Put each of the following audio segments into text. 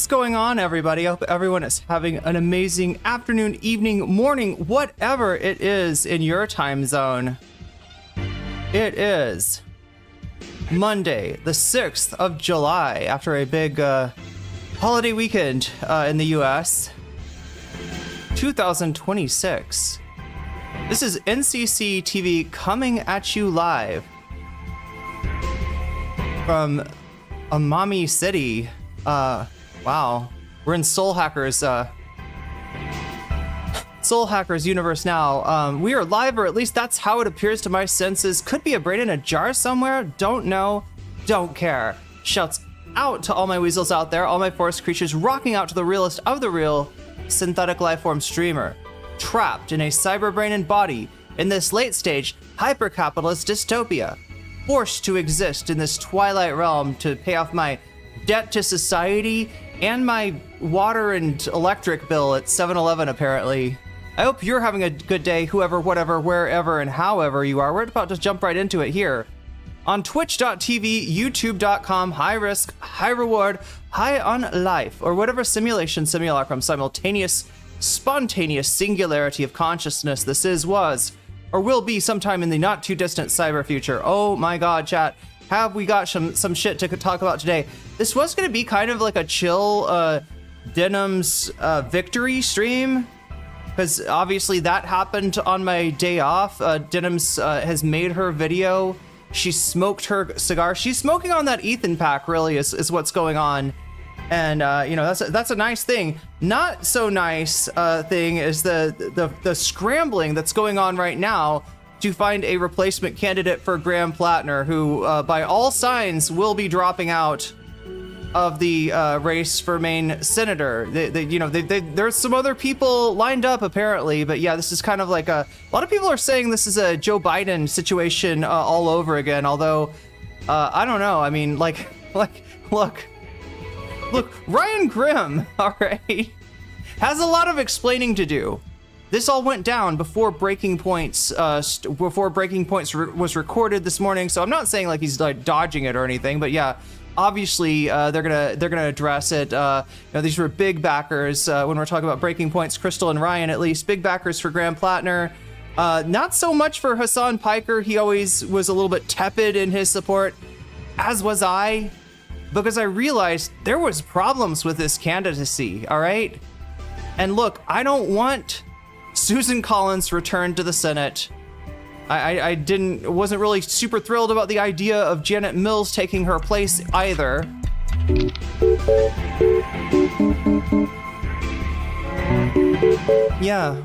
What's going on, everybody? I hope everyone is having an amazing afternoon, evening, morning, whatever it is in your time zone. It is Monday, the 6th of July, after a big holiday weekend in the US. 2026. This is NCC TV coming at you live from Amami City. Wow, we're in Soul Hackers universe now. We are live, or at least that's how it appears to my senses. Could be a brain in a jar somewhere. Don't know. Don't care. Shouts out to all my weasels out there, all my forest creatures rocking out to the realest of the real synthetic lifeform streamer, trapped in a cyber brain and body in this late stage hyper-capitalist dystopia, forced to exist in this twilight realm to pay off my debt to society and my water and electric bill at 7-Eleven, apparently. I hope you're having a good day, whoever, whatever, wherever, and however you are. We're about to jump right into it here on twitch.tv, youtube.com, high risk, high reward, high on life, or whatever simulation, simulacrum, simultaneous, spontaneous singularity of consciousness this is, was, or will be sometime in the not too distant cyber future. Oh my god, chat. Have we got some shit to talk about today? This was going to be kind of like a chill Denim's victory stream, because obviously that happened on my day off. Denim's has made her video. She smoked her cigar. She's smoking on that Ethan pack, really, is what's going on. And you know, that's a nice thing. Not so nice thing is the scrambling that's going on right now to find a replacement candidate for Graham Platner, who by all signs will be dropping out of the race for Maine senator. There's some other people lined up apparently, but yeah, this is kind of like a lot of people are saying this is a Joe Biden situation all over again. Although I don't know. I mean, look, Ryan Grimm, all right, has a lot of explaining to do. This all went down before Breaking Points was recorded this morning, so I'm not saying like he's like dodging it or anything, but yeah, obviously they're gonna address it. These were big backers when we're talking about Breaking Points. Crystal and Ryan, at least, big backers for Graham Platner. Not so much for Hassan Piker. He always was a little bit tepid in his support, as was I, because I realized there was problems with this candidacy. All right, and look, I don't want Susan Collins returned to the Senate. I wasn't really super thrilled about the idea of Janet Mills taking her place either. Yeah.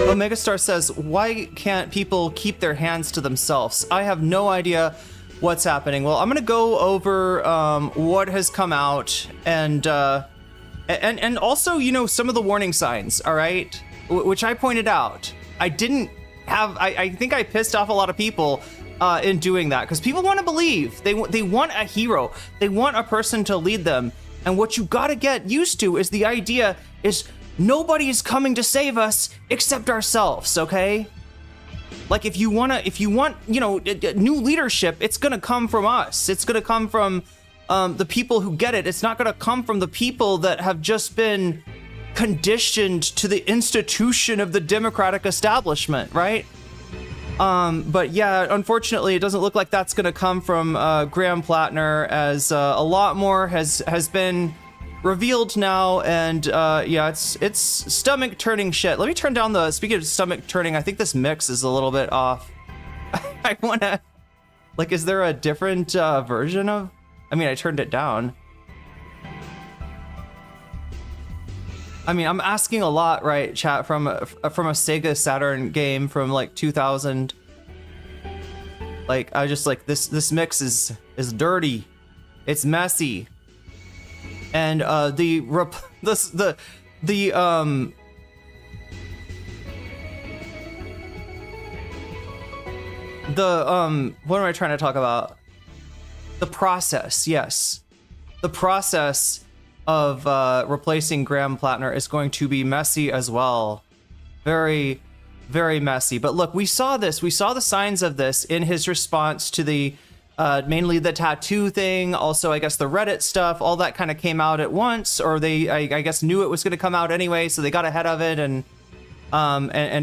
Omegastar says, why can't people keep their hands to themselves? I have no idea what's happening. Well, I'm gonna go over what has come out and also, you know, some of the warning signs, all right, which I pointed out. I think I pissed off a lot of people in doing that, because people want to believe. They want a hero. They want a person to lead them. And what you got to get used to is the idea is nobody's coming to save us except ourselves, okay? Like if you want, you know, new leadership, it's going to come from us. It's going to come from the people who get it. It's not going to come from the people that have just been conditioned to the institution of the Democratic establishment, right? But yeah, unfortunately, it doesn't look like that's going to come from Graham Platner, as a lot more has been revealed now, and yeah, it's stomach turning shit. Let me turn down the. Speaking of stomach turning, I think this mix is a little bit off. I wanna, like, is there a different version of? I mean, I turned it down. I mean, I'm asking a lot, right, chat, from a Sega Saturn game from like 2000. Like, I just like this mix is dirty, it's messy, and what am I trying to talk about? The process, yes. The process of replacing Graham Platner is going to be messy as well. Very, very messy. But look, we saw this. We saw the signs of this in his response to the Mainly the tattoo thing. Also, I guess the Reddit stuff, all that kind of came out at once, or they, I guess, knew it was going to come out anyway, so they got ahead of it and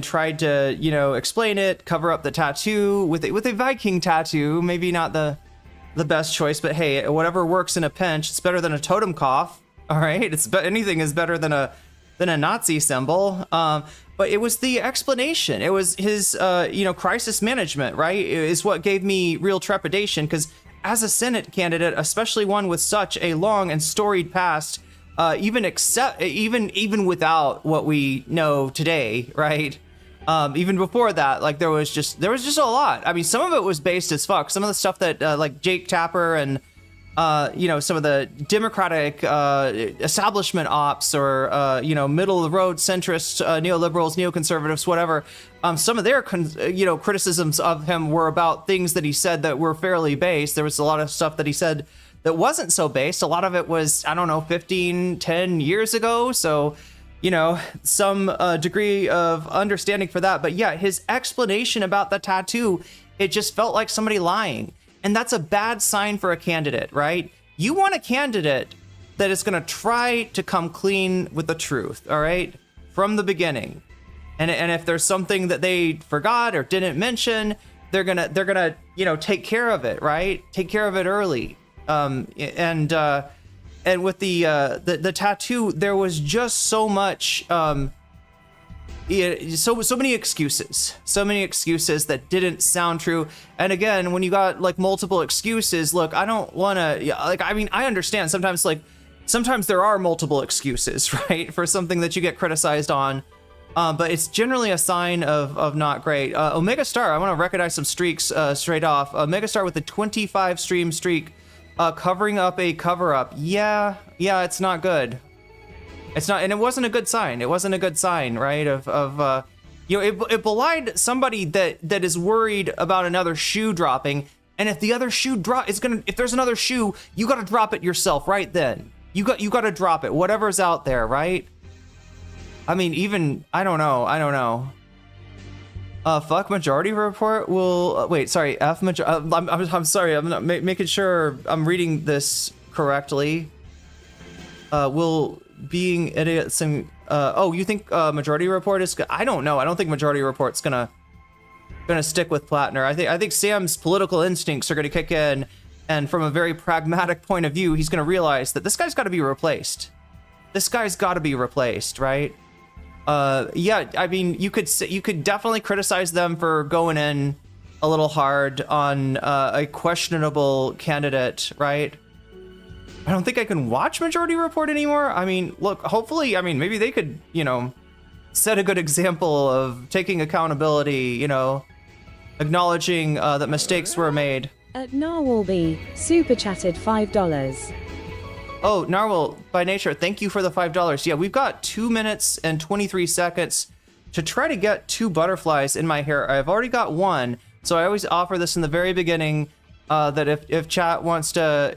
tried to, you know, explain it, cover up the tattoo with a Viking tattoo. Maybe not the best choice, but hey, whatever works in a pinch. It's better than a totem cough. All right, anything is better than a Nazi symbol. But it was the explanation. It was his, crisis management, right? Is what gave me real trepidation, because as a Senate candidate, especially one with such a long and storied past, even without what we know today, right? Even before that, like there was just a lot. I mean, some of it was based as fuck. Some of the stuff that like Jake Tapper and some of the Democratic establishment ops or middle of the road centrists, neoliberals, neoconservatives, whatever. Some of their criticisms of him were about things that he said that were fairly based. There was a lot of stuff that he said that wasn't so based. A lot of it was, 10 years ago. So, some degree of understanding for that. But yeah, his explanation about the tattoo, it just felt like somebody lying. And that's a bad sign for a candidate, right? You want a candidate that is going to try to come clean with the truth, all right? From the beginning. And if there's something that they forgot or didn't mention, they're going to take care of it, right? Take care of it early. And with the tattoo, there was just so much so many excuses that didn't sound true. And again, when you got like multiple excuses, look, I don't want to I understand sometimes there are multiple excuses, right, for something that you get criticized on, but it's generally a sign of not great. Omega Star, I want to recognize some streaks straight off. Omega Star with the 25 stream streak, covering up a cover-up. Yeah, it's not good. It's not, and it wasn't a good sign. It wasn't a good sign, right? It belied somebody that is worried about another shoe dropping. And if the other shoe if there's another shoe, you got to drop it yourself right then. You got to drop it, whatever's out there, right? I mean, even I don't know. Fuck Majority Report will wait. Sorry, F major. I'm sorry. I'm not making sure I'm reading this correctly. Will being idiots and you think Majority Report is I don't know. I don't think Majority Report's gonna stick with Platner. I think Sam's political instincts are gonna kick in, and from a very pragmatic point of view, he's gonna realize that this guy's got to be replaced. Right? Yeah, I mean, you could definitely criticize them for going in a little hard on a questionable candidate, right? I don't think I can watch Majority Report anymore. I mean, look, hopefully, maybe they could, set a good example of taking accountability, acknowledging that mistakes were made. At Narwhal B, super chatted $5. Oh, Narwhal, by nature, thank you for the $5. Yeah, we've got 2 minutes and 23 seconds to try to get 2 butterflies in my hair. I've already got 1, so I always offer this in the very beginning. That if chat wants to,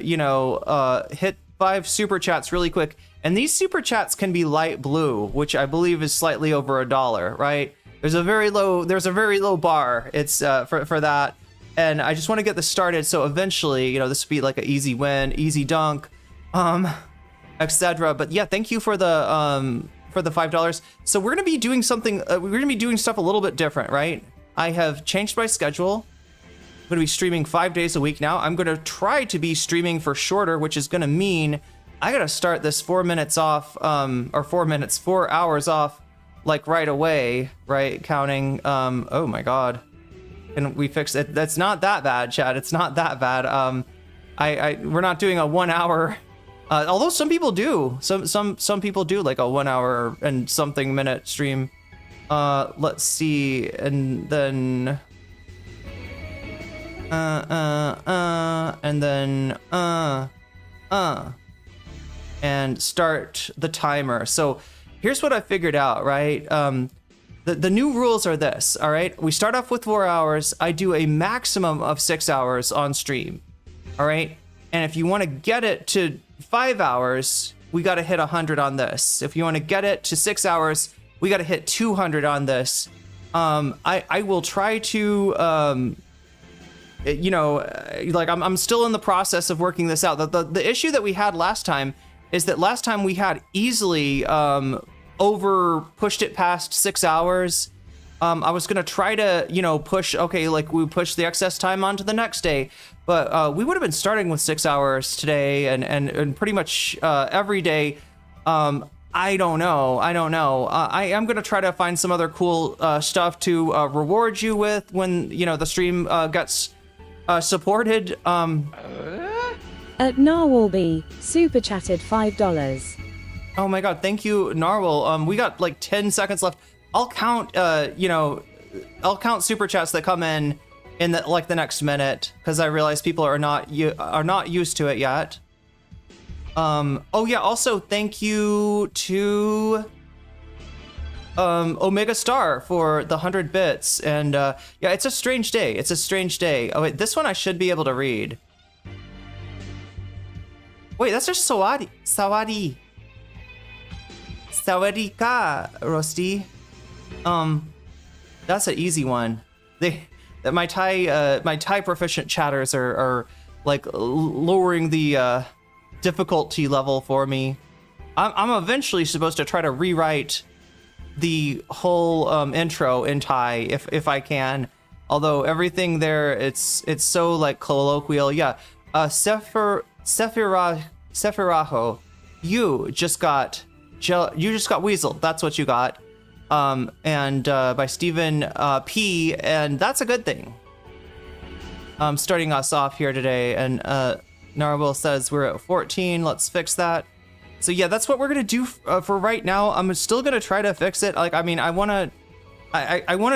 hit 5 super chats really quick, and these super chats can be light blue, which I believe is slightly over $1, right? There's a very low bar. It's for that, and I just want to get this started. So eventually, this would be like an easy win, easy dunk, etc. But yeah, thank you for the $5. So we're gonna be doing something. We're gonna be doing stuff a little bit different, right? I have changed my schedule. I'm going to be streaming 5 days a week now. I'm going to try to be streaming for shorter, which is going to mean I got to start this 4 minutes off, 4 hours off, like right away, right? Counting, oh my God. Can we fix it? That's not that bad, Chad. It's not that bad. We're not doing a 1 hour, although some people do. Some people do like a 1 hour and something minute stream. Let's see. And then... and then and start the timer. So here's what I figured out, right? The new rules are this, all right? We start off with 4 hours. I do a maximum of 6 hours on stream, all right? And if you want to get it to 5 hours, we got to hit 100 on this. If you want to get it to 6 hours, we got to hit 200 on this. I will try to like I'm still in the process of working this out. The issue that we had last time is that last time we had easily over pushed it past 6 hours. I was gonna try to, push, like we push the excess time onto the next day, but we would have been starting with 6 hours today and pretty much every day. I don't know. I am gonna try to find some other cool stuff to reward you with when the stream gets supported. At Narwhalby, super chatted $5. Oh my god, thank you, Narwhal. We got like 10 seconds left. I'll count, I'll count super chats that come in the next minute, because I realize people are not used to it yet. Oh yeah, also thank you to Omega Star for the 100 bits, and yeah, it's a strange day. Oh wait, this one I should be able to read. Wait, that's just Sawadee ka, Rosti. That's an easy one. My Thai proficient chatters are like lowering the difficulty level for me. I'm eventually supposed to try to rewrite the whole intro in Thai if I can. Although everything there, it's so like colloquial. Yeah, Sefiraho, you just got Weasel. That's what you got. And by Stephen P, and that's a good thing. Starting us off here today, and Narwhal says we're at 14. Let's fix that. So yeah, that's what we're gonna do for right now. I'm still gonna try to fix it. Like, I mean, I wanna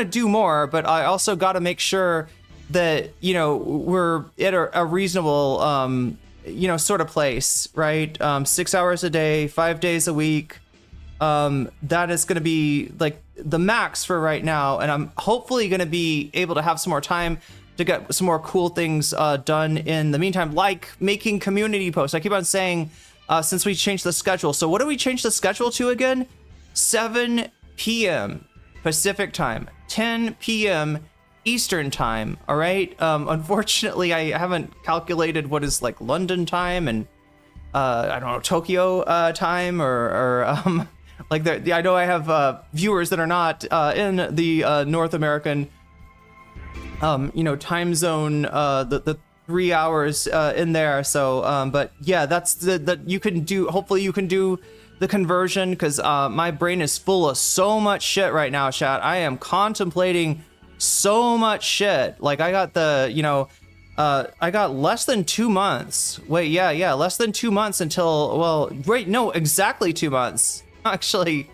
do more, but I also got to make sure that we're at a reasonable sort of place, right? 6 hours a day, 5 days a week. That is going to be like the max for right now, and I'm hopefully going to be able to have some more time to get some more cool things done in the meantime, like making community posts. I keep on saying since we changed the schedule. So what do we change the schedule to again? 7 p.m. Pacific time, 10 p.m. Eastern time. All right. Unfortunately, I haven't calculated what is like London time and I don't know, Tokyo time or like I know I have viewers that are not in the North American time zone, the 3 hours in there. So but yeah, that's the you can do. Hopefully you can do the conversion, because my brain is full of so much shit right now, chat. I am contemplating so much shit. Like I got I got less than 2 months. Wait, yeah, less than 2 months until, well, wait, no, exactly 2 months, actually,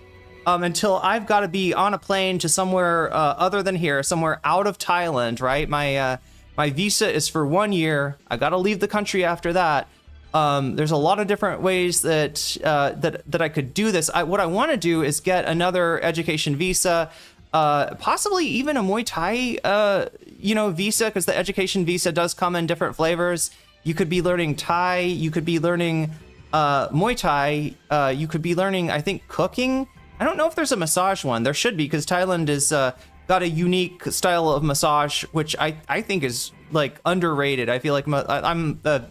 until I've got to be on a plane to somewhere other than here, somewhere out of Thailand, right? My visa is for 1 year. I got to leave the country after that. There's a lot of different ways that I could do this. What I want to do is get another education visa, possibly even a Muay Thai, visa, because the education visa does come in different flavors. You could be learning Thai, you could be learning Muay Thai, you could be learning, I think, cooking. I don't know if there's a massage one. There should be, because Thailand is got a unique style of massage, which I think is like underrated. I feel like I'm a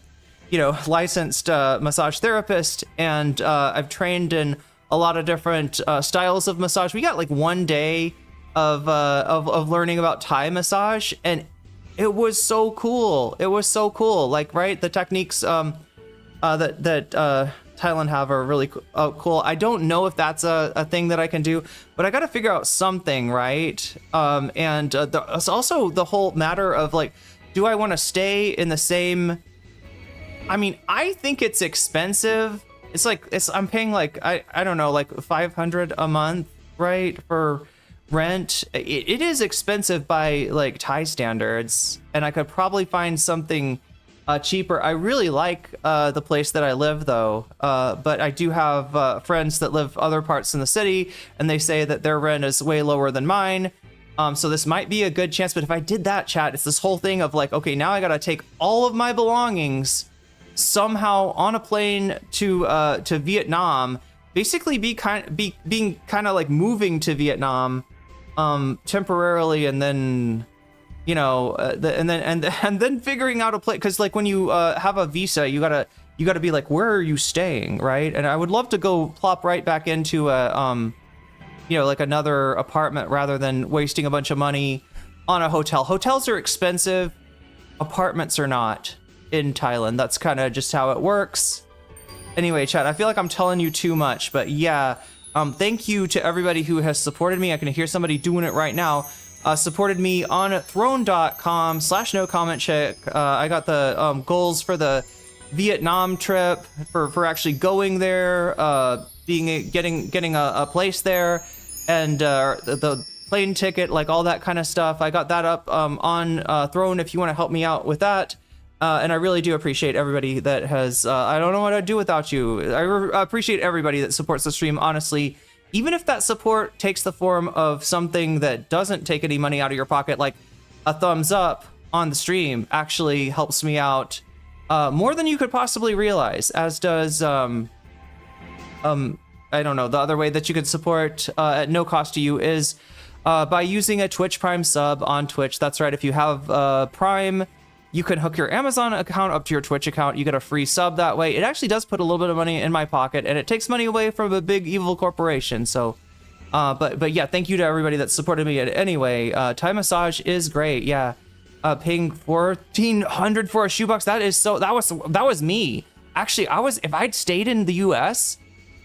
licensed massage therapist, and I've trained in a lot of different styles of massage. We got like 1 day of learning about Thai massage, and it was so cool. Like, right, the techniques that Thailand have are really cool. I don't know if that's a thing that I can do, but I got to figure out something, right? And it's also the whole matter of like, do I want to stay in the same? I mean, I think it's expensive. I'm paying like I don't know, like $500 a month, right, for rent. It is expensive by like Thai standards, and I could probably find something cheaper. I really like the place that I live, though, but I do have friends that live other parts in the city, and they say that their rent is way lower than mine. So this might be a good chance. But if I did that, chat, it's this whole thing of like, okay, now I gotta take all of my belongings somehow on a plane to Vietnam, basically being kind of like moving to Vietnam temporarily, and then and then figuring out a place, because like when you have a visa, you gotta be like, where are you staying, right? And I would love to go plop right back into a like another apartment rather than wasting a bunch of money on a hotel. Hotels are expensive, apartments are not in Thailand. That's kind of just how it works. Anyway, chat, I feel like I'm telling you too much, but yeah, thank you to everybody who has supported me. I can hear somebody doing it right now. Supported me on throne.com/nocommentchick. I got the goals for the Vietnam trip for actually going there, getting a place there, and the plane ticket, like all that kind of stuff. I got that up on Throne if you want to help me out with that. And I really do appreciate everybody that has, I don't know what I'd do without you. I appreciate everybody that supports the stream, honestly. Even if that support takes the form of something that doesn't take any money out of your pocket, like a thumbs up on the stream actually helps me out more than you could possibly realize, as does, I don't know, the other way that you could support at no cost to you is by using a Twitch Prime sub on Twitch. That's right, if you have Prime, you can hook your Amazon account up to your Twitch account. You get a free sub that way. It actually does put a little bit of money in my pocket, and it takes money away from a big evil corporation. So, but yeah, thank you to everybody that supported me. Anyway, Thai massage is great. Yeah, paying $1,400 for a shoebox. That was me. Actually, if I'd stayed in the U.S.,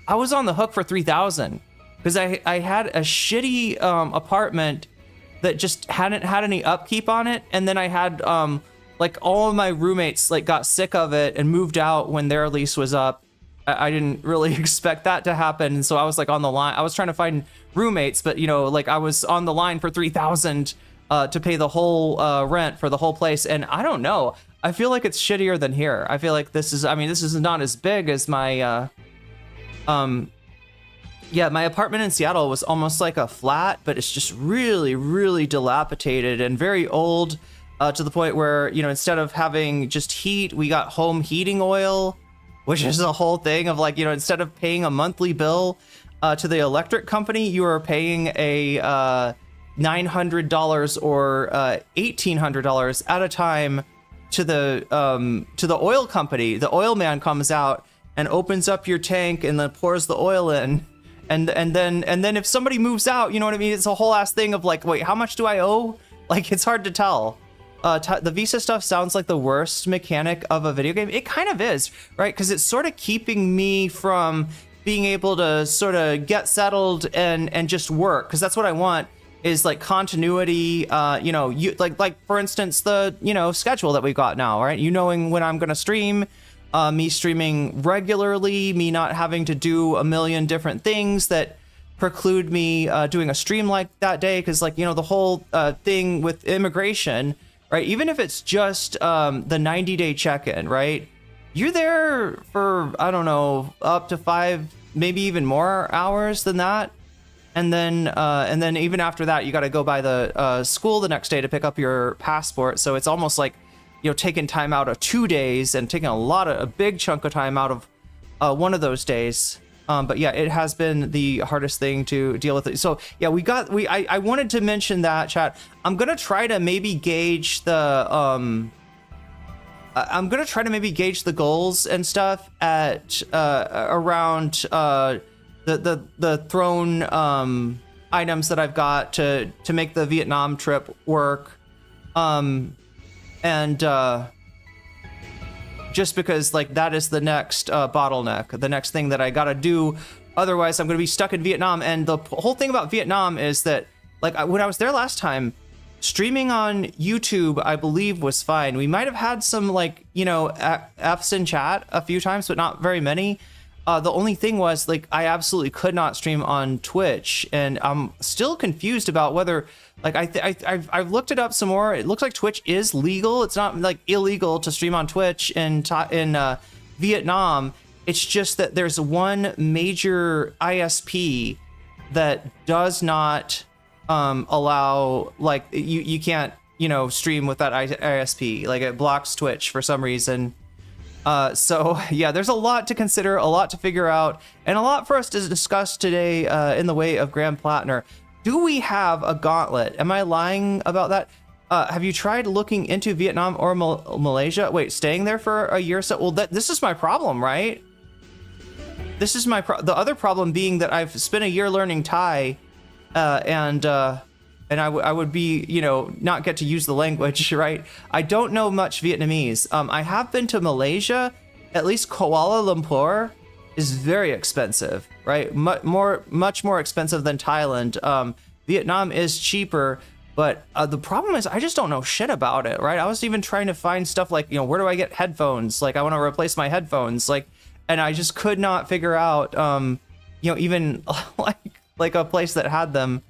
I was on the hook for $3,000 because I had a shitty apartment that just hadn't had any upkeep on it, and then I had like all of my roommates like got sick of it and moved out when their lease was up. I didn't really expect that to happen, and so I was like on the line. I was trying to find roommates, but like I was on the line for $3,000 to pay the whole rent for the whole place, and I don't know. I feel like it's shittier than here. I feel like this is not as big as my my apartment in Seattle was almost like a flat, but it's just really, really dilapidated and very old. To the point where, instead of having just heat, we got home heating oil, which is a whole thing of like, instead of paying a monthly bill to the electric company, you are paying a $900 or $1,800 at a time to the oil company. The oil man comes out and opens up your tank and then pours the oil in. And then if somebody moves out, you know what I mean? It's a whole ass thing of like, wait, how much do I owe? Like, it's hard to tell. The Visa stuff sounds like the worst mechanic of a video game. It kind of is, right? Because it's sort of keeping me from being able to sort of get settled and just work. Because that's what I want is like continuity. You like for instance the schedule that we've got now, right? Knowing when I'm gonna stream, me streaming regularly, me not having to do a million different things that preclude me doing a stream like that day. Because like the whole thing with immigration. Right, even if it's just the 90-day check-in, right? You're there for, I don't know, up to 5, maybe even more hours than that. And then even after that, you got to go by the school the next day to pick up your passport. So it's almost like, taking time out of 2 days and taking a big chunk of time out of one of those days. But yeah, it has been the hardest thing to deal with. So yeah, I wanted to mention that, chat. I'm gonna try to maybe gauge the goals and stuff at around the throne items that I've got to make the Vietnam trip work. Just because like that is the next bottleneck, the next thing that I gotta do. Otherwise, I'm gonna be stuck in Vietnam. And the whole thing about Vietnam is that, like, when I was there last time, streaming on YouTube, I believe, was fine. We might have had some like F's in chat a few times, but not very many. The only thing was like I absolutely could not stream on Twitch, and I'm still confused about whether. Like I've looked it up some more. It looks like Twitch is legal. It's not like illegal to stream on Twitch in Vietnam. It's just that there's one major ISP that does not allow, like, you can't stream with that ISP. Like it blocks Twitch for some reason. So yeah, there's a lot to consider, a lot to figure out, and a lot for us to discuss today in the way of Graham Platner. Do we have a gauntlet? Am I lying about that? Have you tried looking into Vietnam or Malaysia? Wait, staying there for a year or so? Well, this is my problem, right? This is the other problem being that I've spent a year learning Thai, and I would be, you know, not get to use the language, right? I don't know much Vietnamese. I have been to Malaysia. At least Kuala Lumpur is very expensive, right? Much more expensive than Thailand. Vietnam is cheaper. But the problem is I just don't know shit about it, right? I was even trying to find stuff like, you know, where do I get headphones? Like, I want to replace my headphones, like, and I just could not figure out, you know, even like a place that had them.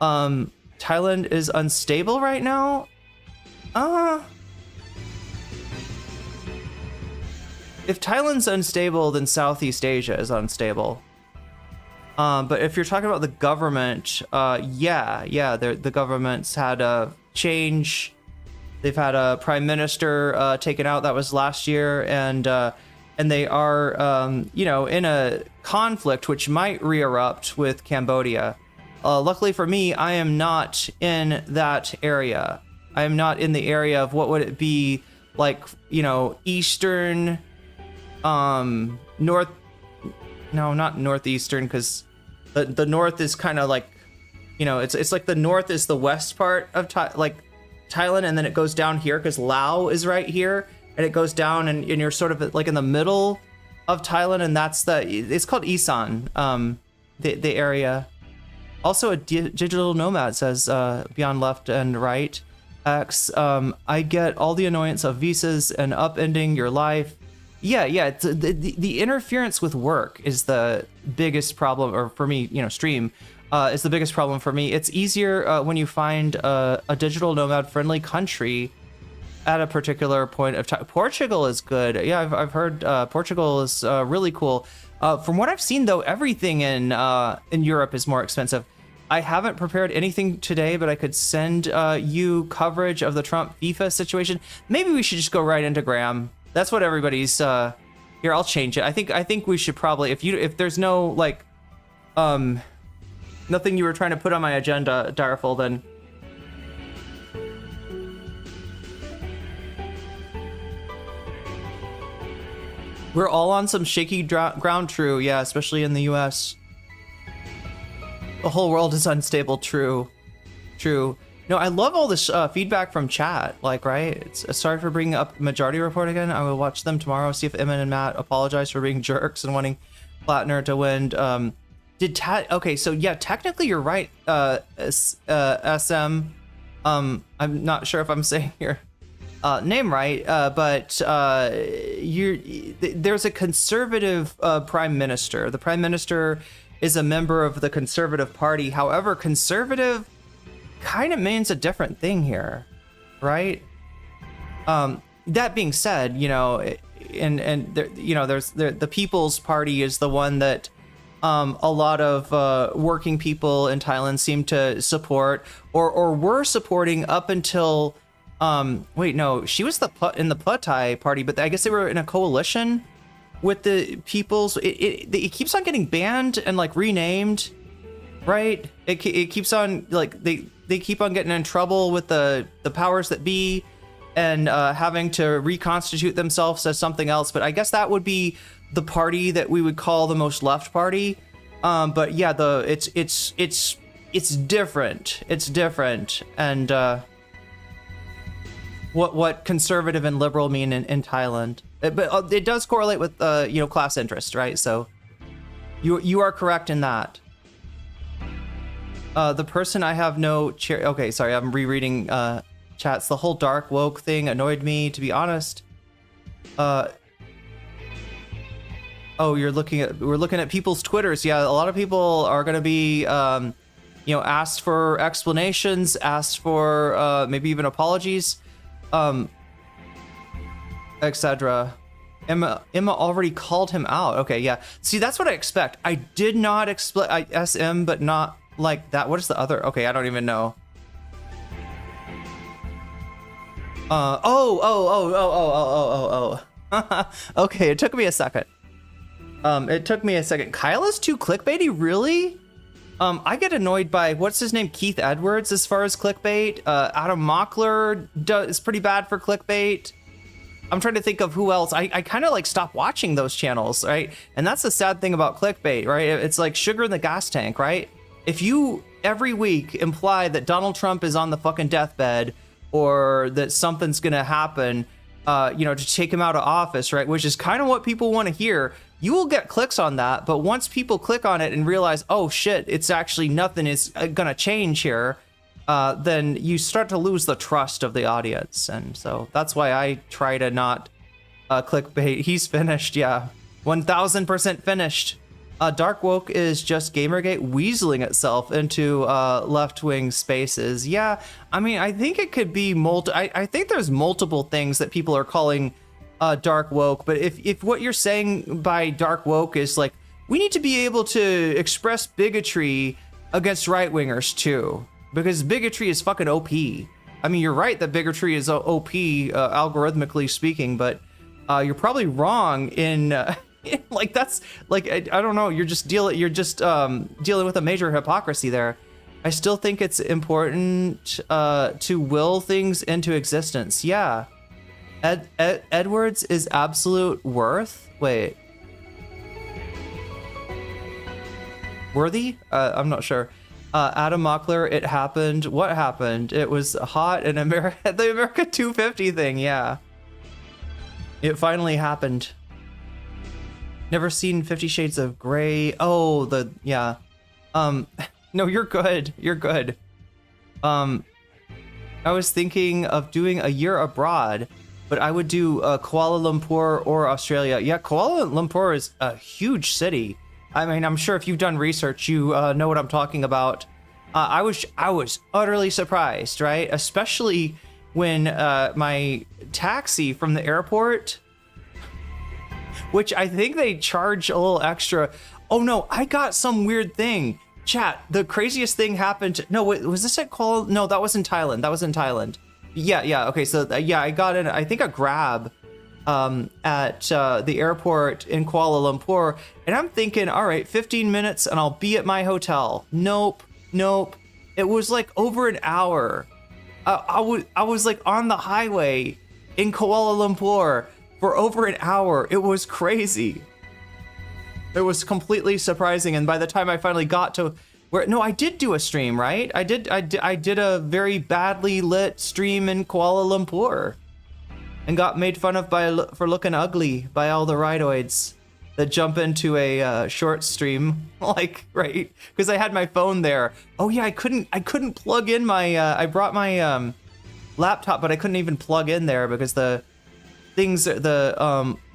Thailand is unstable right now. If Thailand's unstable, then Southeast Asia is unstable. But if you're talking about the government, yeah, the government's had a change. They've had a prime minister taken out. That was last year, and they are, you know, in a conflict which might re-erupt with Cambodia. Luckily for me, I am not in that area. I am not in the area of what would it be like, you know, eastern, north. No, not northeastern, because the north is kind of like, you know, it's like the north is the west part of Thailand, and then it goes down here because Laos is right here, and it goes down, and you're sort of like in the middle of Thailand, and it's called Isan, the area. Also, a digital nomad says beyond left and right X. I get all the annoyance of visas and upending your life. Yeah, it's, the interference with work is the biggest problem, or for me, you know, stream is the biggest problem for me. It's easier when you find a digital nomad friendly country at a particular point of time. Portugal is good. Yeah, I've heard Portugal is really cool. From what I've seen, though, everything in Europe is more expensive. I haven't prepared anything today, but I could send you coverage of the Trump FIFA situation. Maybe we should just go right into Graham. That's what everybody's here. I'll change it. I think we should probably, if there's no like nothing you were trying to put on my agenda, Direful, then we're all on some shaky ground. True, yeah, especially in the US. The whole world is unstable. True. No, I love all this feedback from chat, like, right? It's sorry for bringing up Majority Report again. I will watch them tomorrow, see if Emin and Matt apologize for being jerks and wanting Platner to win. Okay, so yeah, technically you're right, SM. I'm not sure if I'm saying your name right, but there's a conservative prime minister. The prime minister is a member of the Conservative Party. However, conservative kind of means a different thing here, right? That being said, you know, and there, you know, there's the People's Party is the one that a lot of working people in Thailand seem to support or were supporting up until wait, no, she was in the Patai Party, but I guess they were in a coalition with the People's. It keeps on getting banned and like renamed, right? It keeps on, like, they keep on getting in trouble with the powers that be and having to reconstitute themselves as something else. But I guess that would be the party that we would call the most left party. But yeah, it's different. It's different. And what conservative and liberal mean in Thailand. But it does correlate with you know, class interest, right? So you are correct in that. The person I have no chair. Okay, sorry, I'm rereading chats. The whole dark woke thing annoyed me, to be honest. Oh, we're looking at people's Twitters. Yeah, a lot of people are going to be, you know, asked for explanations, asked for maybe even apologies, etc. Emma already called him out. Okay, yeah. See, that's what I expect. I did not expect SM, but not like that. What is the other? Okay, I don't even know. Okay, it took me a second. Kyla's too clickbaity, really? I get annoyed by, what's his name, Keith Edwards, as far as clickbait. Adam Mockler is pretty bad for clickbait. I'm trying to think of who else. I kind of like stopped watching those channels, right? And that's the sad thing about clickbait, right? It's like sugar in the gas tank, right? If you every week imply that Donald Trump is on the fucking deathbed, or that something's gonna happen, to take him out of office, right? Which is kind of what people want to hear. You will get clicks on that, but once people click on it and realize, oh shit, it's actually nothing is gonna change here, then you start to lose the trust of the audience. And so that's why I try to not clickbait. He's finished, yeah. 1000% finished. Dark Woke is just Gamergate weaseling itself into left-wing spaces. Yeah, I mean, I think it could be I think there's multiple things that people are calling Dark Woke, but if what you're saying by Dark Woke is like, we need to be able to express bigotry against right-wingers too, because bigotry is fucking OP. I mean, you're right that bigotry is OP, algorithmically speaking, but you're probably wrong in... like that's like I don't know, you're just dealing with a major hypocrisy there. I still think it's important to will things into existence. Yeah. Edwards is absolute worth. Wait. Worthy? I'm not sure. Adam Mockler, it happened. What happened? It was hot in America. The America 250 thing, yeah. It finally happened. Never seen 50 Shades of Grey. Oh, yeah. No, you're good. You're good. I was thinking of doing a year abroad, but I would do Kuala Lumpur or Australia. Yeah, Kuala Lumpur is a huge city. I mean, I'm sure if you've done research, you know what I'm talking about. I was utterly surprised, right? Especially when my taxi from the airport, which I think they charge a little extra. Oh no, I got some weird thing. Chat, the craziest thing happened. No, wait, was this at Kuala? No, that was in Thailand. Yeah, okay, so yeah, I got in, I think a Grab at the airport in Kuala Lumpur, and I'm thinking, all right, 15 minutes and I'll be at my hotel. Nope. It was like over an hour. I was like on the highway in Kuala Lumpur for over an hour. It was crazy. It was completely surprising. And by the time I finally got to where, no, I did do a stream, right? I did a very badly lit stream in Kuala Lumpur and got made fun of for looking ugly by all the ridoids that jump into a short stream, like, right? Because I had my phone there. Oh yeah, I couldn't plug in my, I brought my laptop, but I couldn't even plug in there because the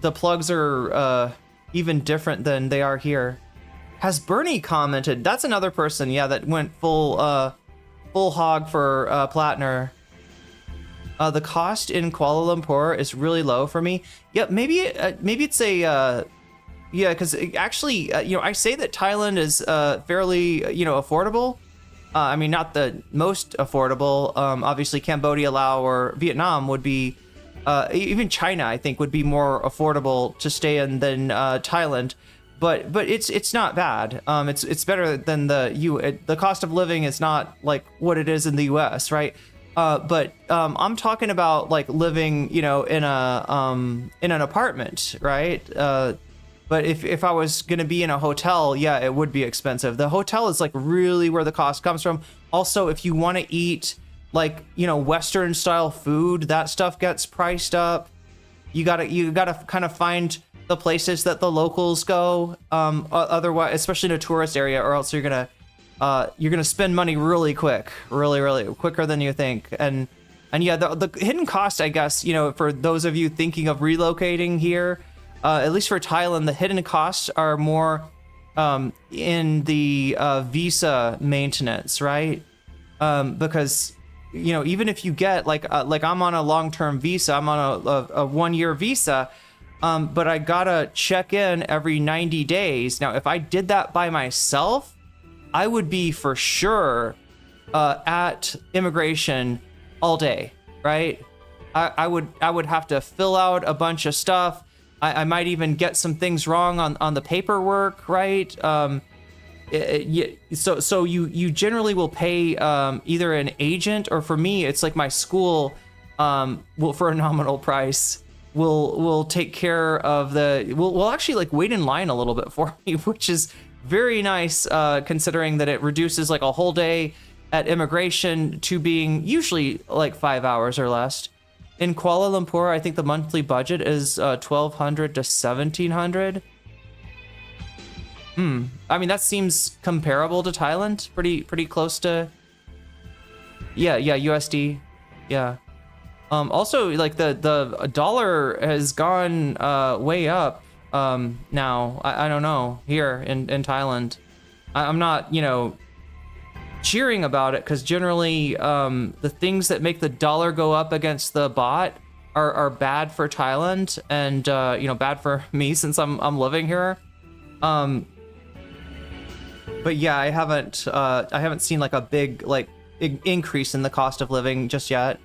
plugs are even different than they are here. Has Bernie commented? That's another person, yeah, that went full hog for Platner. The cost in Kuala Lumpur is really low for me. Yeah, maybe it's a yeah, because actually, I say that Thailand is fairly affordable. I mean, not the most affordable. Obviously, Cambodia, Laos, or Vietnam would be. Even China, I think, would be more affordable to stay in than Thailand, but it's not bad. It's better than the cost of living is not like what it is in the U.S., right? But I'm talking about like living, in an apartment, right? But if I was gonna be in a hotel, yeah, it would be expensive. The hotel is like really where the cost comes from. Also, if you want to eat like, Western style food, that stuff gets priced up. You gotta kind of find the places that the locals go. Otherwise, especially in a tourist area, or else you're gonna spend money really quick, really quicker than you think. And yeah, the hidden cost, I guess, for those of you thinking of relocating here, at least for Thailand, the hidden costs are more in the visa maintenance, right? Because even if you get like I'm on a long-term visa, I'm on a 1-year visa, but I gotta check in every 90 days. Now, if I did that by myself, I would be for sure at immigration all day, right? I would have to fill out a bunch of stuff. I might even get some things wrong on the paperwork, right? so you generally will pay either an agent, or for me, it's like my school will, for a nominal price, will take care of will actually like wait in line a little bit for me, which is very nice, considering that it reduces like a whole day at immigration to being usually like 5 hours or less. In Kuala Lumpur, I think the monthly budget is 1,200 to 1,700. I mean, that seems comparable to Thailand. Pretty close to. Yeah, USD. Yeah. Also, like the dollar has gone way up now. I don't know, here in Thailand. I'm not, cheering about it, because generally the things that make the dollar go up against the baht are bad for Thailand, and bad for me since I'm living here. But yeah, I haven't seen like a big increase in the cost of living just yet.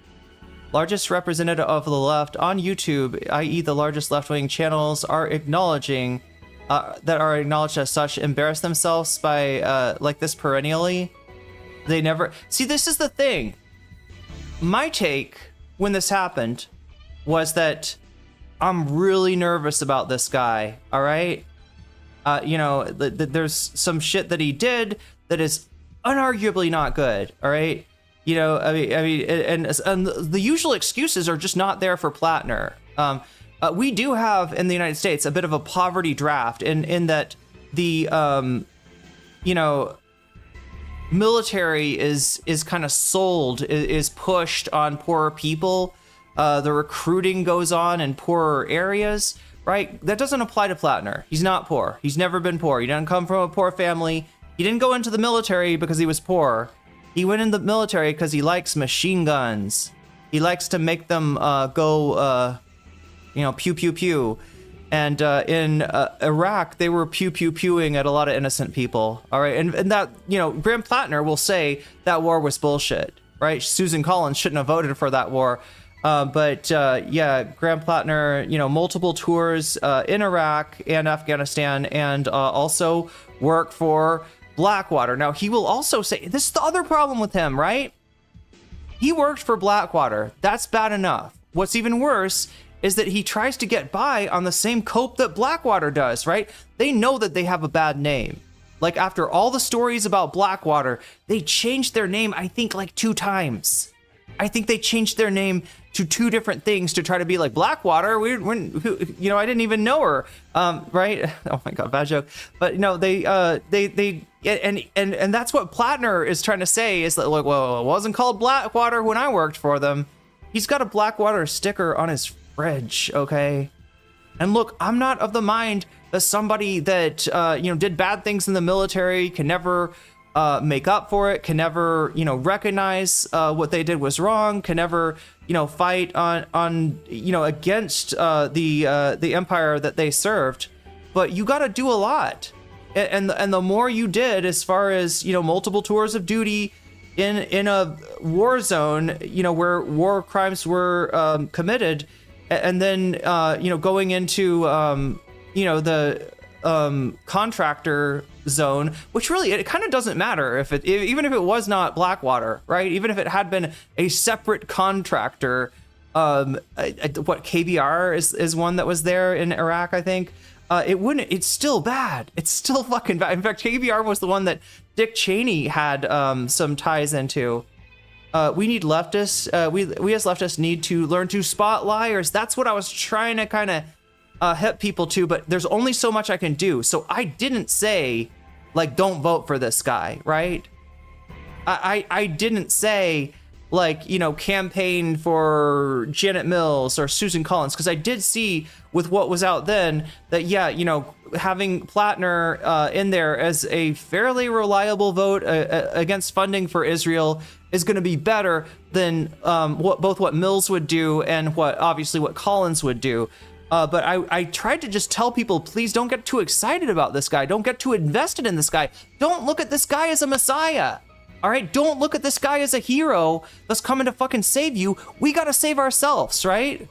Largest representative of the left on YouTube, i.e. the largest left-wing channels, are acknowledging that are acknowledged as such, embarrass themselves by like this perennially. They never see. This is the thing. My take when this happened was that I'm really nervous about this guy. All right. There's some shit that he did that is unarguably not good. All right. I mean, and the usual excuses are just not there for Platner. We do have in the United States a bit of a poverty draft in that the, military is kind of sold, is pushed on poorer people. The recruiting goes on in poorer areas. Right? That doesn't apply to Platner. He's not poor. He's never been poor. He doesn't come from a poor family. He didn't go into the military because he was poor. He went in the military because he likes machine guns. He likes to make them go, pew, pew, pew. And in Iraq, they were pew, pew, pewing at a lot of innocent people. All right. And that, Graham Platner will say that war was bullshit. Right? Susan Collins shouldn't have voted for that war. But Graham Platner, multiple tours in Iraq and Afghanistan, and also work for Blackwater. Now, he will also say, this is the other problem with him, right? He worked for Blackwater. That's bad enough. What's even worse is that he tries to get by on the same cope that Blackwater does, right? They know that they have a bad name. Like, after all the stories about Blackwater, they changed their name, I think, like 2 times. I think they changed their name to 2 different things to try to be like Blackwater. I didn't even know her, right? Oh my god, bad joke. But they that's what Platner is trying to say, is that, like, well, it wasn't called Blackwater when I worked for them. He's got a Blackwater sticker on his fridge, okay? And look, I'm not of the mind that somebody that did bad things in the military can never make up for it, can never, recognize what they did was wrong, can never, fight on against the empire that they served. But you got to do a lot, and the more you did, as far as multiple tours of duty in a war zone, where war crimes were committed, and then going into the contractor zone, which really, it kind of doesn't matter even if it was not Blackwater, right? Even if it had been a separate contractor, what KBR is one that was there in Iraq, I think. It's still bad. It's still fucking bad. In fact, KBR was the one that Dick Cheney had some ties into. We need leftists. We as leftists need to learn to spot liars. That's what I was trying to kind of hit people to, but there's only so much I can do. So I didn't say, like, don't vote for this guy, right? I didn't say, like, campaign for Janet Mills or Susan Collins, because I did see with what was out then that, having Platner in there as a fairly reliable vote against funding for Israel is going to be better than what Mills would do and what Collins would do. But I tried to just tell people, please don't get too excited about this guy. Don't get too invested in this guy. Don't look at this guy as a messiah. All right, don't look at this guy as a hero that's coming to fucking save you. We got to save ourselves, right?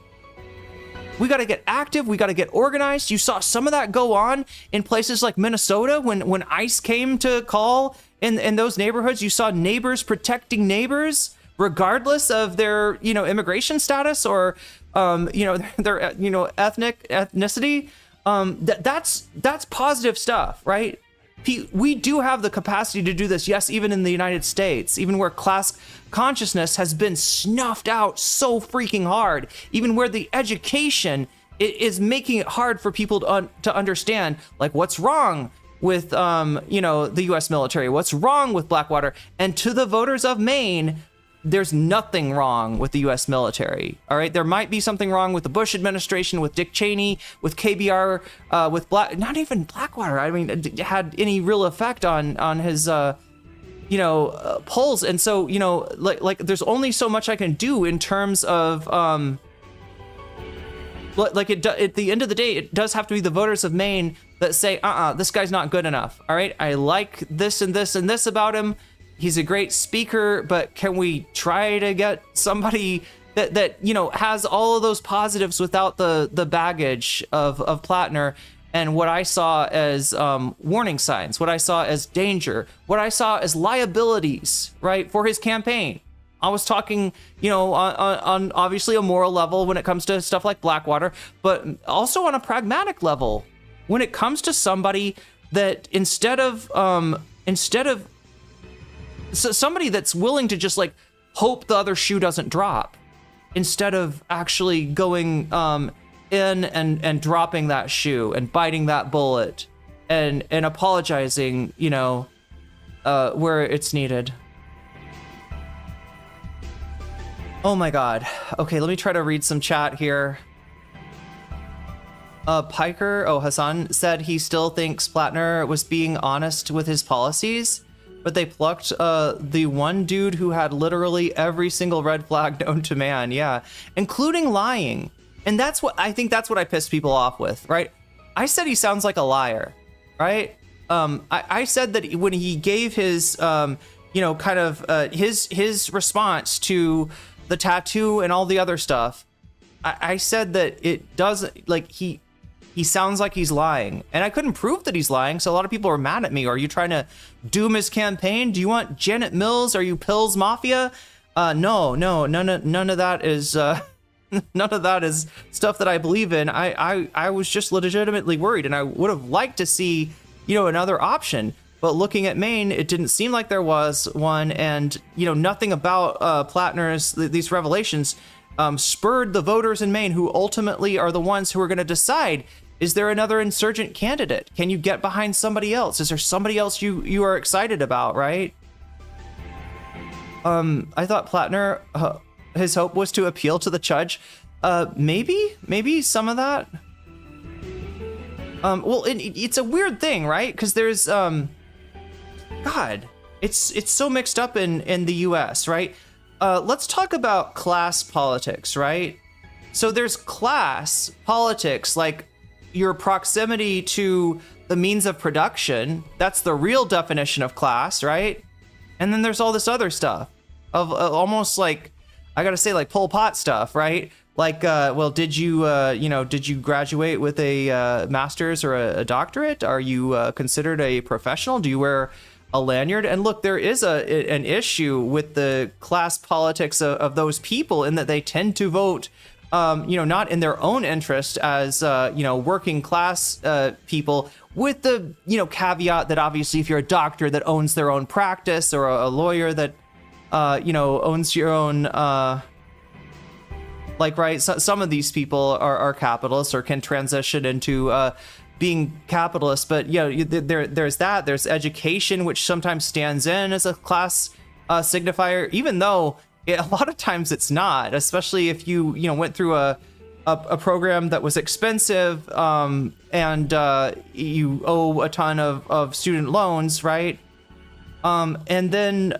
We got to get active. We got to get organized. You saw some of that go on in places like Minnesota when ICE came to call in those neighborhoods. You saw neighbors protecting neighbors regardless of their, immigration status or, their, ethnicity. That's positive stuff, right? We do have the capacity to do this. Yes, even in the United States, even where class consciousness has been snuffed out so freaking hard, even where the education is making it hard for people to understand, like, what's wrong with, the U.S. military, what's wrong with Blackwater. And to the voters of Maine, there's nothing wrong with the U.S. military. All right, there might be something wrong with the Bush administration, with Dick Cheney, with KBR, with not even Blackwater. I mean, it had any real effect on his, polls. And so, like there's only so much I can do in terms of, at the end of the day, it does have to be the voters of Maine that say, this guy's not good enough. All right, I like this and this and this about him. He's a great speaker, but can we try to get somebody that has all of those positives without the baggage of Platner and what I saw as warning signs, what I saw as danger, what I saw as liabilities, right, for his campaign. I was talking, on obviously a moral level when it comes to stuff like Blackwater, but also on a pragmatic level when it comes to somebody that instead of so somebody that's willing to just like hope the other shoe doesn't drop instead of actually going in and dropping that shoe and biting that bullet and apologizing, where it's needed. Oh my God. Okay, let me try to read some chat here. Hassan said he still thinks Platner was being honest with his policies, but they plucked the one dude who had literally every single red flag known to man, yeah, including lying. And that's what I pissed people off with, right? I said he sounds like a liar, right? I said that when he gave his, his response to the tattoo and all the other stuff, I said that it doesn't, like, he sounds like he's lying, and I couldn't prove that he's lying. So a lot of people are mad at me. Are you trying to doom his campaign? Do you want Janet Mills? Are you Pills Mafia? No, none of that is none of that is stuff that I believe in. I was just legitimately worried, and I would have liked to see, another option. But looking at Maine, it didn't seem like there was one, and nothing about Platner's these revelations spurred the voters in Maine, who ultimately are the ones who are going to decide. Is there another insurgent candidate? Can you get behind somebody else? Is there somebody else you are excited about, right? I thought Platner, his hope was to appeal to the judge. Maybe some of that. Well, it's a weird thing, right? Because there's, God, it's so mixed up in the U.S., right? Let's talk about class politics, right? So there's class politics, like your proximity to the means of production. That's the real definition of class, right? And then there's all this other stuff of almost like, I gotta say, like Pol Pot stuff, right? Like, did you graduate with a master's or a doctorate? Are you considered a professional? Do you wear a lanyard? And look, there is an issue with the class politics of those people in that they tend to vote, not in their own interest as, working class people, with the, caveat that obviously if you're a doctor that owns their own practice, or a lawyer that, owns your own, some of these people are capitalists or can transition into being capitalists. But there's that. There's education, which sometimes stands in as a class signifier, even though a lot of times it's not, especially if you went through a program that was expensive, and you owe a ton of student loans, right? And then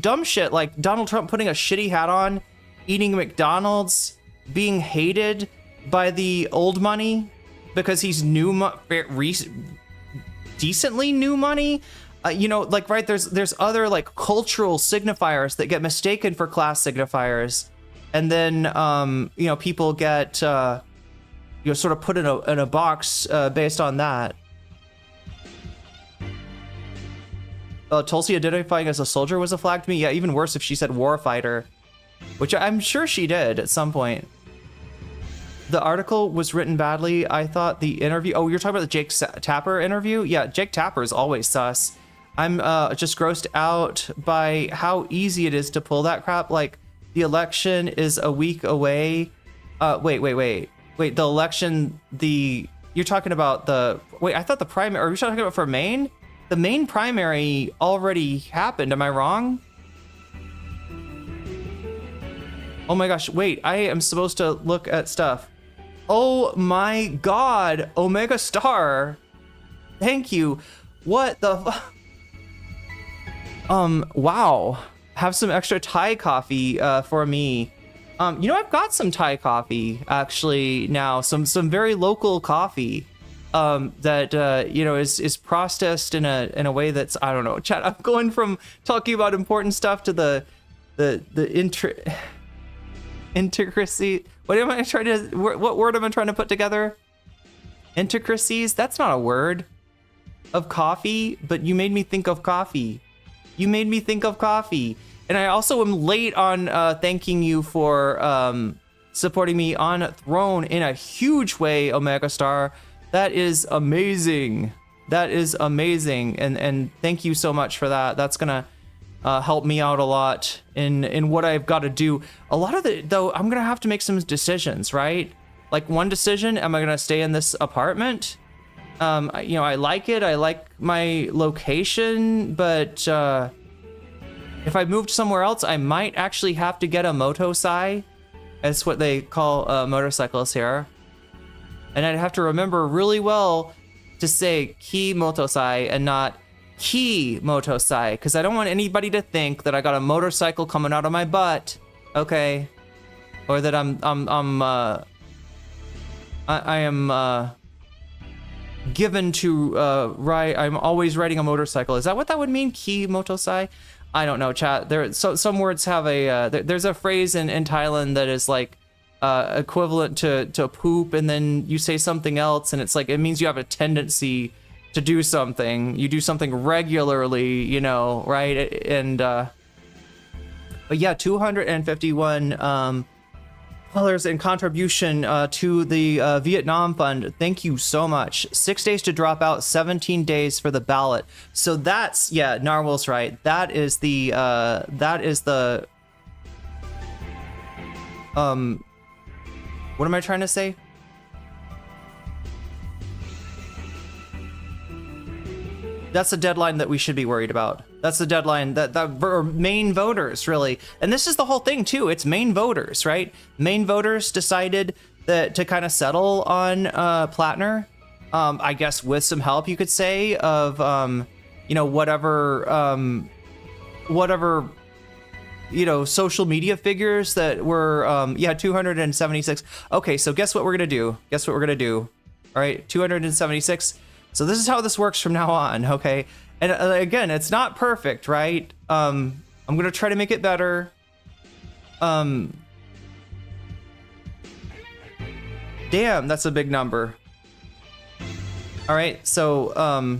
dumb shit like Donald Trump putting a shitty hat on, eating McDonald's, being hated by the old money because he's decently new money. Right, there's other like cultural signifiers that get mistaken for class signifiers, and then people get sort of put in a box based on that. Tulsi identifying as a soldier was a flag to me. Yeah, even worse if she said warfighter, which I'm sure she did at some point. The article was written badly. I thought the interview... Oh, you're talking about the Jake Tapper interview? Yeah, Jake Tapper is always sus. I'm just grossed out by how easy it is to pull that crap. Like, the election is a week away. Wait. The election, You're talking about the... Wait, I thought the primary... Are we talking about for Maine? The Maine primary already happened. Am I wrong? Oh my gosh, wait. I am supposed to look at stuff. Oh my god. Omega Star. Thank you. What the... Wow. Have some extra Thai coffee for me. You know, I've got some Thai coffee actually now. Some very local coffee that you know is processed in a way that's, I don't know. Chat. I'm going from talking about important stuff to the intricacy. What am I trying to? What word am I trying to put together? Intricacies. That's not a word. Of coffee, but you made me think of coffee. You made me think of coffee. And I also am late on thanking you for supporting me on Throne in a huge way, Omega Star. That is amazing. That is amazing. And thank you so much for that. That's gonna help me out a lot in what I've got to do. A lot of it, though, I'm gonna have to make some decisions, right? Like one decision, am I gonna stay in this apartment? You know, I like it. I like my location, but if I moved somewhere else, I might actually have to get a motosai. That's what they call motorcyclists here. And I'd have to remember really well to say ki motosai and not ki motosai, because I don't want anybody to think that I got a motorcycle coming out of my butt, okay? Or that I am given to ride. I'm always riding a motorcycle. Is that what that would mean? Ki motosai? I don't know, chat. There, some words have a. There's a phrase in Thailand that is like equivalent to poop, and then you say something else, and it's like it means you have a tendency to do something. You do something regularly, you know, right? And but yeah, 251. Dollars in contribution to the Vietnam Fund. Thank you so much. 6 days to drop out, 17 days for the ballot. So that's, yeah, Narwhal's right. That is the what am I trying to say? That's the deadline that we should be worried about. That's the deadline that Maine voters, really. And this is the whole thing, too. It's Maine voters, right? Maine voters decided that to kind of settle on Platner, I guess with some help, you could say, of, you know, whatever, you know, social media figures that were, yeah, 276. Okay, so guess what we're going to do? Guess what we're going to do? All right, 276. So this is how this works from now on, okay? And again, it's not perfect, right? I'm gonna try to make it better. Damn, that's a big number. All right, so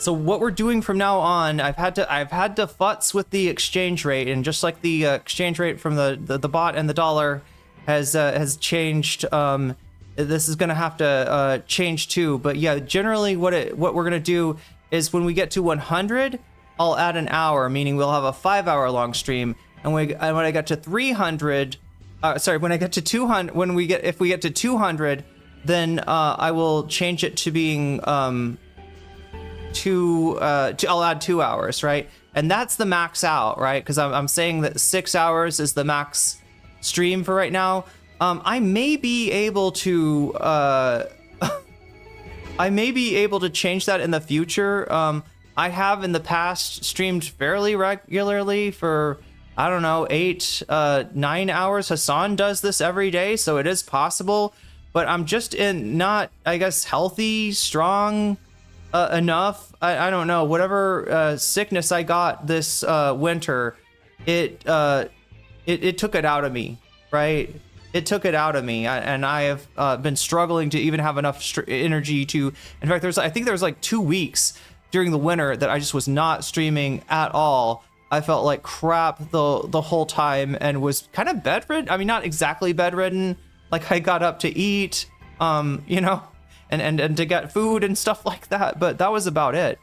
what we're doing from now on, I've had to futz with the exchange rate, and just like the exchange rate from the bot and the dollar has changed. This is gonna have to change too, but yeah, generally what we're gonna do is when we get to 100, I'll add an hour, meaning we'll have a 5-hour long stream. And when I get to 300, when I get to 200, if we get to 200, then I will change it to being I'll add 2 hours, right? And that's the max out, right? Because I'm saying that 6 hours is the max stream for right now. I may be able to change that in the future. I have in the past streamed fairly regularly for, I don't know, 8-9 hours. Hassan does this every day, so it is possible, but I'm just not, I guess, healthy, strong enough. I don't know, whatever sickness I got this winter, it took it out of me, right? it took it out of me, and I have been struggling to even have enough energy to. In fact, I think there was like 2 weeks during the winter that I just was not streaming at all. I felt like crap the whole time and was kind of bedridden. I mean, not exactly bedridden. Like I got up to eat, you know, and to get food and stuff like that. But that was about it.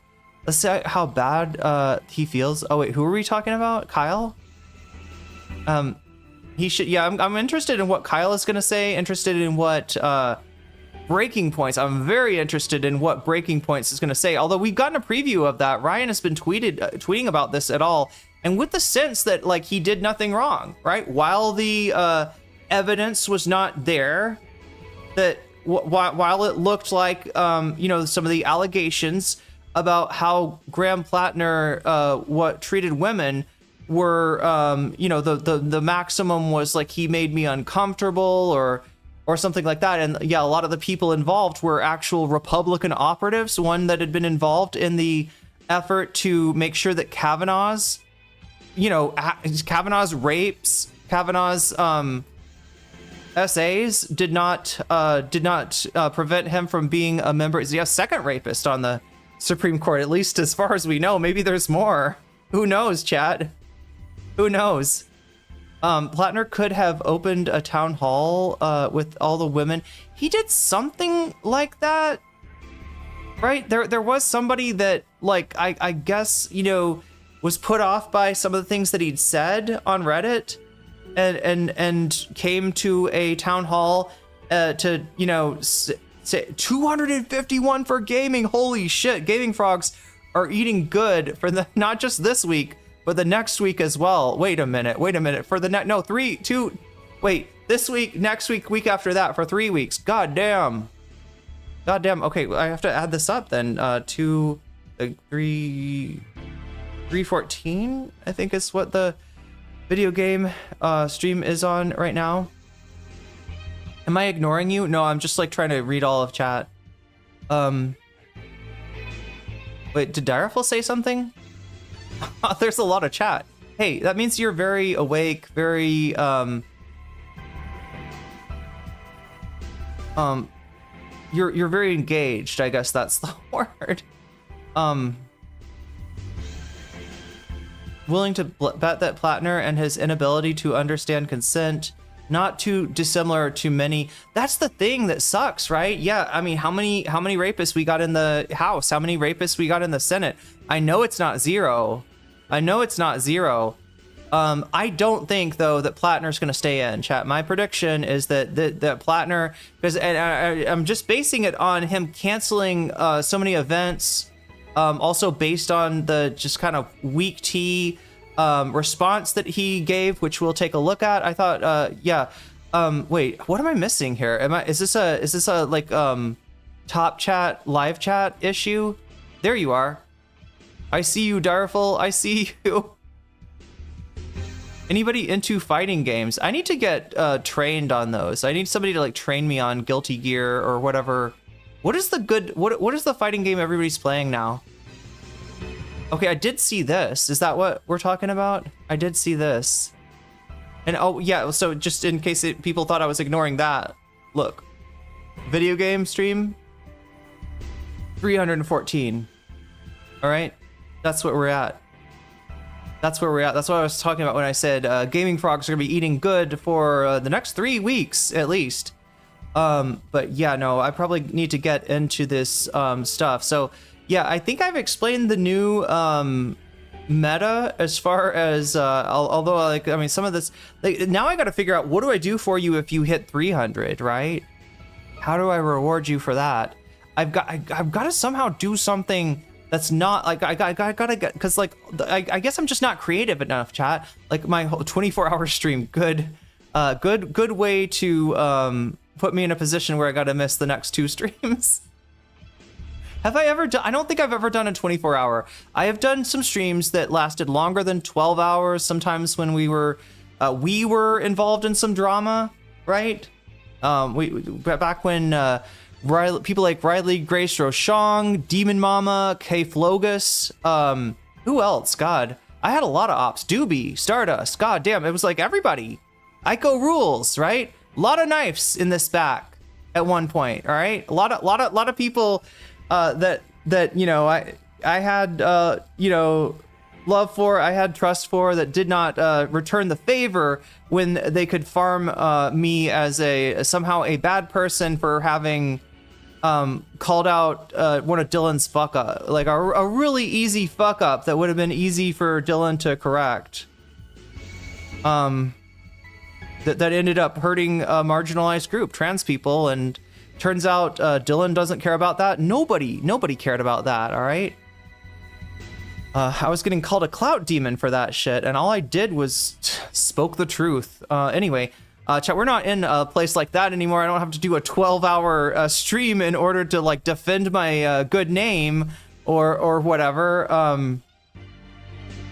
Let's see how bad he feels. Oh wait, who are we talking about? Kyle? He should. Yeah, I'm interested in what Kyle is gonna say. Interested in what breaking points. I'm very interested in what breaking points is gonna say. Although we've gotten a preview of that. Ryan has been tweeting about this at all, and with the sense that like he did nothing wrong, right? While the evidence was not there, that while it looked like you know, some of the allegations about how Graham Platner what treated women were you know, the maximum was like he made me uncomfortable or something like that. And yeah, a lot of the people involved were actual Republican operatives, one that had been involved in the effort to make sure that Kavanaugh's, you know, Kavanaugh's rapes, Kavanaugh's essays did not prevent him from being a member. He's a second rapist on the Supreme Court, at least as far as we know. Maybe there's more. Who knows, chat? Who knows? Platner could have opened a town hall with all the women. He did something like that, right? There was somebody that, like, I guess, you know, was put off by some of the things that he'd said on Reddit, and came to a town hall to, you know, say 251 for gaming. Holy shit! Gaming frogs are eating good for the not just this week, but the next week as well. Wait a minute. For the next, no, 3, 2, wait, this week, next week, week after that, for 3 weeks. God damn. Okay, I have to add this up then. 314, I think is what the video game stream is on right now. Am I ignoring you? No, I'm just like trying to read all of chat. Wait, did Direful say something? There's a lot of chat. Hey, that means you're very awake, very you're very engaged, I guess that's the word. Willing to bet that Platner and his inability to understand consent, not too dissimilar to many. That's the thing that sucks, right? Yeah, I mean, how many rapists we got in the House? How many rapists we got in the Senate? I know it's not zero. I don't think though that Platner's going to stay in. Chat. My prediction is that Platner, because I'm just basing it on him canceling so many events. Also based on the just kind of weak tea response that he gave, which we'll take a look at. I thought, yeah. Wait, what am I missing here? Is this a like top chat, live chat issue? There you are. I see you, Direful. I see you. Anybody into fighting games? I need to get trained on those. I need somebody to like train me on Guilty Gear or whatever. What is the good? What is the fighting game everybody's playing now? Okay, I did see this. Is that what we're talking about? I did see this. And oh yeah, so just in case people thought I was ignoring that, look, video game stream, 314. All right, that's what we're at. That's where we're at. That's what I was talking about when I said gaming frogs are gonna be eating good for the next 3 weeks at least. But yeah, no, I probably need to get into this stuff. So yeah, I think I've explained the new meta as far as although like, I mean, some of this, like, now I got to figure out what do I do for you if you hit 300, right? How do I reward you for that? I've got to somehow do something that's not like I gotta get, because like I guess I'm just not creative enough, chat. Like my whole 24-hour stream, good way to put me in a position where I gotta miss the next 2 streams. Have I ever done? I don't think I've ever done a 24-hour. I have done some streams that lasted longer than 12 hours. Sometimes when we were involved in some drama, right? We back when people like Riley Grace Rochong, Demon Mama, K Flogus, who else? God, I had a lot of ops. Doobie, Stardust, god damn, it was like everybody. Ico Rules, right? lot of knives in this back at one point. All right, a lot of people that you know I had you know, love for, I had trust for, that did not return the favor when they could farm me as somehow a bad person for having called out one of Dylan's fuck up, like a really easy fuck up that would have been easy for Dylan to correct. That ended up hurting a marginalized group, trans people, and turns out Dylan doesn't care about that. Nobody cared about that. All right. I was getting called a clout demon for that shit, and all I did was spoke the truth. Anyway, chat, we're not in a place like that anymore. I don't have to do a 12-hour stream in order to like defend my good name or whatever.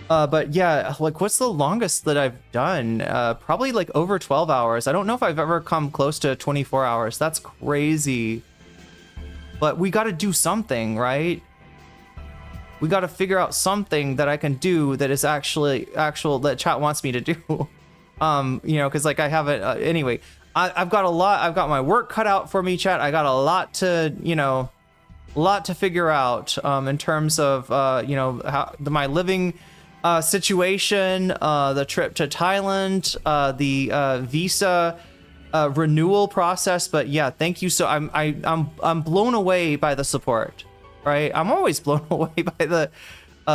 But yeah, like, what's the longest that I've done? Probably like over 12 hours. I don't know if I've ever come close to 24 hours. That's crazy. But we got to do something, right? We got to figure out something that I can do that is actually that chat wants me to do. You know, because like I haven't. Anyway, I've got a lot. I've got my work cut out for me, chat. I got a lot to, you know, figure out in terms of you know, how my living situation, the trip to Thailand, the visa renewal process. But yeah, thank you. So I'm blown away by the support. Right, I'm always blown away by the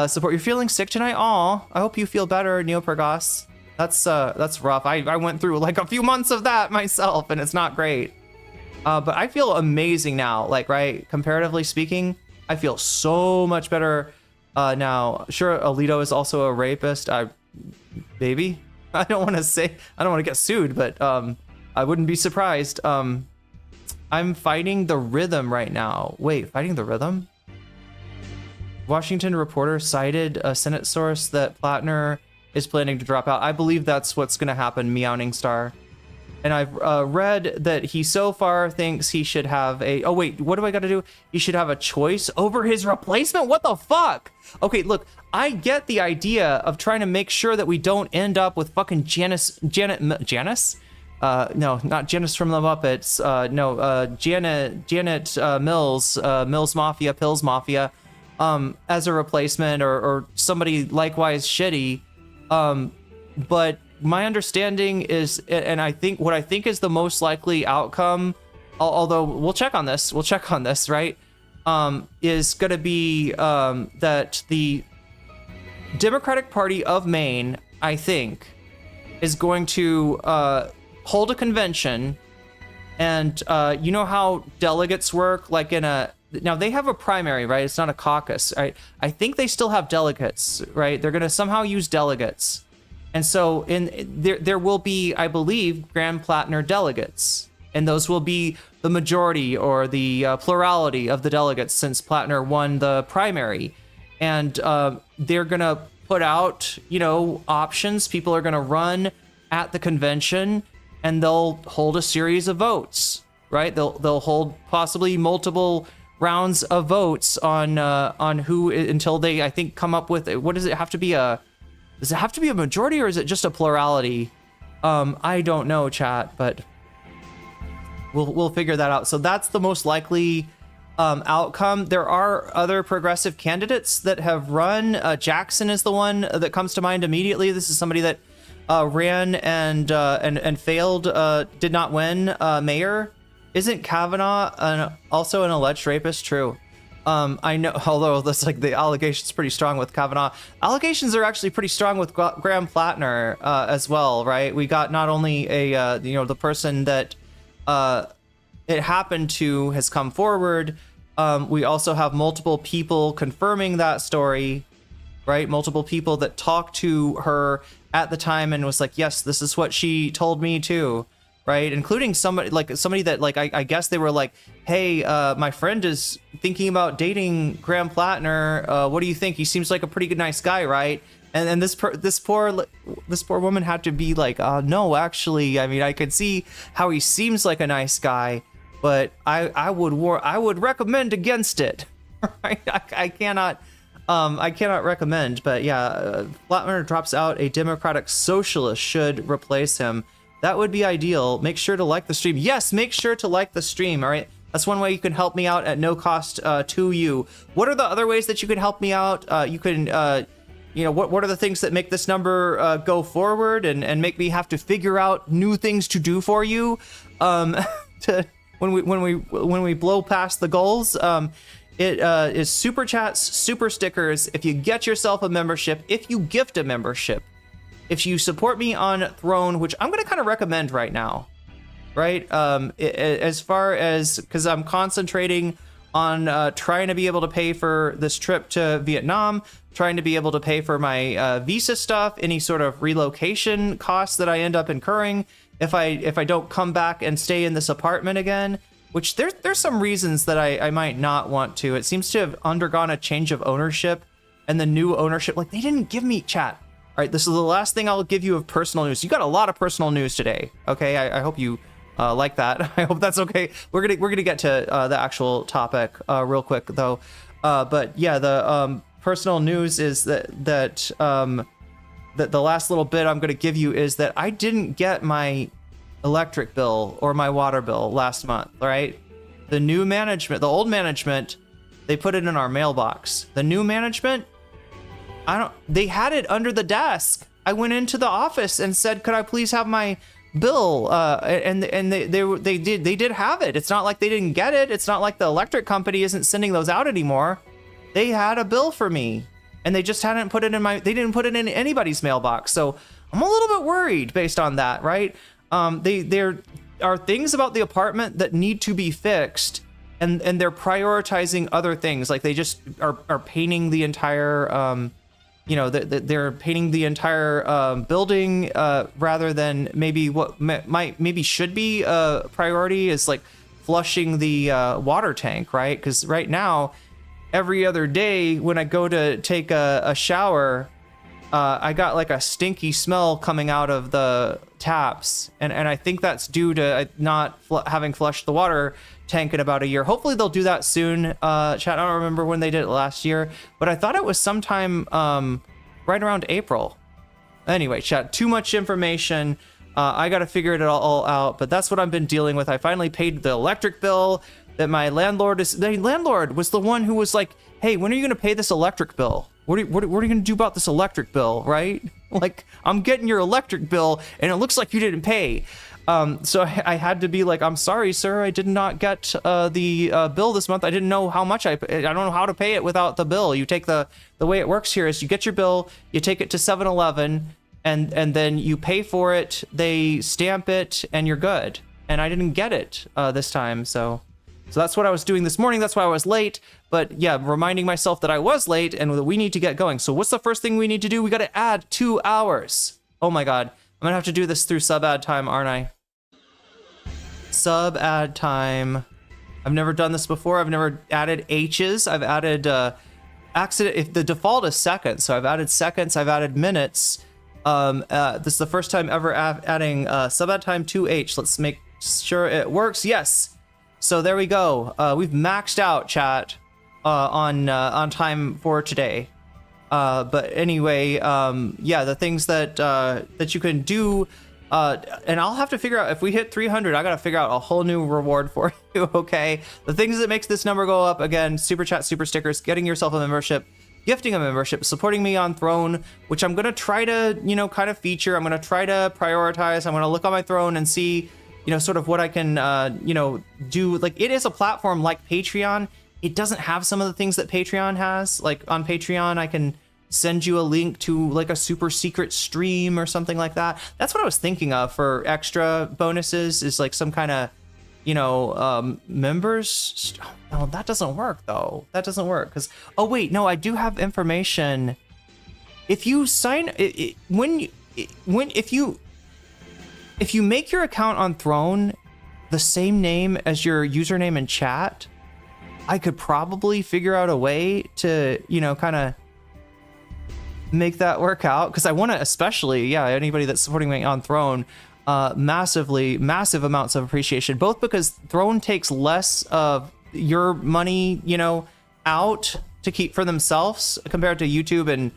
support. You're feeling sick tonight? Aw, I hope you feel better, Neopergos. That's rough. I went through like a few months of that myself, and it's not great. But I feel amazing now. Like, right, comparatively speaking, I feel so much better now. Sure, Alito is also a rapist. Maybe. I don't want to get sued, but I wouldn't be surprised. I'm fighting the rhythm right now. Wait, fighting the rhythm? Washington Reporter cited a Senate source that Platner is planning to drop out. I believe that's what's going to happen, Meowning Star. And I've read that he so far thinks he should have a... Oh, wait, what do I got to do? He should have a choice over his replacement? What the fuck? Okay, look, I get the idea of trying to make sure that we don't end up with fucking Janice? No, not Janice from the Muppets. No, Janet Mills Mafia, Pills Mafia, as a replacement, or somebody likewise shitty. But my understanding is, and I think what I think is the most likely outcome, although we'll check on this, right? Is going to be that the Democratic Party of Maine, I think, is going to hold a convention, and you know how delegates work, like now they have a primary, right? It's not a caucus, right? I think they still have delegates, right? They're gonna somehow use delegates, and so there will be, I believe, Graham Platner delegates, and those will be the majority or the plurality of the delegates, since Platner won the primary, and they're gonna put out, you know, options. People are gonna run at the convention, and they'll hold a series of votes, right? They'll hold possibly multiple rounds of votes on who, until they, I think, come up with, what does it have to be does it have to be a majority, or is it just a plurality? I don't know, chat, but we'll figure that out. So that's the most likely outcome. There are other progressive candidates that have run. Jackson is the one that comes to mind immediately. This is somebody that ran and failed, did not win mayor. Isn't Kavanaugh also an alleged rapist? True. I know, although that's like the allegation's pretty strong with Kavanaugh. Allegations are actually pretty strong with Graham Platner as well, right? We got not only a you know, the person that it happened to has come forward. We also have multiple people confirming that story, right? Multiple people that talked to her at the time and was like, yes, this is what she told me too, right? Including somebody that, like, I guess they were like, hey, my friend is thinking about dating Graham Platner. What do you think? He seems like a pretty good, nice guy, right? And this poor woman had to be like, no, actually, I mean, I could see how he seems like a nice guy, but I would recommend against it. Right? I cannot recommend, but yeah, Platner drops out. A Democratic socialist should replace him. that would be ideal. Make sure to like the stream. Yes, make sure to like the stream, all right? That's one way you can help me out at no cost to you. What are the other ways that you can help me out? You can, you know, what are the things that make this number go forward and make me have to figure out new things to do for you when we blow past the goals? It is super chats, super stickers. If you get yourself a membership, if you gift a membership, if you support me on Throne, which I'm going to kind of recommend right now. Right, as far as, because I'm concentrating on trying to be able to pay for this trip to Vietnam, trying to be able to pay for my visa stuff, any sort of relocation costs that I end up incurring if I don't come back and stay in this apartment again. Which there's some reasons that I might not want to. It seems to have undergone a change of ownership, and the new ownership, like, they didn't give me chat. All right, this is the last thing I'll give you of personal news. You got a lot of personal news today. Okay, I hope you. Like that. I hope that's okay. We're gonna get to the actual topic real quick though. But yeah, the personal news is that the last little bit I'm gonna give you is that I didn't get my electric bill or my water bill last month. Right? The new management, the old management, they put it in our mailbox. The new management, they had it under the desk. I went into the office and said, "Could I please have my bill?" And they did have it. It's not like they didn't get it. It's not like the electric company isn't sending those out anymore. They had a bill for me, and they just hadn't put it in they didn't put it in anybody's mailbox. So I'm a little bit worried based on that, right? There are things about the apartment that need to be fixed, and they're prioritizing other things. Like they just are painting the entire you know, they're painting the entire building rather than maybe what maybe should be a priority is like flushing the water tank, right? Because right now, every other day when I go to take a shower, I got like a stinky smell coming out of the taps, and I think that's due to not having flushed the water tank in about a year. Hopefully they'll do that soon. Chat, I don't remember when they did it last year, but I thought it was sometime right around April. Anyway, chat, too much information. I got to figure it all out, but that's what I've been dealing with. I finally paid the electric bill that my landlord the landlord was the one who was like, "Hey, when are you going to pay this electric bill? What are you going to do about this electric bill?" Right? Like, I'm getting your electric bill and it looks like you didn't pay. So I had to be like, "I'm sorry, sir. I did not get the bill this month. I didn't know how much I don't know how to pay it without the bill." You take the way it works here is you get your bill, you take it to 7-Eleven, and then you pay for it. They stamp it, and you're good. And I didn't get it this time, so that's what I was doing this morning. That's why I was late. But yeah, reminding myself that I was late and that we need to get going. So what's the first thing we need to do? We got to add 2 hours. Oh my God, I'm gonna have to do this through sub ad time, aren't I? Sub ad time. I've never done this before. I've never added H's. I've added if the default is seconds, so I've added seconds, I've added minutes. This is the first time ever adding sub ad time to H. Let's make sure it works. Yes. So there we go. We've maxed out, chat, on time for today. But anyway, yeah, the things that you can do. And I'll have to figure out if we hit 300, I got to figure out a whole new reward for you. Okay. The things that makes this number go up, again, super chat, super stickers, getting yourself a membership, gifting a membership, supporting me on Throne, which I'm going to try to, you know, kind of feature. I'm going to try to prioritize. I'm going to look on my Throne and see, you know, sort of what I can, you know, do. Like, it is a platform like Patreon. It doesn't have some of the things that Patreon has. Like on Patreon, I can send you a link to like a super secret stream or something like that. That's what I was thinking of for extra bonuses, is like some kind of, you know, members. No, that doesn't work though. That doesn't work because, oh wait, no, I do have information. If you sign, if you make your account on Throne the same name as your username in chat, I could probably figure out a way to, you know, kind of make that work out, because I want to, especially, yeah, anybody that's supporting me on Throne, massive amounts of appreciation, both because Throne takes less of your money, you know, out to keep for themselves compared to YouTube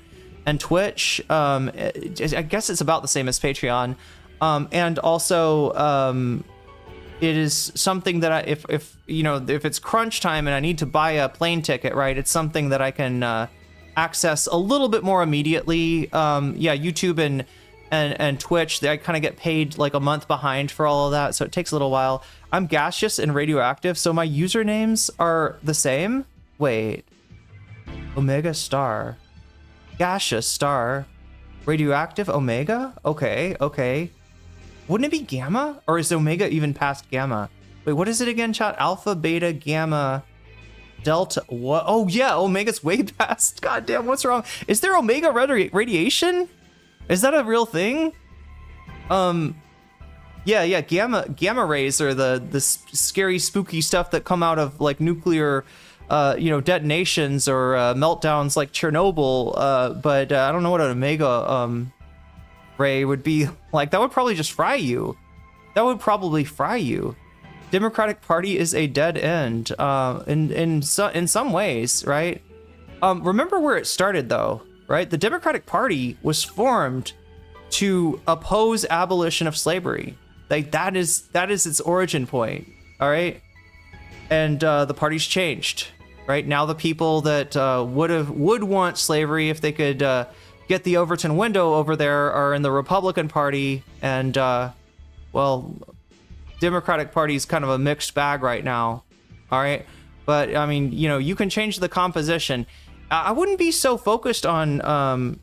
and Twitch. I guess it's about the same as Patreon. And also, it is something that if it's crunch time and I need to buy a plane ticket, right? It's something that I can access a little bit more immediately. YouTube and Twitch, I kind of get paid like a month behind for all of that, so it takes a little while. I'm gaseous and radioactive, so my usernames are the same. Wait, Omega Star, gaseous star, radioactive Omega. Okay. Wouldn't it be Gamma? Or is Omega even past Gamma? Wait, what is it again, chat? Alpha, Beta, Gamma, Delta. What? Oh, yeah, Omega's way past. God damn, what's wrong? Is there Omega radiation? Is that a real thing? Yeah, gamma rays are the scary, spooky stuff that come out of like nuclear, detonations or meltdowns like Chernobyl. But I don't know what an Omega ray would be like. That would probably just fry you. That would probably fry you. Democratic Party is a dead end in some ways, right? Remember where it started though, right? The Democratic Party was formed to oppose abolition of slavery. Like that is its origin point, all right? And the party's changed, right? Now the people that would want slavery if they could get the Overton window over there are in the Republican Party, and Democratic Party is kind of a mixed bag right now, all right? But I mean, you can change the composition. I wouldn't be so focused on,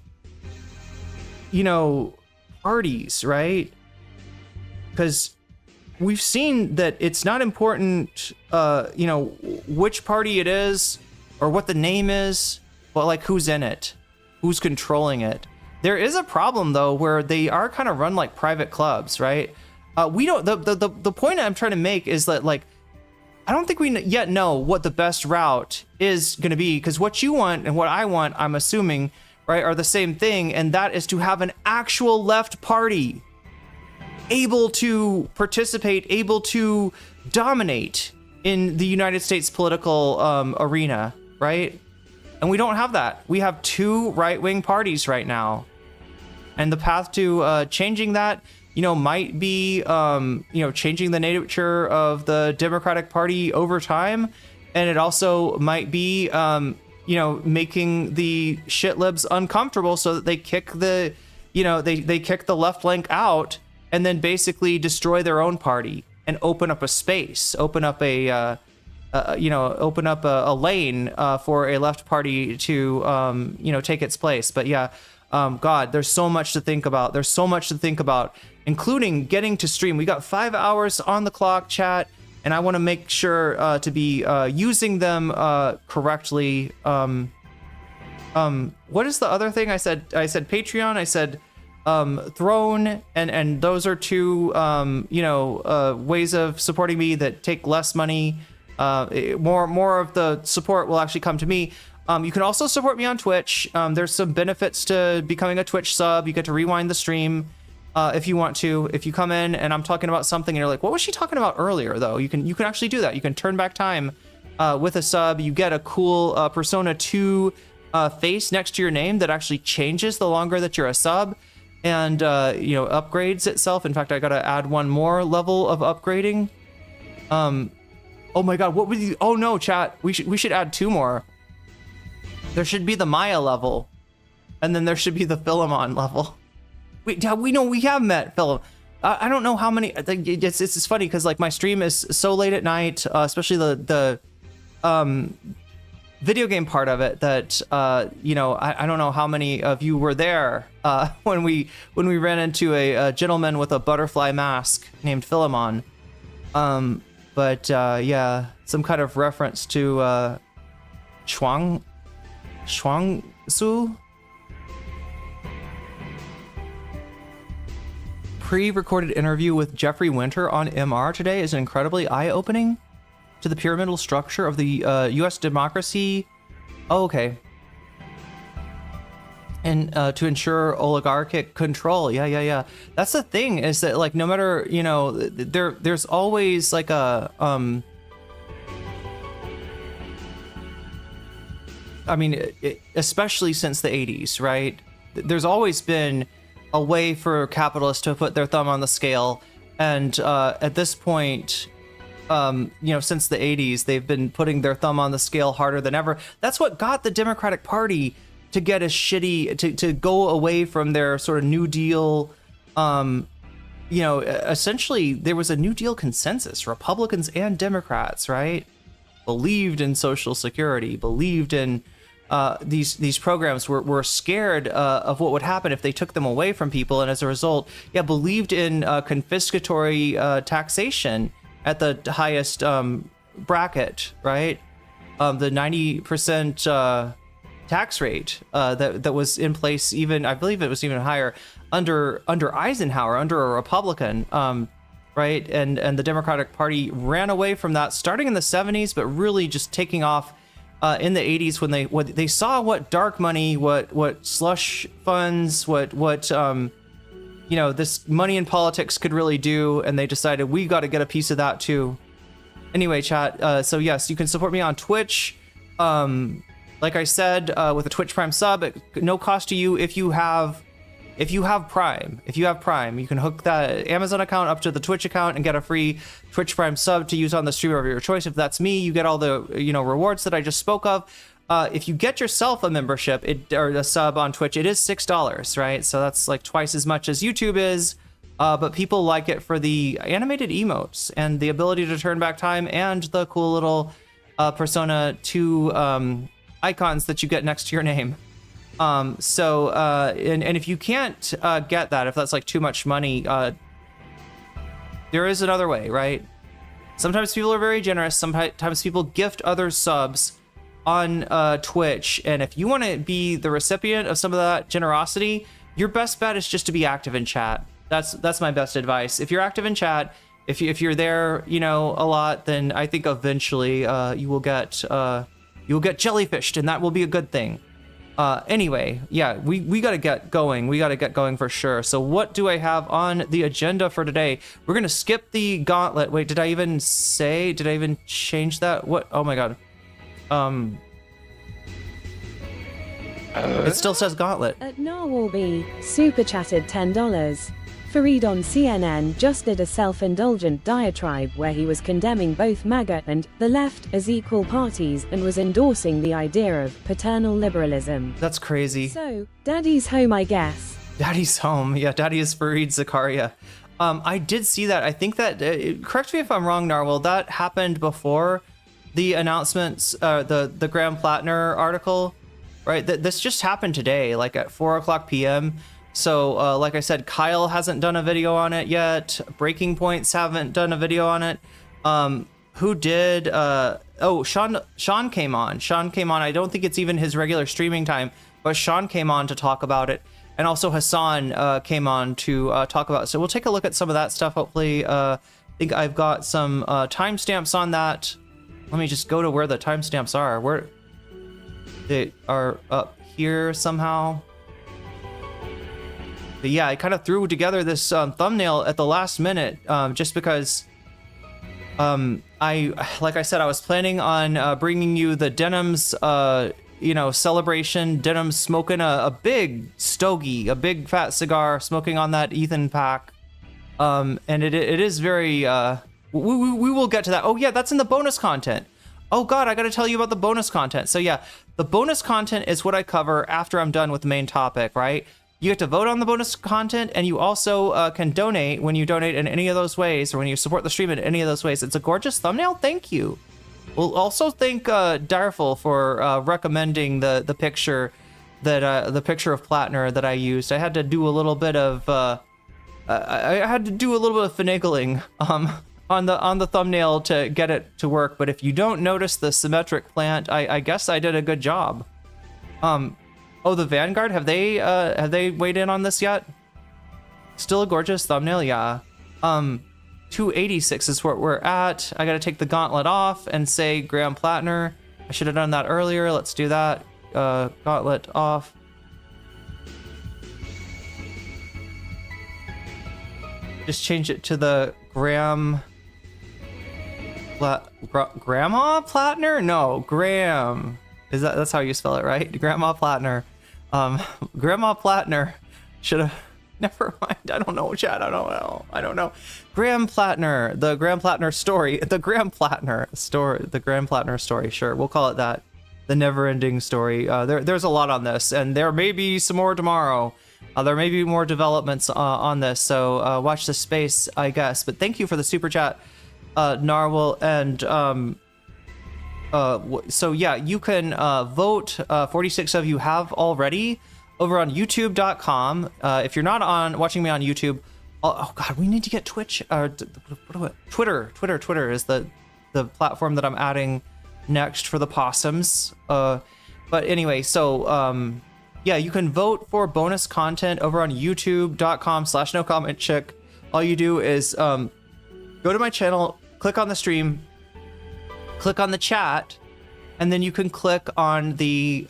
parties, right? Because we've seen that it's not important, which party it is or what the name is, but like who's in it, who's controlling it. There is a problem though, where they are kind of run like private clubs, right? We don't. The point I'm trying to make is that like, I don't think we yet know what the best route is going to be, because what you want and what I want, I'm assuming, right, are the same thing, and that is to have an actual left party able to participate, able to dominate in the United States political arena, right? And we don't have that. We have two right-wing parties right now, and the path to changing that, might be, changing the nature of the Democratic Party over time. And it also might be, making the shitlibs uncomfortable so that they kick the, they kick the left flank out and then basically destroy their own party and open up a space, open up a lane for a left party to, take its place. But yeah, God, there's so much to think about. There's so much to think about, including getting to stream. We got 5 hours on the clock, chat, and I want to make sure to be using them correctly. What is the other thing I said? I said Patreon. I said Throne, and those are two ways of supporting me that take less money. More of the support will actually come to me. You can also support me on Twitch. There's some benefits to becoming a Twitch sub. You get to rewind the stream if you want to. If you come in and I'm talking about something and you're like, what was she talking about earlier, though? You can actually do that. You can turn back time with a sub. You get a cool Persona 2 face next to your name that actually changes the longer that you're a sub, and upgrades itself. In fact, I gotta add one more level of upgrading. Oh my God, what would you? Oh no, chat. We should add 2 more. There should be the Maya level, and then there should be the Philemon level. We know we have met Philem. I don't know how many. It's funny because like my stream is so late at night, especially the video game part of it, that I don't know how many of you were there when we ran into a gentleman with a butterfly mask named Philemon. But yeah, some kind of reference to Shuangsu. Pre-recorded interview with Jeffrey Winter on MR today is incredibly eye-opening to the pyramidal structure of the U.S. democracy. Oh, okay. And to ensure oligarchic control. Yeah. That's the thing, is that like no matter, there's always like a I mean, especially since the 80s, right? There's always been a way for capitalists to put their thumb on the scale. And at this point, since the 80s, they've been putting their thumb on the scale harder than ever. That's what got the Democratic Party to get as shitty, to go away from their sort of New Deal. Essentially, there was a New Deal consensus. Republicans and Democrats, right, believed in Social Security, believed in these programs, were scared of what would happen if they took them away from people, and as a result, believed in confiscatory taxation at the highest bracket, right? The 90% tax rate that was in place, even I believe it was even higher under Eisenhower, under a Republican, right? And the Democratic Party ran away from that starting in the 70s, but really just taking off in the 80s when they saw what dark money, what slush funds, what this money in politics could really do, and they decided we got to get a piece of that too. Anyway, chat. So yes, you can support me on Twitch. Like I said, with a Twitch Prime sub, no cost to you. If you have Prime, you can hook that Amazon account up to the Twitch account and get a free Twitch Prime sub to use on the streamer of your choice. If that's me, you get all the rewards that I just spoke of. If you get yourself a membership or a sub on Twitch, it is $6, right? So that's like twice as much as YouTube is. But people like it for the animated emotes and the ability to turn back time and the cool little Persona 2 icons that you get next to your name. And if you can't get that, if that's like too much money, there is another way, right? Sometimes people are very generous. Sometimes people gift others subs on Twitch. And if you want to be the recipient of some of that generosity, your best bet is just to be active in chat. That's my best advice. If you're active in chat, if you're there, a lot, then I think eventually you will get jellyfished, and that will be a good thing. Anyway, we got to get going. We got to get going for sure. So what do I have on the agenda for today? We're going to skip the gauntlet. Wait, did I even change that? What? Oh my God. It still says gauntlet. At Narwhalby, super chatted $10. Fareed on CNN just did a self-indulgent diatribe where he was condemning both MAGA and the left as equal parties and was endorsing the idea of paternal liberalism. That's crazy. So, Daddy's home, I guess. Daddy's home. Yeah, Daddy is Fareed Zakaria. I did see that. I think that, correct me if I'm wrong, Narwhal, that happened before the announcements, the Graham Platner article, right? This just happened today, like at 4:00 p.m. So, like I said, Kyle hasn't done a video on it yet. Breaking Points haven't done a video on it. Who did? Sean came on. I don't think it's even his regular streaming time, but Sean came on to talk about it. And also Hassan came on to talk about it. So we'll take a look at some of that stuff, hopefully. I think I've got some timestamps on that. Let me just go to where the timestamps are. Where they are up here somehow. But yeah, I kind of threw together this thumbnail at the last minute, just because like I said, I was planning on bringing you the Denim's, celebration. Denim's smoking a big stogie, a big fat cigar, smoking on that Ethan pack. And it is very, we will get to that. Oh yeah, that's in the bonus content. Oh God, I got to tell you about the bonus content. So yeah, the bonus content is what I cover after I'm done with the main topic, right? You get to vote on the bonus content, and you also can donate when you donate in any of those ways, or when you support the stream in any of those ways. It's a gorgeous thumbnail. Thank you. We'll also thank Darful for recommending the picture that the picture of Platner that I used. I had to do a little bit of finagling on the thumbnail to get it to work. But if you don't notice the symmetric plant, I guess I did a good job. Oh, the Vanguard, have they weighed in on this yet? Still a gorgeous thumbnail, yeah. 286 is what we're at. I gotta take the gauntlet off and say Graham Platner. I should have done that earlier. Let's do that. Gauntlet off. Just change it to the Graham... Grandma Platner? No, Graham. That's how you spell it, right? Grandma Platner. Grandma Platner should have Never mind. I don't know, chat. I don't know. Graham Platner, the Graham Platner story, the Graham Platner story. Sure, we'll call it that. The never-ending story. There's a lot on this, and there may be some more tomorrow. There may be more developments on this, so watch the space, I guess. But thank you for the super chat, Narwhal, and so yeah, you can vote. 46 of you have already over on YouTube.com. If you're not watching me on YouTube, oh god, we need to get Twitch. Twitter is the platform that I'm adding next for the possums. But anyway, so yeah, you can vote for bonus content over on youtube.com/nocommentchick. All you do is go to my channel, click on the stream, click on the chat, and then you can click on the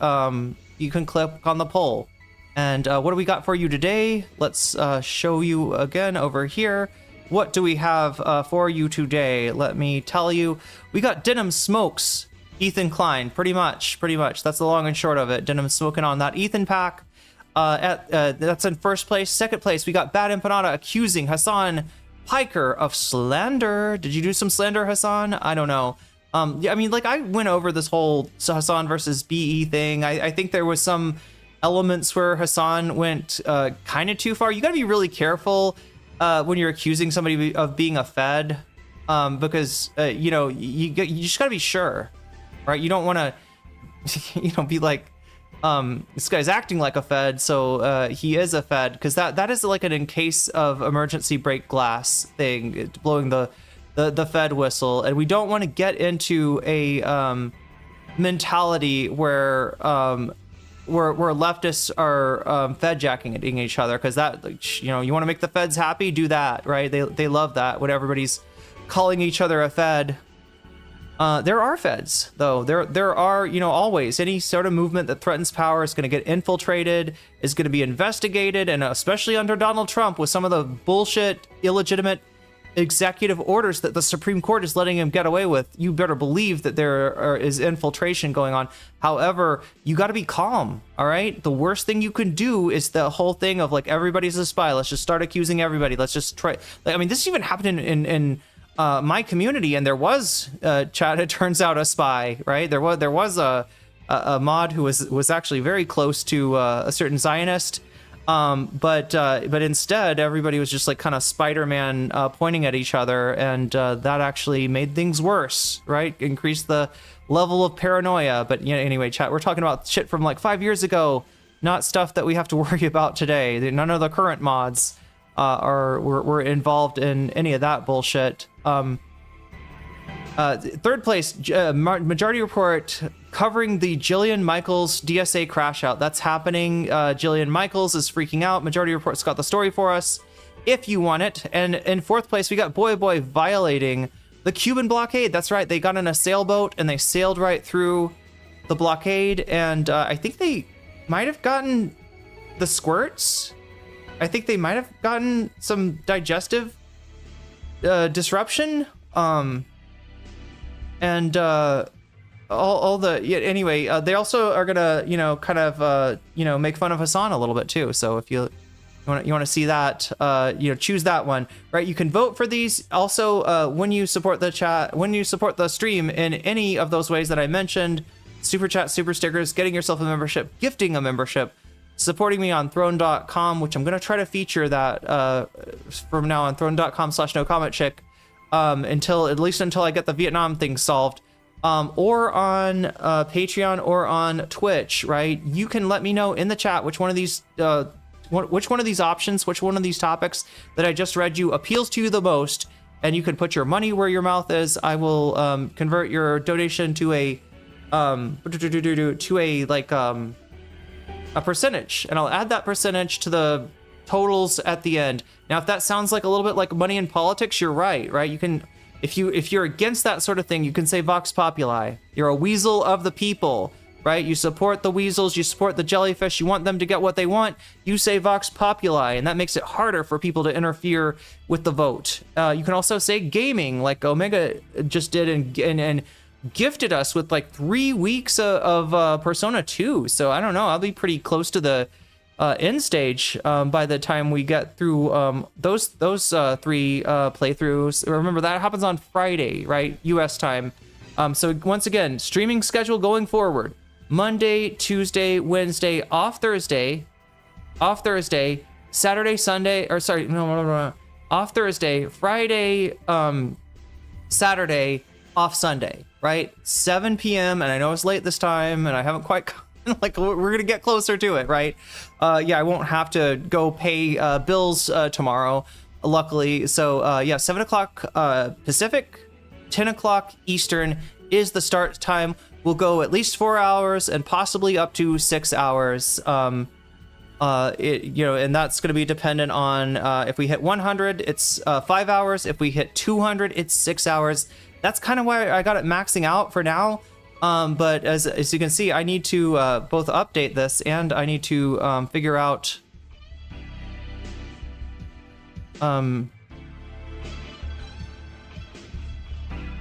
poll. And what do we got for you today? Let's show you again over here. What do we have for you today? Let me tell you. We got Denim Smokes, Ethan Klein, pretty much. That's the long and short of it. Denim smoking on that Ethan pack. That's in first place. Second place, we got Bad Empanada accusing Hassan Piker of slander. Did you do some slander, Hassan? I don't know. Yeah, I mean, like, I went over this whole Hassan versus BE thing. I think there was some elements where Hassan went kind of too far. You got to be really careful when you're accusing somebody of being a Fed, because you know, you just got to be sure, right? You don't want to be like, this guy's acting like a Fed, so he is a Fed, because that is like an in case of emergency break glass thing, blowing the Fed whistle. And we don't want to get into a mentality where leftists are Fed jacking each other, because that, you know, you want to make the Feds happy, do that, right? They love that when everybody's calling each other a Fed. There are Feds, though. There are, you know, always any sort of movement that threatens power is going to get infiltrated, is going to be investigated, and especially under Donald Trump with some of the bullshit, illegitimate executive orders that the Supreme Court is letting him get away with, you better believe that there is infiltration going on. However, you got to be calm, all right? The worst thing you can do is the whole thing of like, everybody's a spy. Let's just start accusing everybody. Let's just try. I mean, this even happened in my community, and there was Chad, it turns out, a spy, right? There was a mod who was actually very close to a certain Zionist. But instead, everybody was just like kind of Spider-Man pointing at each other, and that actually made things worse, right? Increased the level of paranoia. But you know, anyway, chat, we're talking about shit from like 5 years ago, not stuff that we have to worry about today. None of the current mods were involved in any of that bullshit. Third place, Majority Report covering the Jillian Michaels DSA crash out. That's happening. Jillian Michaels is freaking out. Majority Report's got the story for us if you want it. And in fourth place, we got Boy violating the Cuban blockade. That's right. They got in a sailboat and they sailed right through the blockade. And I think they might have gotten the squirts. I think they might have gotten some digestive disruption. And all the, yeah, anyway, they also are gonna, you know, kind of, you know, make fun of Hassan a little bit too. So if you want to see that, you know, choose that one, right? You can vote for these. Also, when you support the chat, when you support the stream in any of those ways that I mentioned, super chat, super stickers, getting yourself a membership, gifting a membership, supporting me on throne.com, which I'm going to try to feature that from now on, throne.com/nocommentchick, until I get the Vietnam thing solved, or on Patreon or on Twitch, right? You can let me know in the chat which one of these options, which one of these topics that I just read you appeals to you the most, and you can put your money where your mouth is. I will convert your donation to a percentage, and I'll add that percentage to the totals at the end. Now, if that sounds like a little bit like money in politics, you're right? You can, if you're against that sort of thing, you can say Vox Populi. You're a weasel of the people, right? You support the weasels, you support the jellyfish, you want them to get what they want, you say Vox Populi, and that makes it harder for people to interfere with the vote. You can also say gaming, like Omega just did, and gifted us with like 3 weeks of Persona 2. So I don't know, I'll be pretty close to the end stage by the time we get through those 3 playthroughs. Remember, that happens on Friday, right? US time. So once again, streaming schedule going forward: Monday, Tuesday, Wednesday, off Thursday, Saturday, Sunday, or sorry, no, off Thursday, Friday, Saturday, off Sunday, right? 7 p.m. And I know it's late this time, and I haven't quite. Like, we're gonna get closer to it, right? Yeah, I won't have to go pay bills tomorrow, luckily. So yeah, 7 o'clock Pacific, 10 o'clock Eastern is the start time. We'll go at least 4 hours and possibly up to 6 hours. And that's going to be dependent on if we hit 100, it's 5 hours. If we hit 200, it's 6 hours. That's kind of why I got it maxing out for now. But as you can see, I need to both update this, and I need to figure out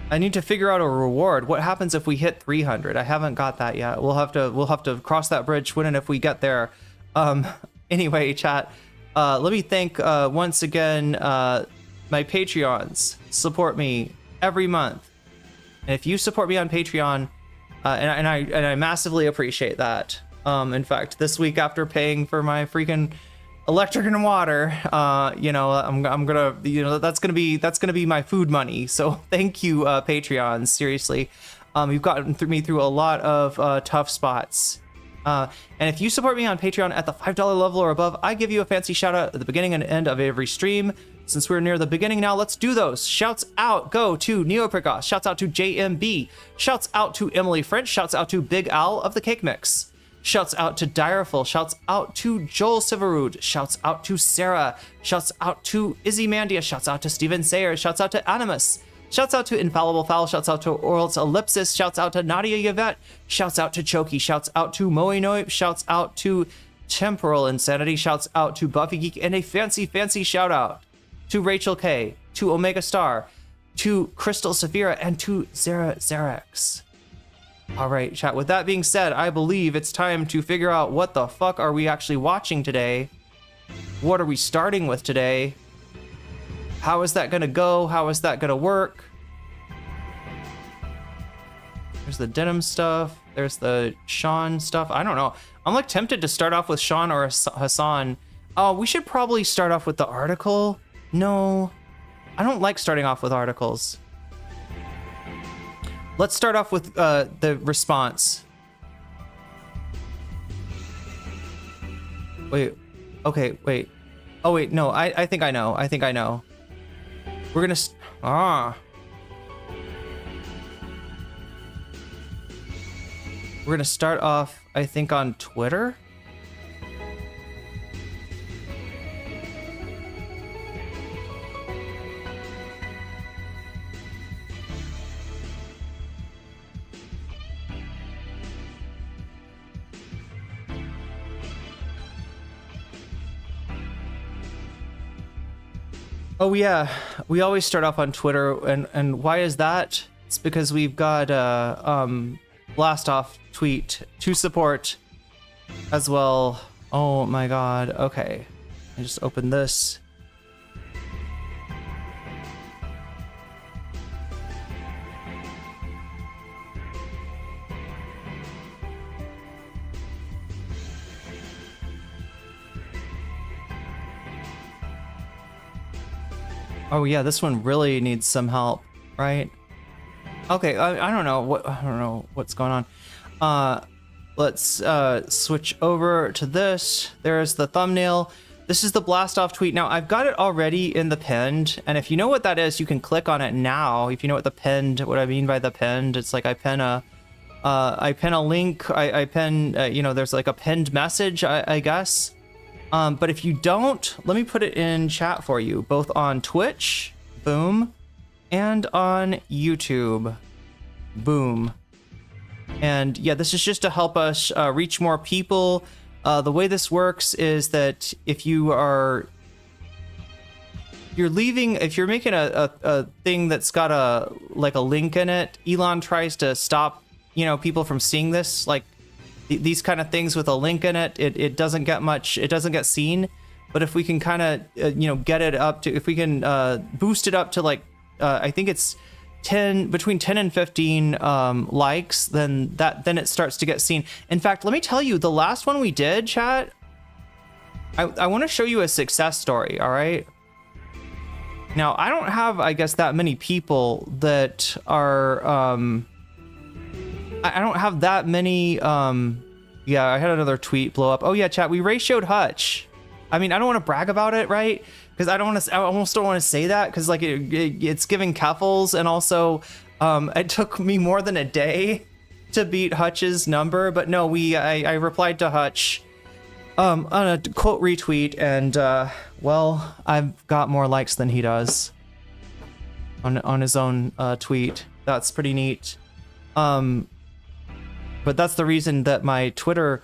I need to figure out a reward. What happens if we hit 300? I haven't got that yet. We'll have to cross that bridge when and if we get there. Anyway, chat, let me thank once again my Patreons. Support me every month, and if you support me on Patreon, and I massively appreciate that. In fact, this week, after paying for my freaking electric and water, I'm gonna, that's gonna be my food money. So thank you, Patreons. Seriously, you've gotten me through a lot of tough spots. And if you support me on Patreon at the $5 level or above, I give you a fancy shout out at the beginning and end of every stream. Since we're near the beginning now, let's do those. Shouts out go to Neoprigos. Shouts out to JMB. Shouts out to Emily French. Shouts out to Big Al of the Cake Mix. Shouts out to Direful. Shouts out to Joel Siverud. Shouts out to Sarah. Shouts out to Izzy Mandia. Shouts out to Steven Sayer. Shouts out to Animus. Shouts out to Infallible Fowl. Shouts out to Oral's Ellipsis. Shouts out to Nadia Yvette. Shouts out to Choki. Shouts out to Moinoip. Shouts out to Temporal Insanity. Shouts out to Buffy Geek. And a fancy shout out to Rachel K, to Omega Star, to Crystal Saphira, and to Xerax. All right, chat. With that being said, I believe it's time to figure out what the fuck are we actually watching today. What are we starting with today? How is that gonna go? How is that gonna work? There's the denim stuff. There's the Sean stuff. I don't know. I'm like tempted to start off with Sean or Hassan. Oh, we should probably start off with the article. No, I don't like starting off with articles. Let's start off with the response. Wait, okay, wait. Oh wait, no, I think I know. We're gonna, we're gonna start off, I think, on Twitter. Oh yeah, we always start off on Twitter, and why is that? It's because we've got blast off tweet to support as well. Oh my god. Okay, I just opened this. Oh yeah, this one really needs some help, right? Okay, I don't know what's going on. Let's switch over to this. There's the thumbnail. This is the blast off tweet. Now I've got it already in the pinned, and if you know what that is, you can click on it now. If you know what I mean by the pinned, it's like I pin a link. I pin, there's like a pinned message, I guess. But if you don't, let me put it in chat for you, both on Twitch, boom, and on YouTube, boom. And yeah, this is just to help us reach more people. The way this works is that if you're making a thing that's got a link in it, Elon tries to stop, people from seeing this, like, these kind of things with a link in it, it doesn't get much, it doesn't get seen. But if we can kind of, get it up to, if we can boost it up to like, I think it's between 10 and 15 likes, then it starts to get seen. In fact, let me tell you, the last one we did, chat, I want to show you a success story, all right? Now, I don't have, I guess, that many people that are, I don't have that many, yeah, I had another tweet blow up. Oh yeah, chat, we ratioed Hutch. I mean, I don't want to brag about it, right? Because I almost don't want to say that, because like it's giving Keffels, and also it took me more than a day to beat Hutch's number. But no, I replied to Hutch on a quote retweet, and well, I've got more likes than he does on his own tweet. That's pretty neat. But that's the reason that my Twitter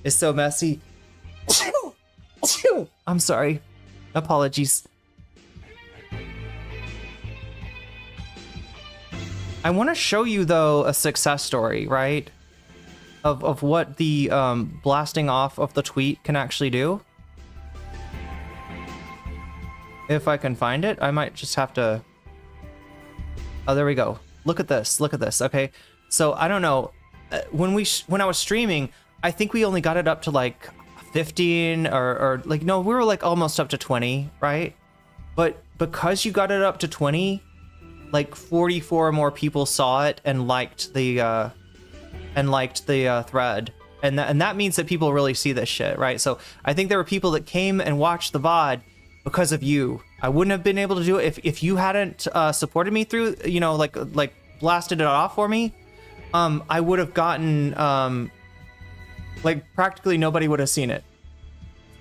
is so messy. I'm sorry. Apologies. I want to show you, though, a success story, right? Of what the blasting off of the tweet can actually do. If I can find it, I might just have to... Oh, there we go. Look at this. Look at this. Okay. So, I don't know. When I was streaming, I think we only got it up to like 15 or like, no, we were like almost up to 20, right? But because you got it up to 20, like 44 more people saw it and liked the thread. And that means that people really see this shit, right? So I think there were people that came and watched the VOD because of you. I wouldn't have been able to do it if you hadn't supported me through, like blasted it off for me. I would have gotten, like practically nobody would have seen it.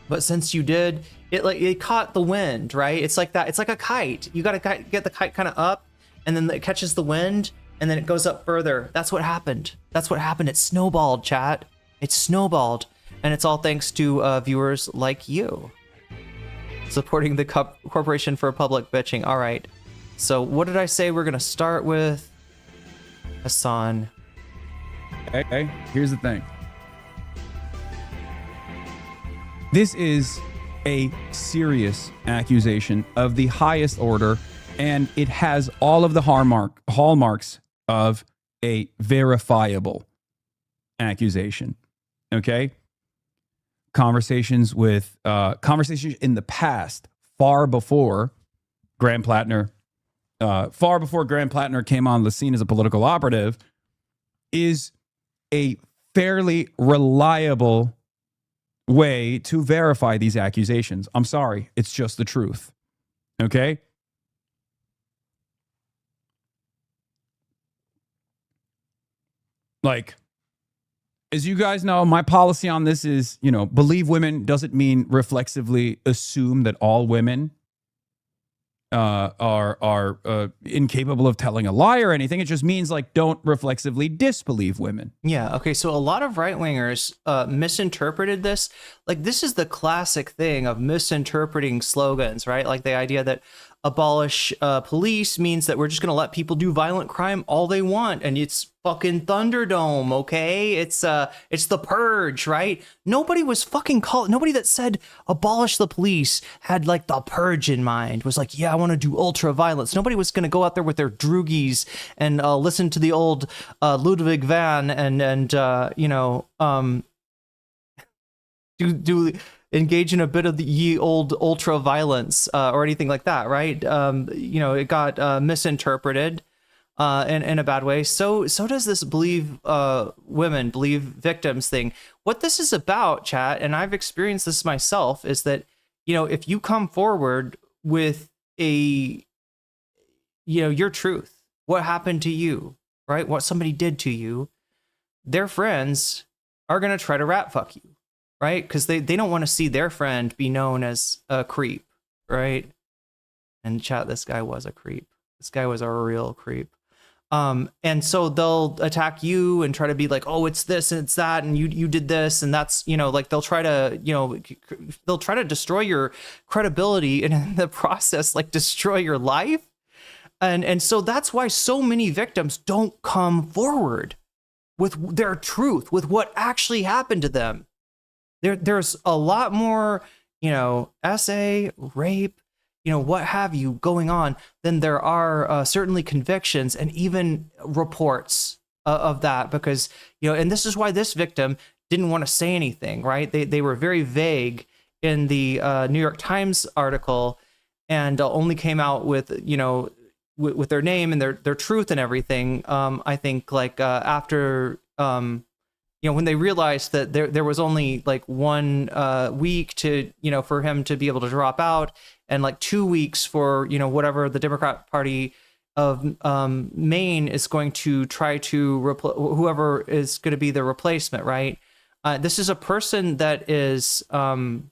But since you did, it caught the wind, right? It's like that. It's like a kite. You got to get the kite kind of up, and then it catches the wind, and then it goes up further. That's what happened. That's what happened. It snowballed, chat. It snowballed. And it's all thanks to viewers like you. Supporting the Corporation for Public Bitching. All right. So what did I say? We're going to start with Hassan. Hey, here's the thing. This is a serious accusation of the highest order, and it has all of the hallmarks of a verifiable accusation. Okay? Conversations in the past, far before Graham Platner came on the scene as a political operative, is a fairly reliable way to verify these accusations. I'm sorry, it's just the truth. Okay? Like, as you guys know, my policy on this is, believe women doesn't mean reflexively assume that all women are incapable of telling a lie or anything. It just means like don't reflexively disbelieve women. Yeah. Okay. So a lot of right wingers misinterpreted this. Like this is the classic thing of misinterpreting slogans, right? Like the idea that abolish police means that we're just gonna let people do violent crime all they want, and it's fucking Thunderdome, okay? It's the purge, right? Nobody was fucking nobody that said abolish the police had like the purge in mind, was like, yeah, I want to do ultra violence. Nobody was gonna go out there with their droogies and listen to the old Ludwig van and do engage in a bit of the ye old ultra violence or anything like that, right? It got misinterpreted in a bad way. So does this believe women, believe victims thing. What this is about, chat, and I've experienced this myself, is that, if you come forward with your truth, what happened to you, right? What somebody did to you, their friends are going to try to rat fuck you. Right? Because they don't want to see their friend be known as a creep, right? And chat, this guy was a creep. This guy was a real creep. And so they'll attack you and try to be like, oh, it's this and it's that, and you did this, and that's, like they'll try to destroy your credibility, and in the process, like destroy your life. And so that's why so many victims don't come forward. with their truth, with what actually happened to them. There's a lot more, essay, rape, what have you going on than there are certainly convictions and even reports of that, because, and this is why this victim didn't want to say anything, right? They were very vague in the New York Times article, and only came out with, with their name and their truth and everything. I think after, when they realized that there was only like 1 week to, for him to be able to drop out, and like 2 weeks for, whatever the Democrat Party of Maine is going to try to whoever is going to be the replacement, right? This is a person that is on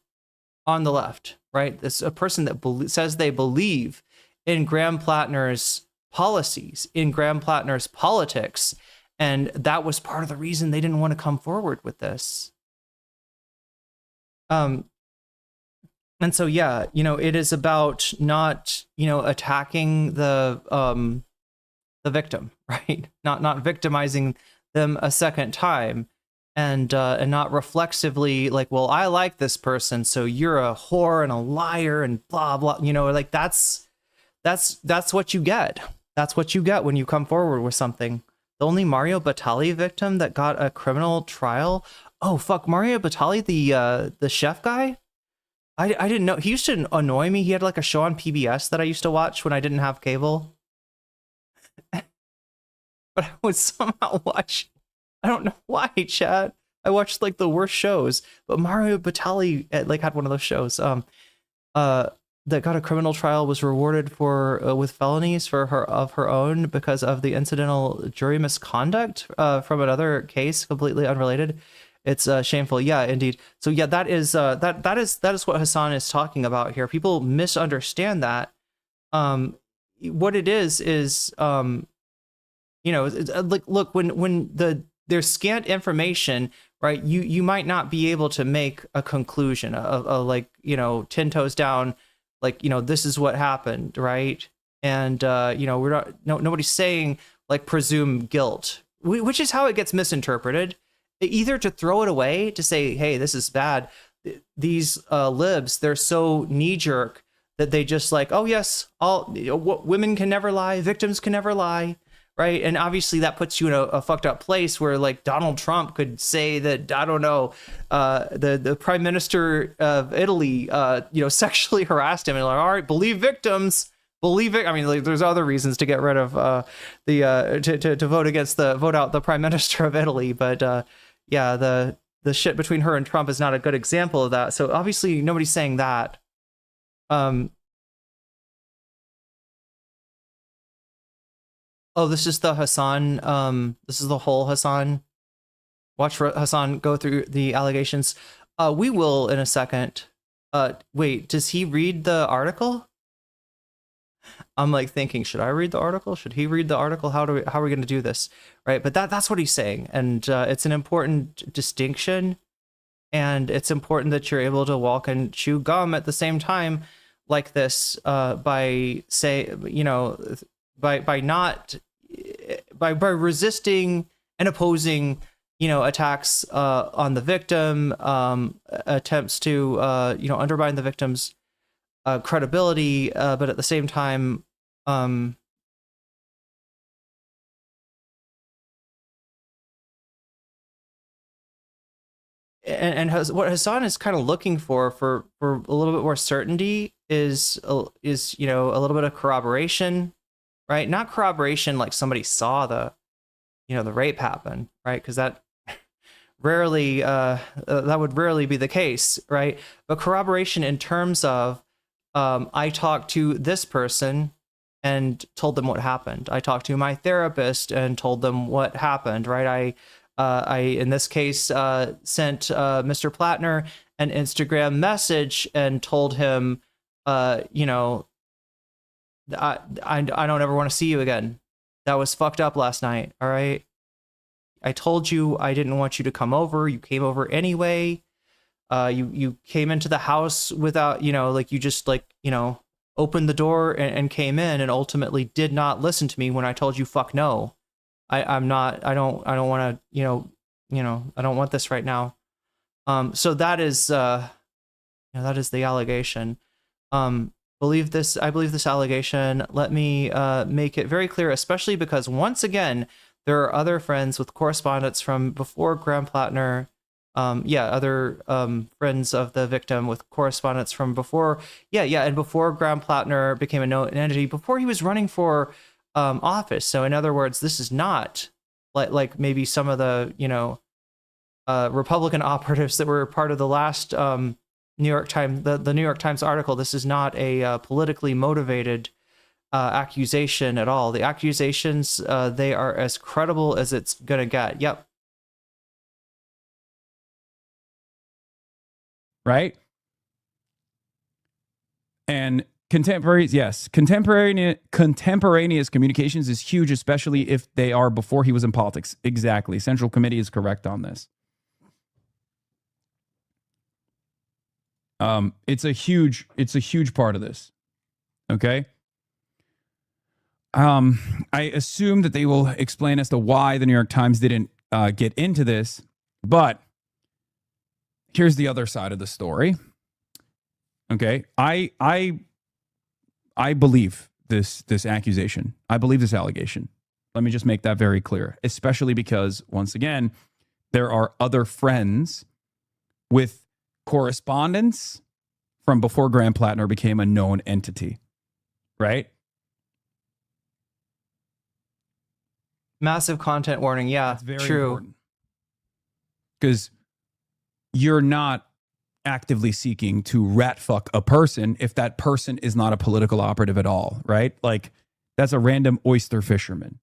the left, right? This is a person that says they believe in Graham Platner's policies, in Graham Platner's politics. And that was part of the reason they didn't want to come forward with this. And so, yeah, it is about not, attacking the victim, right? Not victimizing them a second time, and not reflexively like, well, I like this person, so you're a whore and a liar and blah blah. Like that's what you get. That's what you get when you come forward with something. The only Mario Batali victim that got a criminal trial. Oh fuck, Mario Batali, the chef guy. I didn't know. He used to annoy me. He had like a show on PBS that I used to watch when I didn't have cable. But I would somehow watch. I don't know why, chat. I watched like the worst shows. But Mario Batali had one of those shows. That got a criminal trial, was rewarded for with felonies for her own because of the incidental jury misconduct from another case completely unrelated. It's shameful. Yeah, indeed. So yeah, that is what Hassan is talking about here. People misunderstand that. What it is look, when there's scant information, right? You might not be able to make a conclusion of 10 toes down, this is what happened, right? And we're not, nobody's saying presume guilt, which is how it gets misinterpreted. Either to throw it away, to say, hey, this is bad. These libs, they're so knee-jerk that they just oh yes, women can never lie, victims can never lie, right? And obviously that puts you in a fucked up place where Donald Trump could say that, I don't know, the prime minister of Italy sexually harassed him, and all right, believe victims. Believe it. I mean, there's other reasons to get rid of to vote out the prime minister of Italy, but yeah, the shit between her and Trump is not a good example of that. So obviously nobody's saying that. Oh, this is the Hassan. This is the whole Hassan. Watch Hassan go through the allegations. We will in a second. Wait, does he read the article? I'm thinking, should I read the article? Should he read the article? How are we going to do this? Right. But that's what he's saying. And it's an important distinction. And it's important that you're able to walk and chew gum at the same time like this, by resisting and opposing, attacks on the victim, attempts to, undermine the victim's credibility, but at the same time, and what Hassan is kind of looking for a little bit more certainty is a little bit of corroboration, right? Not corroboration like somebody saw the rape happen, right? Because that rarely that would rarely be the case, right? But corroboration in terms of I talked to this person and told them what happened. I talked to my therapist and told them what happened, right? I in this case sent Mr. Platner an Instagram message and told him, I don't ever want to see you again. That was fucked up last night. All right. I told you I didn't want you to come over. You came over anyway. You came into the house without, you just opened the door and came in, and ultimately did not listen to me when I told you fuck no. I'm not. I don't want to. I don't want this right now. So that is that is the allegation. Believe this. I believe this allegation. Let me make it very clear, especially because once again, there are other friends with correspondence from before Graham Platner. Other friends of the victim with correspondence from before. And before Graham Platner became a known entity, before he was running for office. So in other words, this is not like maybe some of the Republican operatives that were part of the last New York Times, the New York Times article. This is not a politically motivated accusation at all. The accusations, they are as credible as it's gonna get. Yep. Right? And contemporaneous communications is huge, especially if they are before he was in politics. Exactly. Central Committee is correct on this. It's a huge part of this. Okay. I assume that they will explain as to why the New York Times didn't get into this, but here's the other side of the story. Okay. I believe this accusation. I believe this allegation. Let me just make that very clear, especially because once again, there are other friends with correspondence from before Graham Platner became a known entity, right? Massive content warning. Yeah, That's very true. important. Because you're not actively seeking to rat fuck a person if that person is not a political operative at all, right? Like, that's a random oyster fisherman.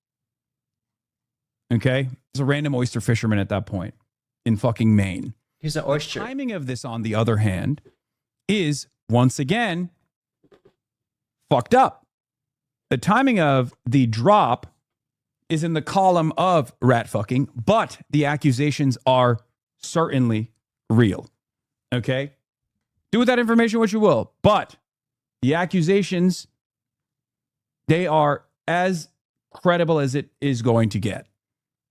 Okay? It's a random oyster fisherman at that point in fucking Maine. He's an oyster. The timing of this, on the other hand, is once again fucked up. The timing of the drop is in the column of rat fucking, but the accusations are certainly real. Okay? Do with that information what you will, but the accusations, they are as credible as it is going to get.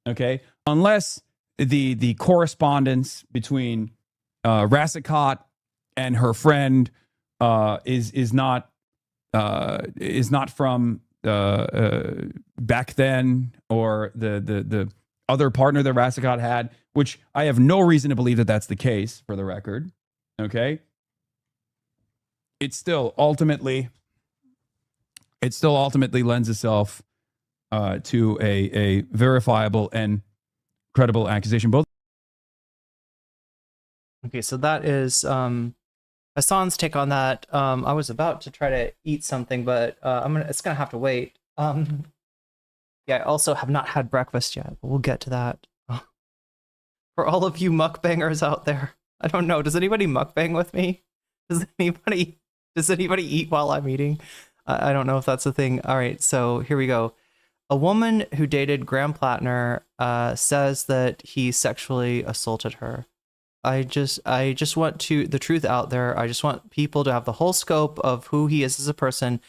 Okay? Unless the correspondence between Rassicot and her friend is not from back then, or the other partner that Rassicot had, which I have no reason to believe that that's the case, for the record. Okay, it still ultimately lends itself to a verifiable and credible accusation. Both. Okay, so that is Hassan's take on that. I was about to try to eat something, but it's gonna have to wait. I also have not had breakfast yet, but we'll get to that. For all of you mukbangers out there, I don't know, does anybody mukbang with me? Does anybody eat while I'm eating? I don't know if that's a thing. All right, so here we go. A woman who dated Graham Platner says that he sexually assaulted her. I just want the truth out there. I just want people to have the whole scope of who he is as a person.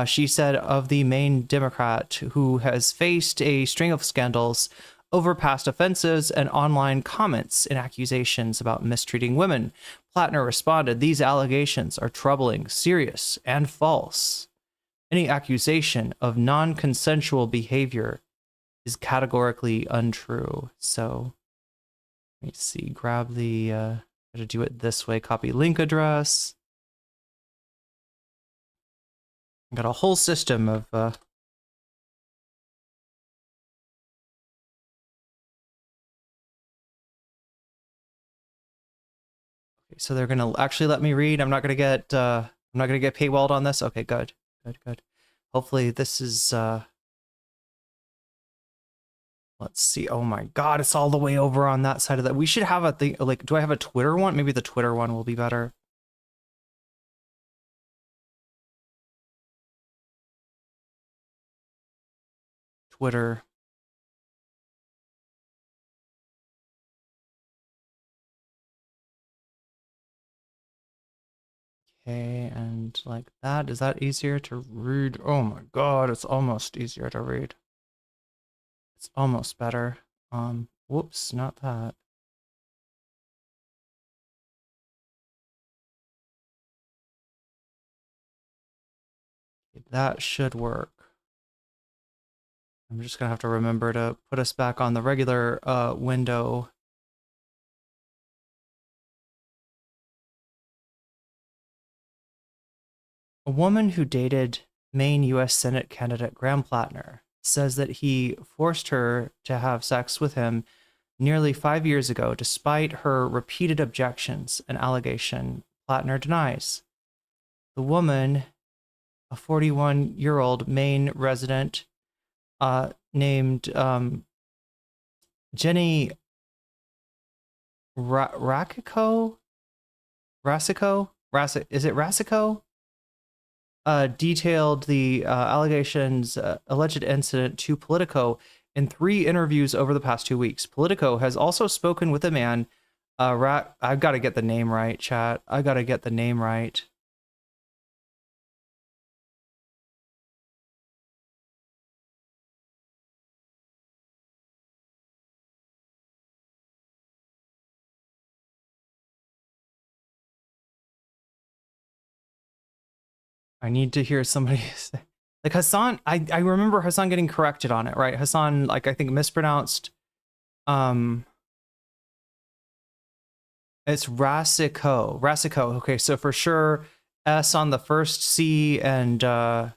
She said of the Maine Democrat who has faced a string of scandals over past offenses and online comments and accusations about mistreating women. Platner responded, "These allegations are troubling, serious, and false. Any accusation of non-consensual behavior is categorically untrue." So let me see, grab the, to do it this way, copy link address. I got a whole system of, okay, so they're gonna actually let me read. I'm not gonna get paywalled on this. Okay, good. Hopefully this is, let's see. Oh my God, it's all the way over on that side of that. We should have a thing, like, do I have a Twitter one? Maybe the Twitter one will be better. Twitter. Okay, and like that. Is that easier to read? Oh my God, it's almost easier to read. It's almost better. Whoops, not that. That should work. I'm just gonna have to remember to put us back on the regular window. A woman who dated Maine U.S. Senate candidate Graham Platner says that he forced her to have sex with him nearly 5 years ago, despite her repeated objections, an allegation Platner denies. The woman, a 41-year-old Maine resident named Jenny Rasico? Is it Rasico? Detailed the allegations, alleged incident to Politico in 3 interviews over the past 2 weeks. Politico has also spoken with a man. I've got to get the name right, chat. I got to get the name right. I need to hear somebody say, like Hassan. I remember Hassan getting corrected on it, right? Hassan, like, I think mispronounced. It's Rasico. Rasico. Okay, so for sure, S on the first C, and the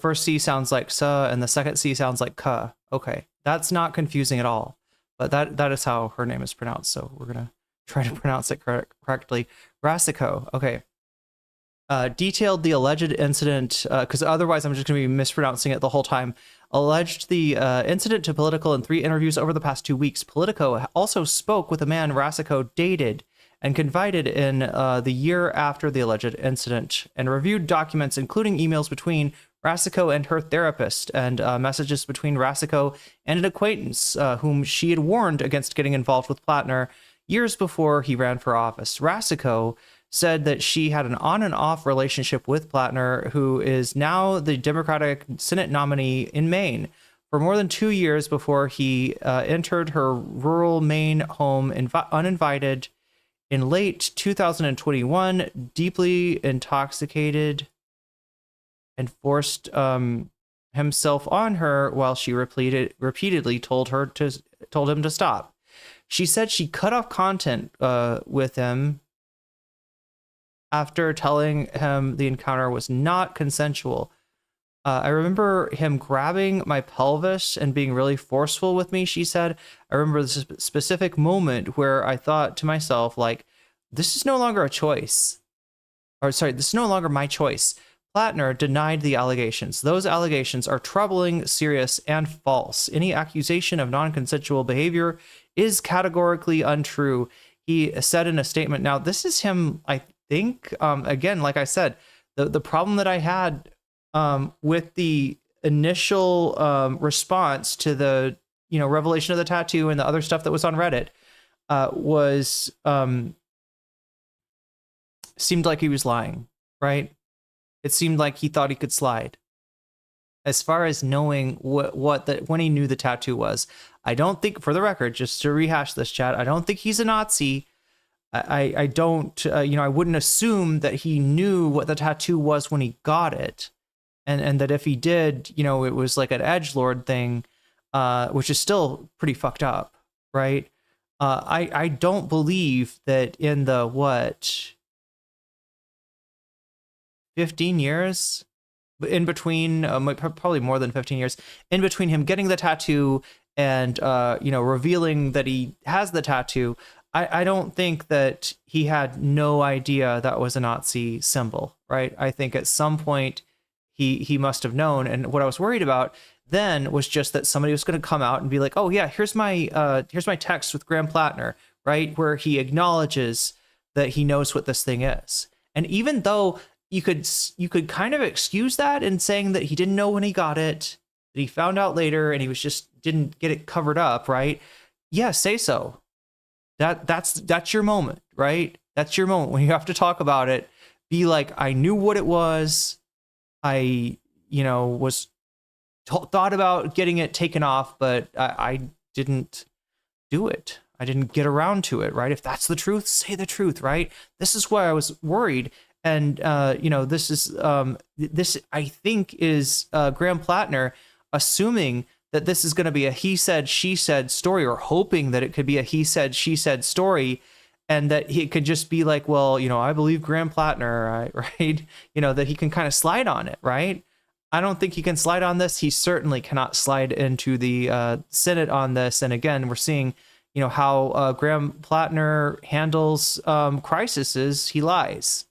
first C sounds like sa, and the second C sounds like ka. Okay, that's not confusing at all. But that is how her name is pronounced. So we're gonna try to pronounce it correctly. Rasico. Okay. Detailed the alleged incident, because otherwise I'm just going to be mispronouncing it the whole time. Alleged the incident to Politico in 3 interviews over the past 2 weeks. Politico also spoke with a man Rasico dated and confided in the year after the alleged incident, and reviewed documents including emails between Rasico and her therapist, and messages between Rasico and an acquaintance whom she had warned against getting involved with Platner years before he ran for office. Rasico said that she had an on and off relationship with Platner, who is now the Democratic Senate nominee in Maine, for more than 2 years before he entered her rural Maine home uninvited in late 2021, deeply intoxicated, and forced himself on her while she repeatedly told him to stop. She said she cut off content with him after telling him the encounter was not consensual. I remember him grabbing my pelvis and being really forceful with me, she said. I remember this specific moment where I thought to myself, like, this is no longer a choice. Or sorry, this is no longer my choice. Platner denied the allegations. Those allegations are troubling, serious, and false. Any accusation of non-consensual behavior is categorically untrue, he said in a statement. Now, this is him, I think, again, like I said, the problem that I had with the initial response to the revelation of the tattoo and the other stuff that was on Reddit was seemed like he was lying, right? It seemed like he thought he could slide. As far as knowing when he knew the tattoo was, I don't think, for the record, just to rehash this, chat, I don't think he's a Nazi. I don't, I wouldn't assume that he knew what the tattoo was when he got it. And that if he did, it was like an edgelord thing, which is still pretty fucked up, right? I don't believe that in the, 15 years in between, probably more than 15 years, in between him getting the tattoo and, revealing that he has the tattoo, I don't think that he had no idea that was a Nazi symbol, right? I think at some point he must have known. And what I was worried about then was just that somebody was going to come out and be like, oh yeah, here's my text with Graham Platner, right? Where he acknowledges that he knows what this thing is. And even though you could kind of excuse that in saying that he didn't know when he got it, that he found out later and he was just didn't get it covered up, right? Yeah, say so. That's your moment, right? That's your moment when you have to talk about it. Be like, I knew what it was. I was thought about getting it taken off, but I didn't do it. I didn't get around to it, right? If that's the truth, say the truth, right? This is why I was worried. And, this is, this I think is Graham Platner assuming that this is going to be a he said, she said story, or hoping that it could be a he said, she said story. And that he could just be like, well, I believe Graham Platner, right? That he can kind of slide on it, right? I don't think he can slide on this. He certainly cannot slide into the Senate on this. And again, we're seeing, how Graham Platner handles crises. He lies.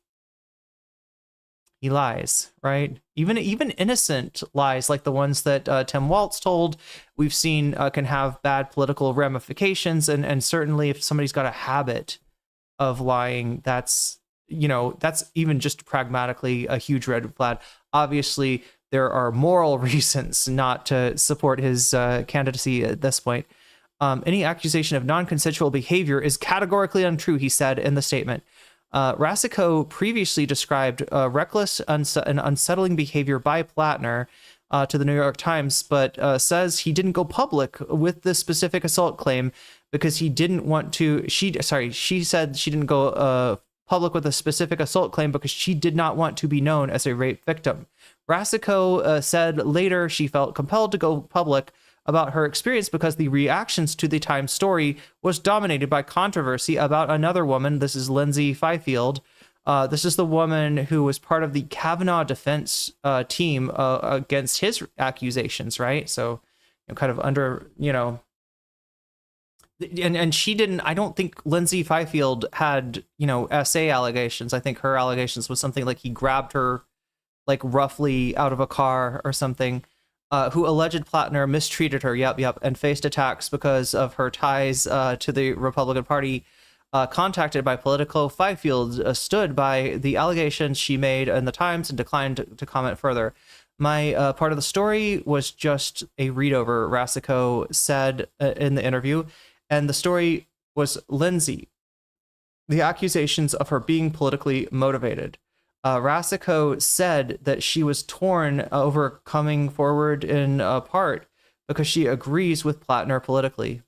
He lies, right? Even innocent lies like the ones that Tim Waltz told, we've seen can have bad political ramifications. And certainly if somebody's got a habit of lying, that's even just pragmatically a huge red flag. Obviously, there are moral reasons not to support his candidacy at this point. Any accusation of non-consensual behavior is categorically untrue, he said in the statement. Rasico previously described reckless and unsettling behavior by Platner to the New York Times, but says he didn't go public with the specific assault claim because he didn't want to. She said she didn't go public with a specific assault claim because she did not want to be known as a rape victim. Rasico said later she felt compelled to go public about her experience because the reactions to the Times story was dominated by controversy about another woman. This is Lindsay Fifield. This is the woman who was part of the Kavanaugh defense team against his accusations, right? So kind of under, and she didn't, I don't think Lindsay Fifield had, SA allegations. I think her allegations was something like he grabbed her like roughly out of a car or something, who alleged Platner mistreated her, and faced attacks because of her ties to the Republican Party. Contacted by Politico, Fifield stood by the allegations she made in the Times and declined to comment further. My part of the story was just a read over, Rasico said in the interview, and the story was Lindsay, the accusations of her being politically motivated. Rasico said that she was torn over coming forward in part because she agrees with Platner politically.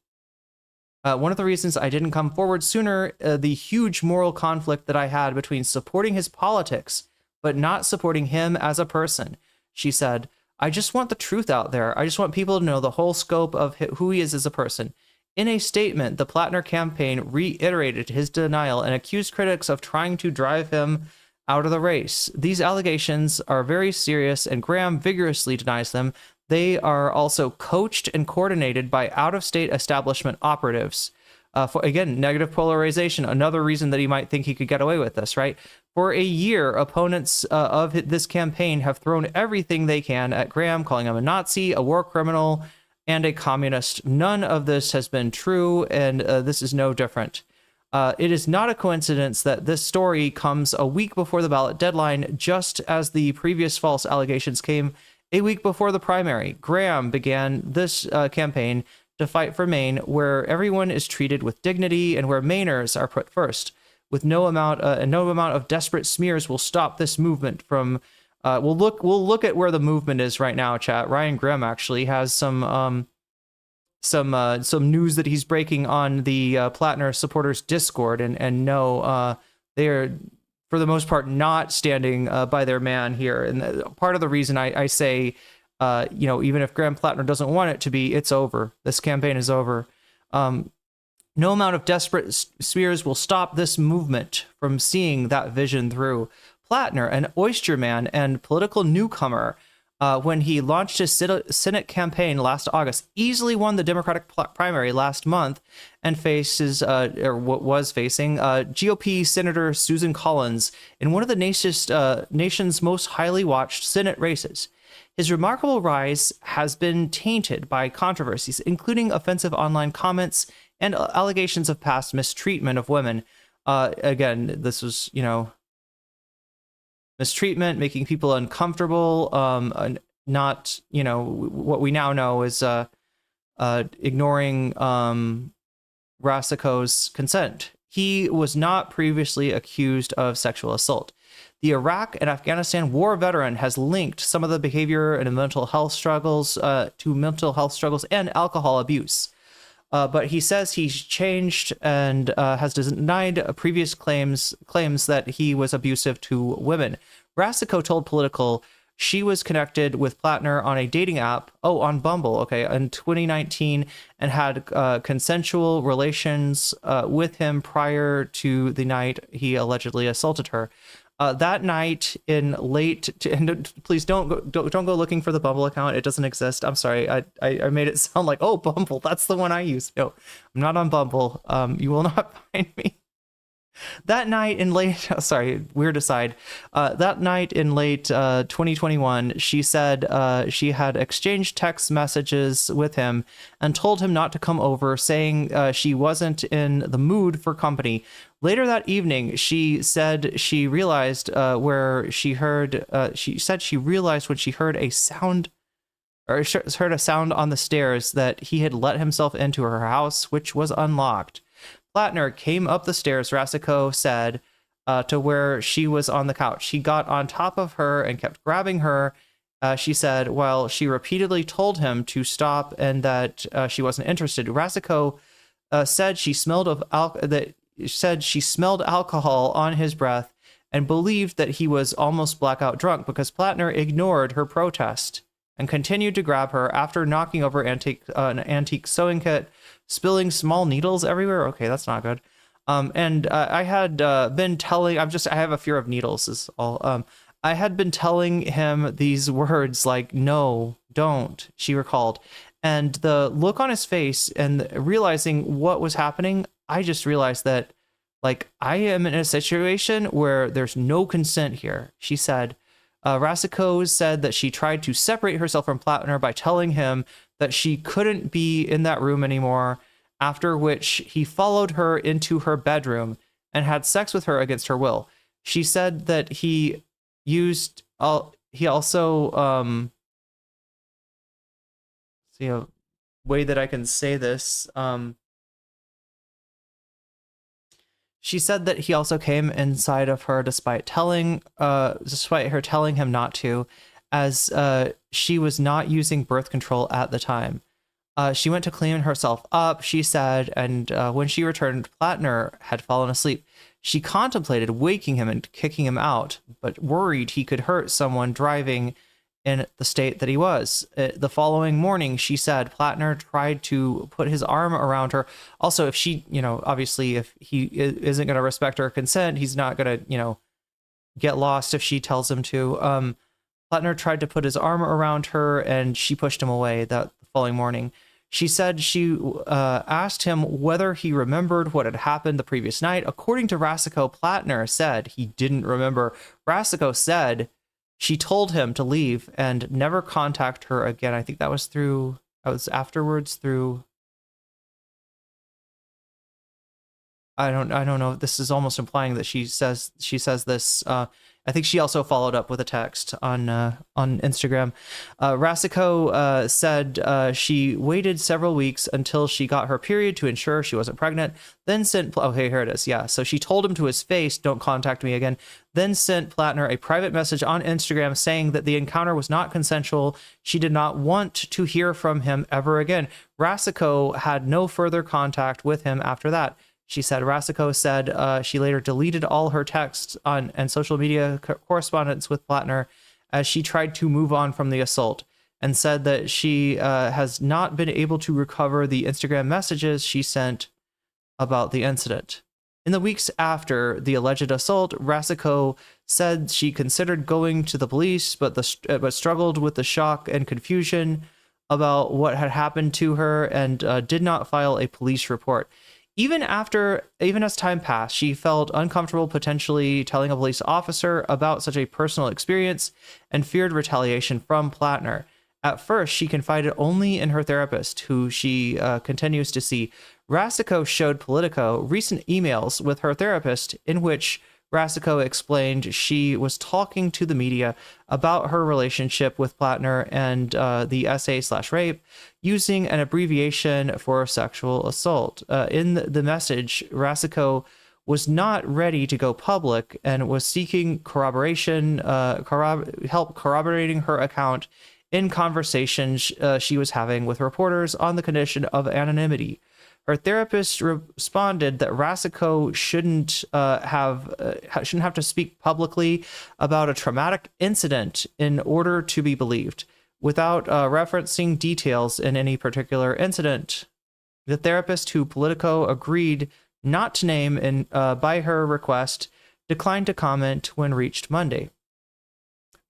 One of the reasons I didn't come forward sooner, the huge moral conflict that I had between supporting his politics but not supporting him as a person. She said, I just want the truth out there. I just want people to know the whole scope of who he is as a person. In a statement, the Platner campaign reiterated his denial and accused critics of trying to drive him out of the race. These allegations are very serious, and Graham vigorously denies them. They are also coached and coordinated by out-of-state establishment operatives. For again, negative polarization, another reason that he might think he could get away with this, right? For a year, opponents of this campaign have thrown everything they can at Graham, calling him a Nazi, a war criminal, and a communist. None of this has been true, and this is no different. It is not a coincidence that this story comes a week before the ballot deadline, just as the previous false allegations came a week before the primary. Graham began this campaign to fight for Maine, where everyone is treated with dignity and where Mainers are put first. With no amount of desperate smears will stop this movement from. We'll look at where the movement is right now, chat. Ryan Grimm actually has some news that he's breaking on the Platner supporters Discord, and no, they are for the most part not standing by their man here. And part of the reason I say, even if Graham Platner doesn't want it to be, it's over. This campaign is over. No amount of desperate smears will stop this movement from seeing that vision through. Platner, an oyster man and political newcomer, when he launched his Senate campaign last August, easily won the Democratic primary last month and was facing GOP Senator Susan Collins in one of the nation's most highly watched Senate races. His remarkable rise has been tainted by controversies, including offensive online comments and allegations of past mistreatment of women. Again, this was, mistreatment, making people uncomfortable, not, what we now know is ignoring Rasico's consent. He was not previously accused of sexual assault. The Iraq and Afghanistan war veteran has linked some of the behavior and mental health struggles to mental health struggles and alcohol abuse. But he says he's changed and has denied previous claims that he was abusive to women. Rasico told Political she was connected with Platner on a dating app, on Bumble, in 2019, and had consensual relations with him prior to the night he allegedly assaulted her. That night in late, and please don't go looking for the Bumble account. It doesn't exist. I'm sorry. I made it sound like, oh, Bumble, that's the one I use. No, I'm not on Bumble. You will not find me. That night in late, weird aside. That night in late 2021, she said she had exchanged text messages with him and told him not to come over, saying she wasn't in the mood for company. Later that evening, she said she realized she realized when she heard a sound, or heard a sound on the stairs, that he had let himself into her house, which was unlocked. Platner came up the stairs, Rasico said, to where she was on the couch. He got on top of her and kept grabbing her, she said, while she repeatedly told him to stop and that she wasn't interested. Rasico said she smelled alcohol on his breath and believed that he was almost blackout drunk because Platner ignored her protest and continued to grab her after knocking over an antique sewing kit, spilling small needles everywhere. Okay, that's not good. And I had been telling, I have a fear of needles is all. I had been telling him these words like, no, don't, she recalled. And the look on his face and realizing what was happening, I just realized that, like, I am in a situation where there's no consent here, she said. Rasico said that she tried to separate herself from Platner by telling him that she couldn't be in that room anymore, after which he followed her into her bedroom and had sex with her against her will. She said that he also see a way that I can say this. She said that he also came inside of her despite her telling him not to, as she was not using birth control at the time. She went to clean herself up, she said, and when she returned, Platner had fallen asleep. She contemplated waking him and kicking him out, but worried he could hurt someone driving in the state that he was. The following morning, she said Platner tried to put his arm around her. Also, if she, obviously, if he isn't going to respect her consent, he's not going to, get lost if she tells him to. Platner tried to put his arm around her, and she pushed him away that following morning. She said she asked him whether he remembered what had happened the previous night. According to Rasico, Platner said he didn't remember. Rasico said she told him to leave and never contact her again. I think that was afterwards through, I don't know. This is almost implying that she says this. I think she also followed up with a text on Instagram. Rasico said she waited several weeks until she got her period to ensure she wasn't pregnant. Then sent, okay, here it is. Yeah. So she told him to his face, don't contact me again. Then sent Platner a private message on Instagram saying that the encounter was not consensual. She did not want to hear from him ever again. Rasico had no further contact with him after that. She said Rasico said she later deleted all her texts and social media correspondence with Platner as she tried to move on from the assault, and said that she has not been able to recover the Instagram messages she sent about the incident. In the weeks after the alleged assault, Rasico said she considered going to the police, but struggled with the shock and confusion about what had happened to her and did not file a police report. Even as time passed, she felt uncomfortable potentially telling a police officer about such a personal experience and feared retaliation from Platner. At first, she confided only in her therapist, who she continues to see. Rasico showed Politico recent emails with her therapist in which Rasico explained she was talking to the media about her relationship with Platner and the SA/rape using an abbreviation for sexual assault. In the message, Rasico was not ready to go public and was seeking corroboration, help corroborating her account in conversations she was having with reporters on the condition of anonymity. Her therapist responded that Rasico shouldn't have to speak publicly about a traumatic incident in order to be believed, without referencing details in any particular incident. The therapist, who Politico agreed not to name by her request, declined to comment when reached Monday.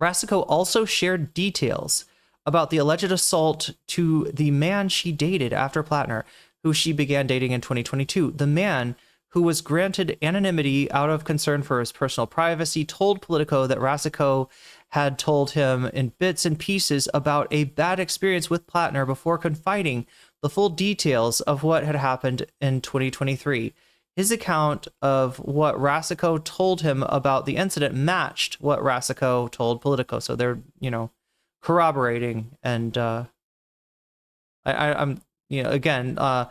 Rasico also shared details about the alleged assault to the man she dated after Platner, who she began dating in 2022. The man, who was granted anonymity out of concern for his personal privacy, told Politico that Rasico had told him in bits and pieces about a bad experience with Platner before confiding the full details of what had happened in 2023. His account of what Rasico told him about the incident matched what Rasico told Politico. So they're, corroborating. And I'm, again, a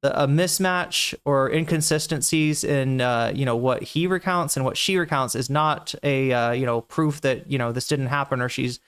mismatch or inconsistencies in, what he recounts and what she recounts is not a, proof that, this didn't happen or she's,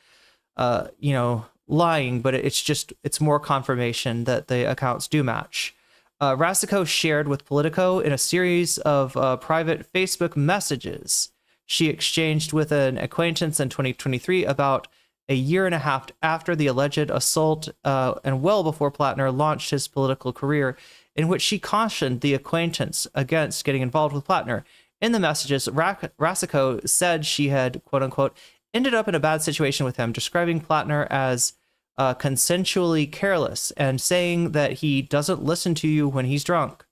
lying, but it's more confirmation that the accounts do match. Rasico shared with Politico in a series of private Facebook messages she exchanged with an acquaintance in 2023, about a year and a half after the alleged assault and well before Platner launched his political career, in which she cautioned the acquaintance against getting involved with Platner. In the messages, Rasico said she had, quote unquote, ended up in a bad situation with him, describing Platner as consensually careless and saying that he doesn't listen to you when he's drunk.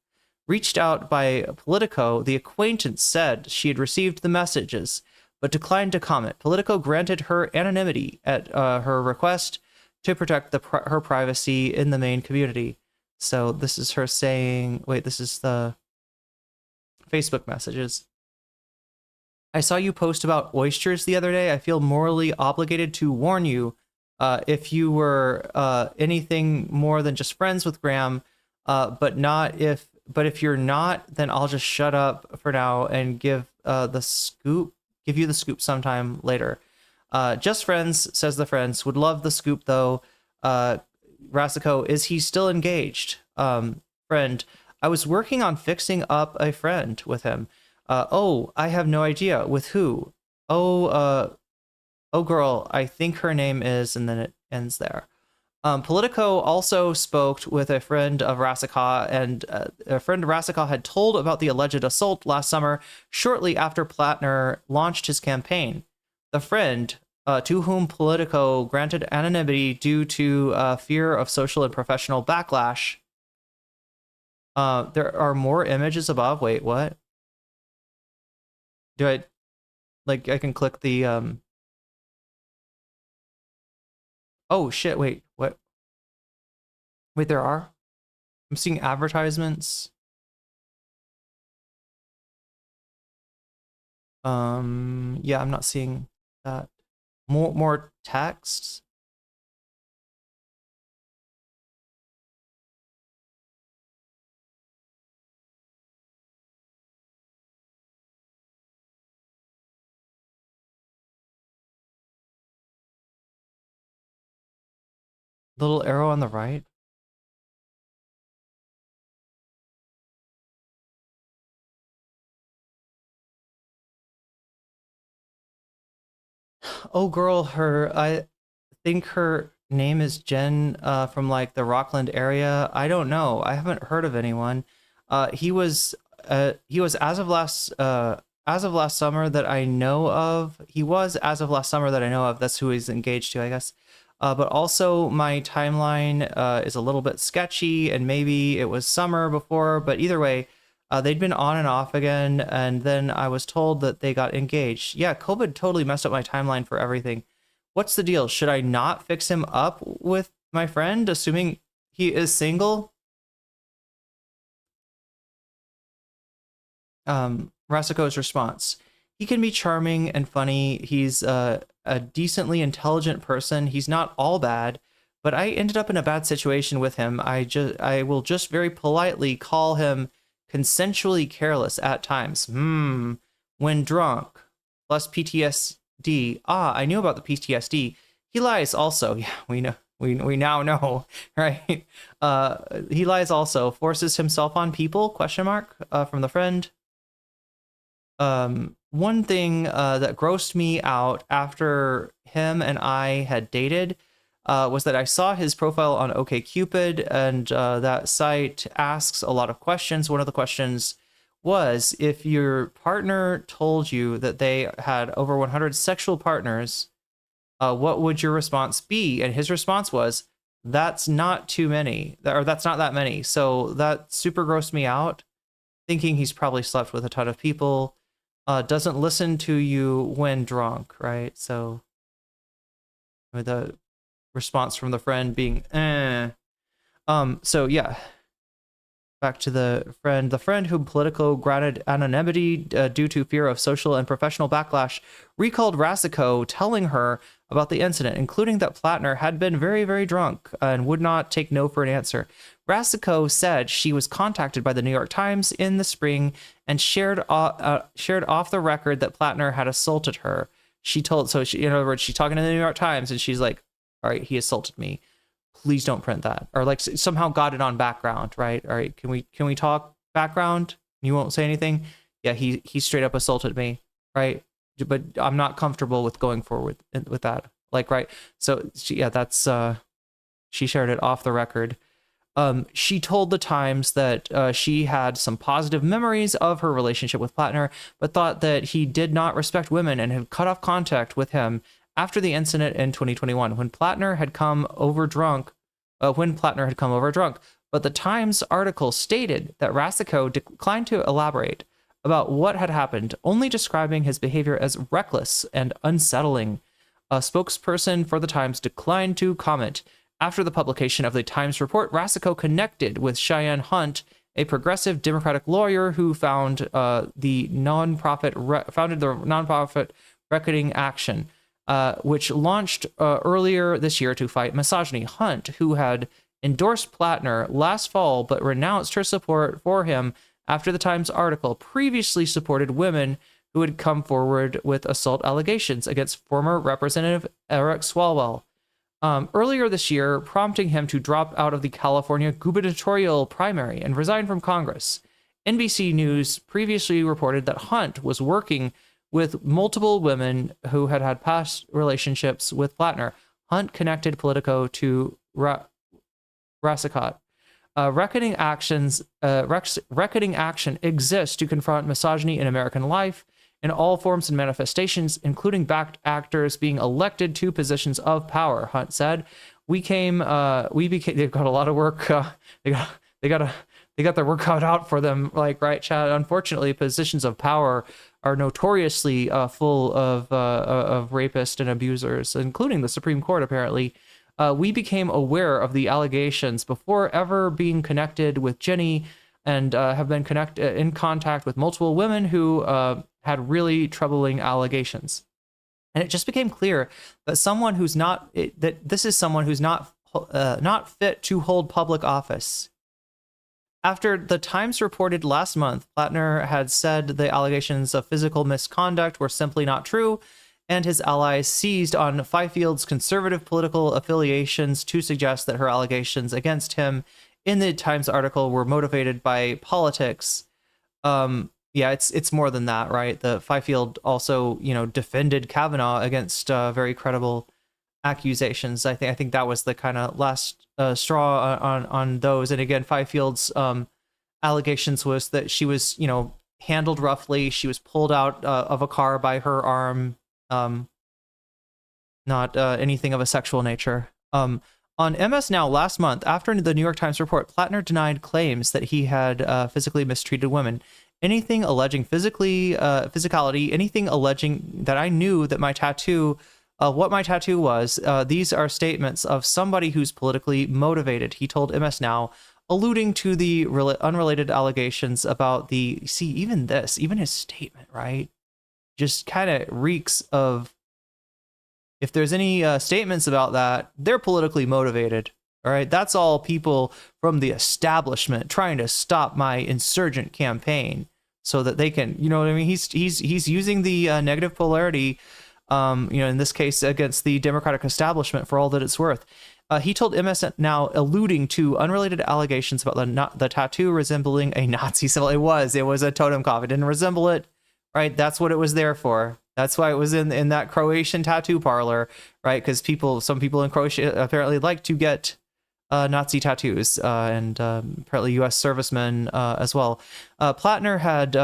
Reached out by Politico, the acquaintance said she had received the messages, but declined to comment. Politico granted her anonymity at her request to protect her privacy in the main community. So this is her saying, wait, this is the Facebook messages. I saw you post about oysters the other day. I feel morally obligated to warn you if you were anything more than just friends with Graham, but if you're not, then I'll just shut up for now and give you the scoop sometime later. Just friends, says the friends. Would love the scoop though. Rasico, is he still engaged? Friend, I was working on fixing up a friend with him. Oh, I have no idea. With who? Oh, girl, I think her name is, and then it ends there. Politico also spoke with a friend of Rasico, and a friend of Rasico had told about the alleged assault last summer, shortly after Platner launched his campaign. The friend, to whom Politico granted anonymity due to fear of social and professional backlash. There are more images above. Wait, what? I can click the, oh shit, wait, what? Wait, there are? I'm seeing advertisements. Yeah, I'm not seeing that. More texts. Little arrow on the right. Oh, girl, I think her name is Jen from like the Rockland area. I don't know. I haven't heard of anyone. He was as of last summer that I know of. He was as of last summer that I know of. That's who he's engaged to, I guess. But also my timeline is a little bit sketchy, and maybe it was summer before, but either way, they'd been on and off again, and then I was told that they got engaged. Yeah, COVID totally messed up my timeline for everything. What's the deal? Should I not fix him up with my friend, assuming he is single? Rasico's response. He can be charming and funny. He's a decently intelligent person. He's not all bad, but I ended up in a bad situation with him. I will just very politely call him consensually careless at times. When drunk, plus PTSD. I knew about the PTSD. He lies also. Yeah, we know. We now know, right? He lies also. Forces himself on people? Question mark from the friend. One thing that grossed me out after him and I had dated was that I saw his profile on OkCupid, and that site asks a lot of questions. One of the questions was, if your partner told you that they had over 100 sexual partners, what would your response be? And his response was, that's not too many, or that's not that many. So that super grossed me out, thinking he's probably slept with a ton of people. Doesn't listen to you when drunk, right? So with the response from the friend being, so yeah. Back to the friend whom Politico granted anonymity due to fear of social and professional backlash, recalled Rasico telling her about the incident, including that Platner had been very, very drunk and would not take no for an answer. Rasico said she was contacted by the New York Times in the spring and shared off the record that Platner had assaulted her. In other words, she's talking to the New York Times and she's like, all right, he assaulted me. Please don't print that. Or like somehow got it on background, right? All right, can we talk background? You won't say anything? Yeah, he straight up assaulted me, right? But I'm not comfortable with going forward with that. Like, right? So she shared it off the record. She told the Times that she had some positive memories of her relationship with Platner, but thought that he did not respect women and had cut off contact with him after the incident in 2021 when Platner had come over drunk. But the Times article stated that Rasico declined to elaborate about what had happened, only describing his behavior as reckless and unsettling. A spokesperson for the Times declined to comment. After the publication of the Times report, Rasico connected with Cheyenne Hunt, a progressive Democratic lawyer who founded the nonprofit Reckoning Action, which launched earlier this year to fight misogyny. Hunt, who had endorsed Platner last fall but renounced her support for him after the Times article, previously supported women who had come forward with assault allegations against former Representative Eric Swalwell. Earlier this year, prompting him to drop out of the California gubernatorial primary and resign from Congress. NBC News previously reported that Hunt was working with multiple women who had had past relationships with Platner. Hunt connected Politico to Rasico. Reckoning Action exists to confront misogyny in American life in all forms and manifestations, including backed actors being elected to positions of power, Hunt said. They've got a lot of work. They got their work cut out for them, like, right, Chad? Unfortunately, positions of power are notoriously full of rapists and abusers, including the Supreme Court, apparently. We became aware of the allegations before ever being connected with Jenny, and have been in contact with multiple women who had really troubling allegations. And it just became clear that this is someone who's not fit to hold public office. After the Times reported last month, Platner had said the allegations of physical misconduct were simply not true, and his allies seized on Fifield's conservative political affiliations to suggest that her allegations against him in the Times article were motivated by politics. Yeah, it's more than that, right? The Fifield also, defended Kavanaugh against very credible accusations. I think that was the kind of last straw on those. And again, Fifield's allegations was that she was, handled roughly. She was pulled out of a car by her arm. Not anything of a sexual nature. On MS Now last month, after the New York Times report, Platner denied claims that he had physically mistreated women. Anything alleging physicality, anything alleging that I knew that my tattoo, what my tattoo was, these are statements of somebody who's politically motivated, he told MS Now, alluding to the unrelated allegations about even his statement, right? Just kind of reeks of, if there's any statements about that, they're politically motivated, All right, that's all people from the establishment trying to stop my insurgent campaign so that they can, you know what I mean? He's using the negative polarity, in this case against the Democratic establishment for all that it's worth. He told MS Now, alluding to unrelated allegations about the tattoo resembling a Nazi symbol. It was a totem cough. It didn't resemble it, right? That's what it was there for. That's why it was in that Croatian tattoo parlor, right? Because some people in Croatia apparently like to get Nazi tattoos, and apparently U.S. servicemen as well. Platner had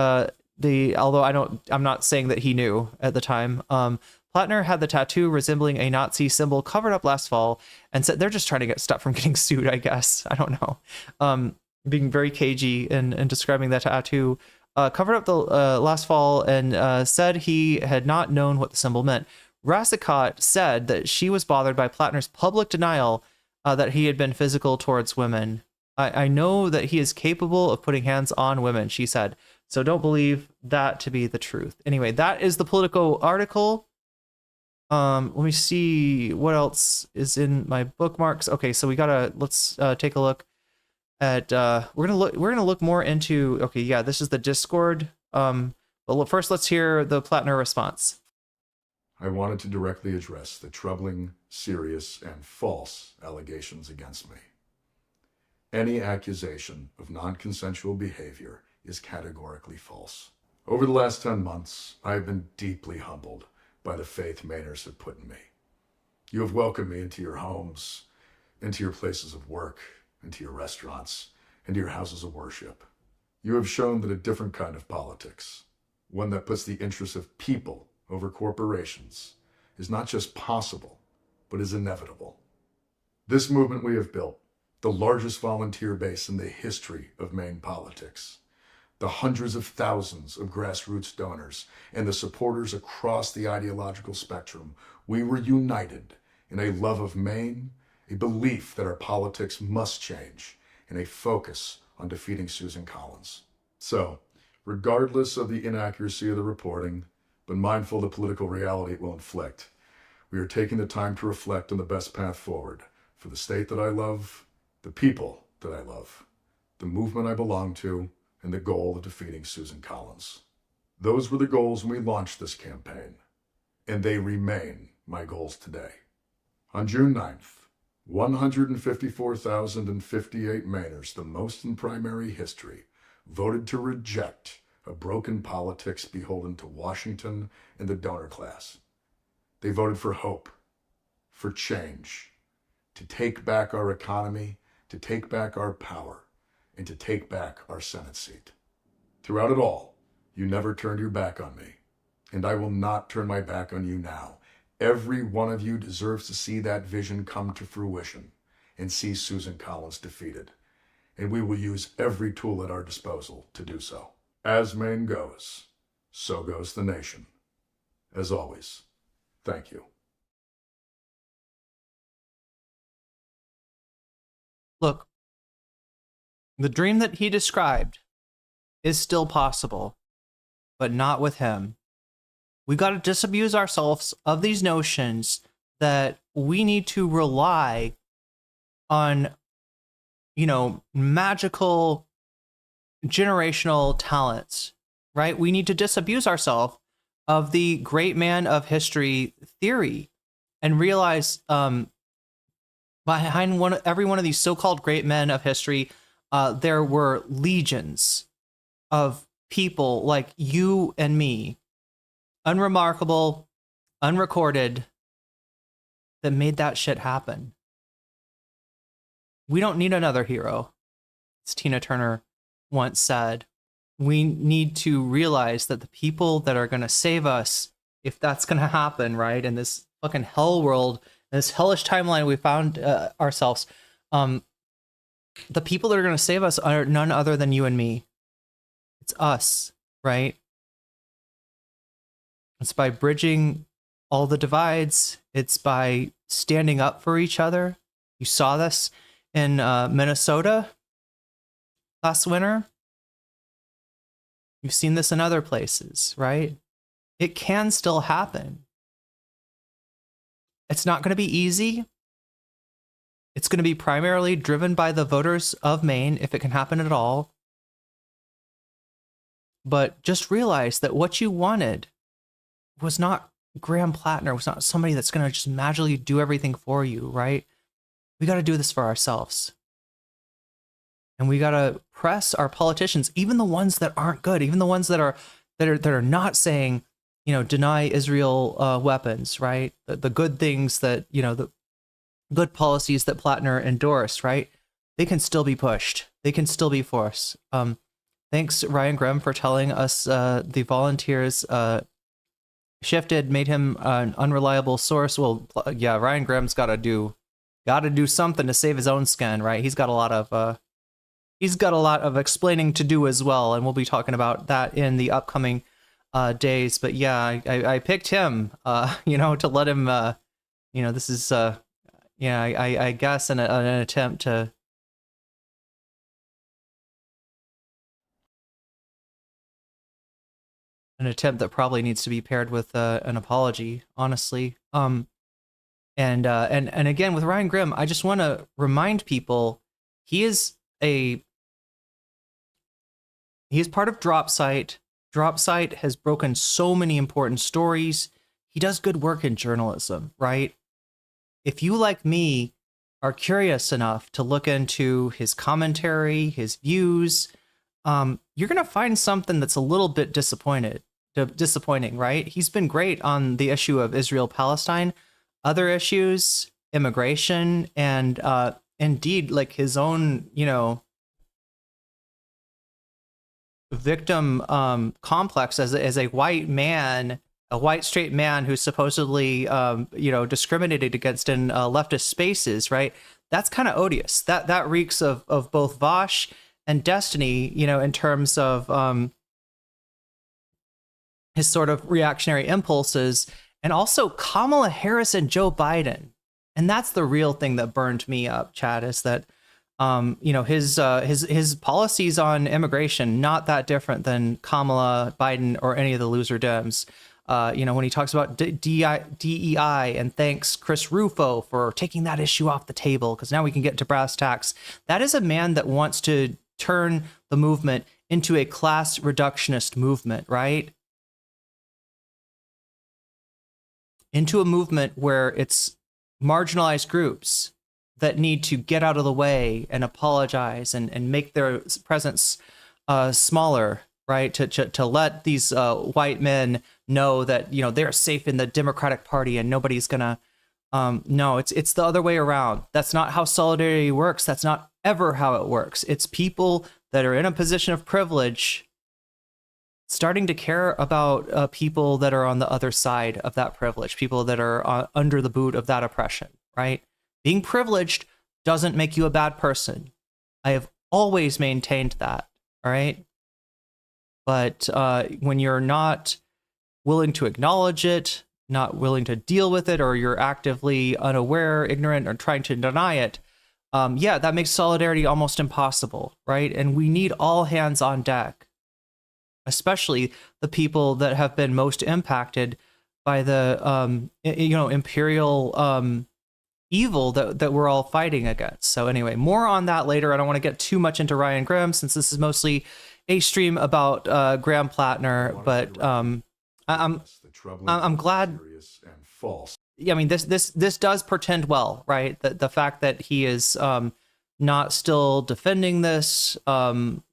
although I'm not saying that he knew at the time. Platner had the tattoo resembling a Nazi symbol covered up last fall, and said they're just trying to get stuff from getting sued, I guess. I don't know. Being very cagey in describing that tattoo. Covered up the last fall and said he had not known what the symbol meant. Rassicot said that she was bothered by Platner's public denial that he had been physical towards women. I know that he is capable of putting hands on women, she said. So don't believe that to be the truth. Anyway, that is the Politico article. Let me see what else is in my bookmarks. Okay, so let's take a look at we're gonna look more into, okay, yeah, this is the Discord. But first let's hear the Platner response. I wanted to directly address the troubling, serious, and false allegations against me. Any accusation of non-consensual behavior is categorically false. Over the last 10 months, I have been deeply humbled by the faith Mainers have put in me. You have welcomed me into your homes, into your places of work, into your restaurants, into your houses of worship. You have shown that a different kind of politics, one that puts the interests of people over corporations, is not just possible, but is inevitable. This movement we have built, the largest volunteer base in the history of Maine politics, the hundreds of thousands of grassroots donors, and the supporters across the ideological spectrum, we were united in a love of Maine, a belief that our politics must change, and a focus on defeating Susan Collins. So, regardless of the inaccuracy of the reporting, but mindful of the political reality it will inflict, we are taking the time to reflect on the best path forward for the state that I love, the people that I love, the movement I belong to, and the goal of defeating Susan Collins. Those were the goals when we launched this campaign, and they remain my goals today. On June 9th, 154,058 Mainers, the most in primary history, voted to reject a broken politics beholden to Washington and the donor class. They voted for hope, for change, to take back our economy, to take back our power, and to take back our Senate seat. Throughout it all, you never turned your back on me, and I will not turn my back on you now. Every one of you deserves to see that vision come to fruition and see Susan Collins defeated, and we will use every tool at our disposal to do so. As Maine goes, so goes the nation. As always, thank you. Look, the dream that he described is still possible, but not with him. We got to disabuse ourselves of these notions that we need to rely on, magical generational talents, right? We need to disabuse ourselves of the great man of history theory and realize behind every one of these so-called great men of history, there were legions of people like you and me, unremarkable, unrecorded, that made that shit happen. We don't need another hero, as Tina Turner once said. We need to realize that the people that are going to save us, if that's going to happen, right, in this fucking hell world, this hellish timeline we found ourselves, the people that are going to save us are none other than you and me. It's us, right? It's by bridging all the divides. It's by standing up for each other. You saw this in Minnesota last winter. You've seen this in other places, right? It can still happen. It's not going to be easy. It's going to be primarily driven by the voters of Maine, if it can happen at all. But just realize that what you wanted was not Graham Platner, was not somebody that's going to just magically do everything for you, right? We got to do this for ourselves. And we got to press our politicians, even the ones that aren't good, even the ones that are not saying, deny Israel weapons, right? The good things that, the good policies that Platner endorsed, right? They can still be pushed. They can still be forced. Thanks, Ryan Graham, for telling us the volunteers shifted, made him an unreliable source. Well, yeah, Ryan Graham's got to do something to save his own skin, right? He's got a lot of explaining to do as well, and we'll be talking about that in the upcoming days. But yeah, I picked him, to let him, this is, I guess an attempt to. An attempt that probably needs to be paired with an apology, honestly. And again, with Ryan Grimm, I just want to remind people he is part of Dropsite. Dropsite has broken so many important stories. He does good work in journalism, right? If you, like me, are curious enough to look into his commentary, his views, you're going to find something that's a little bit disappointing, right? He's been great on the issue of Israel-Palestine, other issues, immigration, and indeed, like his own, victim complex as a white man, a white straight man who's supposedly, discriminated against in leftist spaces, right? That's kind of odious. That reeks of both Vosh and Destiny, in terms of his sort of reactionary impulses, and also Kamala Harris and Joe Biden. And that's the real thing that burned me up, Chad, is that, his policies on immigration, not that different than Kamala, Biden, or any of the loser Dems. When he talks about DEI and thanks Chris Rufo for taking that issue off the table, because now we can get to brass tacks. That is a man that wants to turn the movement into a class reductionist movement, right? Into a movement where it's marginalized groups that need to get out of the way and apologize and make their presence smaller, right? To let these white men know that, they're safe in the Democratic Party and nobody's gonna, no, it's the other way around. That's not how solidarity works. That's not ever how it works. It's people that are in a position of privilege starting to care about people that are on the other side of that privilege, people that are under the boot of that oppression, right? Being privileged doesn't make you a bad person. I have always maintained that, all right? But when you're not willing to acknowledge it, not willing to deal with it, or you're actively unaware, ignorant, or trying to deny it, that makes solidarity almost impossible, right? And we need all hands on deck, especially the people that have been most impacted by the imperial evil that we're all fighting against. So anyway, more on that later. I don't want to get too much into Ryan Graham, since this is mostly a stream about Graham Platner, but I'm glad. I mean, this does portend well, right? The fact that he is not still defending this, the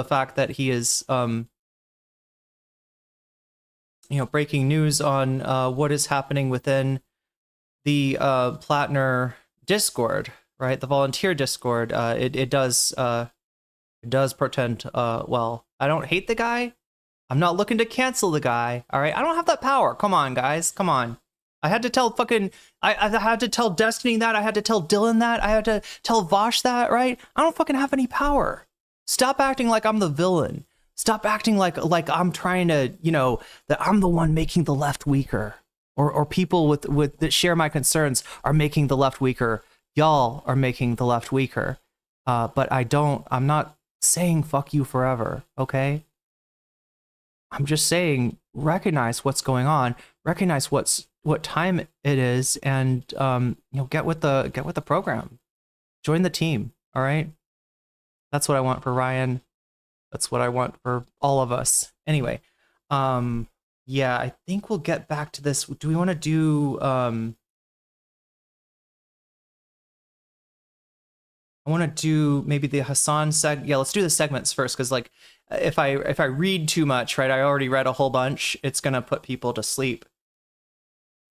fact that he is breaking news on what is happening within the Platner Discord, right? The volunteer Discord. It does portend well. I don't hate the guy. I'm not looking to cancel the guy. All right, I don't have that power. Come on, guys. Come on. I had to tell I had to tell Destiny that. I had to tell Dylan that. I had to tell Vosh that, right? I don't fucking have any power. Stop acting like I'm the villain. Stop acting like I'm trying to, that I'm the one making the left weaker, or people with that share my concerns are making the left weaker. Y'all are making the left weaker. But I'm not saying fuck you forever, okay? I'm just saying recognize what's going on, recognize what's what time it is, and get with the program, join the team. All right, that's what I want for Ryan. That's what I want for all of us. Anyway, yeah, I think we'll get back to this. Do we want to do? I want to do maybe the Hassan Yeah, let's do the segments first, because like if I read too much, right? I already read a whole bunch. It's gonna put people to sleep,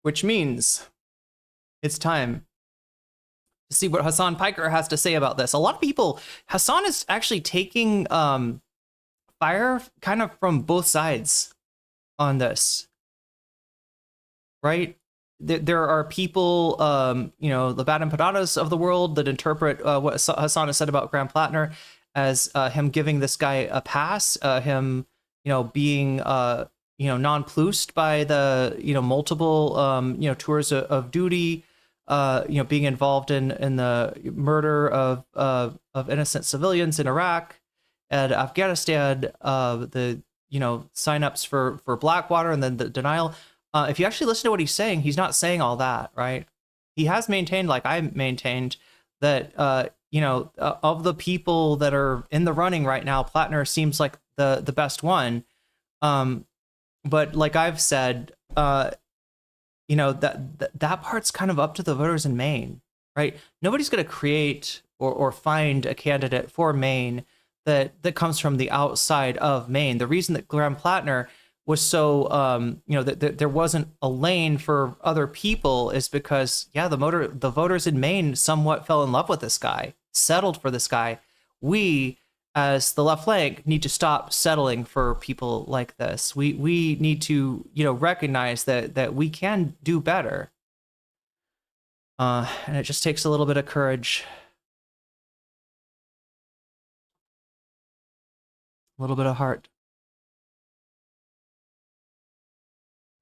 which means it's time to see what Hassan Piker has to say about this. A lot of people, Hassan is actually taking fire kind of from both sides on this, right? There are people, the Bad Empanadas of the world that interpret what Hassan has said about Graham Platner as him giving this guy a pass, him, being, nonplussed by the, multiple, tours of duty, being involved in the murder of innocent civilians in Iraq and Afghanistan, the, signups for Blackwater, and then the denial. If you actually listen to what he's saying, he's not saying all that, right? He has maintained, like I maintained, that, of the people that are in the running right now, Platner seems like the best one. But like I've said, that part's kind of up to the voters in Maine, right? Nobody's going to create or find a candidate for Maine that comes from the outside of Maine. The reason that Graham Platner was so, that there wasn't a lane for other people is because, yeah, the voters in Maine somewhat fell in love with this guy, settled for this guy. We, as the left flank, need to stop settling for people like this. We need to, recognize that we can do better. And it just takes a little bit of courage. A little bit of heart.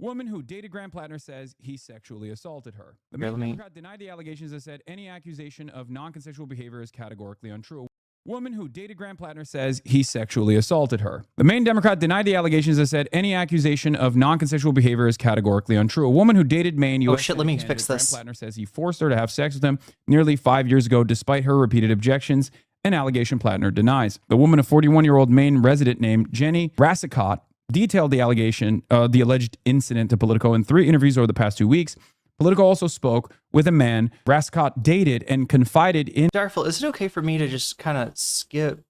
Woman who dated Graham Platner says he sexually assaulted her. The Maine Democrat denied the allegations and said any accusation of non-consensual behavior is categorically untrue. Woman who dated Graham Platner says he sexually assaulted her. The Maine Democrat denied the allegations and said any accusation of non-consensual behavior is categorically untrue. A woman who dated Maine U.S. Let me fix this. Graham Platner says he forced her to have sex with him nearly 5 years ago despite her repeated objections, an allegation Platner denies. The woman, a 41-year-old Maine resident named Jenny Rassicott, detailed the the alleged incident to Politico in 3 interviews over the past 2 weeks. Politico also spoke with a man Rassicott dated and confided in. Darful, is it okay for me to just kind of skip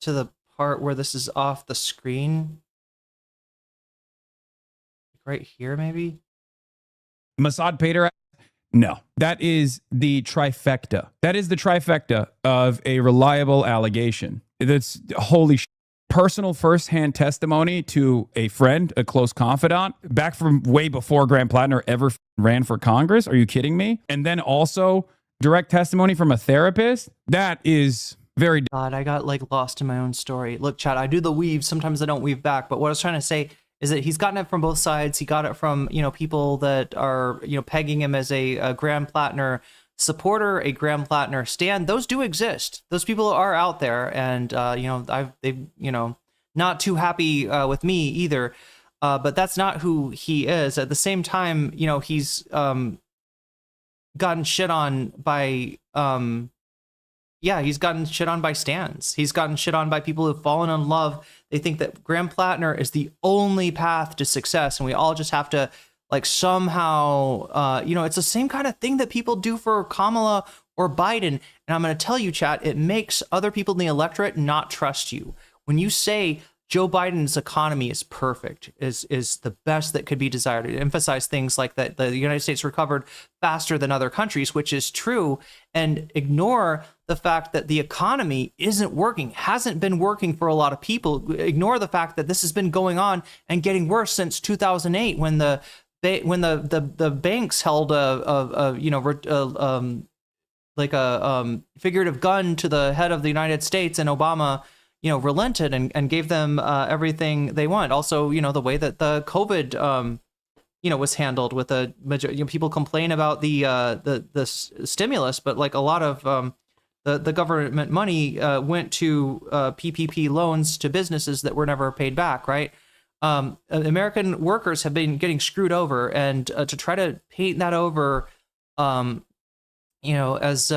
to the part where this is off the screen? Right here, maybe? Mossad Pater? No, that is the trifecta. That is the trifecta of a reliable allegation. That's holy shit. Personal firsthand testimony to a friend, a close confidant, back from way before Graham Platner ever ran for Congress. Are you kidding me? And then also direct testimony from a therapist. That is very... God, I got like lost in my own story. Look, Chad, I do the weave. Sometimes I don't weave back. But what I was trying to say is that he's gotten it from both sides. He got it from, people that are, pegging him as a Graham Platner supporter, a Graham Platner stan. Those do exist. Those people are out there, and they've not too happy with me either. But that's not who he is. At the same time, he's gotten shit on by he's gotten shit on by stans. He's gotten shit on by people who've fallen in love. They think that Graham Platner is the only path to success, and we all just have to somehow, it's the same kind of thing that people do for Kamala or Biden. And I'm going to tell you, chat, it makes other people in the electorate not trust you. When you say Joe Biden's economy is perfect, is the best that could be desired, to emphasize things like that the United States recovered faster than other countries, which is true, and ignore the fact that the economy isn't working, hasn't been working for a lot of people. Ignore the fact that this has been going on and getting worse since 2008, when the banks held a figurative gun to the head of the United States, and Obama, relented and gave them everything they want. Also, the way that the COVID, was handled with the major, people complain about the stimulus, but like a lot of the government money went to PPP loans to businesses that were never paid back, right? American workers have been getting screwed over, and to try to paint that over, as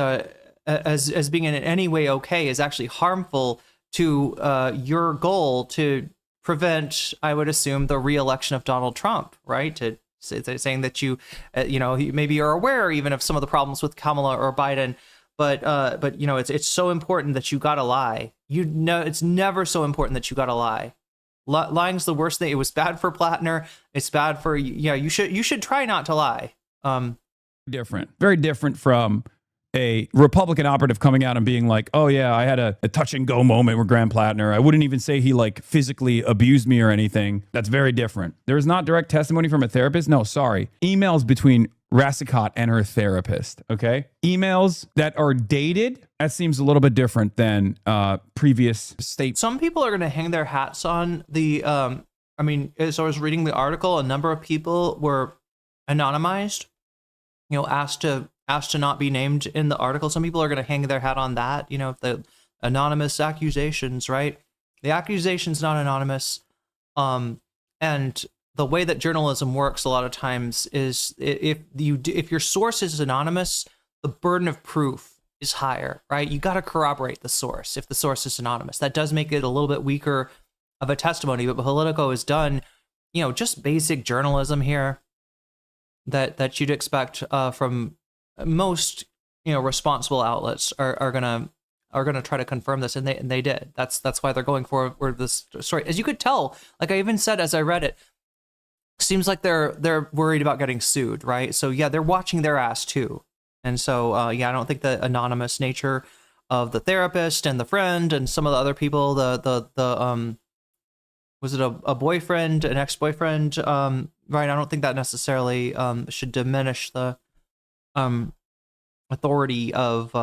being in any way okay is actually harmful to your goal to prevent, I would assume, the re-election of Donald Trump, right? To saying that maybe you're aware even of some of the problems with Kamala or Biden, but it's so important that you gotta lie. It's never so important that you gotta lie. Lying's the worst thing. It was bad for Platner. It's bad for you should try not to lie. Very different from a Republican operative coming out and being like, oh yeah, I had a touch and go moment with Graham Platner. I wouldn't even say he like physically abused me or anything. That's very different. There is not direct testimony from a therapist. No, sorry. Emails between Rassicot and her therapist. Okay. Emails that are dated. That seems a little bit different than previous statements. Some people are going to hang their hats on the, as I was reading the article, a number of people were anonymized, asked to not be named in the article. Some people are going to hang their hat on that, the anonymous accusations, right? The accusation's not anonymous. And the way that journalism works a lot of times is if your source is anonymous, the burden of proof is higher, right? You got to corroborate the source if the source is anonymous. That does make it a little bit weaker of a testimony, but Politico has done, just basic journalism here that you'd expect from most responsible outlets are gonna try to confirm this, and they did. That's why they're going forward this story. As you could tell, like I even said as I read it, seems like they're worried about getting sued, right? So yeah, they're watching their ass too. And so I don't think the anonymous nature of the therapist and the friend and some of the other people, the was it a boyfriend, an ex-boyfriend, right? I don't think that necessarily should diminish the authority of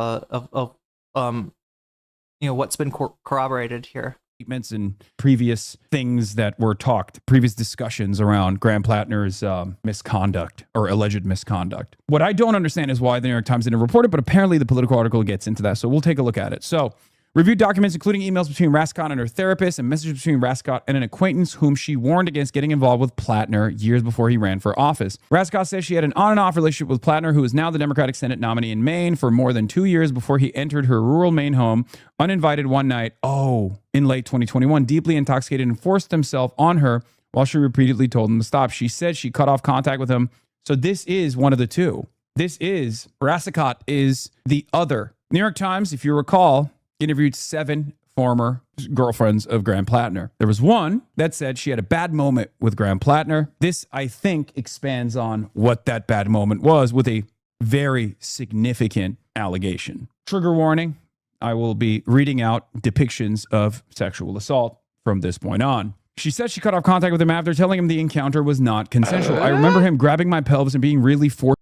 what's been corroborated here. Statements and previous things that were talked, previous discussions around Graham Platner's misconduct or alleged misconduct. What I don't understand is why the New York Times didn't report it, but apparently the Political article gets into that. So we'll take a look at it. So reviewed documents, including emails between Rassicot and her therapist and messages between Rassicot and an acquaintance whom she warned against getting involved with Platner years before he ran for office. Rassicot says she had an on and off relationship with Platner, who is now the Democratic Senate nominee in Maine, for more than 2 years before he entered her rural Maine home uninvited one night, in late 2021, deeply intoxicated, and forced himself on her while she repeatedly told him to stop. She said she cut off contact with him. So this is one of the two. Rassicot is the other. New York Times, if you recall, interviewed 7 former girlfriends of Graham Platner. There was one that said she had a bad moment with Graham Platner. This, I think, expands on what that bad moment was with a very significant allegation. Trigger warning, I will be reading out depictions of sexual assault from this point on. She said she cut off contact with him after telling him the encounter was not consensual. I remember him grabbing my pelvis and being really forced.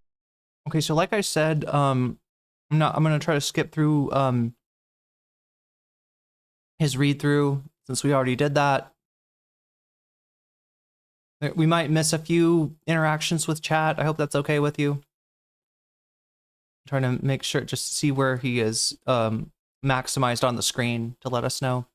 Okay, so like I said, I'm going to try to skip through his read through since we already did that. We might miss a few interactions with chat. I hope that's okay with you. I'm trying to make sure, just to see where he is maximized on the screen to let us know.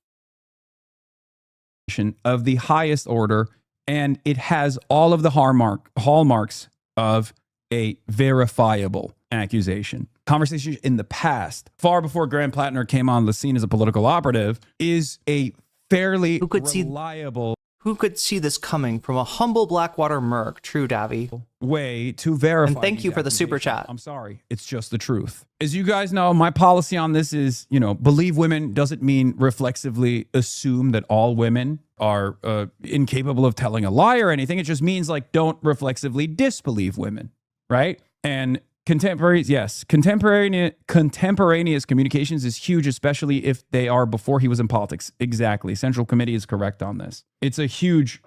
Of the highest order, and it has all of the hallmarks of a verifiable accusation. Conversation in the past, far before Graham Platner came on the scene as a political operative, is a fairly reliable Who could see this coming from a humble Blackwater merc? True, Davy. Way to verify. And thank you for the super chat. I'm sorry. It's just the truth. As you guys know, my policy on this is, believe women doesn't mean reflexively assume that all women are incapable of telling a lie or anything. It just means don't reflexively disbelieve women, right? And contemporaneous communications is huge, especially if they are before he was in politics. Exactly. Central Committee is correct on this. It's a huge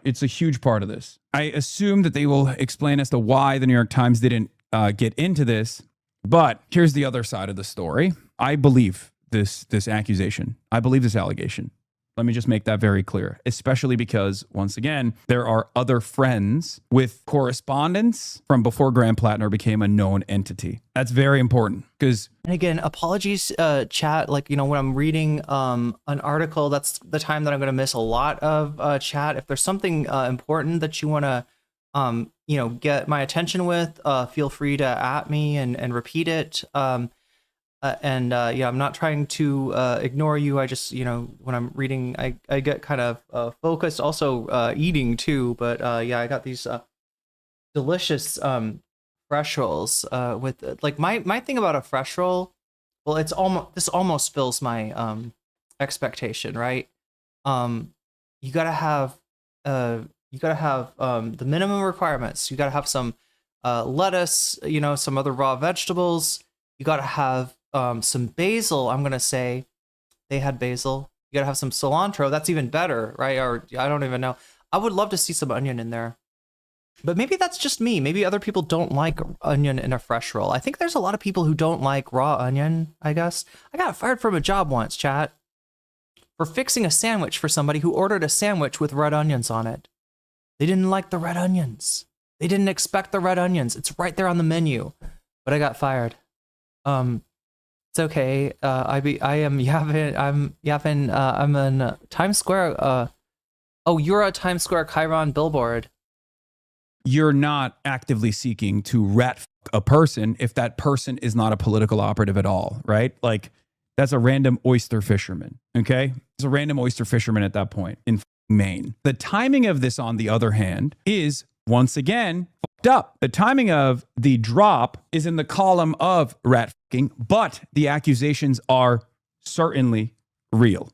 part of this. I assume that they will explain as to why the New York Times didn't get into this, but here's the other side of the story. I believe this accusation. I believe this allegation. Let me just make that very clear, especially because, once again, there are other friends with correspondence from before Graham Platner became a known entity. That's very important because... And again, apologies, chat. Like, when I'm reading an article, that's the time that I'm going to miss a lot of chat. If there's something important that you want to, get my attention with, feel free to at me and repeat it. I'm not trying to ignore you. I just, when I'm reading, I get kind of focused. Also eating too. But I got these delicious fresh rolls with like my thing about a fresh roll. Well, this almost fills my expectation, right? You gotta have the minimum requirements. You gotta have some lettuce, some other raw vegetables. You gotta have some basil. I'm gonna say they had basil. You gotta have some cilantro. That's even better, right? Or I don't even know. I would love to see some onion in there, but maybe that's just me. Maybe other people don't like onion in a fresh roll. I think there's a lot of people who don't like raw onion. I guess I got fired from a job once, chat, for fixing a sandwich for somebody who ordered a sandwich with red onions on it. They didn't like the red onions. They didn't expect the red onions. It's right there on the menu, but I got fired. It's okay. I'm in Times Square. You're a Times Square Chiron billboard. You're not actively seeking to rat a person if that person is not a political operative at all, right? Like, that's a random oyster fisherman, okay? It's a random oyster fisherman at that point in Maine. The timing of this, on the other hand, is once again fucked up. The timing of the drop is in the column of rat fucking, but the accusations are certainly real.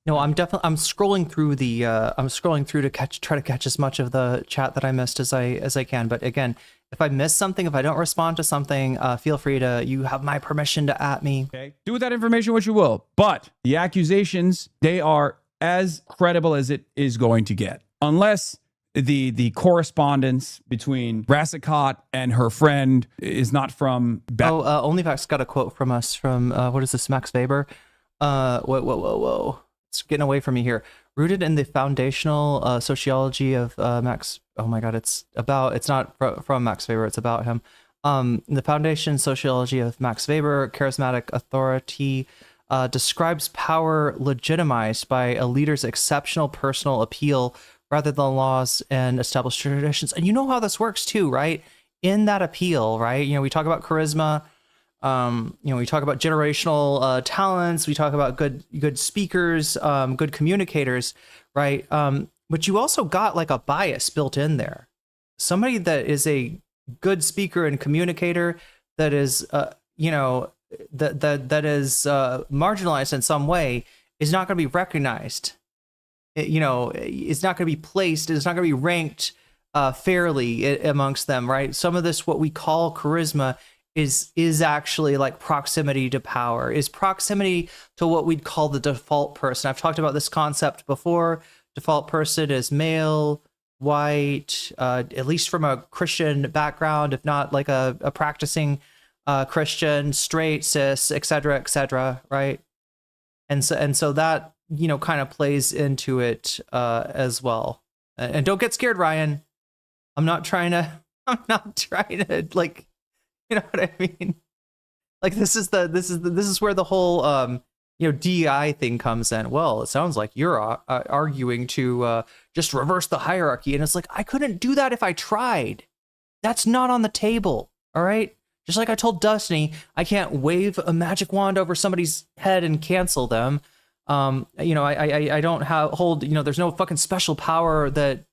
No, I'm scrolling through to try to catch as much of the chat that I missed as I can. But again, if I miss something, if I don't respond to something, feel free to, you have my permission to at me. Okay. Do with that information what you will. But the accusations, they are as credible as it is going to get. Unless the correspondence between Brassicott and her friend is not from... OnlyFacts got a quote from us from, what is this, Max Weber? Whoa. It's getting away from me here. Rooted in the foundational sociology of Max... Oh my God, it's not from Max Weber, it's about him. The foundation sociology of Max Weber, charismatic authority, describes power legitimized by a leader's exceptional personal appeal rather than laws and established traditions. And you know how this works too, right? In that appeal, right? We talk about charisma, we talk about generational talents, we talk about good speakers, good communicators, right? But you also got like a bias built in there. Somebody that is a good speaker and communicator that is, that is marginalized in some way is not going to be recognized. It's not going to be placed. It's not going to be ranked fairly amongst them, right? Some of this, what we call charisma, is actually like proximity to power, is proximity to what we'd call the default person. I've talked about this concept before. Default person is male, white, at least from a Christian background, if not like a practicing Christian, straight, cis, etc., right? And so that, kind of plays into it as well. And don't get scared, Ryan. I'm not trying to like, you know what I mean? Like this is where the whole DEI thing comes in. Well, it sounds like you're arguing to just reverse the hierarchy, and it's like, I couldn't do that if I tried. That's not on the table. All right. Just like I told Destiny, I can't wave a magic wand over somebody's head and cancel them. I don't hold, there's no fucking special power that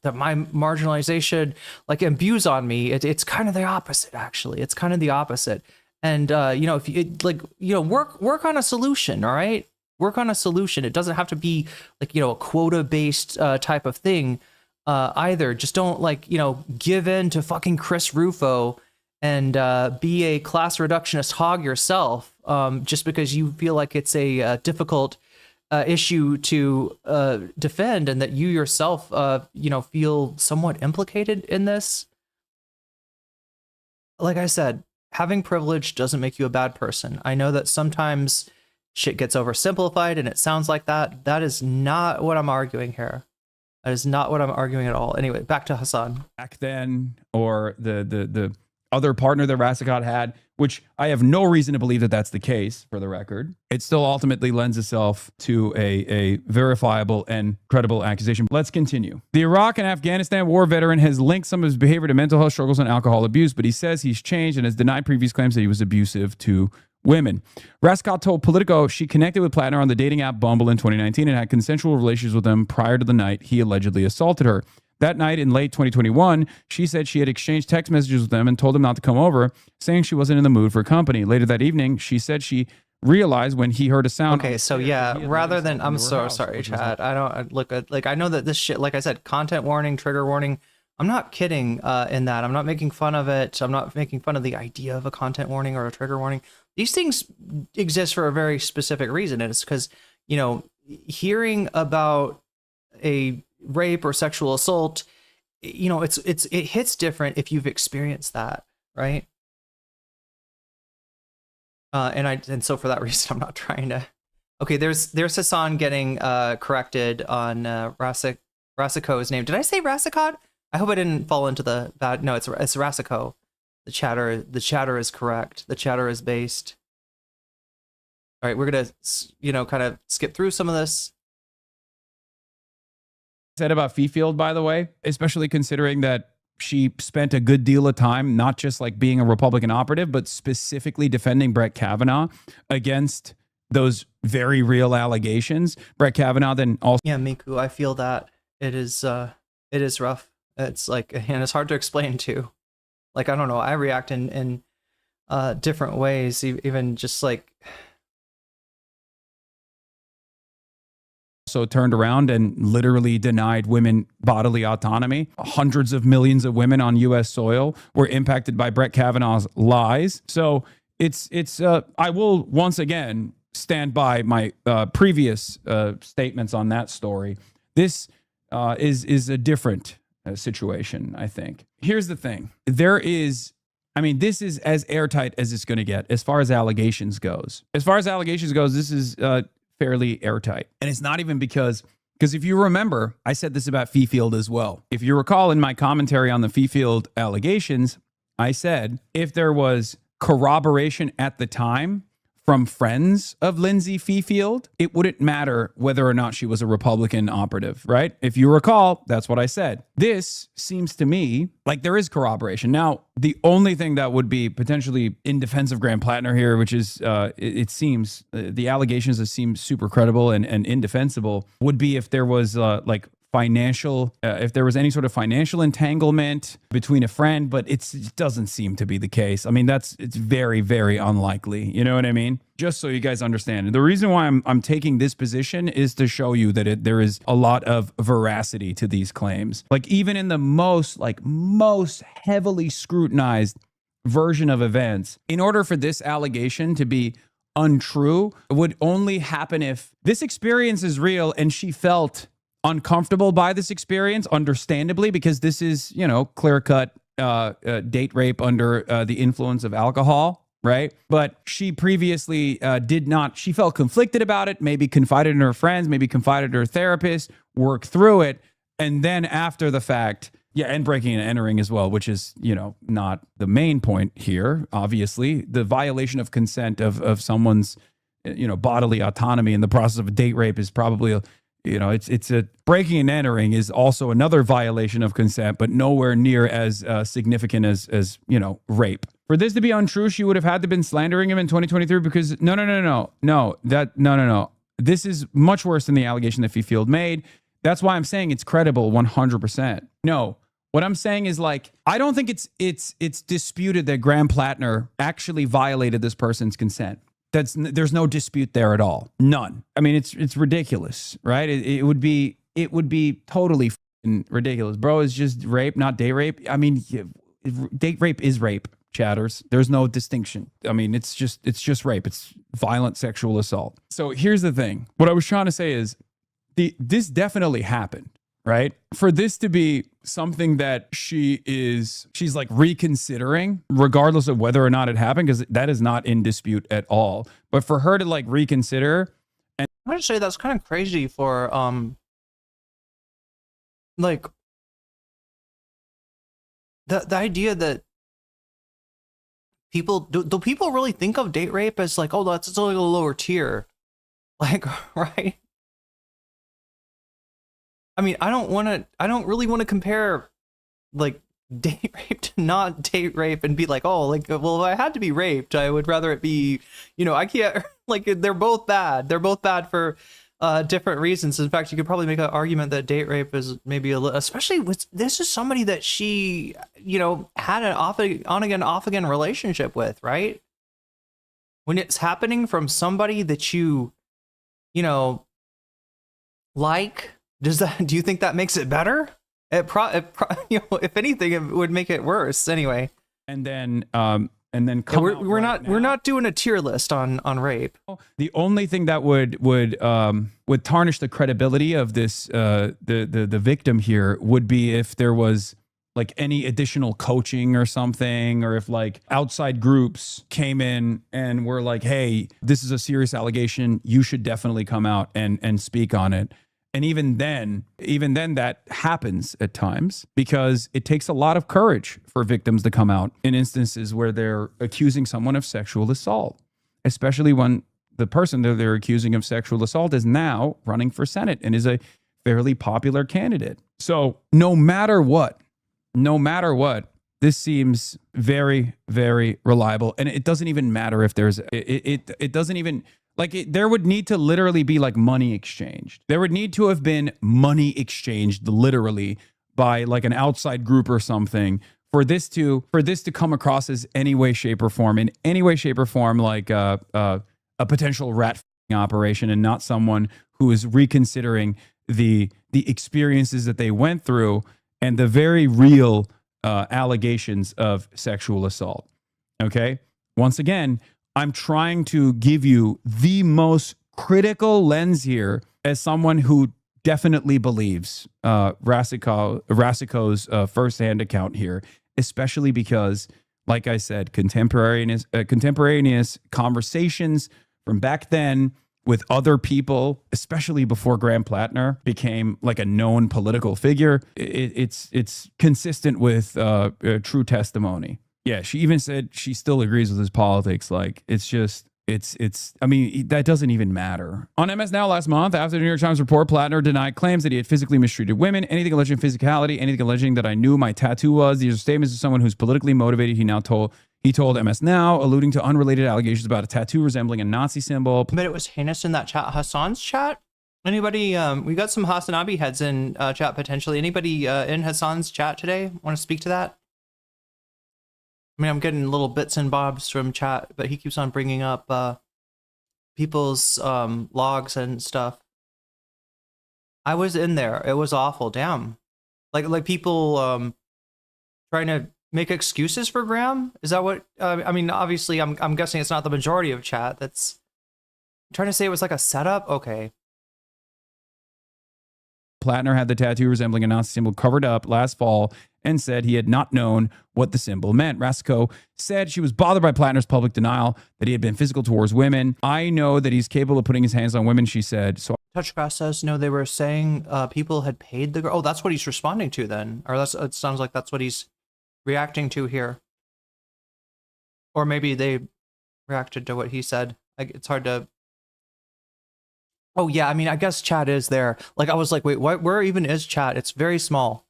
my marginalization like imbues on me. It's kind of the opposite, actually. It's kind of the opposite. And, if you work on a solution, all right? Work on a solution. It doesn't have to be like, a quota based type of thing either. Just don't give in to fucking Chris Rufo and be a class reductionist hog yourself just because you feel like it's a difficult issue to defend, and that you yourself feel somewhat implicated in this. Like I said, having privilege doesn't make you a bad person. I know that sometimes shit gets oversimplified and it sounds like that. That is not what I'm arguing here. That is not what I'm arguing at all. Anyway, back to Hassan. Back then, or the other partner that Rassicot had, which I have no reason to believe that that's the case, for the record, it still ultimately lends itself to a verifiable and credible accusation. Let's continue. The Iraq and Afghanistan war veteran has linked some of his behavior to mental health struggles and alcohol abuse, but he says he's changed and has denied previous claims that he was abusive to women. Rassicot told Politico she connected with Platner on the dating app Bumble in 2019 and had consensual relations with him prior to the night he allegedly assaulted her. That night in late 2021, she said she had exchanged text messages with him and told him not to come over, saying she wasn't in the mood for company. Later that evening, she said she realized when he heard a sound. Okay, so yeah, rather than, I'm so sorry, Chad. I don't look at, like, I know that this shit, like I said, content warning, trigger warning. I'm not kidding in that. I'm not making fun of it. I'm not making fun of the idea of a content warning or a trigger warning. These things exist for a very specific reason. And it's because, you know, hearing about a rape or sexual assault, you know, it hits different if you've experienced that, right? And so for that reason, I'm not trying to. Okay, there's Hassan getting corrected on Rassico's name. Did I say Rassicot? I hope I didn't fall into the bad. No, it's Rassico. The chatter is correct. The chatter is based. All right, we're gonna, you know, kind of skip through some of this. Said about Fifield, by the way, especially considering that she spent a good deal of time not just like being a Republican operative, but specifically defending Brett Kavanaugh against those very real allegations. Brett Kavanaugh then also... Yeah, Miku, I feel that. It is rough. It's like, and it's hard to explain too. Like, I don't know, I react in different ways, even just like... Also turned around and literally denied women bodily autonomy. Hundreds of millions of women on U.S. soil were impacted by Brett Kavanaugh's lies. So it's I will once again stand by my previous statements on that story. This is a different situation, I think. Here's the thing. This is as airtight as it's going to get as far as allegations goes. This is fairly airtight. And it's not even because if you remember, I said this about Fifield as well. If you recall in my commentary on the Fifield allegations, I said if there was corroboration at the time from friends of Lindsay Fifield, it wouldn't matter whether or not she was a Republican operative, right? If you recall, that's what I said. This seems to me like there is corroboration. Now, the only thing that would be potentially in defense of Graham Platner here, which is, it seems, the allegations that seem super credible and indefensible, would be if there was if there was any sort of financial entanglement between a friend, but it doesn't seem to be the case. I mean, it's very, very unlikely. You know what I mean? Just so you guys understand. And the reason why I'm taking this position is to show you that there is a lot of veracity to these claims. Like even in the most heavily scrutinized version of events, in order for this allegation to be untrue, it would only happen if this experience is real and she felt uncomfortable by this experience, understandably, because this is, clear-cut date rape under the influence of alcohol, right? But she previously did not. She felt conflicted about it, maybe confided in her friends, maybe confided in her therapist, worked through it, and then after the fact, and breaking and entering as well, which is, not the main point here, obviously. The violation of consent of someone's, bodily autonomy in the process of a date rape is probably it's a breaking and entering is also another violation of consent, but nowhere near as significant as rape. For this to be untrue, she would have had to been slandering him in 2023 because no. This is much worse than the allegation that Fifield made. That's why I'm saying it's credible 100%. No, what I'm saying is I don't think it's disputed that Graham Platner actually violated this person's consent. There's no dispute there at all. None. I mean, it's ridiculous, right? It would be totally ridiculous. Bro, it's just rape, not date rape. I mean, date rape is rape, chatters. There's no distinction. I mean, it's just rape. It's violent sexual assault. So here's the thing. What I was trying to say is this definitely happened, right? For this to be something that she's like reconsidering, regardless of whether or not it happened, because that is not in dispute at all. But for her to like reconsider, I'm gonna say that's kind of crazy for like the idea that people do people really think of date rape as like, oh, that's only a lower tier, like, right? I mean, I don't really want to compare like date rape to not date rape and be like, oh, like, well, if I had to be raped, I would rather it be, I can't, like, they're both bad. They're both bad for different reasons. In fact, you could probably make an argument that date rape is maybe especially with, this is somebody that she, had an on again, off again relationship with, right? When it's happening from somebody that you like, do you think that makes it better? If anything, it would make it worse anyway. And then we're not doing a tier list on rape. The only thing that would tarnish the credibility of this the victim here would be if there was like any additional coaching or something, or if like outside groups came in and were like, hey, this is a serious allegation, you should definitely come out and speak on it. And even then that happens at times, because it takes a lot of courage for victims to come out in instances where they're accusing someone of sexual assault, especially when the person that they're accusing of sexual assault is now running for Senate and is a fairly popular candidate. So no matter what, this seems very, very reliable. And it doesn't even matter if there's, it doesn't even, like, there would need to literally be like money exchanged. There would need to have been money exchanged literally by like an outside group or something for this to come across as any way, shape, or form, like a potential rat operation, and not someone who is reconsidering the experiences that they went through and the very real allegations of sexual assault. Okay, once again, I'm trying to give you the most critical lens here as someone who definitely believes Rasico's firsthand account here, especially because, like I said, contemporaneous conversations from back then with other people, especially before Graham Platner became like a known political figure, it's consistent with true testimony. Yeah, she even said she still agrees with his politics. Like, it's I mean, that doesn't even matter. On MS Now last month, after the New York Times report, Platner denied claims that he had physically mistreated women, anything alleging physicality, anything alleging that I knew my tattoo was. These are statements of someone who's politically motivated. He told MS Now, alluding to unrelated allegations about a tattoo resembling a Nazi symbol. But it was heinous in that chat, Hassan's chat. Anybody, we got some Hassanabi heads in chat potentially. Anybody in Hassan's chat today want to speak to that? I mean, I'm getting little bits and bobs from chat, but he keeps on bringing up people's logs and stuff. I was in there. It was awful. Damn. Like people trying to make excuses for Graham? Is that what? I mean, obviously, I'm guessing it's not the majority of chat. That's trying to say it was like a setup. Okay. Platner had the tattoo resembling a Nazi symbol covered up last fall and said he had not known what the symbol meant. Rasico said she was bothered by Platner's public denial that he had been physical towards women. I know that he's capable of putting his hands on women, she said. So Touchgrass says, no, they were saying people had paid the girl. Oh, that's what he's responding to then. Or it sounds like that's what he's reacting to here. Or maybe they reacted to what he said. Like, it's hard to... Oh, yeah, I mean, I guess chat is there. Like, I was like, wait, where even is chat? It's very small.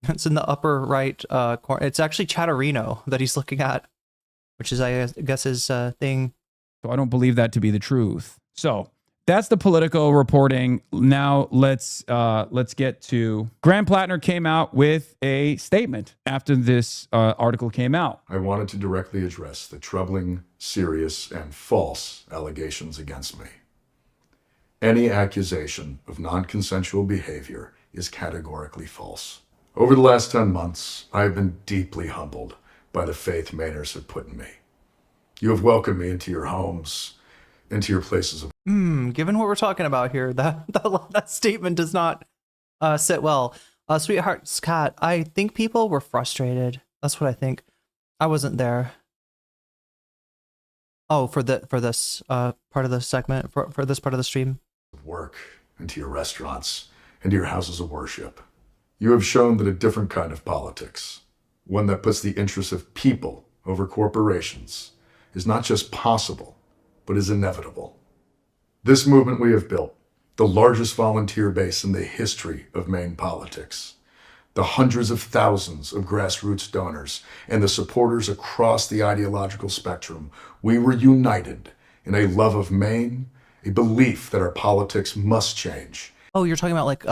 It's in the upper right corner. It's actually Chatterino that he's looking at, which is, I guess, his thing. So I don't believe that to be the truth. So that's the Politico reporting. Now let's get to... Graham Platner came out with a statement after this article came out. I wanted to directly address the troubling, serious, and false allegations against me. Any accusation of non-consensual behavior is categorically false. Over the last 10 months, I have been deeply humbled by the faith Mainers have put in me. You have welcomed me into your homes, into your places of... Given what we're talking about here, that statement does not Sit well. Sweetheart's cat. I think people were frustrated. That's what I think. I wasn't there. Oh, for this part of the segment, for this part of the stream. Work, and to your restaurants, and to your houses of worship. You have shown that a different kind of politics, one that puts the interests of people over corporations, is not just possible, but is inevitable. This movement we have built, the largest volunteer base in the history of Maine politics, the hundreds of thousands of grassroots donors, and the supporters across the ideological spectrum, we were united in a love of Maine, a belief that our politics must change. Oh, you're talking about like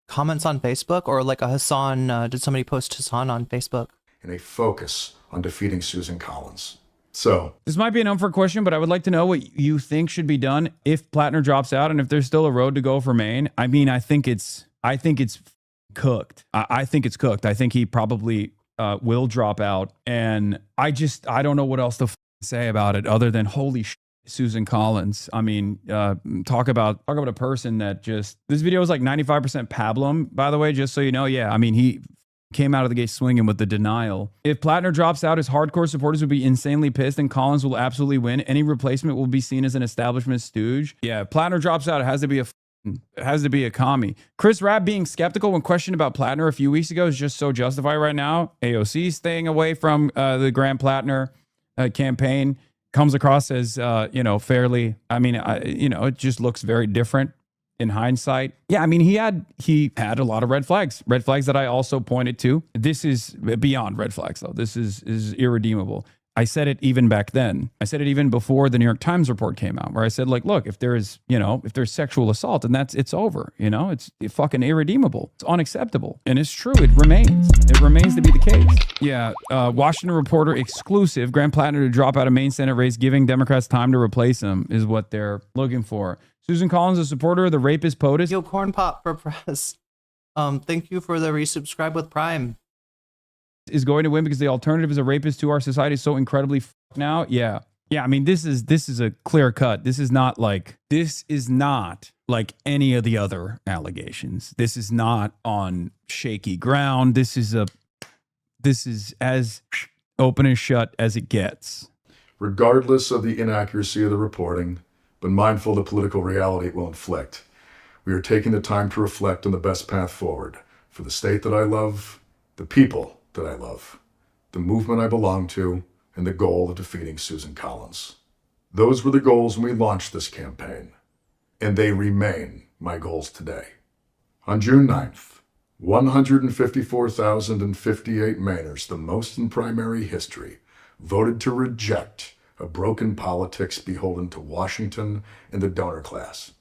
comments on Facebook, or like a Hassan, did somebody post Hassan on Facebook? And a focus on defeating Susan Collins. So, This might be an unfair question, but I would like to know what you think should be done if Platner drops out and if there's still a road to go for Maine. I mean, I think it's cooked. I think it's cooked. I think he probably will drop out, and I don't know what else to say about it other than holy shit, Susan Collins. I mean, talk about a person that just, this video is like 95% pablum, by the way, just so you know. Yeah, I mean, he came out of the gate swinging with the denial. If Platner drops out, his hardcore supporters would be insanely pissed, and Collins will absolutely win. Any replacement will be seen as an establishment stooge. Yeah, if Platner drops out, it has to be a commie. Chris Rabb being skeptical when questioned about Platner a few weeks ago is just so justified right now. AOC staying away from the Graham Platner campaign comes across as fairly. I mean, it just looks very different in hindsight. Yeah, I mean, he had a lot of red flags that I also pointed to. This is beyond red flags, though. This is irredeemable. I said it even back then. I said it even before the New York Times report came out, where I said, like, look, if there's sexual assault, and it's over, it's fucking irredeemable. It's unacceptable. And it's true. It remains to be the case. Yeah. Washington Reporter exclusive. Graham Platner to drop out of Maine Senate race, giving Democrats time to replace him is what they're looking for. Susan Collins, a supporter of the rapist POTUS. Yo, Corn Pop for press. Thank you for the resubscribe with Prime. Is going to win because the alternative is a rapist to our society so incredibly now. Yeah. I mean, this is a clear cut. This is not like any of the other allegations. This is not on shaky ground. This is as open and shut as it gets. regardless of the inaccuracy of the reporting, but mindful of the political reality it will inflict, we are taking the time to reflect on the best path forward for the state that I love, the people that I love, the movement I belong to, and the goal of defeating Susan Collins. Those were the goals when we launched this campaign, and they remain my goals today. On June 9th, 154,058 Mainers, the most in primary history, voted to reject a broken politics beholden to Washington and the donor class.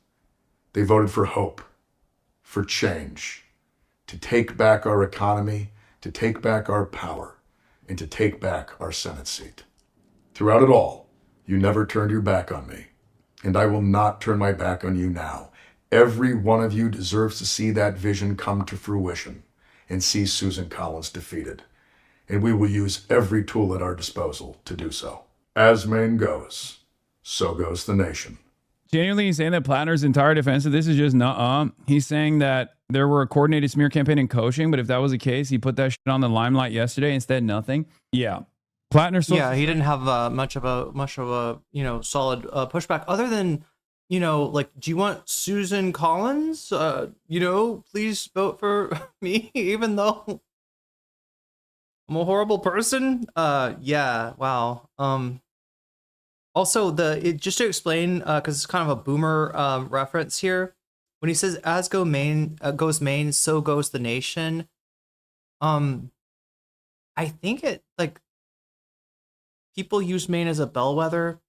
They voted for hope, for change, to take back our economy, to take back our power, and to take back our Senate seat. Throughout it all, you never turned your back on me, and I will not turn my back on you now. Every one of you deserves to see that vision come to fruition and see Susan Collins defeated, and we will use every tool at our disposal to do so. As Maine goes, so goes the nation. Genuinely, he's saying that Platner's entire defense of this is just nuh-uh. He's saying that there were a coordinated smear campaign and coaching, but if that was the case, he put that shit on the limelight yesterday, instead nothing. Yeah. Platner. Yeah, he didn't have much of a solid pushback other than, like, do you want Susan Collins? Please vote for me, even though I'm a horrible person. Yeah, wow. Also, just to explain, because it's kind of a boomer reference here, when he says "as goes Maine, so goes the nation," I think it people use Maine as a bellwether.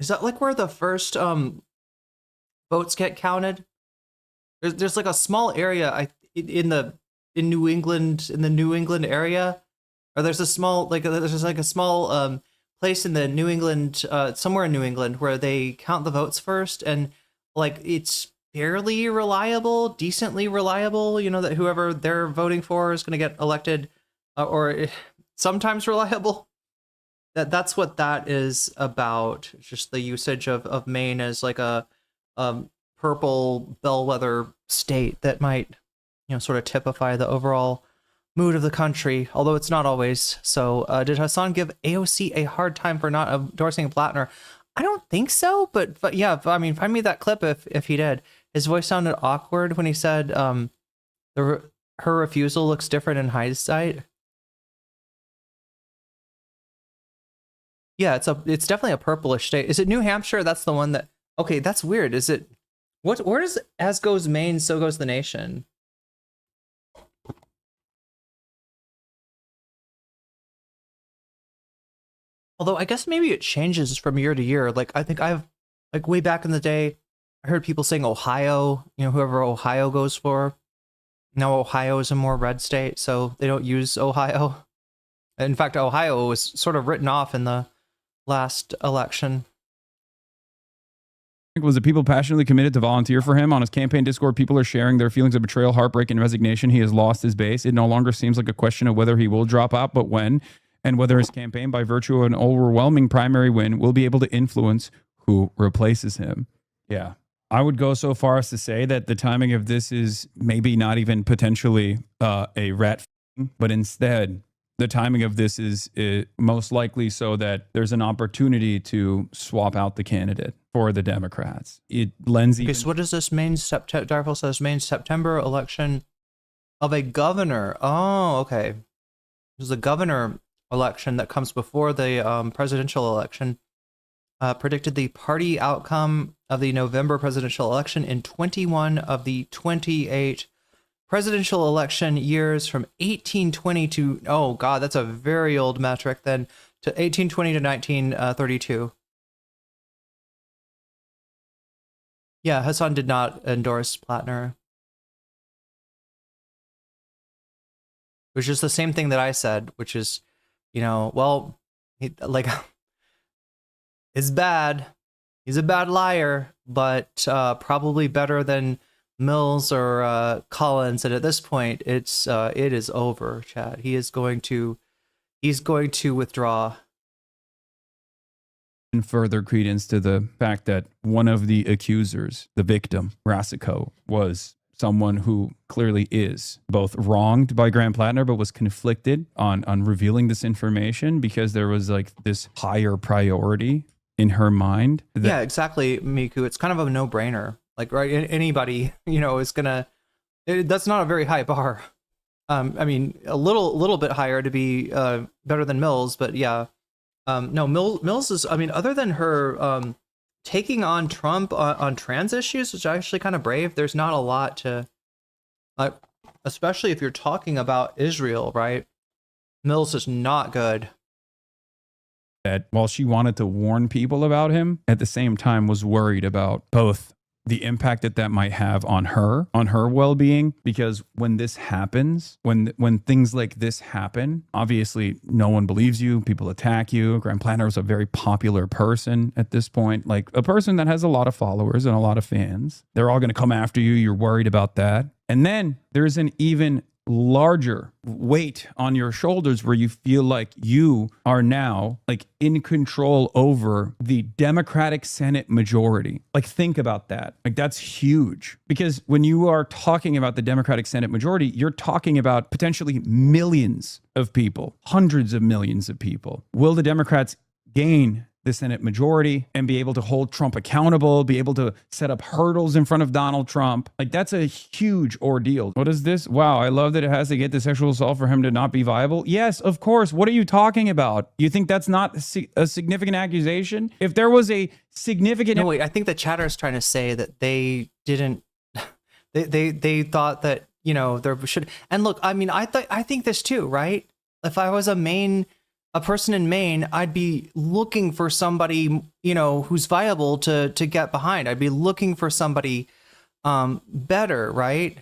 Is that like where the first votes get counted? There's like a small area in the New England area, or there's a small place in the New England somewhere in New England where they count the votes first, and like it's fairly reliable, decently reliable. That whoever they're voting for is going to get elected, or sometimes reliable. That's what that is about. Just the usage of Maine as like a purple bellwether state that might, sort of typify the overall mood of the country, although it's not always. So did Hassan give AOC a hard time for not endorsing Platner? I don't think so, but yeah, I mean, find me that clip if he did. His voice sounded awkward when he said her refusal looks different in hindsight. Yeah, it's definitely a purplish state. Is it New Hampshire? That's the one that, okay, that's weird. Is it, where does as goes Maine, so goes the nation? Although I guess maybe it changes from year to year. Like, I think like way back in the day, I heard people saying Ohio, whoever Ohio goes for. Now Ohio is a more red state, so they don't use Ohio. In fact, Ohio was sort of written off in the last election. Was it people passionately committed to volunteer for him? On his campaign Discord, people are sharing their feelings of betrayal, heartbreak, and resignation. He has lost his base. It no longer seems like a question of whether he will drop out, but when, and whether his campaign, by virtue of an overwhelming primary win, will be able to influence who replaces him. Yeah. I would go so far as to say that the timing of this is maybe not even potentially a rat, but instead the timing of this is most likely so that there's an opportunity to swap out the candidate for the Democrats. It lends even... Okay, so what does this mean? Darfel says Maine September election of a governor. Oh, okay. There's a governor election that comes before the presidential election. Predicted the party outcome of the November presidential election in 21 of the 28 presidential election years from 1820 to, oh God, that's a very old metric then, to 1820 to 1932. Yeah, Hassan did not endorse Platner. It was just the same thing that I said, which is, well, it's bad. He's a bad liar, but probably better than Mills or Collins. And at this point, it is over, Chad. He's going to withdraw. And further credence to the fact that one of the accusers, the victim, Rasico, was someone who clearly is both wronged by Graham Platner, but was conflicted on revealing this information because there was like this higher priority in her mind. Yeah, exactly, Miku. It's kind of a no-brainer. Like, right, anybody, is gonna. That's not a very high bar. I mean, a little bit higher to be better than Mills, but yeah. No, Mills is. I mean, other than her taking on Trump on trans issues, which is actually kind of brave. There's not a lot to, like, especially if you're talking about Israel, right? Mills is not good. That while she wanted to warn people about him, at the same time was worried about both the impact that might have on her well-being, because when this happens, when things like this happen, obviously no one believes you, people attack you. Graham Platner was a very popular person at this point, like a person that has a lot of followers and a lot of fans. They're all going to come after you. You're worried about that. And then there's an even larger weight on your shoulders where you feel like you are now like in control over the Democratic Senate majority. Like, think about that. Like, that's huge, because when you are talking about the Democratic Senate majority, you're talking about potentially millions of people, hundreds of millions of people. Will the Democrats gain the Senate majority and be able to hold Trump accountable, be able to set up hurdles in front of Donald Trump? Like, that's a huge ordeal. What is this? Wow, I love that it has to get to sexual assault for him to not be viable. Yes, of course. What are you talking about? You think that's not a significant accusation? If there was a significant... No, wait, I think the chatter is trying to say that they didn't... They thought that, there should... And look, I mean, I think this too, right? If I was a person in Maine, I'd be looking for somebody, who's viable to get behind. I'd be looking for somebody better, right?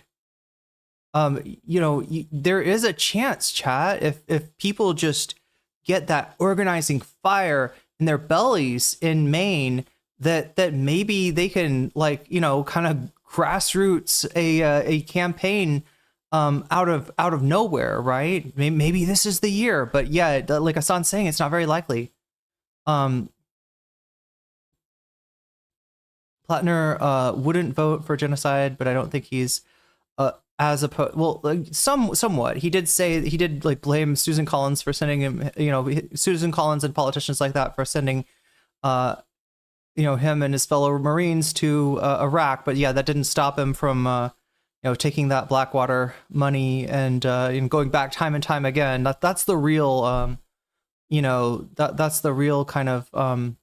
There is a chance, chat, if people just get that organizing fire in their bellies in Maine, that maybe they can, like, kind of grassroots a campaign out of nowhere, right? Maybe this is the year, but yeah, like Hassan's saying, it's not very likely. Platner wouldn't vote for genocide, but I don't think he's as opposed. Well, like, somewhat. He did say he did like blame Susan Collins for sending him. You know, Susan Collins and politicians like that for sending, him and his fellow Marines to Iraq. But yeah, that didn't stop him from taking that Blackwater money and going back time and time again. That's the real that's the real kind of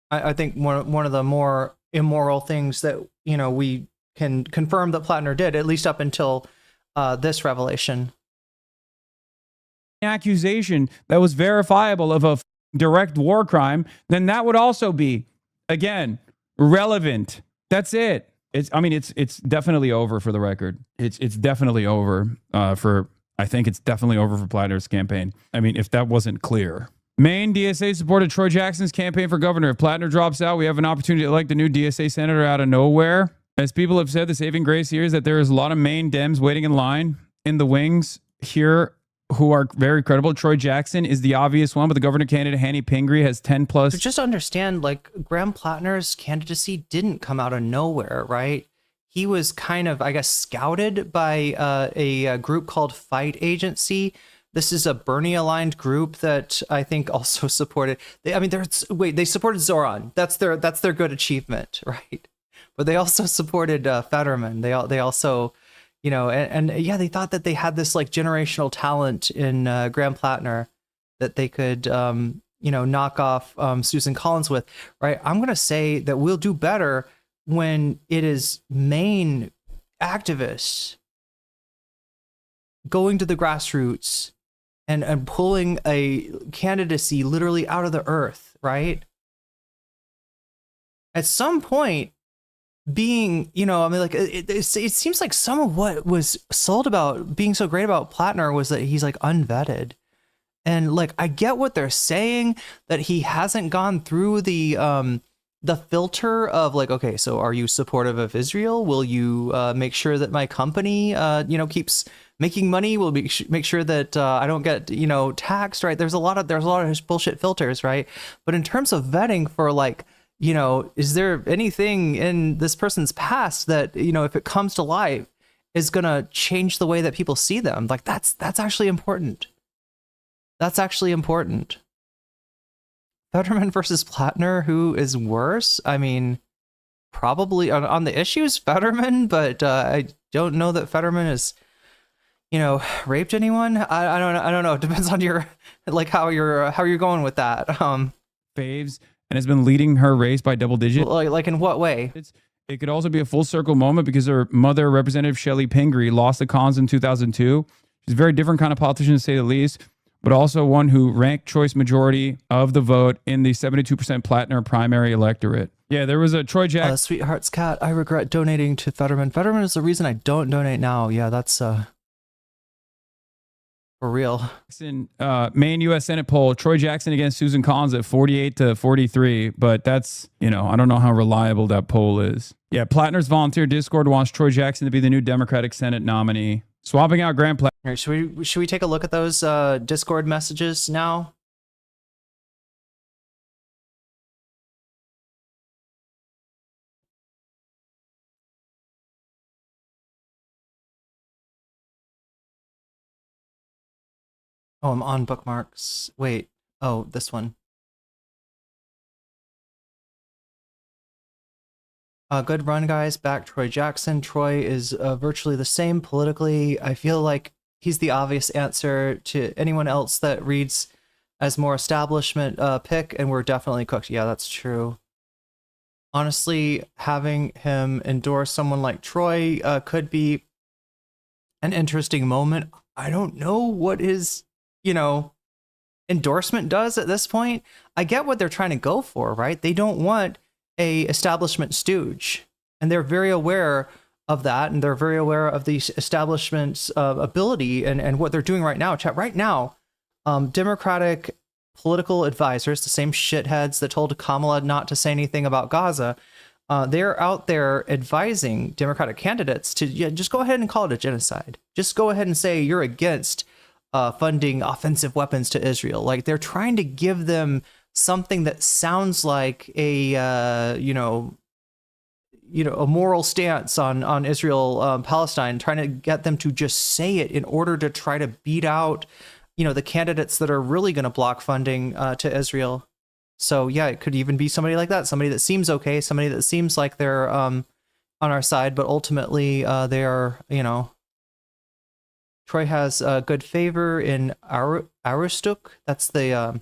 I think one of the more immoral things that we can confirm that Platner did, at least up until this revelation. Accusation that was verifiable of a direct war crime, then that would also be, again, relevant. That's it. It's definitely over for the record. It's definitely over I think it's definitely over for Platner's campaign. I mean, if that wasn't clear. Maine DSA supported Troy Jackson's campaign for governor. If Platner drops out, we have an opportunity to elect a new DSA senator out of nowhere. As people have said, the saving grace here is that there is a lot of Maine Dems waiting in line in the wings here who are very credible. Troy Jackson is the obvious one, but the governor candidate, Hanny Pingree, has 10 plus. So just understand, like, Graham Platner's candidacy didn't come out of nowhere, right? He was kind of, I guess, scouted by a group called Fight Agency. This is a Bernie-aligned group that I think also supported. They supported Zoran. That's their good achievement, right? But they also supported Fetterman. They also, they thought that they had this like generational talent in Graham Platner that they could, knock off Susan Collins with, right? I'm gonna say that we'll do better when it is Maine activists going to the grassroots and pulling a candidacy literally out of the earth, right? At some point, being, it seems like some of what was sold about being so great about Platner was that he's like unvetted. And like, I get what they're saying, that he hasn't gone through the filter of like, okay, so are you supportive of Israel? Will you make sure that my company, keeps making money? Will make sure that I don't get, taxed, right? There's a lot of bullshit filters, right? But in terms of vetting for like, is there anything in this person's past that, if it comes to life, is going to change the way that people see them? Like that's actually important. That's actually important. Fetterman versus Platner, who is worse? I mean, probably on the issues, Fetterman, but I don't know that Fetterman is, raped anyone. I don't know. It depends on your, like, how you're going with that. Faves, and has been leading her race by double digits. Like in what way? It could also be a full circle moment because her mother, Representative Shelley Pingree, lost the cons in 2002. She's a very different kind of politician, to say the least, but also one who ranked choice majority of the vote in the 72% Platner primary electorate. Yeah, there was a Troy Jackson. Sweetheart's cat, I regret donating to Fetterman. Fetterman is the reason I don't donate now. Yeah, that's for real. Maine U.S. Senate poll, Troy Jackson against Susan Collins at 48 to 43. But that's, I don't know how reliable that poll is. Yeah, Platner's volunteer Discord wants Troy Jackson to be the new Democratic Senate nominee. Swapping out Graham Platner. All right, should we take a look at those Discord messages now? Oh, I'm on bookmarks. Wait. Oh, this one. Good run, guys. Back Troy Jackson. Troy is virtually the same politically. I feel like he's the obvious answer to anyone else that reads as more establishment pick, and we're definitely cooked. Yeah, that's true. Honestly, having him endorse someone like Troy could be an interesting moment. I don't know what his, endorsement does at this point. I get what they're trying to go for, right? They don't want a establishment stooge, and they're very aware of that, and they're very aware of the establishment's ability and what they're doing right now. Chat, right now, Democratic political advisors, the same shitheads that told Kamala not to say anything about Gaza, they're out there advising Democratic candidates to just go ahead and call it a genocide. Just go ahead and say you're against funding offensive weapons to Israel. Like, they're trying to give them something that sounds like a a moral stance on Israel, Palestine, trying to get them to just say it in order to try to beat out, the candidates that are really going to block funding to Israel. So yeah, it could even be somebody like that, somebody that seems okay, somebody that seems like they're on our side, but ultimately they are, Troy has good favor in Aroostook. That's the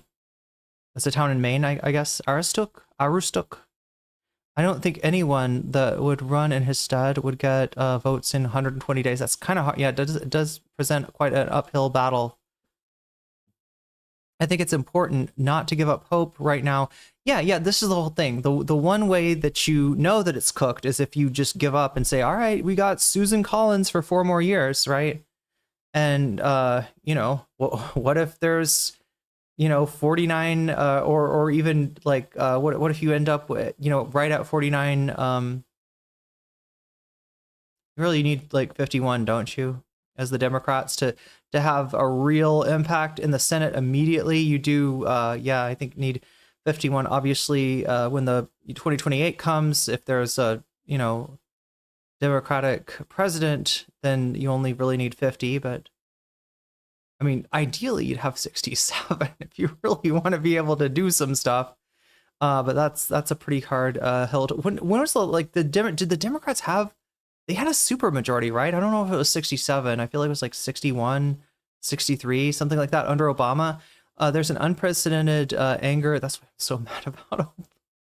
town in Maine, I guess. Aroostook. I don't think anyone that would run in his stead would get votes in 120 days. That's kind of hard. Yeah, it does present quite an uphill battle. I think it's important not to give up hope right now. Yeah, this is the whole thing. The one way that you know that it's cooked is if you just give up and say, all right, we got Susan Collins for 4 more years, right? And, what if there's, 49 or even like, what if you end up with, right at 49, you really need like 51, don't you, as the Democrats to have a real impact in the Senate immediately? You do, I think need 51. Obviously, when the 2028 comes, if there's a, Democratic president, then you only really need 50, but I mean, ideally you'd have 67 if you really want to be able to do some stuff. But that's a pretty hard hill to, when was did the Democrats have, they had a super majority, right? I don't know if it was 67. I feel like it was like 61, 63, something like that under Obama. There's an unprecedented anger. That's what I'm so mad about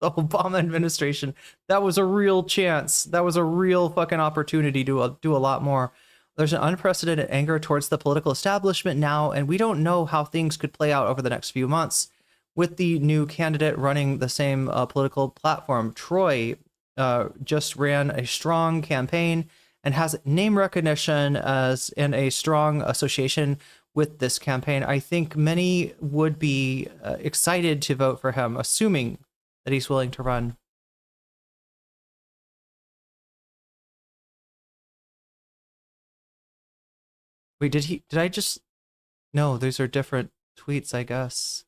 the Obama administration. That was a real chance. That was a real fucking opportunity to do a lot more. There's an unprecedented anger towards the political establishment now, and we don't know how things could play out over the next few months with the new candidate running the same political platform. Troy just ran a strong campaign and has name recognition and a strong association with this campaign. I think many would be excited to vote for him, assuming that he's willing to run. Wait, did I just, no, these are different tweets, I guess.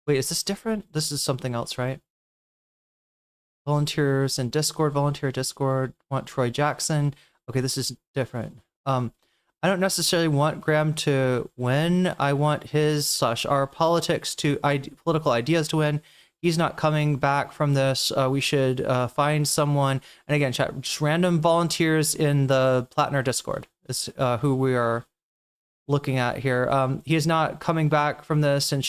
Wait, is this different? This is something else, right? Volunteers in Discord, volunteer Discord, want Troy Jackson. Okay, this is different. I don't necessarily want Graham to win. I want his/our political ideas to win. He's not coming back from this. We should find someone. And again, chat, just random volunteers in the Platner Discord is who we are looking at here. He is not coming back from this, and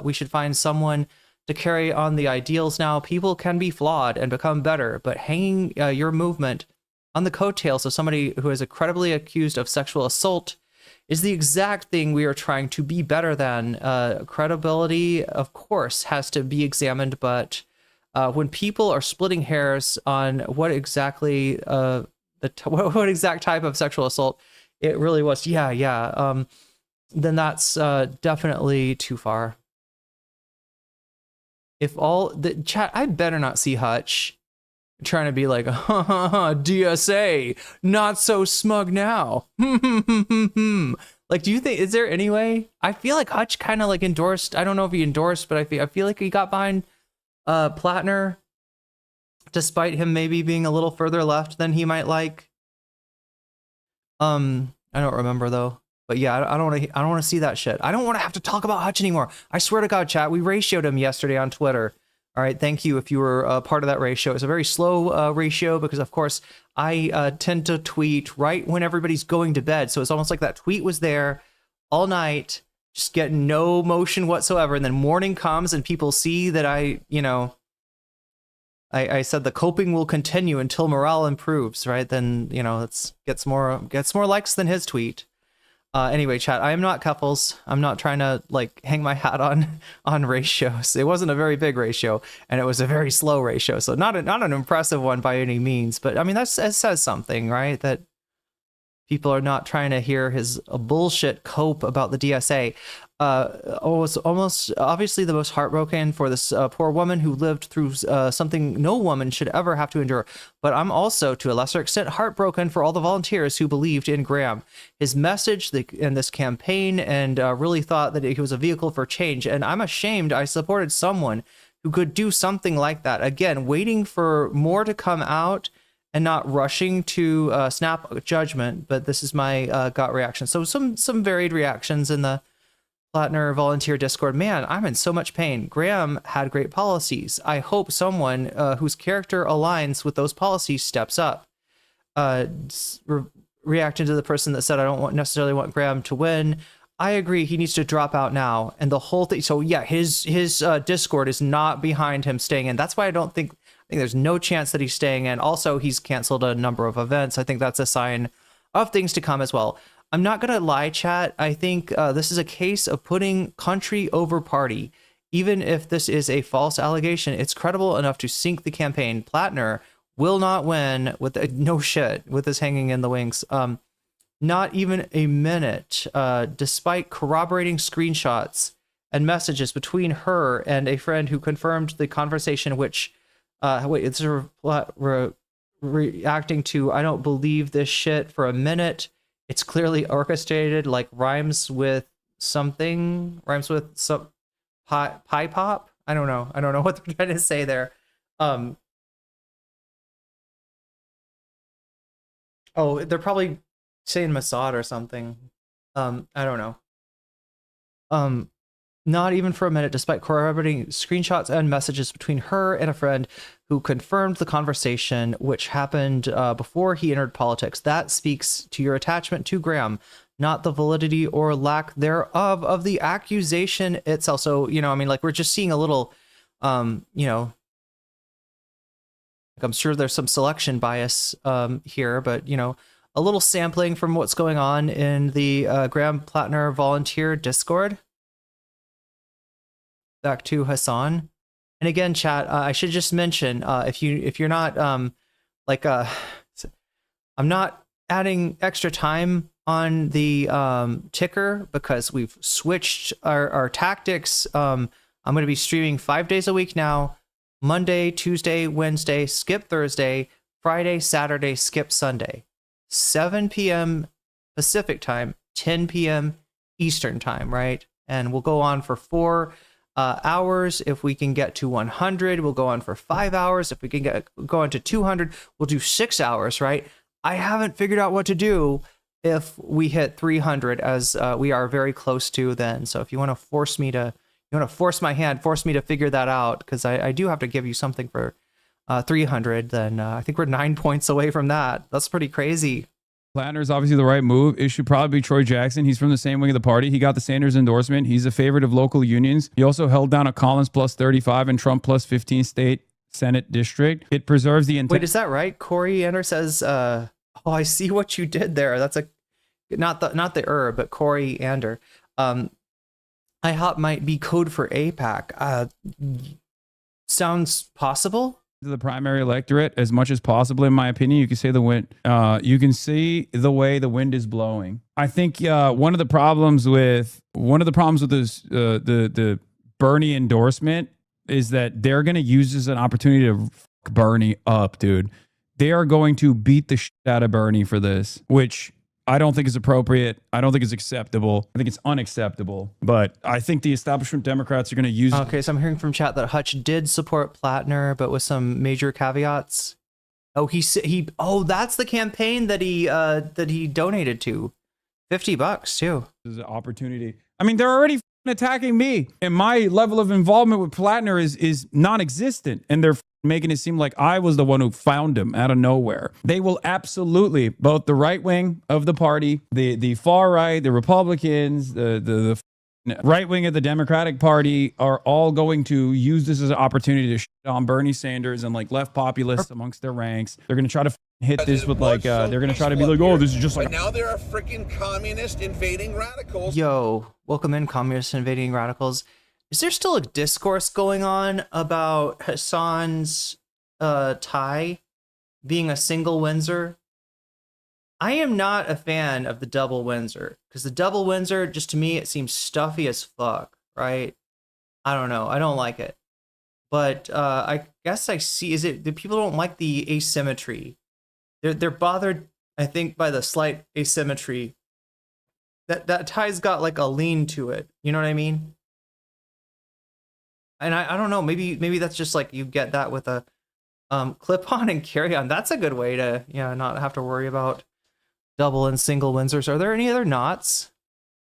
we should find someone to carry on the ideals now. People can be flawed and become better, but hanging your movement on the coattails of somebody who is credibly accused of sexual assault is the exact thing we are trying to be better than. Credibility, of course, has to be examined, but when people are splitting hairs on what exactly what exact type of sexual assault it really was, then that's definitely too far. If all the chat, I better not see Hutch trying to be like, DSA, not so smug now. Like, do you think, is there any way? I feel like Hutch kind of like endorsed, I don't know if he endorsed, but I feel like he got behind Platner, despite him maybe being a little further left than he might like. I don't remember though. But yeah, I don't want to see that shit. I don't want to have to talk about Hutch anymore. I swear to God, chat, we ratioed him yesterday on Twitter. All right, thank you if you were part of that ratio. It's a very slow ratio because, of course, I tend to tweet right when everybody's going to bed. So it's almost like that tweet was there all night, just getting no motion whatsoever. And then morning comes and people see that I said the coping will continue until morale improves, right? Then, it gets more likes than his tweet. Anyway, chat, I am not Couples. I'm not trying to hang my hat on ratios. It wasn't a very big ratio, and it was a very slow ratio. So not an impressive one by any means, but I mean, it says something, right? That people are not trying to hear his bullshit cope about the DSA. Was almost obviously the most heartbroken for this poor woman who lived through something no woman should ever have to endure. But I'm also, to a lesser extent, heartbroken for all the volunteers who believed in Graham, his message in this campaign, and really thought that he was a vehicle for change. And I'm ashamed I supported someone who could do something like that. Again, waiting for more to come out and not rushing to snap judgment. But this is my gut reaction. So some varied reactions in the Platner volunteer Discord. Man, I'm in so much pain. Graham had great policies. I hope someone whose character aligns with those policies steps up. Reacting to the person that said, I don't necessarily want Graham to win. I agree. He needs to drop out now. And the whole thing. So yeah, his Discord is not behind him staying in. That's why I think there's no chance that he's staying in. Also, he's canceled a number of events. I think that's a sign of things to come as well. I'm not going to lie, chat. I think this is a case of putting country over party. Even if this is a false allegation, it's credible enough to sink the campaign. Platner will not win with no shit with this hanging in the wings. Not even a minute, despite corroborating screenshots and messages between her and a friend who confirmed the conversation, which, it's reacting to, I don't believe this shit for a minute. It's clearly orchestrated, like rhymes with some pie pop. I don't know what they're trying to say there. Oh, they're probably saying Mossad or something. I don't know. Not even for a minute, despite corroborating screenshots and messages between her and a friend who confirmed the conversation, which happened before he entered politics. That speaks to your attachment to Graham, not the validity or lack thereof of the accusation itself. So, I mean, like, we're just seeing a little, like, I'm sure there's some selection bias here, but, a little sampling from what's going on in the Graham Platner volunteer Discord. Back to Hassan. And again, chat, I should just mention, if you're not I'm not adding extra time on the ticker because we've switched our tactics. I'm going to be streaming 5 days a week now. Monday, Tuesday, Wednesday, skip Thursday, Friday, Saturday, skip Sunday. 7 p.m. Pacific time, 10 p.m. Eastern time, right? And we'll go on for 4 hours. If we can get to 100, we'll go on for 5 hours. If we can go on to 200, we'll do 6 hours, right? I haven't figured out what to do if we hit 300, as we are very close to then. So if you want to force my hand, force me to figure that out, because I do have to give you something for 300, then I think we're 9 points away from that. That's pretty crazy. Platner is obviously the right move. It should probably be Troy Jackson. He's from the same wing of the party. He got the Sanders endorsement. He's a favorite of local unions. He also held down a Collins plus 35 and Trump plus 15 state Senate district. It preserves the intent. Wait, is that right? Corey Ander says, oh, I see what you did there. That's not the but Corey Ander. IHOP might be code for APAC. Sounds possible. The primary electorate as much as possible, in my opinion. You can say you can see the way the wind is blowing. I think one of the problems with this the Bernie endorsement is that they're going to use this as an opportunity to fuck Bernie up, dude. They are going to beat the shit out of Bernie for this, which I don't think is appropriate. I don't think it's acceptable. I think it's unacceptable. But I think the establishment Democrats are going to use. Okay, so I'm hearing from chat that Hutch did support Platner, but with some major caveats. Oh, that's the campaign that he donated to. $50 too. This is an opportunity. I mean, they're already attacking me, and my level of involvement with Platner is non-existent, and they're making it seem like I was the one who found him out of nowhere. They will absolutely, both the right wing of the party, the far right, the Republicans, the right wing of the Democratic Party are all going to use this as an opportunity to shit on Bernie Sanders and like left populists amongst their ranks. They're going to try to hit this with like, they're going to try to be like, oh, this is just like. But now there are freaking communist invading radicals. Yo, welcome in, communist invading radicals. Is there still a discourse going on about Hassan's tie being a single Windsor? I am not a fan of the double Windsor because the double Windsor, just to me, it seems stuffy as fuck, right? I don't know. I don't like it. But I guess I see, is it the people don't like the asymmetry? They're bothered, I think, by the slight asymmetry. That tie's got like a lean to it. You know what I mean? And I don't know, maybe that's just like you get that with a clip on and carry on. That's a good way to not have to worry about double and single Windsors. Are there any other knots?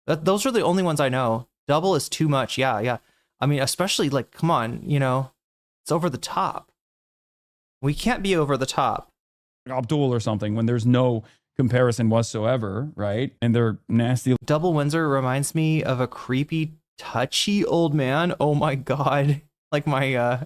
Those are the only ones I know. Double is too much. Yeah. I mean, especially like, come on, it's over the top. We can't be over the top. Abdul or something when there's no comparison whatsoever, right? And they're nasty. Double Windsor reminds me of a creepy, touchy old man. Oh my god, like my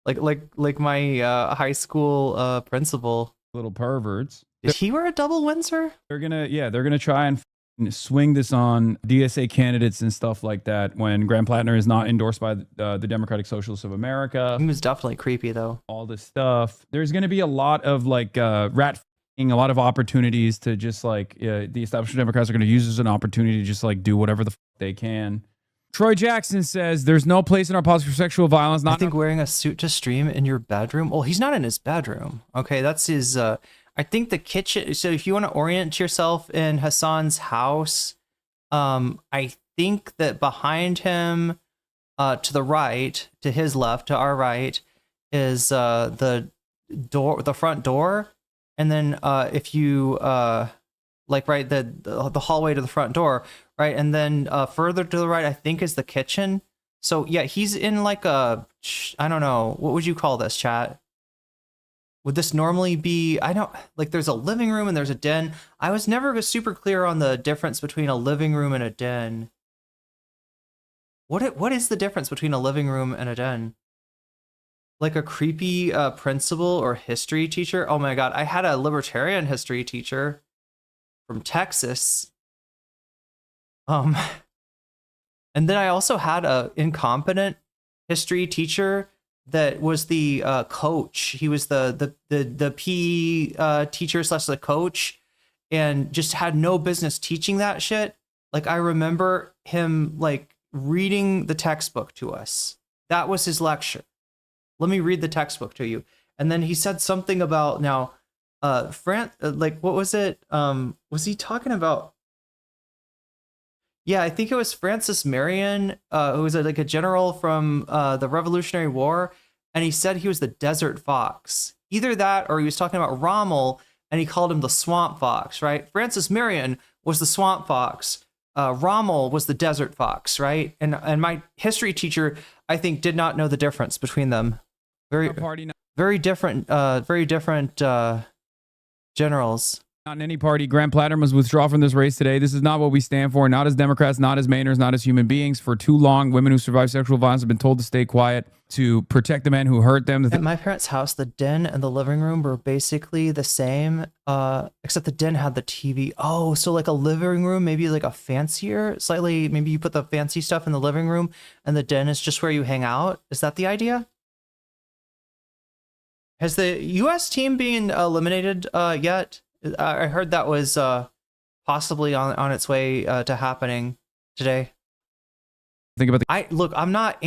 like my high school principal. Little perverts. Did he wear a double Windsor? They're gonna try and swing this on DSA candidates and stuff like that when Graham Platner is not endorsed by the Democratic Socialists of America. He was definitely creepy though. All this stuff. There's gonna be a lot of like a lot of opportunities to just like the establishment Democrats are gonna use as an opportunity to just like do whatever the they can. Troy Jackson says there's no place in our policy for sexual violence. I think wearing a suit to stream in your bedroom. Well, he's not in his bedroom. Okay, that's his. I think the kitchen. So if you want to orient yourself in Hassan's house, I think that behind him, to the right, to his left, to our right, is the front door, and then if you like right the hallway to the front door, right, and then further to the right, I think is the kitchen. So yeah, he's in like a, I don't know, what would you call this, chat? Would this normally be, I don't, like there's a living room and there's a den. I was never super clear on the difference between a living room and a den. What is the difference between a living room and a den? Like a creepy principal or history teacher? Oh my god, I had a libertarian history teacher from Texas. And then I also had a incompetent history teacher that was the coach. He was the PE teacher / the coach, and just had no business teaching that shit. Like I remember him like reading the textbook to us. That was his lecture. Let me read the textbook to you. And then he said something about now, like what was it? Was he talking about? Yeah, I think it was Francis Marion, who was like a general from the Revolutionary War, and he said he was the Desert Fox. Either that, or he was talking about Rommel, and he called him the Swamp Fox, right? Francis Marion was the Swamp Fox. Rommel was the Desert Fox, right? And my history teacher, I think, did not know the difference between them. Very different generals. Not in any party. Graham Platner must withdraw from this race today. This is not what we stand for. Not as Democrats, not as Mainers, not as human beings. For too long, women who survive sexual violence have been told to stay quiet, to protect the men who hurt them. At my parents' house, the den and the living room were basically the same, except the den had the TV. Oh, so like a living room, maybe like a fancier, slightly, maybe you put the fancy stuff in the living room and the den is just where you hang out. Is that the idea? Has the U.S. team been eliminated yet? I heard that was possibly on its way to happening today. Think about I'm not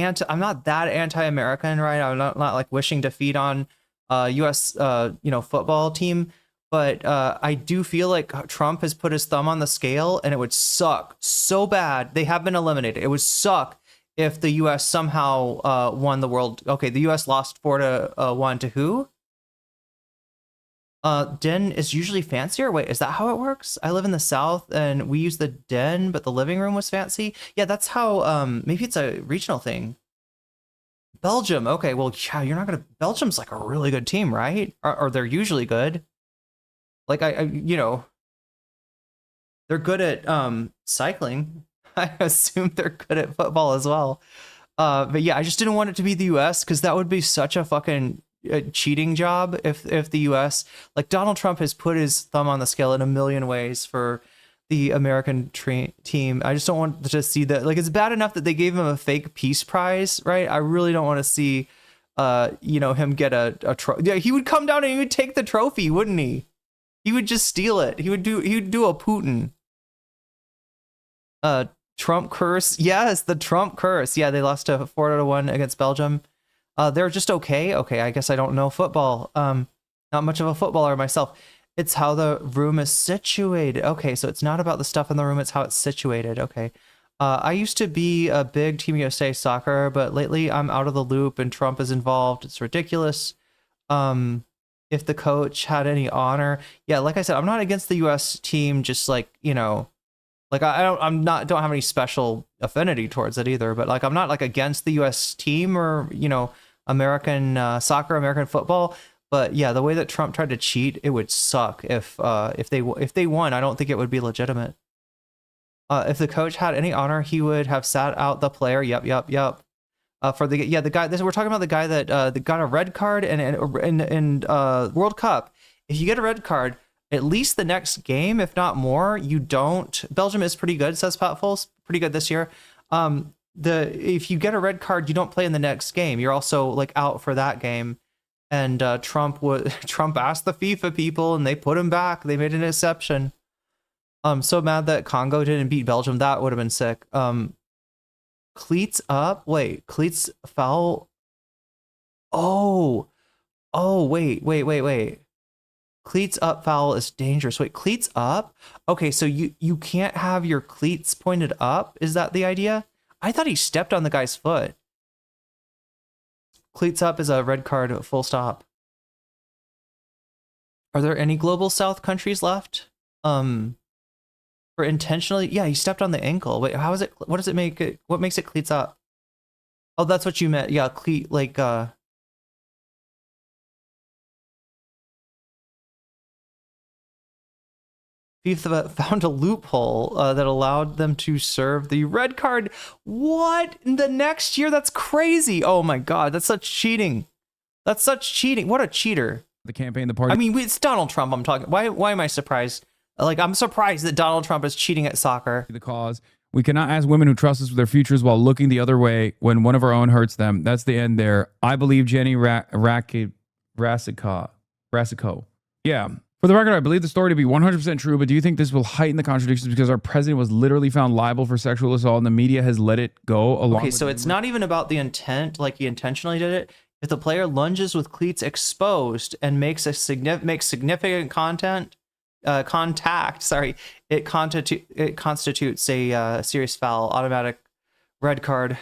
that anti-American, right? I'm not like wishing defeat on U.S. Football team, but I do feel like Trump has put his thumb on the scale, and it would suck so bad. They have been eliminated. It would suck if the U.S. somehow won the world. Okay, the U.S. lost 4-1 to who? Den is usually fancier. Wait, is that how it works? I live in the South and we use the den, but the living room was fancy. Yeah, that's how, maybe it's a regional thing. Belgium. Okay, well, yeah, Belgium's like a really good team, right? Or they're usually good. Like they're good at cycling. I assume they're good at football as well. But yeah, I just didn't want it to be the US because that would be such a fucking cheating job if the US, like Donald Trump has put his thumb on the scale in a million ways for the American team. I just don't want to see that. Like, it's bad enough that they gave him a fake peace prize, right? I really don't want to see him get a trophy. Yeah, he would come down and he would take the trophy, wouldn't he? He would just steal it. He would do a Putin. Trump curse. Yes, the Trump curse. Yeah, they lost to 4-1 against Belgium. They're just okay. Okay, I guess I don't know football. Not much of a footballer myself. It's how the room is situated. Okay, so it's not about the stuff in the room, it's how it's situated. Okay. I used to be a big Team USA soccer, but lately I'm out of the loop and Trump is involved. It's ridiculous. If the coach had any honor, yeah, like I said, I'm not against the US team, just like, you know, like don't have any special affinity towards it either, but like I'm not like against the US team or, you know, American soccer, American football. But yeah, the way that Trump tried to cheat, it would suck if they won. I don't think it would be legitimate. If the coach had any honor, he would have sat out the player. Yep. For the guy. We're talking about the guy that got a red card in World Cup. If you get a red card, at least the next game, if not more, you don't. Belgium is pretty good, says Patfuls. Pretty good this year. If you get a red card, you don't play in the next game. You're also like out for that game. And Trump asked the FIFA people, and they put him back. They made an exception. I'm so mad that Congo didn't beat Belgium. That would have been sick. Cleats up. Wait, cleats foul. Oh, wait. Cleats up foul is dangerous. Wait, cleats up? Okay, so you can't have your cleats pointed up? Is that the idea? I thought he stepped on the guy's foot. Cleats up is a red card, full stop. Are there any global south countries left? For intentionally, yeah, he stepped on the ankle. Wait, how is it? What does it make it? What makes it cleats up? Oh, that's what you meant. Yeah, cleat, like, FIFA found a loophole that allowed them to serve the red card. What? In the next year? That's crazy. Oh my God, that's such cheating. That's such cheating. What a cheater. The campaign, the party. I mean, it's Donald Trump I'm talking. Why am I surprised? Like, I'm surprised that Donald Trump is cheating at soccer. The cause. We cannot ask women who trust us with their futures while looking the other way when one of our own hurts them. That's the end there. I believe Jenny Rasico. Yeah. For the record, I believe the story to be 100% true, but do you think this will heighten the contradictions because our president was literally found liable for sexual assault and the media has let it go along? Okay, so it's not even about the intent, like he intentionally did it. If the player lunges with cleats exposed and makes significant contact, it constitutes a serious foul, automatic red card.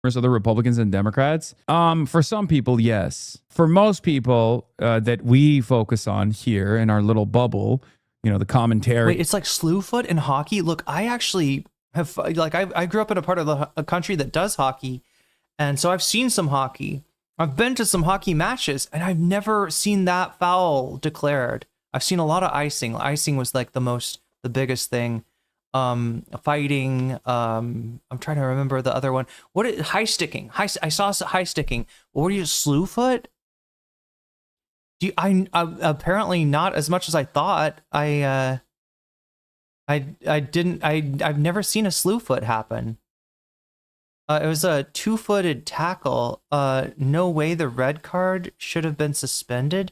Other Republicans and Democrats? For some people, yes. For most people that we focus on here in our little bubble, you know, the commentary. Wait, it's like slew foot in hockey. Look, I actually have, like, I grew up in a part of a country that does hockey, and so I've seen some hockey. I've been to some hockey matches, and I've never seen that foul declared. I've seen a lot of icing. Icing was like the biggest thing. Fighting. I'm trying to remember the other one. High sticking? I saw high sticking. What were you, slew foot? I apparently not as much as I thought. I've never seen a slew foot happen. It was a 2-footed tackle. No way the red card should have been suspended.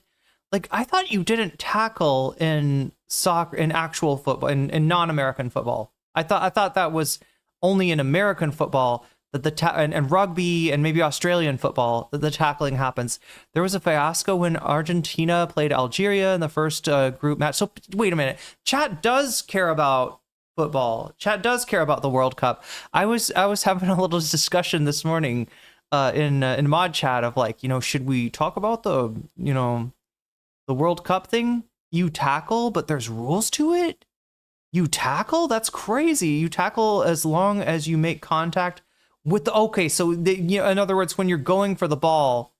Like, I thought you didn't tackle in soccer, in actual football, in non-American football. I thought that was only in American football that and rugby and maybe Australian football that the tackling happens. There was a fiasco when Argentina played Algeria in the first group match. So wait a minute, chat does care about football. Chat does care about the World Cup. I was having a little discussion this morning in mod chat of, like, you know, should we talk about the World Cup thing? You tackle, but there's rules to it? You tackle? That's crazy. You tackle as long as you make contact with the... Okay, so, in other words, when you're going for the ball,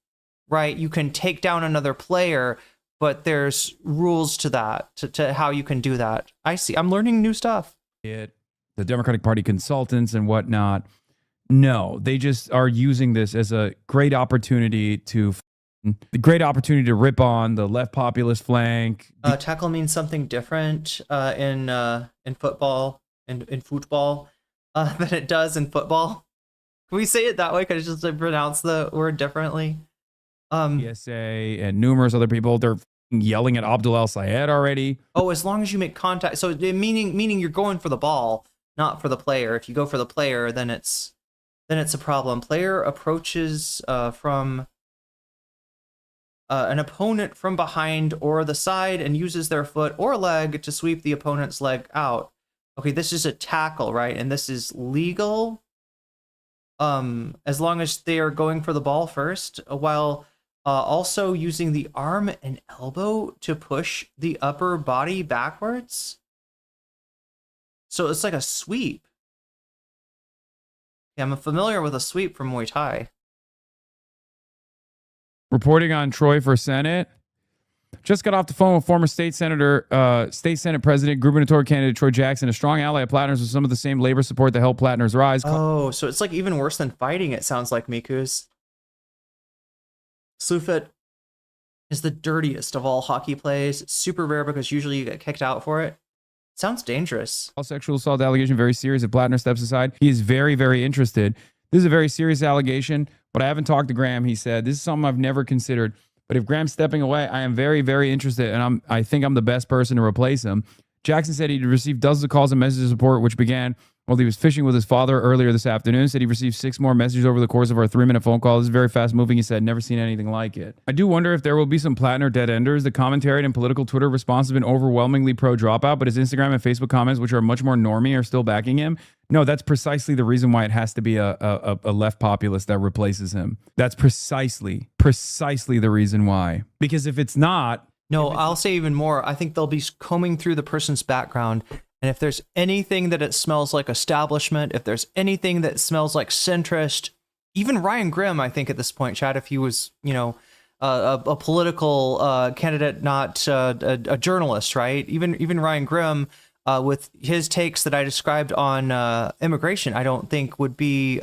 right, you can take down another player, but there's rules to that, to how you can do that. I see. I'm learning new stuff. The Democratic Party consultants and whatnot. No, they just are using this as a great opportunity to... The great opportunity to rip on the left populist flank. Tackle means something different in football in football than it does in football. Can we say it that way? Can I just pronounce the word differently? PSA and numerous other people, they're yelling at Abdul El Sayed already. Oh, as long as you make contact. So meaning you're going for the ball, not for the player. If you go for the player, then it's a problem. Player approaches from an opponent from behind or the side and uses their foot or leg to sweep the opponent's leg out. Okay, this is a tackle, right? And this is legal as long as they are going for the ball first, while also using the arm and elbow to push the upper body backwards. So it's like a sweep. Yeah, I'm familiar with a sweep from Muay Thai. Reporting on Troy for Senate. Just got off the phone with former state senator, state Senate president, gubernatorial candidate Troy Jackson, a strong ally of Platner's with some of the same labor support that helped Platner's rise. Oh, so it's like even worse than fighting, it sounds like, Miku's. Slewfoot is the dirtiest of all hockey plays. It's super rare because usually you get kicked out for it. Sounds dangerous. All sexual assault allegation, very serious. If Platner steps aside, he is very, very interested. This is a very serious allegation, but I haven't talked to Graham. He said, this is something I've never considered. But if Graham's stepping away, I am very, very interested, and I think I'm the best person to replace him. Jackson said he'd received dozens of calls and messages of support, which began while he was fishing with his father earlier this afternoon. Said he received 6 more messages over the course of our 3-minute phone call. This is very fast moving. He said, never seen anything like it. I do wonder if there will be some Platner dead enders. The commentary and political Twitter response has been overwhelmingly pro dropout, but his Instagram and Facebook comments, which are much more normie, are still backing him. No, that's precisely the reason why it has to be a left populist that replaces him. That's precisely the reason why. Because if it's not... No, I'll say even more. I think they'll be combing through the person's background. And if there's anything that it smells like establishment, if there's anything that smells like centrist, even Ryan Grimm, I think at this point, Chad, if he was, you know, a political candidate, not a journalist, right? Even Ryan Grimm, with his takes that I described on immigration, I don't think would be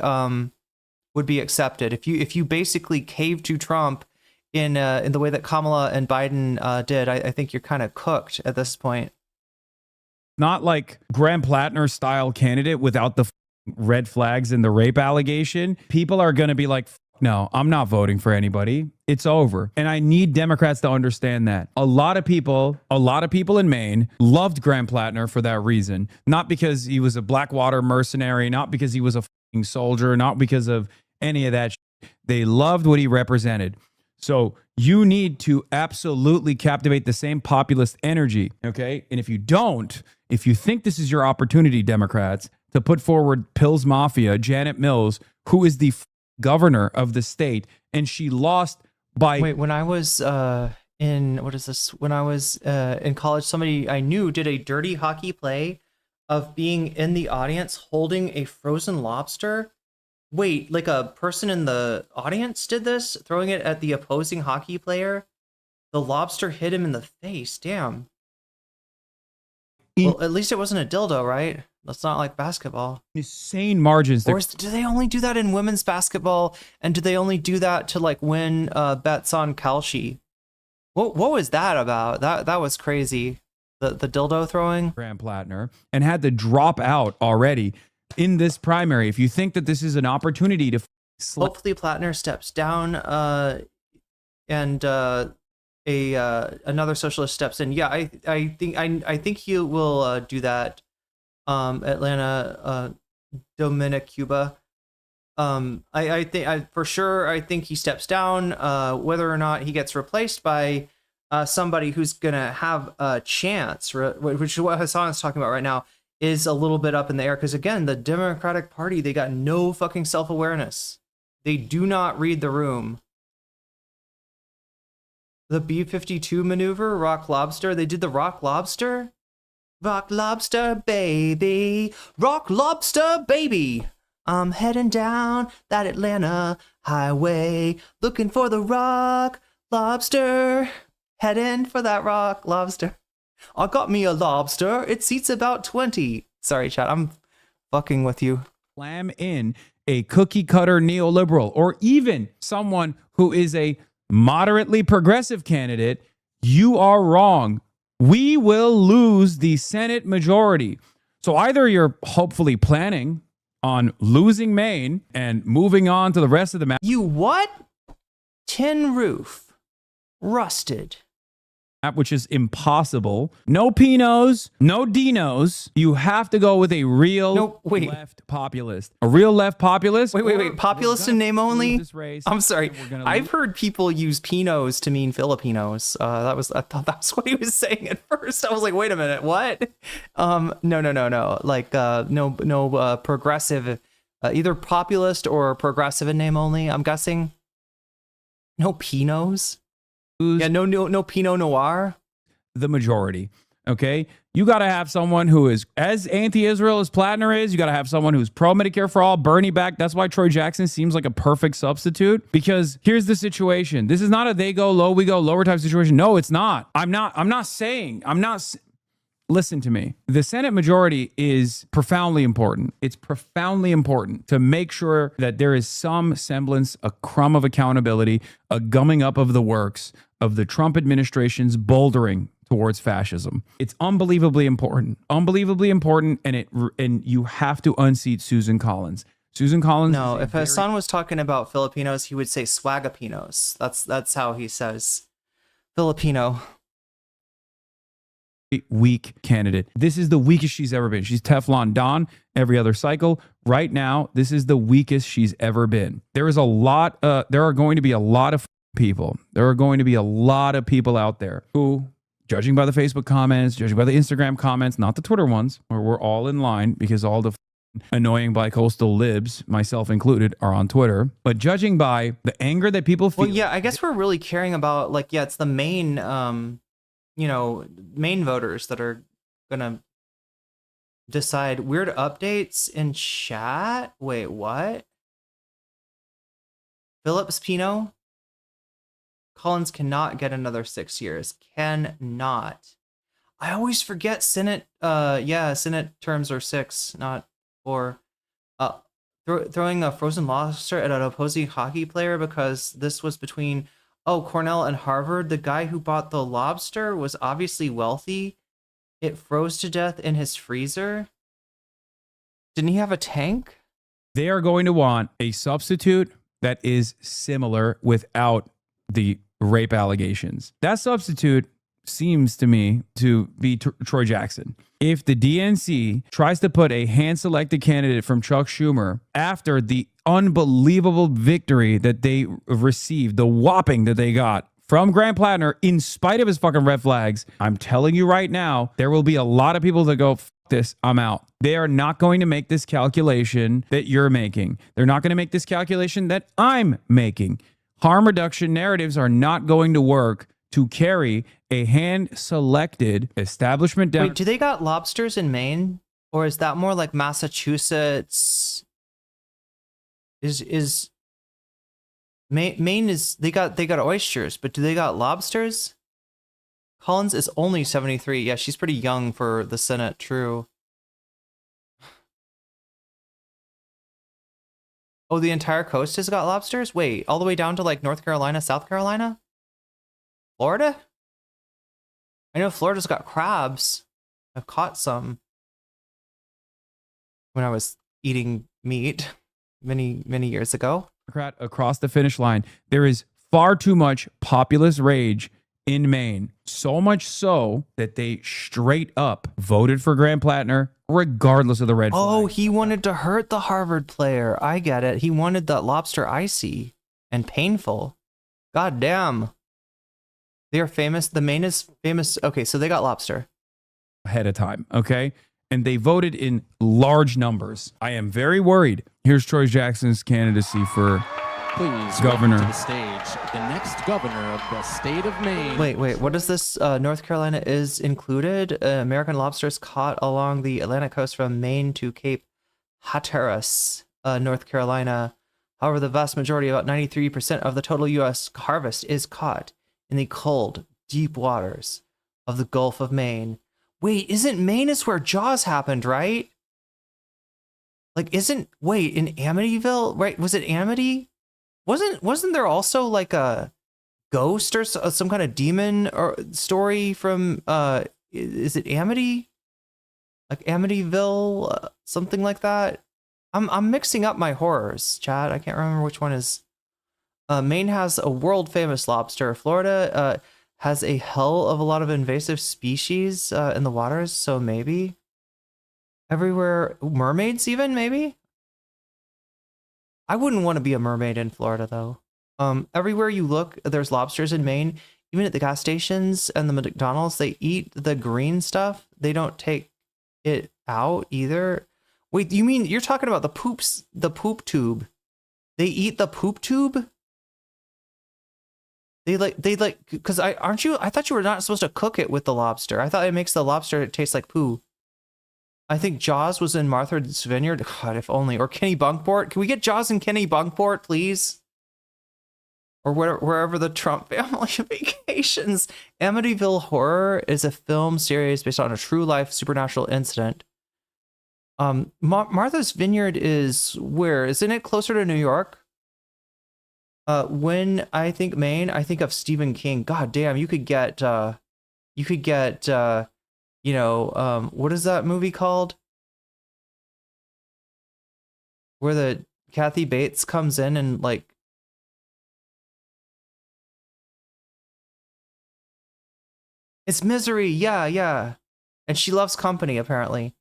accepted. If you basically cave to Trump in the way that Kamala and Biden did, I think you're kind of cooked at this point. Not like Graham Platner style candidate without the red flags and the rape allegation. People are going to be like, no, I'm not voting for anybody. It's over. And I need Democrats to understand that. A lot of people in Maine loved Graham Platner for that reason. Not because he was a Blackwater mercenary, not because he was a soldier, not because of any of that shit. They loved what he represented. So you need to absolutely captivate the same populist energy, okay? And if you don't, if you think this is your opportunity, Democrats, to put forward Pills Mafia, Janet Mills, who is the governor of the state, and she lost by... Wait, when I was in college, somebody I knew did a dirty hockey play of being in the audience holding a frozen lobster. Wait, like a person in the audience did this, throwing it at the opposing hockey player? The lobster hit him in the face. Damn. Well, at least it wasn't a dildo, right? That's not like basketball. Insane margins. Or do they only do that in women's basketball? And do they only do that to like win bets on Kalshi? What was that about? That was crazy. The dildo throwing. Graham Platner, and had to drop out already in this primary. If you think that this is an opportunity to hopefully Platner steps down and another socialist steps in. Yeah, I think he will do that. Atlanta, Dominic, Cuba. I think he steps down. Whether or not he gets replaced by somebody who's gonna have a chance, which is what Hassan is talking about right now, is a little bit up in the air. Because again, the Democratic Party, they got no fucking self-awareness. They do not read the room. The B-52 maneuver, Rock Lobster. They did the Rock Lobster. Rock Lobster, baby. Rock Lobster, baby. I'm heading down that Atlanta highway, looking for the Rock Lobster. Heading for that Rock Lobster. I got me a lobster. It seats about 20. Sorry, chat. I'm fucking with you. Slam in a cookie cutter neoliberal, or even someone who is a moderately progressive candidate, you are wrong. We will lose the Senate majority. So either you're hopefully planning on losing Maine and moving on to the rest of the map. You what? Tin roof. Rusted. which is impossible. No Pinos, no Dinos. You have to go with a real left populist. A real left populist. Wait. Populist in name only? Race, I'm sorry. I've heard people use Pinos to mean Filipinos. I thought that's what he was saying at first. I was like, wait a minute, what? No. Like, no progressive, either populist or progressive in name only, I'm guessing. No Pinots. Yeah, no Pinot Noir. The majority. Okay, you got to have someone who is as anti-Israel as Platner is. You got to have someone who's pro-Medicare for all, Bernie back. That's why Troy Jackson seems like a perfect substitute. Because here's the situation. This is not a they go low, we go lower type situation. No, it's not. I'm not saying. Listen to me. The Senate majority is profoundly important. It's profoundly important to make sure that there is some semblance, a crumb of accountability, a gumming up of the works of the Trump administration's bouldering towards fascism. It's unbelievably important. Unbelievably important, and you have to unseat Susan Collins. Susan Collins. No, if Hassan was talking about Filipinos, he would say swagapinos. That's how he says Filipino. Weak candidate. This is the weakest she's ever been. She's Teflon Don every other cycle. Right now, this is the weakest she's ever been. There are going to be a lot of people. There are going to be a lot of people out there who, judging by the Facebook comments, judging by the Instagram comments, not the Twitter ones, where we're all in line because all the annoying bicoastal libs, myself included, are on Twitter. But judging by the anger that people feel. Well, yeah, I guess we're really caring about, like, yeah, it's the main main voters that are gonna decide. Weird updates in chat. Wait, what? Phillips Pino? Collins cannot get another 6 years. Cannot. I always forget Senate. Senate terms are 6, not 4. Throwing a frozen lobster at an opposing hockey player because this was between Cornell and Harvard. The guy who bought the lobster was obviously wealthy. It froze to death in his freezer. Didn't he have a tank? They are going to want a substitute that is similar without the rape allegations. That substitute seems to me to be Troy Jackson. If the DNC tries to put a hand-selected candidate from Chuck Schumer after the unbelievable victory that they received, the whopping that they got from Graham Platner, in spite of his fucking red flags, I'm telling you right now, there will be a lot of people that go, F this, I'm out. They are not going to make this calculation that you're making. They're not going to make this calculation that I'm making. Harm reduction narratives are not going to work to carry a hand-selected establishment down. Wait, do they got lobsters in Maine? Or is that more like Massachusetts? Is Maine is they got oysters, but do they got lobsters? Collins is only 73. Yeah, she's pretty young for the Senate, true. Oh, the entire coast has got lobsters? Wait, all the way down to like North Carolina, South Carolina? Florida? I know Florida's got crabs. I've caught some when I was eating meat many years ago. Across the finish line, there is far too much populist rage in Maine. So much so that they straight up voted for Graham Platner regardless of the red flag. Oh, he wanted to hurt the Harvard player. I get it. He wanted that lobster icy and painful. God damn. They are famous. The Maine is famous. Okay, so they got lobster. Ahead of time, okay? And they voted in large numbers. I am very worried. Here's Troy Jackson's candidacy for governor. To the stage, the next governor of the state of Maine. Wait, what is this? North Carolina is included. American lobsters caught along the Atlantic coast from Maine to Cape Hatteras, North Carolina. However, the vast majority, about 93% of the total U.S. harvest is caught in the cold, deep waters of the Gulf of Maine. Wait, isn't Maine is where Jaws happened, right? Like, in Amityville, right? Was it Amity? Wasn't there also like a ghost or some kind of demon or story from is it Amity? Like Amityville, something like that? I'm mixing up my horrors, Chad. I can't remember which one is. Maine has a world famous lobster. Florida, has a hell of a lot of invasive species in the waters, so maybe everywhere, mermaids even, maybe? I wouldn't want to be a mermaid in Florida, though. Everywhere you look, there's lobsters in Maine. Even at the gas stations and the McDonald's, they eat the green stuff. They don't take it out either. Wait, you mean you're talking about the poop tube? They eat the poop tube? They like, because I thought you were not supposed to cook it with the lobster. I thought it makes the lobster taste like poo. I think Jaws was in Martha's Vineyard. God, if only. Or Kenny Bunkport. Can we get Jaws in Kenny Bunkport, please? Or wherever the Trump family vacations. Amityville Horror is a film series based on a true life supernatural incident. Martha's Vineyard is where? Isn't it closer to New York? When I think Maine, I think of Stephen King. God damn, you could get, what is that movie called? Where the Kathy Bates comes in and like, it's Misery, yeah. And she loves company, apparently.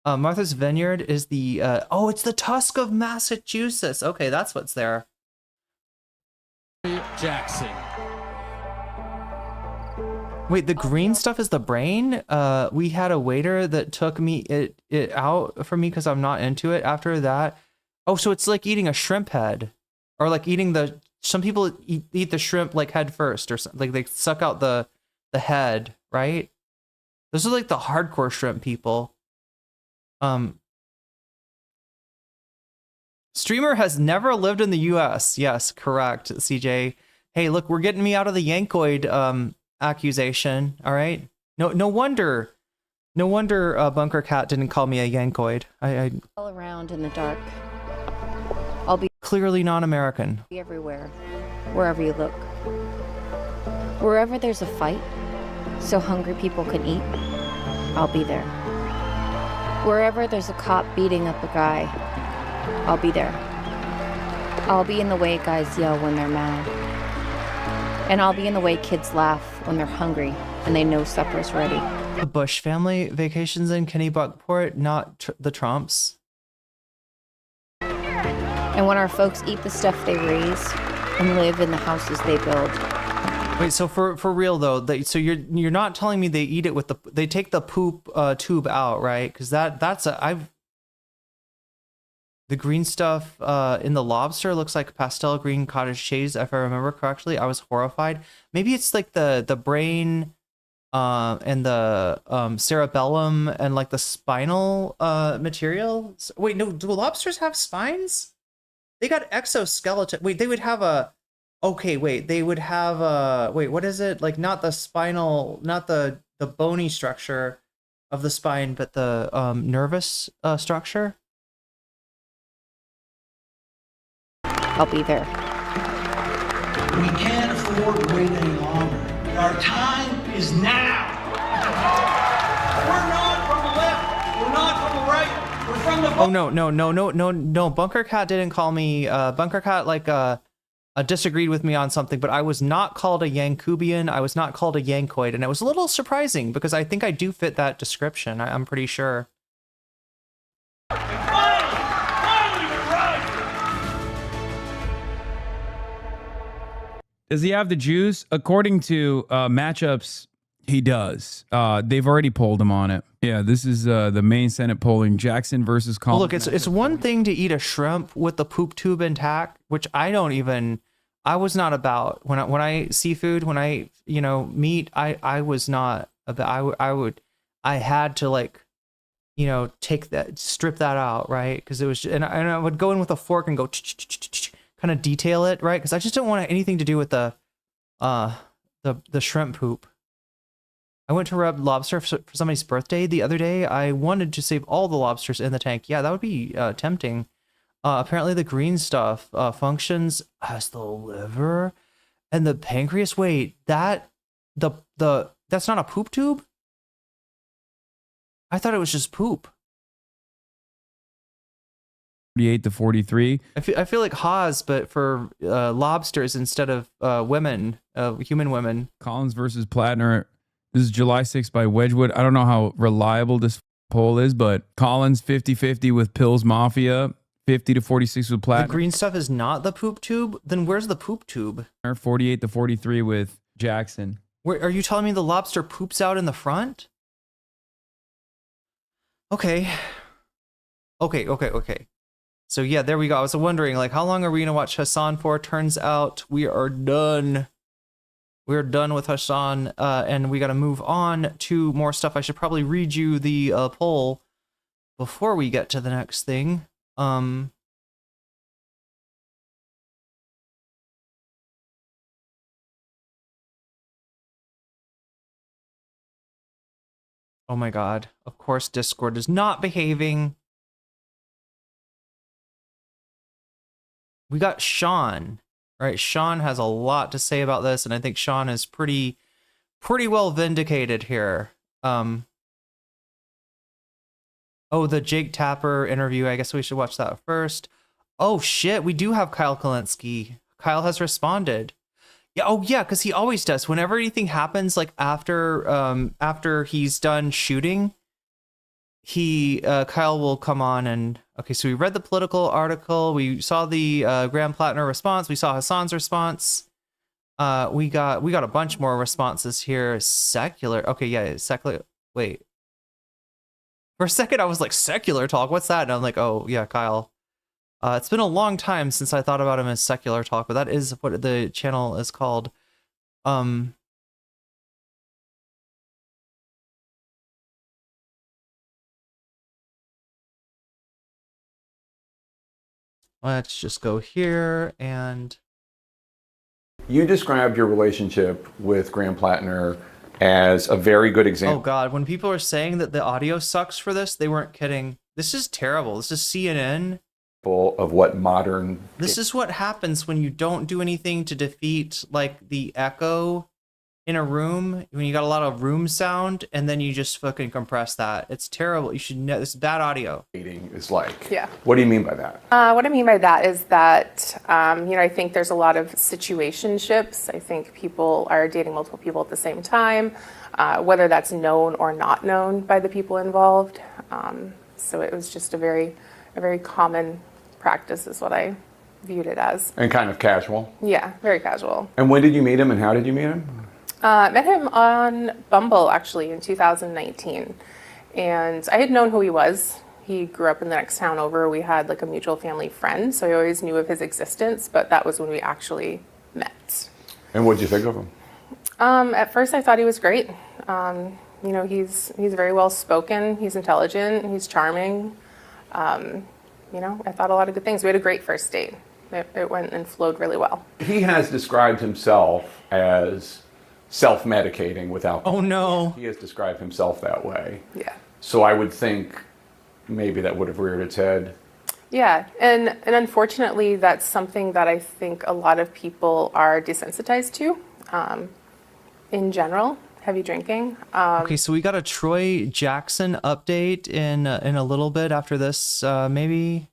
Martha's Vineyard is the, it's the Tusk of Massachusetts. Okay, that's what's there. Jackson. Wait, the green stuff is the brain? We had a waiter that took it out for me because I'm not into it after that. Oh, so it's like eating a shrimp head. Or like eating some people eat the shrimp like head first, or something. Like they suck out the head, right? Those are like the hardcore shrimp people. Streamer has never lived in the US. Yes, correct, CJ. Hey, look, we're getting me out of the Yankoid accusation, all right? No wonder Bunker Cat didn't call me a Yankoid. I all around in the dark. I'll be clearly non-American. everywhere, wherever you look. Wherever there's a fight, so hungry people can eat, I'll be there. Wherever there's a cop beating up a guy, I'll be there. I'll be in the way guys yell when they're mad. And I'll be in the way kids laugh when they're hungry and they know supper's ready. The Bush family vacations in Kenny Bunkport, not the Trumps. And when our folks eat the stuff they raise and live in the houses they build. Wait, so for real though, so you're not telling me they eat it with they take the poop tube out, right? Because the green stuff in the lobster looks like pastel green cottage cheese, if I remember correctly. I was horrified. Maybe it's like the brain and the cerebellum and like the spinal material. Wait, no, do lobsters have spines? They got exoskeleton. Wait, they would have a... Okay, wait, they would have a... Wait, what is it? Like, not the spinal, not the bony structure of the spine, but the nervous structure? I'll be there. We can't afford to wait any longer. Our time is now. We're not from the left. We're not from the right. We're from the... Oh, no. Bunker Cat didn't call me... Bunker Cat, like, disagreed with me on something, but I was not called a Yankubian. I was not called a Yankoid, and it was a little surprising because I think I do fit that description. I'm pretty sure. Does he have the juice? According to matchups, he does. They've already polled him on it. Yeah, this is the main Senate polling. Jackson versus Collins. Well, look, it's one thing to eat a shrimp with the poop tube intact, which I was not about. When I seafood, when I meat, I was not about. I had to like, strip that out, right? Because it was, and I would go in with a fork and go kind of detail it, right? Because I just don't want anything to do with the shrimp poop. I went to Red Lobster for somebody's birthday the other day. I wanted to save all the lobsters in the tank. Yeah, that would be tempting. Apparently the green stuff functions as the liver and the pancreas. Wait, that's not a poop tube? I thought it was just poop. 48 to 43. I feel like Haas, but for lobsters instead of women, human women. Collins versus Platner. This is July 6th by Wedgwood. I don't know how reliable this poll is, but Collins 50-50 with Pills Mafia, 50 to 46 with Platner. The green stuff is not the poop tube? Then where's the poop tube? 48 to 43 with Jackson. Where, are you telling me the lobster poops out in the front? Okay. Okay. So yeah, there we go. I was wondering, like, how long are we gonna watch Hassan for? Turns out we are done. We're done with Hassan, and we gotta move on to more stuff. I should probably read you the poll before we get to the next thing. Oh my god. Of course Discord is not behaving. We got Sean, right? Sean has a lot to say about this, and I think Sean is pretty well vindicated here. Oh, the Jake Tapper interview. I guess we should watch that first. Oh shit, we do have Kyle Kalinske. Kyle has responded. Yeah, oh yeah, because he always does. Whenever anything happens, like after he's done shooting, Kyle will come on and okay. So we read the political article. We saw the Graham Platner response. We saw Hassan's response. We got a bunch more responses here. Secular. Okay, yeah, secular. Wait. For a second, I was like, secular talk. What's that? And I'm like, oh yeah, Kyle. It's been a long time since I thought about him as secular talk, but that is what the channel is called. Let's just go here and... You described your relationship with Graham Platner as a very good example. Oh God, when people are saying that the audio sucks for this, they weren't kidding. This is terrible. This is CNN. Of what modern... This is what happens when you don't do anything to defeat like the echo in a room, when you got a lot of room sound, and then you just fucking compress that. It's terrible. You should know this is bad audio. Is like. Yeah. What do you mean by that? What I mean by that is that, I think there's a lot of situationships. I think people are dating multiple people at the same time, whether that's known or not known by the people involved. So it was just a very common practice is what I viewed it as. And kind of casual? Yeah, very casual. And when did you meet him and how did you meet him? Met him on Bumble, actually, in 2019. And I had known who he was. He grew up in the next town over. We had like a mutual family friend, so I always knew of his existence, but that was when we actually met. And what did you think of him? At first, I thought he was great. He's very well spoken. He's intelligent. He's charming. I thought a lot of good things. We had a great first date. It went and flowed really well. He has described himself as self-medicating with alcohol. Oh no. He has described himself that way. Yeah. So I would think maybe that would have reared its head. Yeah, and unfortunately, that's something that I think a lot of people are desensitized to in general. Heavy drinking. Okay, so we got a Troy Jackson update in a little bit after this, maybe.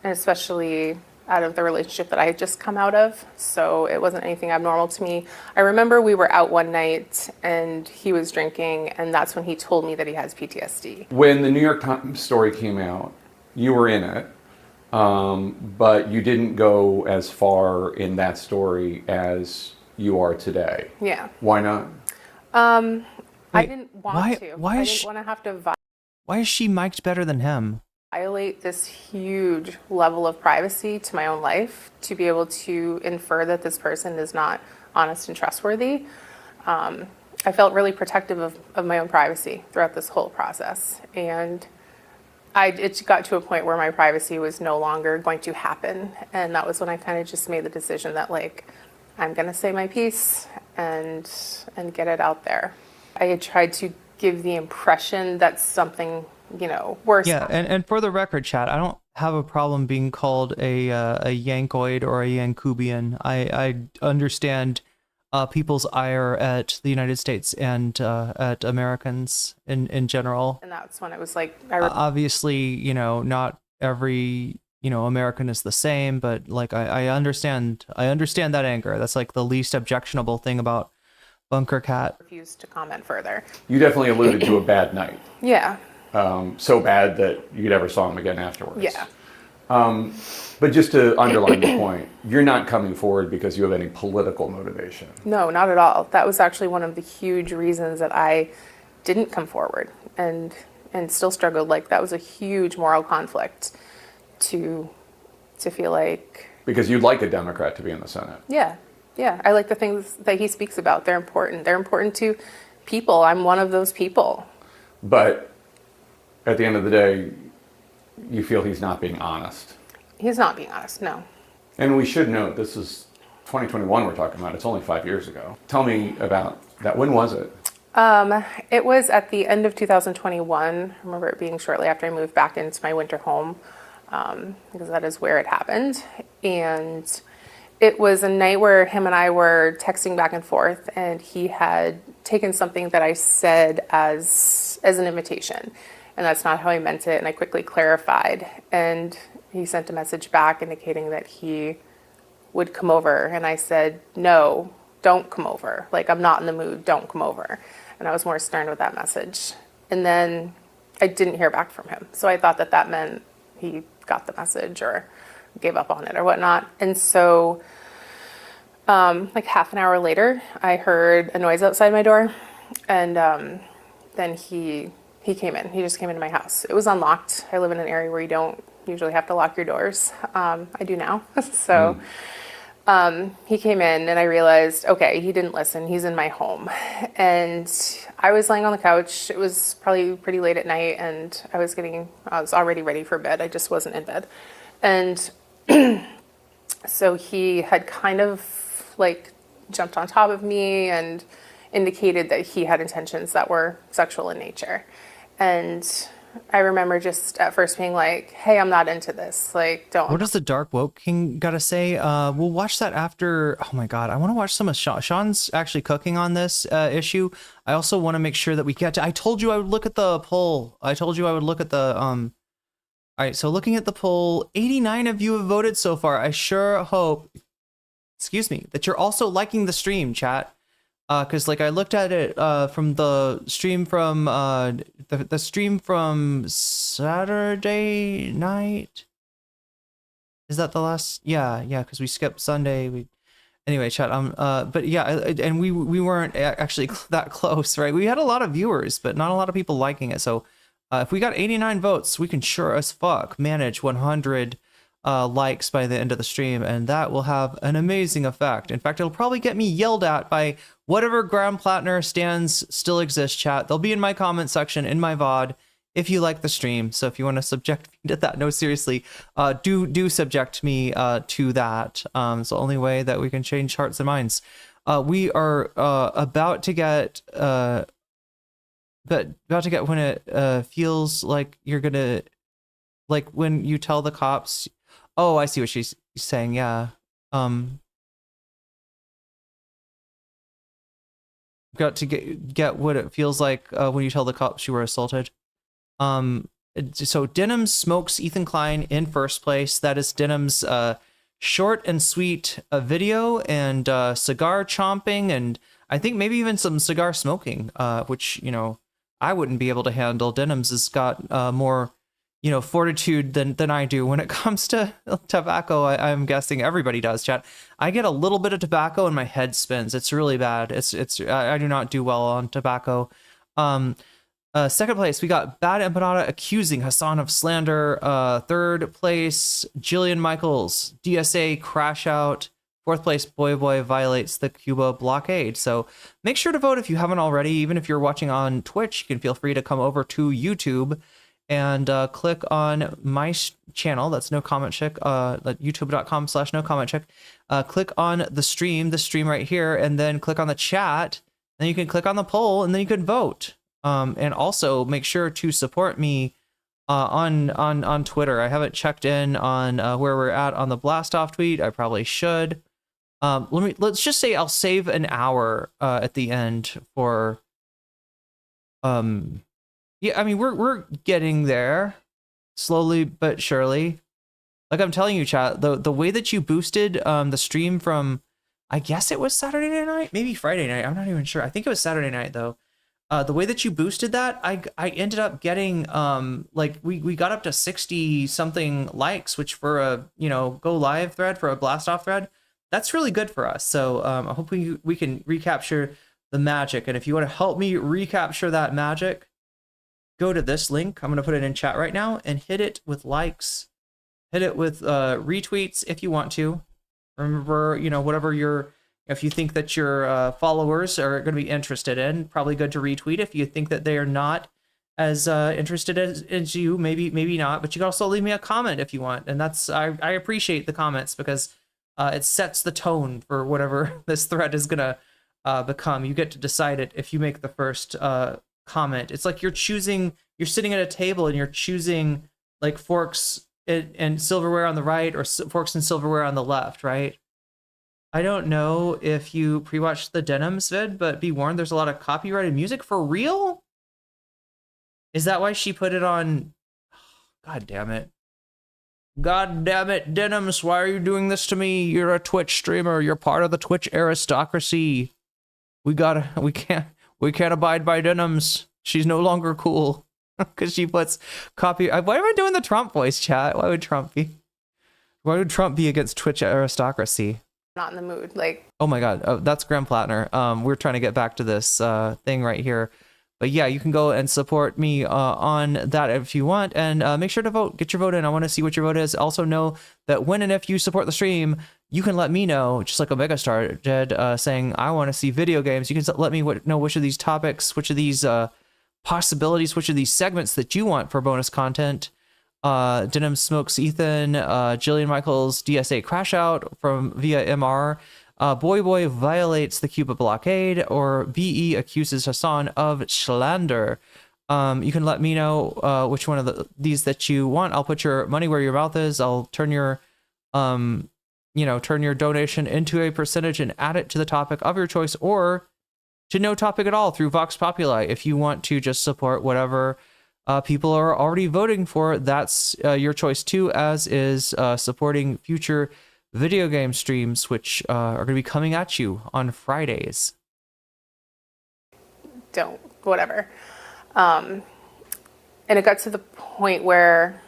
And especially out of the relationship that I had just come out of, so it wasn't anything abnormal to me. I remember we were out one night and he was drinking, and that's when he told me that he has PTSD. When the New York Times story came out, you were in it, but you didn't go as far in that story as you are today. Yeah. Why not? I didn't want to. Why I didn't want to have to why is she mic'd better than him? Violate this huge level of privacy to my own life to be able to infer that this person is not honest and trustworthy. I felt really protective of my own privacy throughout this whole process. And it got to a point where my privacy was no longer going to happen. And that was when I kind of just made the decision that, like, I'm going to say my piece and get it out there. I had tried to give the impression that something, worse. Yeah, and for the record, chat, I don't have a problem being called a Yankoid or a Yankubian. I understand people's ire at the United States and at Americans in general. And that's when it was like... Obviously, not every, American is the same, but like I understand that anger. That's like the least objectionable thing about Bunker Cat. Refused to comment further. You definitely alluded to a bad night. Yeah. So bad that you never saw him again afterwards. Yeah. But just to underline the point, you're not coming forward because you have any political motivation. No, not at all. That was actually one of the huge reasons that I didn't come forward and still struggled. Like, that was a huge moral conflict to feel like... Because you'd like a Democrat to be in the Senate. Yeah. I like the things that he speaks about. They're important. They're important to people. I'm one of those people. But at the end of the day, you feel he's not being honest. He's not being honest, no. And we should note, this is 2021 we're talking about. It's only 5 years ago. Tell me about that. When was it? It was at the end of 2021. I remember it being shortly after I moved back into my winter home, because that is where it happened. And it was a night where him and I were texting back and forth, and he had taken something that I said as an invitation. And that's not how I meant it, and I quickly clarified. And he sent a message back indicating that he would come over. And I said, no, don't come over. Like, I'm not in the mood, don't come over. And I was more stern with that message. And then I didn't hear back from him. So I thought that meant he got the message or gave up on it or whatnot. And so like half an hour later, I heard a noise outside my door. And then he came in. He just came into my house. It was unlocked. I live in an area where you don't usually have to lock your doors. I do now. So he came in, and I realized, okay, he didn't listen. He's in my home. And I was laying on the couch. It was probably pretty late at night, and I was already ready for bed. I just wasn't in bed. And so he had kind of like jumped on top of me and indicated that he had intentions that were sexual in nature. And I remember just at first being like, hey, I'm not into this. Like, don't. What does the Dark Woke King gotta say? We'll watch that after. Oh my God. I want to watch some of Sean's actually cooking on this issue. I also want to make sure that we get to, I told you I would look at the poll. I told you I would look at the, all right. So looking at the poll, 89 of you have voted so far. I sure hope, that you're also liking the stream, chat. Because like I looked at it from the stream from the stream from Saturday night. Is that the last? Yeah, because we skipped Sunday. Anyway, chat. But yeah, and we weren't actually that close, right? We had a lot of viewers, but not a lot of people liking it. So if we got 89 votes, we can sure as fuck manage 100 likes by the end of the stream, and that will have an amazing effect. In fact, it'll probably get me yelled at by whatever Graham Platner stands still exist, chat. They'll be in my comment section in my VOD if you like the stream. So if you want to subject me to that, no, seriously, do subject me to that. It's the only way that we can change hearts and minds. We are about to get when it feels like you're gonna, like when you tell the cops. Oh, I see what she's saying. Yeah. Got to get what it feels like when you tell the cops you were assaulted. So Denim smokes Ethan Klein in first place. That is Denim's short and sweet video and cigar chomping, and I think maybe even some cigar smoking, which, I wouldn't be able to handle. Denim's has got more fortitude than I do when it comes to tobacco. I'm guessing everybody does, chat. I get a little bit of tobacco and my head spins. It's really bad. I do not do well on tobacco. Second place, we got Bad Empanada accusing Hassan of slander. Third place, Jillian Michaels, DSA crash out. Fourth place, Boy violates the Cuba blockade. So make sure to vote if you haven't already. Even if you're watching on Twitch, you can feel free to come over to YouTube and click on my channel. That's nocommentchick, youtube.com/nocommentchick. Click on the stream right here, and then click on the chat. Then you can click on the poll, and then you can vote. And also make sure to support me on Twitter. I haven't checked in on where we're at on the blast off tweet. I probably should. Let's just say I'll save an hour at the end for yeah, I mean we're getting there. slowly but surely. Like I'm telling you, chat, the way that you boosted the stream from, I guess it was Saturday night, maybe Friday night. I'm not even sure. I think it was Saturday night though. The way that you boosted that, I ended up getting like we got up to 60 something likes, which for a go live thread, for a blast off thread, that's really good for us. So I hope we can recapture the magic. And if you want to help me recapture that magic, go to this link. I'm gonna put it in chat right now and hit it with likes, hit it with retweets if you want to. Remember, whatever if you think that your followers are going to be interested in, probably good to retweet. If you think that they are not as interested as you, maybe not. But you can also leave me a comment if you want, and that's I appreciate the comments because it sets the tone for whatever this thread is gonna become. You get to decide it if you make the first comment. It's like you're sitting at a table and you're choosing like forks and silverware on the right or forks and silverware on the left, right? I don't know if you pre-watched the Denims vid, but be warned, there's a lot of copyrighted music. For real? Is that why she put it on? God damn it. God damn it, Denims, why are you doing this to me? You're a Twitch streamer. You're part of the Twitch aristocracy. We can't abide by Denims. She's no longer cool because she puts copy. Why am I doing the Trump voice, chat? Why would Trump be against Twitch aristocracy? Not in the mood. Like, oh my god, that's Graham Platner. We're trying to get back to this thing right here, but yeah, you can go and support me on that if you want, and make sure to vote. Get your vote in. I want to see what your vote is. Also know that when and if you support the stream, you can let me know, just like Omega Star did, saying I want to see video games. You can let me know which of these topics, which of these possibilities, which of these segments that you want for bonus content. Denim Smokes Ethan, Jillian Michaels DSA Crash Out from via MR, Boy violates the Cuba blockade, or BE accuses Hassan of slander. You can let me know which one of these that you want. I'll put your money where your mouth is. I'll turn your turn your donation into a percentage and add it to the topic of your choice, or to no topic at all through Vox Populi. If you want to just support whatever people are already voting for, that's your choice too, as is supporting future video game streams, which are going to be coming at you on Fridays. Whatever. And it got to the point where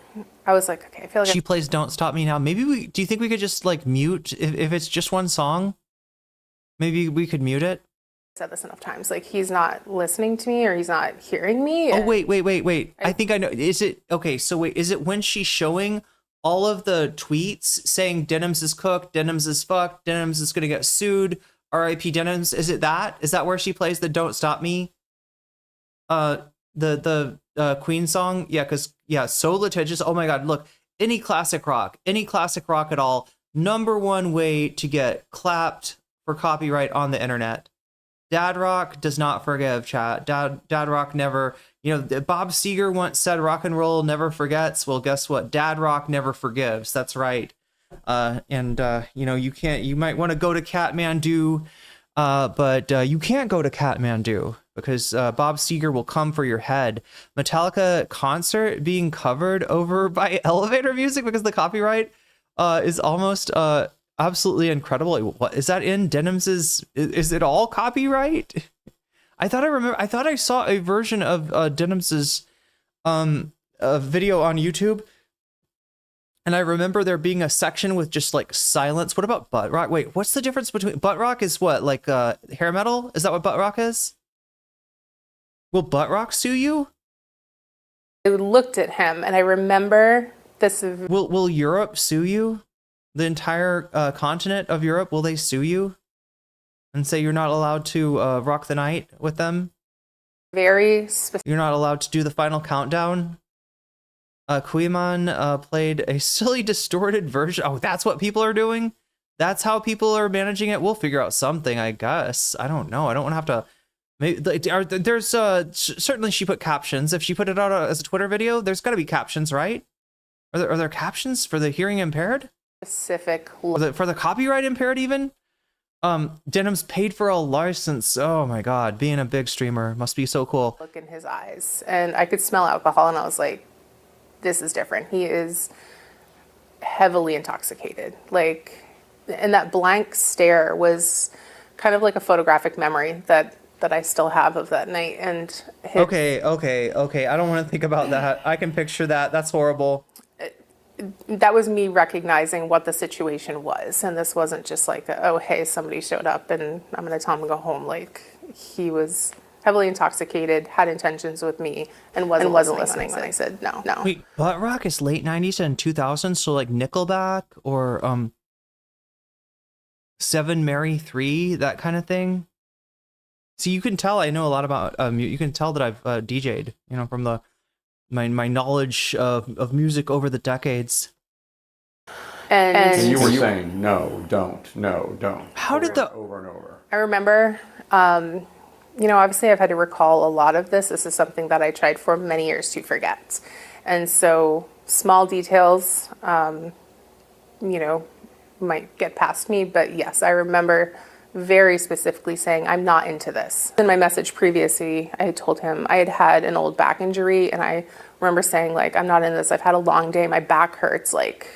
I was like, okay, I feel like she plays Don't Stop Me Now. Maybe do you think we could just like mute, if it's just one song, maybe we could mute it? Said this enough times, like he's not listening to me or he's not hearing me. Oh wait, I think I know. Is it okay? So wait, is it when she's showing all of the tweets saying Denims is cooked, Denims is fucked, Denims is gonna get sued, RIP Denims? Is that where she plays the Don't Stop Me the Queen song? Yeah, because so litigious. Oh my god, look, any classic rock at all, number one way to get clapped for copyright on the internet. Dad Rock does not forgive, chat. Dad Rock never, Bob Seger once said rock and roll never forgets. Well, guess what? Dad Rock never forgives. That's right. You might want to go to Kathmandu, but you can't go to Kathmandu because Bob Seger will come for your head. Metallica concert being covered over by elevator music because the copyright is almost absolutely incredible. What is that in Denims? Is it all copyright? I thought I saw a version of Denims's video on YouTube, and I remember there being a section with just like silence. What about butt rock? Wait, what's the difference between butt rock? Is what, like hair metal? Is that what butt rock is? Will butt rock sue you? I looked at him and I remember this. Will Europe sue you? The entire continent of Europe, will they sue you and say you're not allowed to rock the night with them? Very specific. You're not allowed to do the final countdown. Kuiman played a silly distorted version. Oh, that's what people are doing? That's how people are managing it? We'll figure out something, I guess. I don't know. I don't want to have to... Maybe, there's certainly she put captions. If she put it out as a Twitter video, there's got to be captions, right? Are there captions for the hearing impaired? Specific for the copyright impaired even. Denim's paid for a license. Oh my god, being a big streamer must be so cool. Look in his eyes, and I could smell alcohol, and I was like, this is different. He is heavily intoxicated. Like, and that blank stare was kind of like a photographic memory that I still have of that night. And Okay. I don't want to think about that. I can picture that. That's horrible. that was me recognizing what the situation was. And this wasn't just like, oh, hey, somebody showed up and I'm going to tell him to go home. Like, he was heavily intoxicated, had intentions with me, and wasn't listening when I said no. Wait, butt rock is late 90s and 2000s, so like Nickelback or Seven Mary 3, that kind of thing. See, you can tell I know a lot about you can tell that I've DJ'd, you know, from my knowledge of music over the decades. And you were saying no, don't. How did the over and over? I remember, you know, obviously I've had to recall a lot of this. This is something that I tried for many years to forget. And so small details, you know, might get past me. But yes, I remember very specifically saying, I'm not into this. In my message previously, I had told him I had had an old back injury. And I remember saying, like, I'm not into this. I've had a long day. My back hurts. Like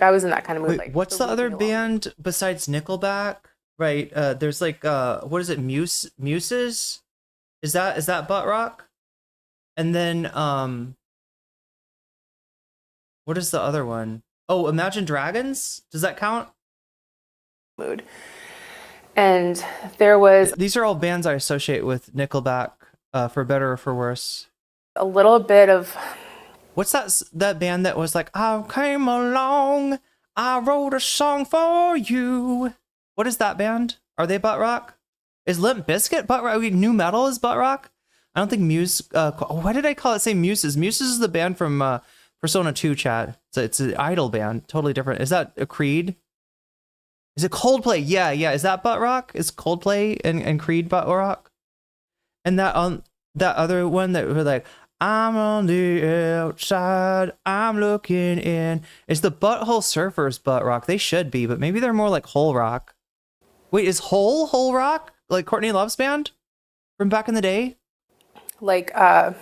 I was in that kind of mood. Wait, like, what's the other band besides Nickelback? Right, there's like what is it, Muses? Is that butt rock? And then what is the other one? Oh, Imagine Dragons? Does that count? Mood. And there was These are all bands I associate with Nickelback, for better or for worse. a little bit of What's that band that was like, I came along, I wrote a song for you? What is that band? Are they butt rock? Is Limp Bizkit butt rock? New metal is butt rock? I don't think Muse. Why did I call it? Say Muses. Muses is the band from Persona 2, Chad. It's an idol band, totally different. Is that a Creed? Is it Coldplay? Yeah. Is that butt rock? Is Coldplay and Creed butt rock? And that other one that were like, I'm on the outside, I'm looking in. Is the Butthole Surfers butt rock? They should be, but maybe they're more like Hole Rock. Wait, is Hole Rock? Like Courtney Love's band? From back in the day? like Back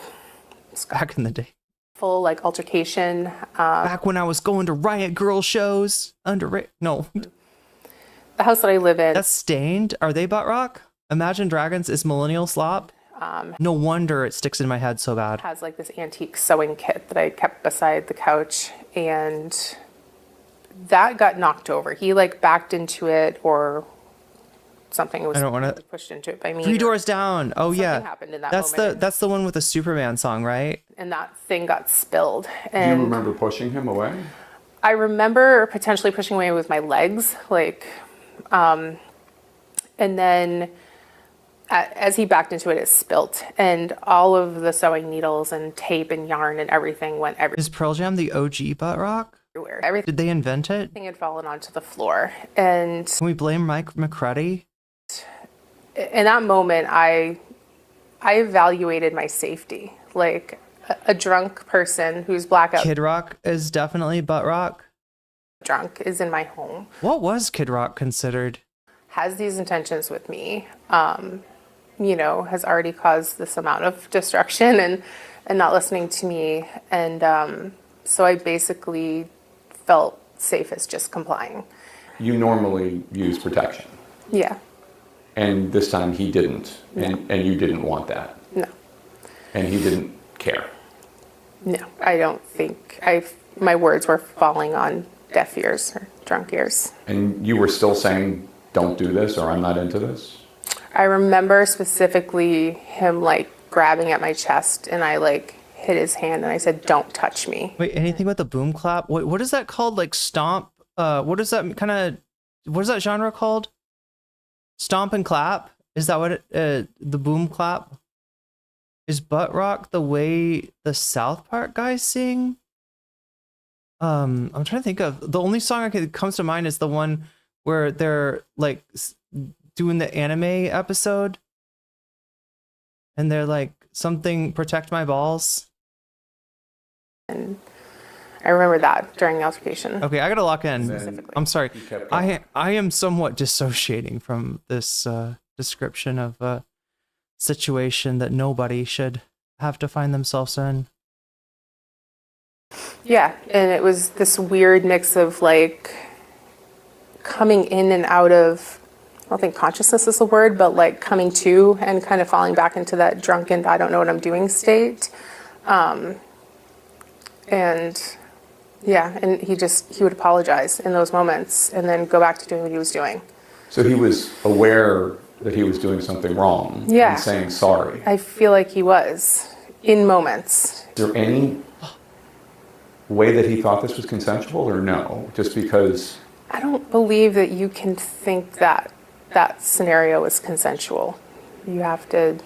in the day. full like altercation. Back when I was going to Riot Girl shows. No. The house that I live in. That's Stained. Are they butt rock? Imagine Dragons is Millennial Slop. No wonder it sticks in my head so bad. Has like this antique sewing kit that I kept beside the couch, and that got knocked over. He like backed into it or something. It was I don't want to pushed into it by me. Three Doors Down. Oh Something yeah. happened in that that's moment. that's the one with the Superman song, right? And that thing got spilled. Do And you remember pushing him away? I remember potentially pushing away with my legs, like, and then as he backed into it, it spilt, and all of the sewing needles and tape and yarn and everything went Is Pearl Jam the OG butt rock? everywhere. Everything Did they invent it? had fallen onto the floor, and Can we blame Mike McCready? in that moment, I evaluated my safety. Like a drunk person who's blackout Kid Rock is definitely butt rock. drunk is in my home, What was Kid Rock considered? has these intentions with me, you know, has already caused this amount of destruction and not listening to me. And so I basically felt safe as just complying. You normally use protection, Yeah, and this time he didn't, and you didn't want that, no, and he didn't care. no. I don't think my words were falling on deaf ears or drunk ears. And you were still saying, don't do this, or I'm not into this? I remember specifically him like grabbing at my chest, and I like hit his hand and I said, don't touch me. Wait, anything with the boom clap? What is that called? Like stomp? What is that genre called? Stomp and clap? Is that what the boom clap? Is butt rock the way the South Park guys sing? I'm trying to think of the only song that comes to mind is the one where they're like doing the anime episode, and they're like something protect my balls. And I remember that during the altercation. Okay, I gotta lock in. Specifically. I'm sorry. kept going. I am somewhat dissociating from this description of a situation that nobody should have to find themselves in. Yeah, and it was this weird mix of like coming in and out of, I don't think consciousness is the word, but like coming to and kind of falling back into that drunken, I don't know what I'm doing state. And yeah, and he would apologize in those moments and then go back to doing what he was doing. So he was aware that he was doing something wrong and saying sorry. I feel like he was in moments. Is there any way that he thought this was consensual or no? Just because... I don't believe that you can think that that scenario was consensual. You have to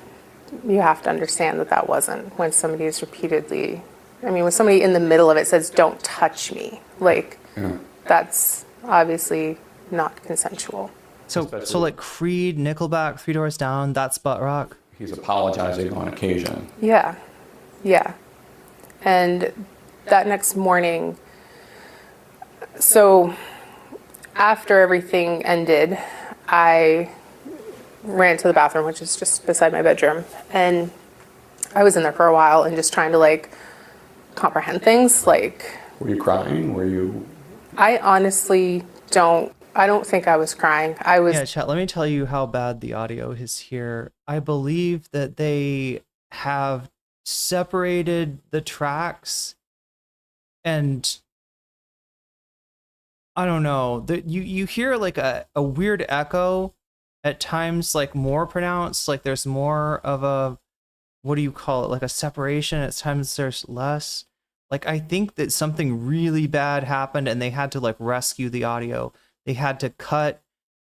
understand that that wasn't, when somebody is repeatedly, I mean, when somebody in the middle of it says, don't touch me, like, that's obviously not consensual. So like Creed, Nickelback, Three Doors Down, that's butt rock. He's apologizing on occasion. Yeah. And that next morning, so after everything ended, I ran to the bathroom, which is just beside my bedroom, and I was in there for a while and just trying to like comprehend things. Like, were you crying? Were you... I honestly I don't think I was crying. I was... Yeah, chat, let me tell you how bad the audio is here. I believe that they have separated the tracks, and I don't know, you hear like a weird echo at times, like more pronounced, like there's more of a, what do you call it, like a separation. At times there's less. Like, I think that something really bad happened and they had to like rescue the audio. They had to cut,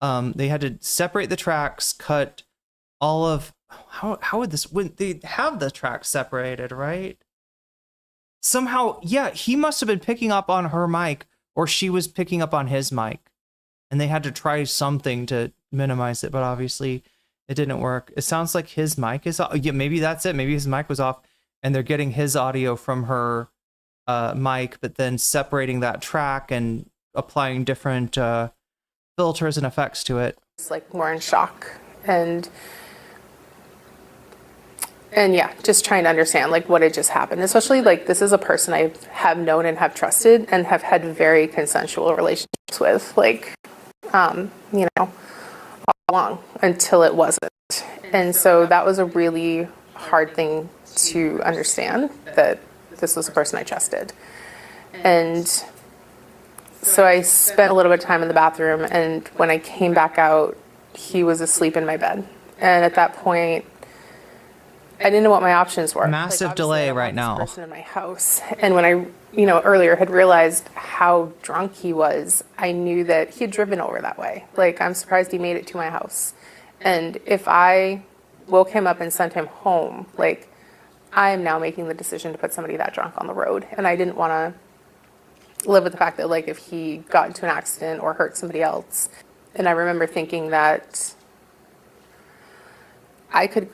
they had to separate the tracks, cut all of, how would this, when they have the tracks separated, right? Somehow, yeah, he must have been picking up on her mic, or she was picking up on his mic, and they had to try something to minimize it, but obviously it didn't work. It sounds like his mic is off. Yeah, maybe that's it. Maybe his mic was off and they're getting his audio from her mic, but then separating that track and applying different filters and effects to it. It's like more in shock, and yeah, just trying to understand like what had just happened. Especially like this is a person I have known and have trusted and have had very consensual relationships with, like you know, all along, until it wasn't. And so that was a really hard thing to understand, that this was a person I trusted. And so I spent a little bit of time in the bathroom, and when I came back out, he was asleep in my bed. And at that point, I didn't know what my options were. Massive like, delay right now. Person in my house, and when I, earlier had realized how drunk he was, I knew that he had driven over that way. Like, I'm surprised he made it to my house. And if I woke him up and sent him home, like, I am now making the decision to put somebody that drunk on the road, and I didn't want to live with the fact that, like, if he got into an accident or hurt somebody else. And I remember thinking that I could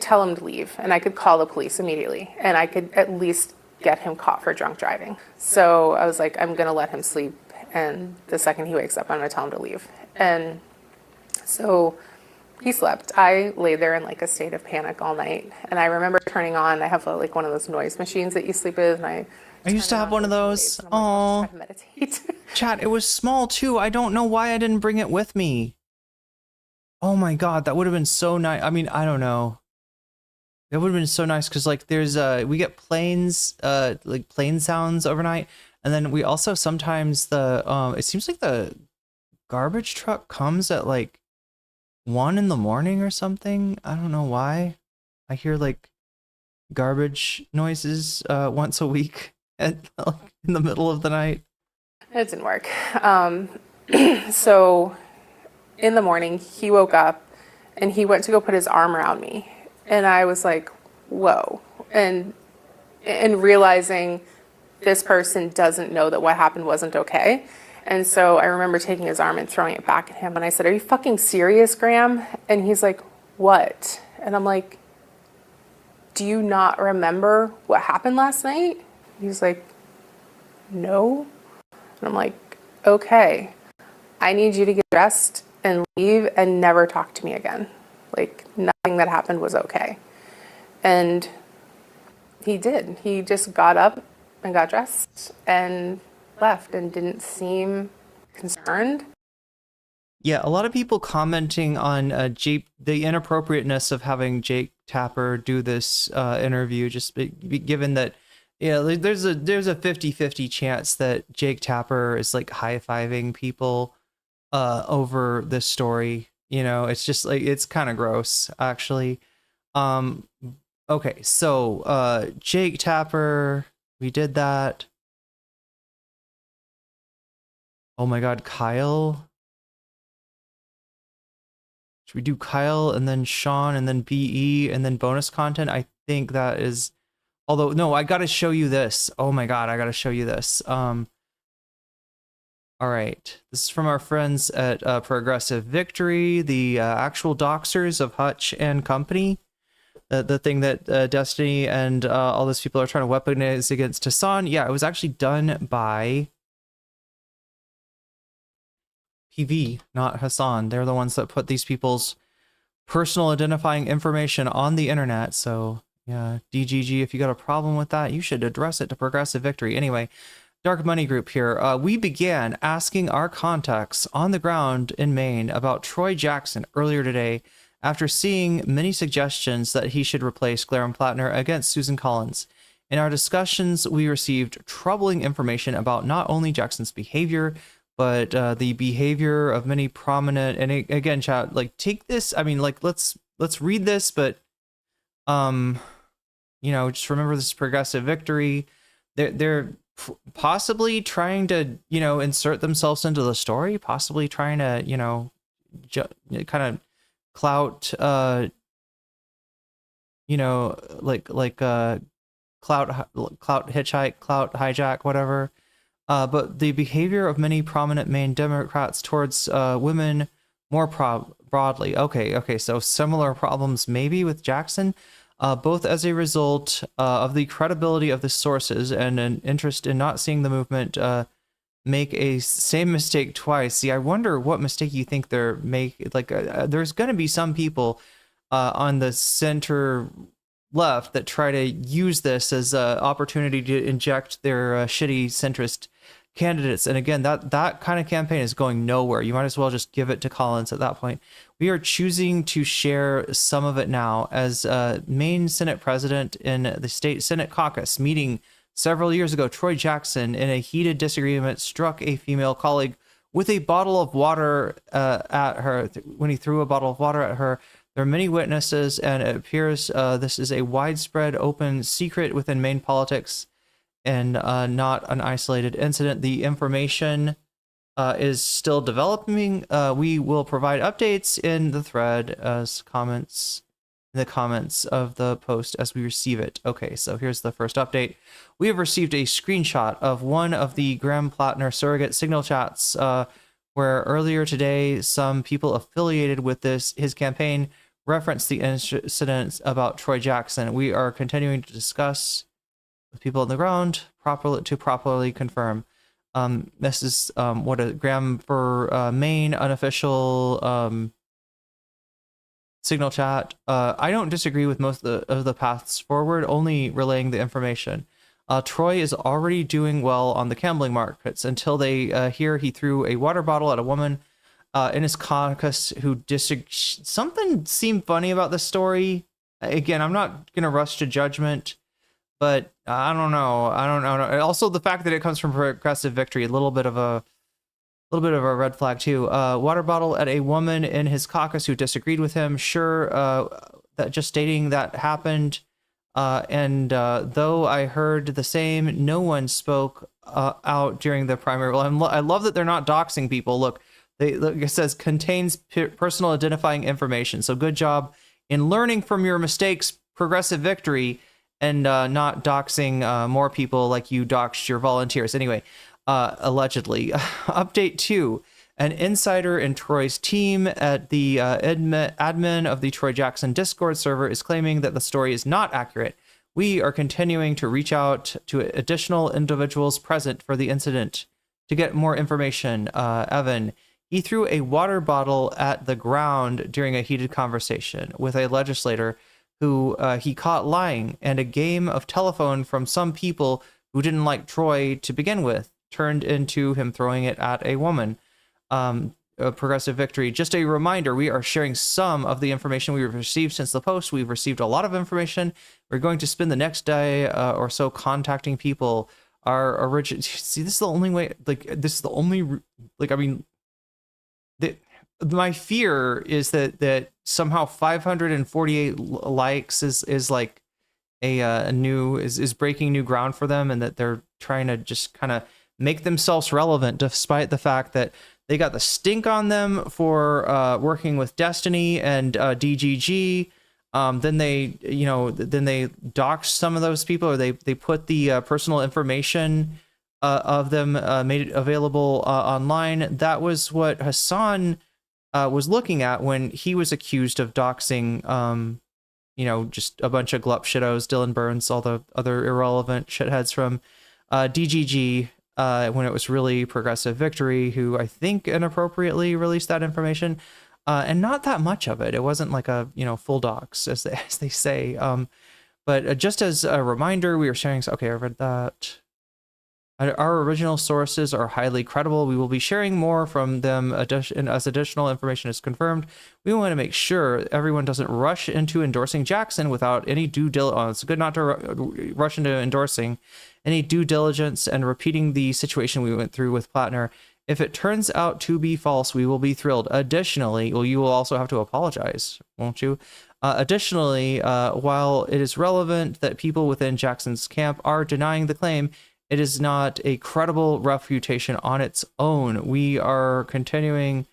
tell him to leave, and I could call the police immediately, and I could at least get him caught for drunk driving. So I was like, I'm going to let him sleep, and the second he wakes up, I'm going to tell him to leave. And so he slept. I lay there in like a state of panic all night, and I remember turning on, I have like one of those noise machines that you sleep with, and I used to have one of those. Oh, like, meditate. Chat, it was small too. I don't know why I didn't bring it with me. Oh my God, that would have been so nice. I mean, I don't know. It would have been so nice because like there's we get planes, like plane sounds overnight, and then we also sometimes it seems like the garbage truck comes at like 1 a.m. or something. I don't know why. I hear like garbage noises once a week in the middle of the night. It didn't work. So in the morning, he woke up and he went to go put his arm around me. And I was like, whoa. And realizing this person doesn't know that what happened wasn't okay. And so I remember taking his arm and throwing it back at him. And I said, are you fucking serious, Graham? And he's like, what? And I'm like, do you not remember what happened last night? He's like, no. And I'm like, okay, I need you to get dressed and leave and never talk to me again. Like, nothing that happened was okay. And he did. He just got up and got dressed and left and didn't seem concerned. Yeah, a lot of people commenting on the inappropriateness of having Jake Tapper do this interview, just given that, there's a 50-50 chance that Jake Tapper is like high-fiving people over this story. It's just like, it's kind of gross, actually. Okay, so Jake Tapper, we did that. Oh my God, Kyle. Should we do Kyle and then Sean and then BE and then bonus content? I think that is, although no, I gotta show you this. Oh my God, I gotta show you this. All right, this is from our friends at Progressive Victory, the actual doxers of Hutch and Company. The thing that Destiny and all those people are trying to weaponize against Hassan. Yeah, it was actually done by PV, not Hassan. They're the ones that put these people's personal identifying information on the internet. So yeah, DGG, if you got a problem with that, you should address it to Progressive Victory. Anyway, Dark Money Group here. We began asking our contacts on the ground in Maine about Troy Jackson earlier today after seeing many suggestions that he should replace Graham Platner against Susan Collins. In our discussions, we received troubling information about not only Jackson's behavior, but the behavior of many prominent, and again, chat, like, take this, I mean, like, let's read this, but just remember, this is Progressive Victory. They're possibly trying to, insert themselves into the story, possibly trying to, kind of clout, clout hitchhike, clout hijack, whatever. But the behavior of many prominent Maine Democrats towards women more broadly. Okay, so similar problems maybe with Jackson, both as a result of the credibility of the sources and an interest in not seeing the movement make a same mistake twice. See, I wonder what mistake you think they're making. Like, there's going to be some people on the center left that try to use this as an opportunity to inject their shitty centrist candidates. And again, that kind of campaign is going nowhere. You might as well just give it to Collins at that point. We are choosing to share some of it now. As Maine Senate President in the state Senate caucus meeting several years ago, Troy Jackson, in a heated disagreement, struck a female colleague with a bottle of water at her. When he threw a bottle of water at her, there are many witnesses, and it appears this is a widespread, open secret within Maine politics and not an isolated incident. The information is still developing. We will provide updates in the thread as comments in the comments of the post as we receive it. Okay, so here's the first update. We have received a screenshot of one of the Graham Platner surrogate signal chats where earlier today some people affiliated with his campaign referenced the incidents about Troy Jackson. We are continuing to discuss with people on the ground to properly confirm. This is what a Graham for Maine unofficial signal chat. I don't disagree with most of the paths forward, only relaying the information. Troy is already doing well on the gambling markets until they hear he threw a water bottle at a woman in his caucus who something seemed funny about this story. Again, I'm not going to rush to judgment, but I don't know. Also, the fact that it comes from Progressive Victory, a little bit of a red flag too. Water bottle at a woman in his caucus who disagreed with him. Sure, that just stating that happened. And though I heard the same, no one spoke out during the primary. Well, I love that they're not doxing people. Look, it says contains personal identifying information. So good job in learning from your mistakes, Progressive Victory, and not doxing more people like you doxed your volunteers. Anyway, allegedly. Update 2. An insider in Troy's team at the admin of the Troy Jackson Discord server is claiming that the story is not accurate. We are continuing to reach out to additional individuals present for the incident to get more information. Evan, he threw a water bottle at the ground during a heated conversation with a legislator who he caught lying, and a game of telephone from some people who didn't like Troy to begin with, turned into him throwing it at a woman. A progressive victory. Just a reminder, we are sharing some of the information we've received since the post. We've received a lot of information. We're going to spend the next day or so contacting people. Our original, see, this is the only way, like, this is the only, like, I mean, my fear is that somehow 548 likes is like a new, is breaking new ground for them, and that they're trying to just kind of make themselves relevant, despite the fact that they got the stink on them for working with Destiny and DGG. Then they doxed some of those people, or they put the personal information of them, made it available online. That was what Hassan was looking at when he was accused of doxing, just a bunch of glup shittos, Dylan Burns, all the other irrelevant shitheads from DGG. When it was really Progressive Victory, who I think inappropriately released that information, and not that much of it. It wasn't like a full docs, as they say. But just as a reminder, we are sharing. Okay, I read that. Our original sources are highly credible. We will be sharing more from them as additional information is confirmed. We want to make sure everyone doesn't rush into endorsing Jackson without any due diligence. It's good not to rush into endorsing any due diligence and repeating the situation we went through with Platner. If it turns out to be false, we will be thrilled. Additionally, you will also have to apologize, won't you? Additionally, while it is relevant that people within Jackson's camp are denying the claim, it is not a credible refutation on its own. We are continuing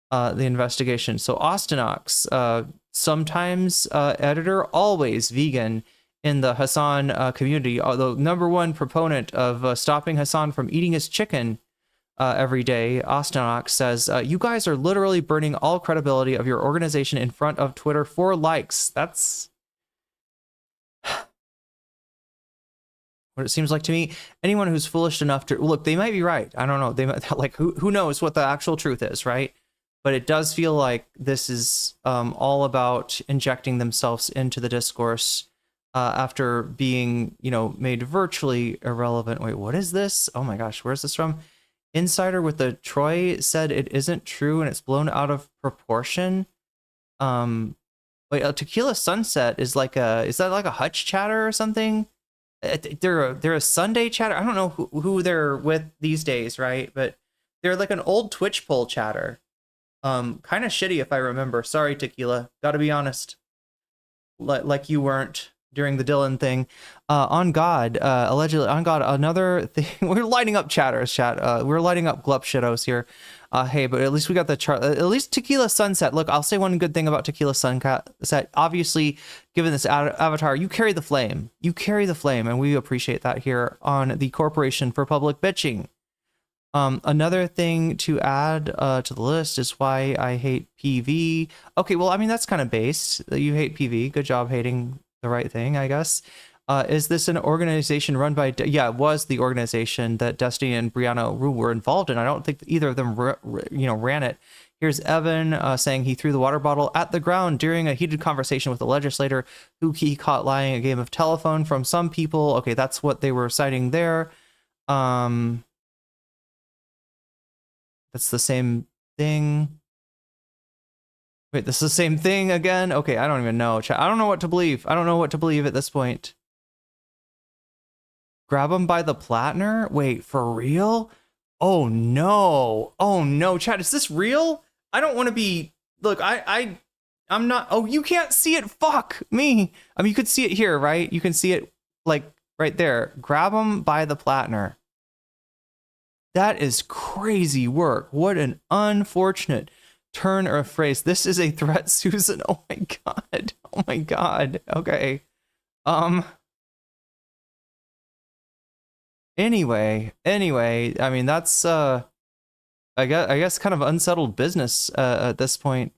the investigation. So Austinox, sometimes editor, always vegan in the Hassan community, the number one proponent of stopping Hassan from eating his chicken every day. Austinox says, you guys are literally burning all credibility of your organization in front of Twitter for likes. That's what it seems like to me. Anyone who's foolish enough to look, they might be right. I don't know. They might, like, who knows what the actual truth is, right? But it does feel like this is all about injecting themselves into the discourse after being, made virtually irrelevant. Wait, what is this? Oh my gosh, where's this from? Insider with the Troy said it isn't true and it's blown out of proportion. Wait, a Tequila Sunset is that like a Hutch chatter or something? They're a Sunday chatter. I don't know who they're with these days, right? But they're like an old Twitch poll chatter. Kind of shitty if I remember. Sorry, Tequila. Gotta be honest. Like you weren't during the Dylan thing. On God, allegedly, on God, another thing. We're lighting up chatters, chat. We're lighting up glup shittos here. Hey, but at least we got the chart. At least Tequila Sunset. Look, I'll say one good thing about Tequila Sunset. Obviously, given this avatar, you carry the flame. You carry the flame, and we appreciate that here on the Corporation for Public Bitching. Another thing to add to the list is why I hate PV. Okay, well, I mean, that's kind of base. You hate PV. Good job hating the right thing, I guess. Is this an organization run by... Yeah, it was the organization that Destiny and Brianna Rue were involved in. I don't think either of them ran it. Here's Evan saying he threw the water bottle at the ground during a heated conversation with a legislator who he caught lying a game of telephone from some people. Okay, that's what they were citing there. That's the same thing. Wait, this is the same thing again? Okay, I don't even know. I don't know what to believe. I don't know what to believe at this point. Grab him by the Platner? Wait, for real? Oh no. Oh no, chat, is this real? I don't want to be... Look, I'm not... Oh, you can't see it. Fuck me. I mean, you could see it here, right? You can see it, like, right there. Grab him by the Platner. That is crazy work. What an unfortunate turn or phrase. This is a threat, Susan. Oh my god. Oh my god. Okay. Anyway, I mean, that's I guess kind of unsettled business at this point.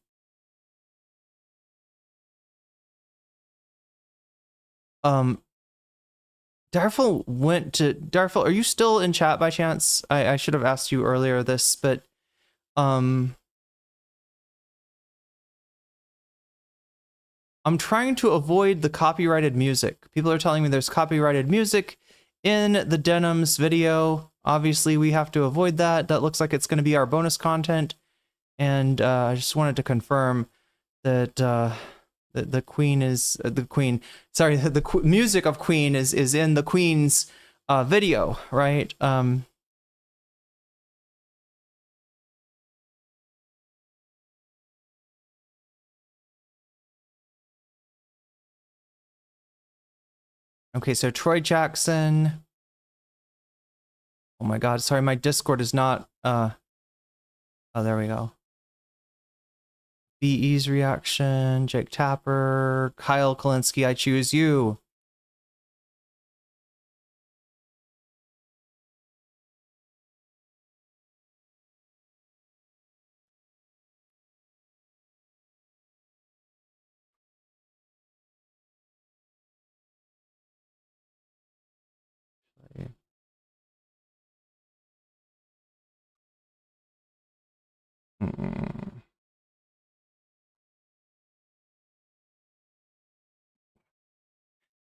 Darfel went to... Darfel, are you still in chat by chance? I should have asked you earlier this, but I'm trying to avoid the copyrighted music. People are telling me there's copyrighted music in the Denims video. Obviously, we have to avoid that. That looks like it's going to be our bonus content. And I just wanted to confirm that the Queen is the Queen. Sorry, the music of Queen is in the Queen's video, right? Okay, so Troy Jackson. Oh my God, sorry, my Discord is not, oh, there we go. BE's reaction, Jake Tapper, Kyle Kalinske, I choose you.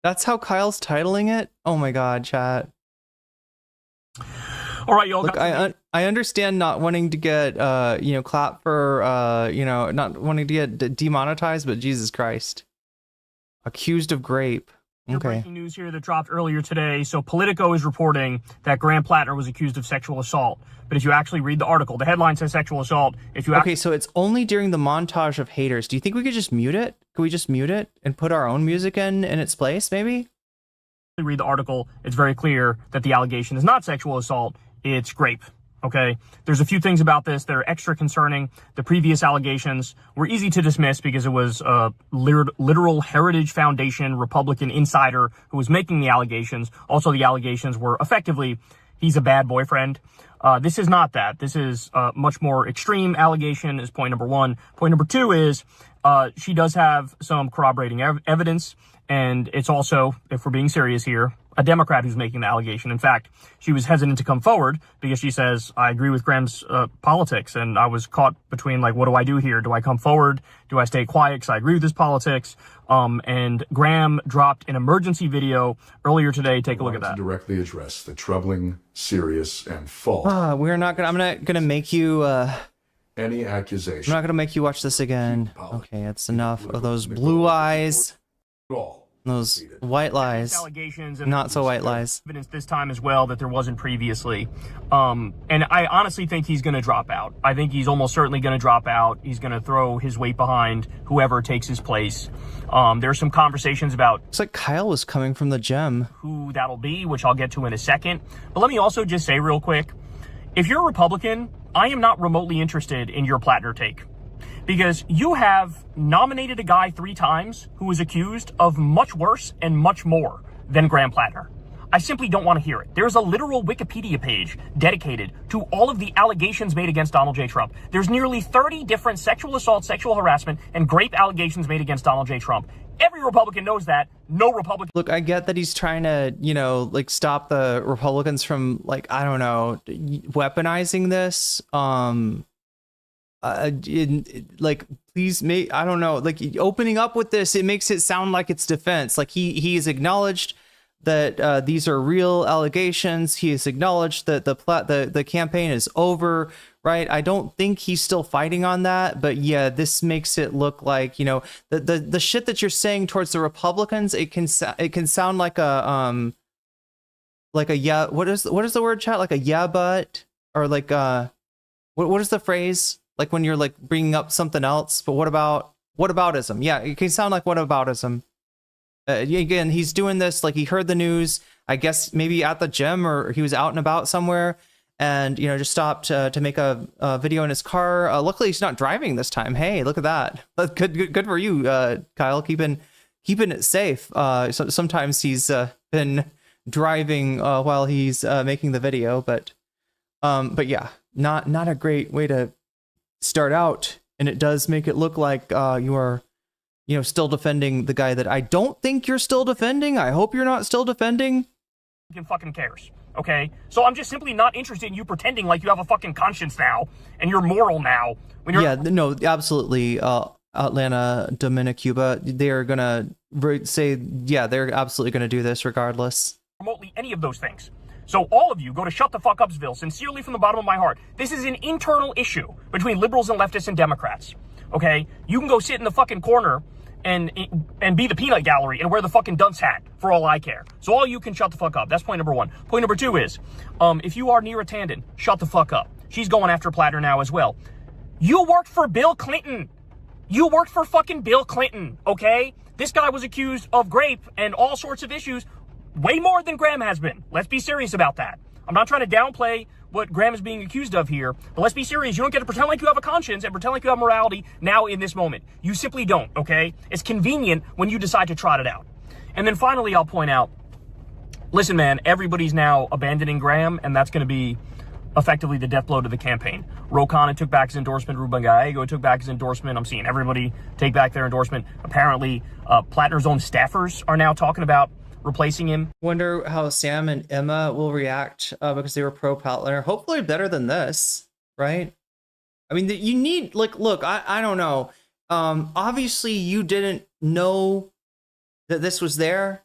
That's how Kyle's titling it? Oh my God, chat. All right, y'all. Look, I understand not wanting to get, you know, clap for, you know, not wanting to get demonetized, but Jesus Christ. Accused of grape. Okay. Breaking news here that dropped earlier today. So Politico is reporting that Graham Platner was accused of sexual assault. But if you actually read the article, the headline says sexual assault. If you okay, so it's only during the montage of haters. Do you think we could just mute it? Could we just mute it and put our own music in its place, maybe? Read the article, it's very clear that the allegation is not sexual assault, it's grape. Okay, there's a few things about this that are extra concerning. The previous allegations were easy to dismiss because it was a literal Heritage Foundation Republican insider who was making the allegations. Also, the allegations were effectively, he's a bad boyfriend. This is not that. This is a much more extreme allegation is point number one. Point number two is she does have some corroborating evidence. And it's also, if we're being serious here, a Democrat who's making the allegation. In fact, she was hesitant to come forward because she says, I agree with Graham's politics. And I was caught between, like, what do I do here? Do I come forward? Do I stay quiet because I agree with his politics? And Graham dropped an emergency video earlier today. Take a look at that. To directly address the troubling, serious, and false. We're not gonna. I'm not gonna make you. Any accusation. I'm not gonna make you watch this again. Okay, it's enough of those blue eyes. Those white lies, not so white lies. Evidence this time as well that there wasn't previously. And I honestly think he's going to drop out. I think he's almost certainly going to drop out. He's going to throw his weight behind whoever takes his place. There's some conversations about... It's like Kyle was coming from the gym. ...who that'll be, which I'll get to in a second. But let me also just say real quick, if you're a Republican, I am not remotely interested in your Platner take. Because you have nominated a guy 3 times who was accused of much worse and much more than Graham Platner. I simply don't want to hear it. There's a literal Wikipedia page dedicated to all of the allegations made against Donald J. Trump. There's nearly 30 different sexual assault, sexual harassment, and grape allegations made against Donald J. Trump. Every Republican knows that. No Republican... Look, I get that he's trying to, you know, like, stop the Republicans from, like, I don't know, weaponizing this. Like, please make, I don't know, like, opening up with this, it makes it sound like it's defense. Like, he has acknowledged that these are real allegations. He has acknowledged that the campaign is over, right? I don't think he's still fighting on that, but yeah, this makes it look like, you know, the shit that you're saying towards the Republicans, it can sound like a yeah, what is the word, chat? Like a yeah, but, or like what is the phrase? Like when you're like bringing up something else, but whataboutism? Yeah, it can sound like whataboutism. Again, he's doing this like he heard the news, I guess maybe at the gym or he was out and about somewhere, and you know just stopped to make a video in his car. Luckily, he's not driving this time. Hey, look at that. Good for you, Kyle. Keeping it safe. So sometimes he's been driving while he's making the video, but yeah, not a great way to start out, and it does make it look like you are, you know, still defending the guy that I don't think you're still defending. I hope you're not still defending. Fucking cares, okay? So I'm just simply not interested in you pretending like you have a fucking conscience now and you're moral now. When you're... Yeah, no, absolutely. Atlanta, Dominicuba, they are gonna say, yeah, they're absolutely gonna do this regardless. Remotely be any of those things. So all of you go to Shut the Fuck Upsville, sincerely from the bottom of my heart. This is an internal issue between liberals and leftists and Democrats, okay? You can go sit in the fucking corner and be the peanut gallery and wear the fucking dunce hat for all I care. So all you can shut the fuck up. That's point number one. Point number two is, if you are Neera Tanden, shut the fuck up. She's going after Platner now as well. You worked for Bill Clinton. You worked for fucking Bill Clinton, okay? This guy was accused of rape and all sorts of issues way more than Graham has been. Let's be serious about that. I'm not trying to downplay what Graham is being accused of here, but let's be serious. You don't get to pretend like you have a conscience and pretend like you have morality now in this moment. You simply don't, okay? It's convenient when you decide to trot it out. And then finally, I'll point out, listen, man, everybody's now abandoning Graham, and that's going to be effectively the death blow to the campaign. Ro Khanna took back his endorsement. Ruben Gallego took back his endorsement. I'm seeing everybody take back their endorsement. Apparently, Platner's own staffers are now talking about replacing him. Wonder how Sam and Emma will react because they were pro Platner. Hopefully better than this, right? I mean, you need, like, look, I don't know. Obviously, you didn't know that this was there.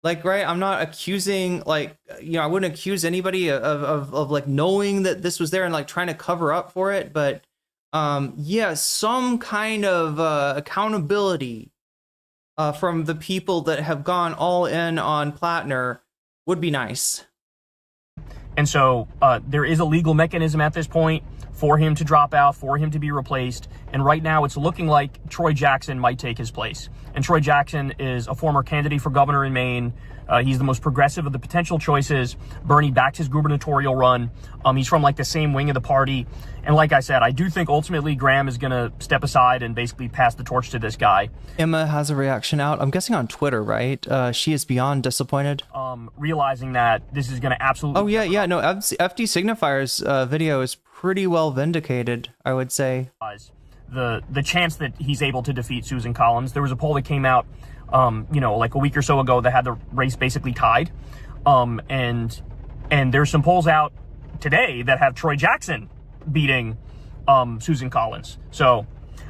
Like, right? I'm not accusing, like, you know, I wouldn't accuse anybody of like knowing that this was there and like trying to cover up for it. But yeah, some kind of accountability from the people that have gone all in on Platner would be nice. And so there is a legal mechanism at this point for him to drop out, for him to be replaced. And right now it's looking like Troy Jackson might take his place. And Troy Jackson is a former candidate for governor in Maine. He's the most progressive of the potential choices. Bernie backed his gubernatorial run. He's from like the same wing of the party. And like I said, I do think ultimately Graham is going to step aside and basically pass the torch to this guy. Emma has a reaction out, I'm guessing on Twitter, right? She is beyond disappointed. Realizing that this is going to absolutely... Oh, yeah, no, FD Signifier's video is pretty well vindicated, I would say. The chance that he's able to defeat Susan Collins. There was a poll that came out, you know, like a week or so ago that had the race basically tied. And there's some polls out today that have Troy Jackson beating Susan Collins. So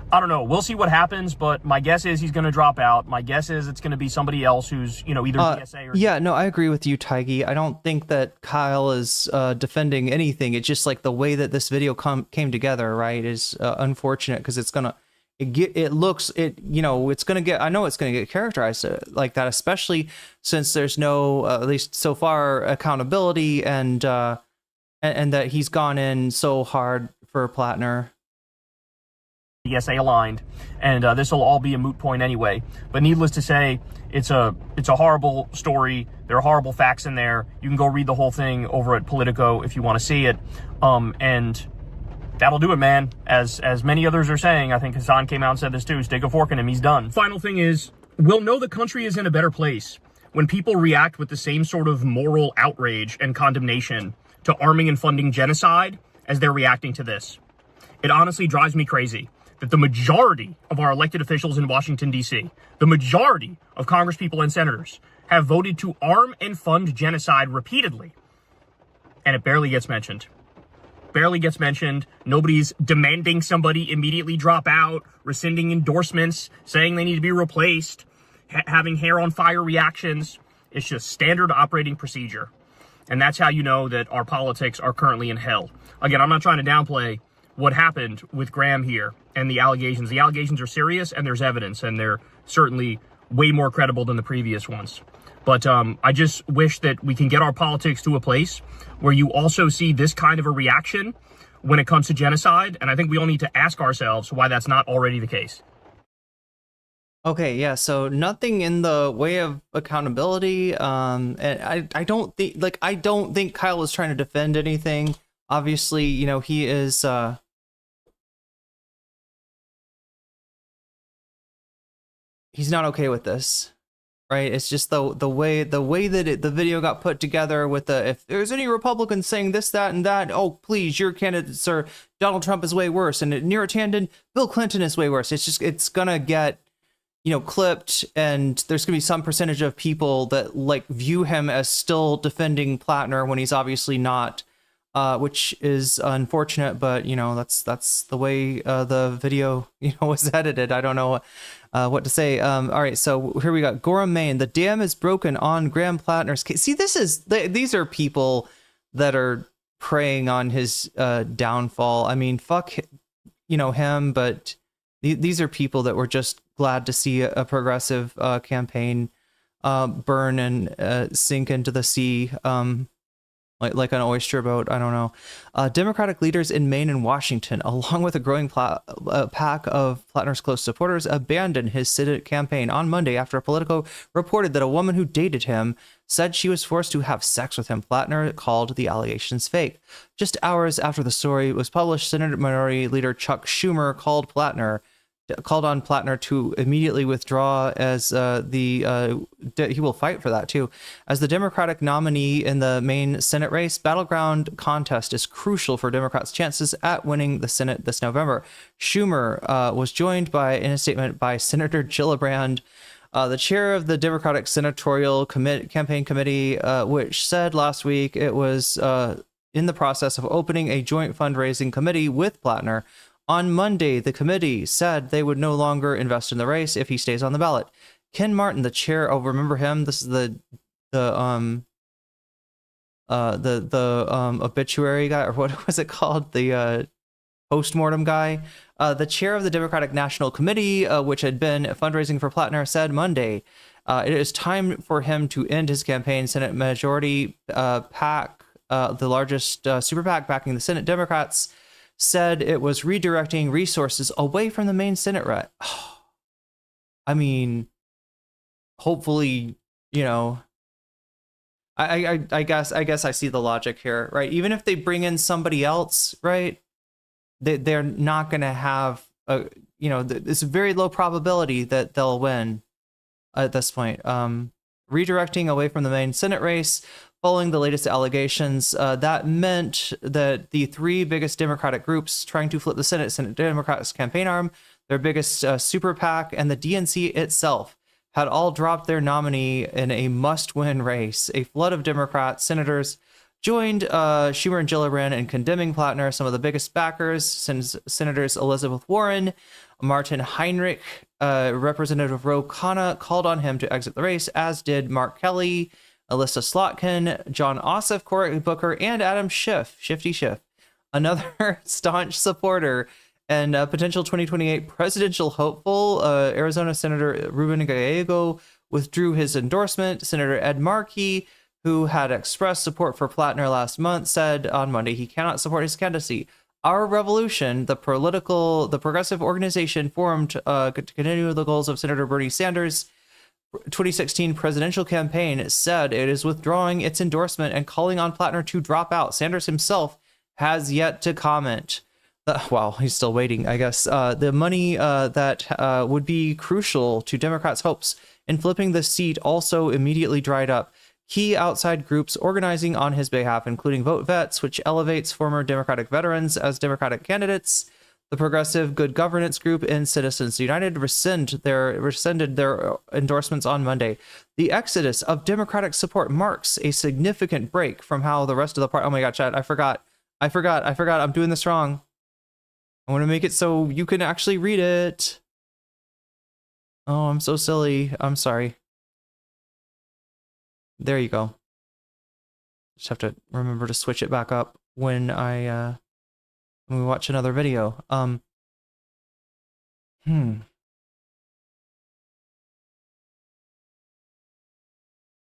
I don't know. We'll see what happens, but my guess is he's going to drop out. My guess is it's going to be somebody else who's, you know, either DSA or... Yeah, no, I agree with you, Tiggy. I don't think that Kyle is defending anything. It's just like the way that this video came together, right, is unfortunate because it's going to... It looks, you know, it's going to get... I know it's going to get characterized like that, especially since there's no, at least so far, accountability and that he's gone in so hard for Platner. DSA aligned, and this will all be a moot point anyway. But needless to say, it's a horrible story. There are horrible facts in there. You can go read the whole thing over at Politico if you want to see it. And that'll do it, man. As many others are saying, I think Hassan came out and said this too, stick a fork in him, he's done. Final thing is, we'll know the country is in a better place when people react with the same sort of moral outrage and condemnation to arming and funding genocide as they're reacting to this. It honestly drives me crazy that the majority of our elected officials in Washington, D.C., the majority of congresspeople and senators have voted to arm and fund genocide repeatedly. And it barely gets mentioned. Barely gets mentioned. Nobody's demanding somebody immediately drop out, rescinding endorsements, saying they need to be replaced, having hair on fire reactions. It's just standard operating procedure. And that's how you know that our politics are currently in hell. Again, I'm not trying to downplay what happened with Graham here and the allegations. The allegations are serious and there's evidence, and they're certainly way more credible than the previous ones. But I just wish that we can get our politics to a place where you also see this kind of a reaction when it comes to genocide. And I think we all need to ask ourselves why that's not already the case. Okay, yeah, so nothing in the way of accountability. And I don't think Kyle was trying to defend anything. Obviously, you know, he is he's not okay with this, right? It's just the way that the video got put together with the, if there's any Republicans saying this, that, and that, oh please, your candidates are, Donald Trump is way worse, and Neera Tanden, Bill Clinton is way worse. It's just, it's gonna get, you know, clipped, and there's gonna be some percentage of people that like view him as still defending Platner when he's obviously not, which is unfortunate, but you know, that's the way the video, you know, was edited. I don't know what to say. All right, so here we got Gorham, Maine. The dam is broken on Graham Platner's case. See, these are people that are preying on his downfall. I mean, fuck, him, but these are people that were just glad to see a progressive campaign burn and sink into the sea. Like an oyster boat, I don't know. Democratic leaders in Maine and Washington, along with a growing pack of Platner's close supporters, abandoned his Senate campaign on Monday after Politico reported that a woman who dated him said she was forced to have sex with him. Platner called the allegations fake. Just hours after the story was published, Senate Minority Leader Chuck Schumer called on Platner to immediately withdraw as he will fight for that too. As the Democratic nominee in the Maine Senate race, battleground contest is crucial for Democrats' chances at winning the Senate this November. Schumer was joined in a statement by Senator Gillibrand, the chair of the Democratic Senatorial Campaign Committee, which said last week it was in the process of opening a joint fundraising committee with Platner. On Monday, the committee said they would no longer invest in the race if he stays on the ballot. Ken Martin, the chair, remember him? This is the obituary guy, or what was it called? The postmortem guy. The chair of the Democratic National Committee, which had been fundraising for Platner, said Monday it is time for him to end his campaign. Senate Majority PAC, the largest super PAC backing the Senate Democrats, said it was redirecting resources away from the main Senate race. I mean, hopefully, I guess I see the logic here, right? Even if they bring in somebody else, right, they're not going to have it's a very low probability that they'll win at this point. Redirecting away from the main Senate race. Following the latest allegations, that meant that the three biggest Democratic groups trying to flip the Senate Democrats' campaign arm, their biggest super PAC, and the DNC itself had all dropped their nominee in a must-win race. A flood of Democrat senators joined Schumer and Gillibrand in condemning Platner. Some of the biggest backers, Senators Elizabeth Warren, Martin Heinrich, Representative Ro Khanna, called on him to exit the race, as did Mark Kelly, Alyssa Slotkin, John Ossoff, Cory Booker, and Adam Schiff, Shifty Schiff, another staunch supporter and potential 2028 presidential hopeful. Arizona Senator Ruben Gallego withdrew his endorsement. Senator Ed Markey, who had expressed support for Platner last month, said on Monday he cannot support his candidacy. Our Revolution, the progressive organization formed to continue the goals of Senator Bernie Sanders' 2016 presidential campaign, said it is withdrawing its endorsement and calling on Platner to drop out. Sanders himself has yet to comment. Well, he's still waiting, I guess. The money that would be crucial to Democrats' hopes in flipping the seat also immediately dried up. Key outside groups organizing on his behalf, including Vote Vets, which elevates former Democratic veterans as Democratic candidates, the Progressive Good Governance Group, and Citizens United rescinded their endorsements on Monday. The exodus of Democratic support marks a significant break from how the rest of the party. Oh my God, Chad, I forgot. I'm doing this wrong. I want to make it so you can actually read it. Oh, I'm so silly. I'm sorry. There you go. Just have to remember to switch it back up when we watch another video.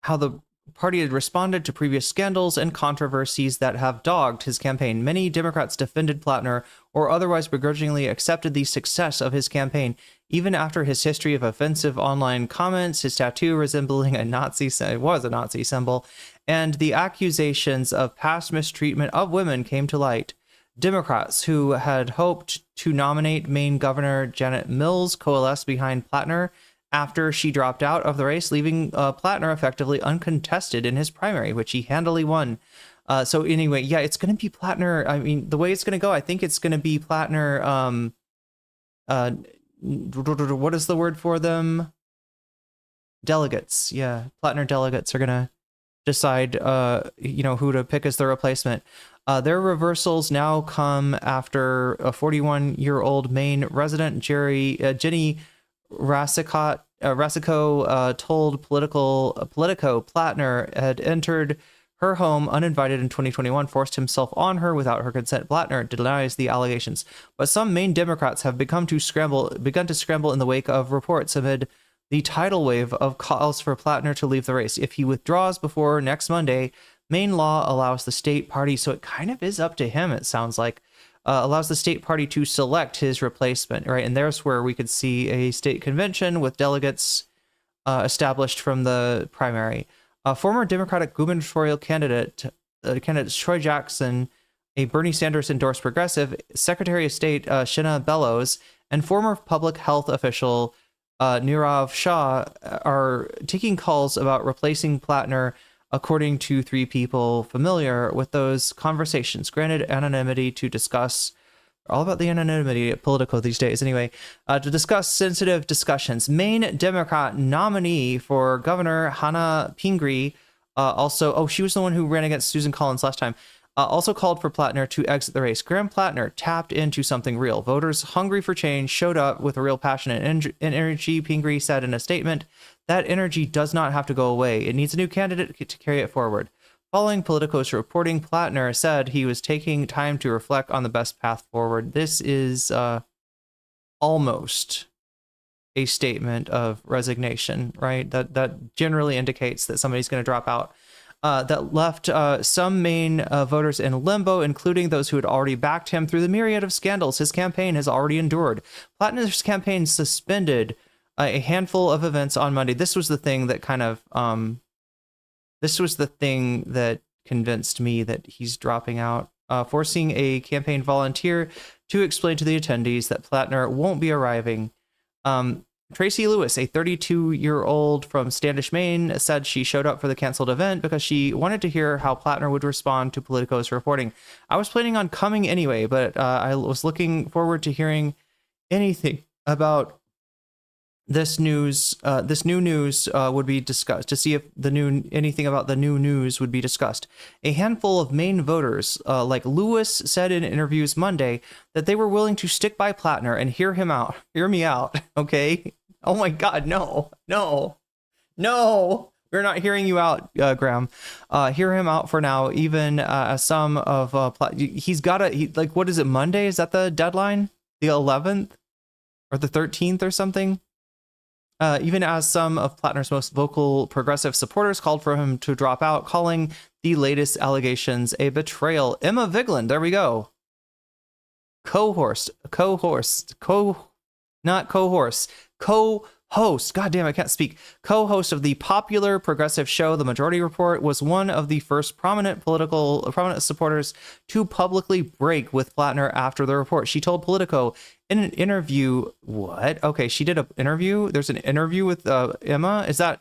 How the party had responded to previous scandals and controversies that have dogged his campaign. Many Democrats defended Platner or otherwise begrudgingly accepted the success of his campaign, even after his history of offensive online comments, his tattoo resembling a Nazi symbol, and the accusations of past mistreatment of women came to light. Democrats who had hoped to nominate Maine Governor Janet Mills coalesced behind Platner after she dropped out of the race, leaving Platner effectively uncontested in his primary, which he handily won. So anyway, yeah, it's going to be Platner. I mean, the way it's going to go, I think it's going to be Platner. What is the word for them? Delegates. Yeah, Platner delegates are going to decide, who to pick as the replacement. Their reversals now come after a 41-year-old Maine resident, Jenny Rasico told Politico Platner had entered her home uninvited in 2021, forced himself on her without her consent. Platner denies the allegations, but some Maine Democrats have begun to scramble in the wake of reports amid the tidal wave of calls for Platner to leave the race. If he withdraws before next Monday, Maine law allows the state party, so it kind of is up to him, it sounds like, allows the state party to select his replacement, right? And there's where we could see a state convention with delegates established from the primary. Former Democratic gubernatorial candidate Troy Jackson, a Bernie Sanders endorsed progressive, Secretary of State Shinna Bellows, and former public health official Nirav Shah are taking calls about replacing Platner, according to 3 people familiar with those conversations, granted anonymity to discuss. All about the anonymity at Politico these days, anyway, to discuss sensitive discussions. Maine Democrat nominee for Governor Hannah Pingree she was the one who ran against Susan Collins last time, also called for Platner to exit the race. Graham Platner tapped into something real. Voters hungry for change showed up with a real passion and energy, Pingree said in a statement. That energy does not have to go away. It needs a new candidate to carry it forward. Following Politico's reporting, Platner said he was taking time to reflect on the best path forward. This is almost a statement of resignation, right? That generally indicates that somebody's going to drop out. That left some Maine voters in limbo, including those who had already backed him through the myriad of scandals his campaign has already endured. Platner's campaign suspended a handful of events on Monday. This was the thing that convinced me that he's dropping out, forcing a campaign volunteer to explain to the attendees that Platner won't be arriving. Tracy Lewis, a 32-year-old from Standish, Maine, said she showed up for the canceled event because she wanted to hear how Platner would respond to Politico's reporting. I was planning on coming anyway, but I was looking forward to hearing anything about this news, this new news would be discussed, to see if anything about the new news would be discussed. A handful of Maine voters, like Lewis, said in interviews Monday that they were willing to stick by Platner and hear me out, okay? Oh my God, no. We're not hearing you out, Graham. Hear him out for now, even as some of, what is it, Monday? Is that the deadline? The 11th? Or the 13th or something? Even as some of Platner's most vocal progressive supporters called for him to drop out, calling the latest allegations a betrayal. Emma Vigeland, there we go. Co-host. God damn, I can't speak. Co-host of the popular progressive show, The Majority Report, was one of the first prominent supporters to publicly break with Platner after the report. She told Politico in an interview, what? Okay, she did an interview. There's an interview with Emma. Is there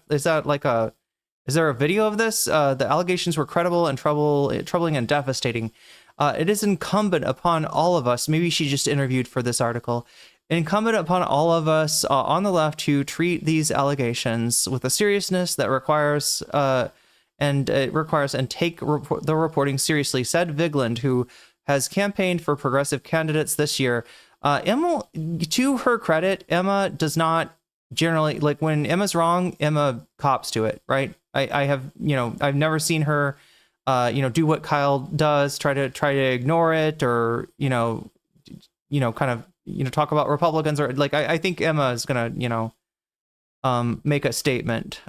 a video of this? The allegations were credible and troubling and devastating. It is incumbent upon all of us. Maybe she just interviewed for this article. Incumbent upon all of us on the left to treat these allegations with the seriousness that requires and take the reporting seriously, said Vigeland, who has campaigned for progressive candidates this year. Emma, to her credit, Emma does not generally, like, when Emma's wrong, Emma cops to it, right? I've never seen her do what Kyle does, try to ignore it, or talk about Republicans, or like, I think Emma is gonna make a statement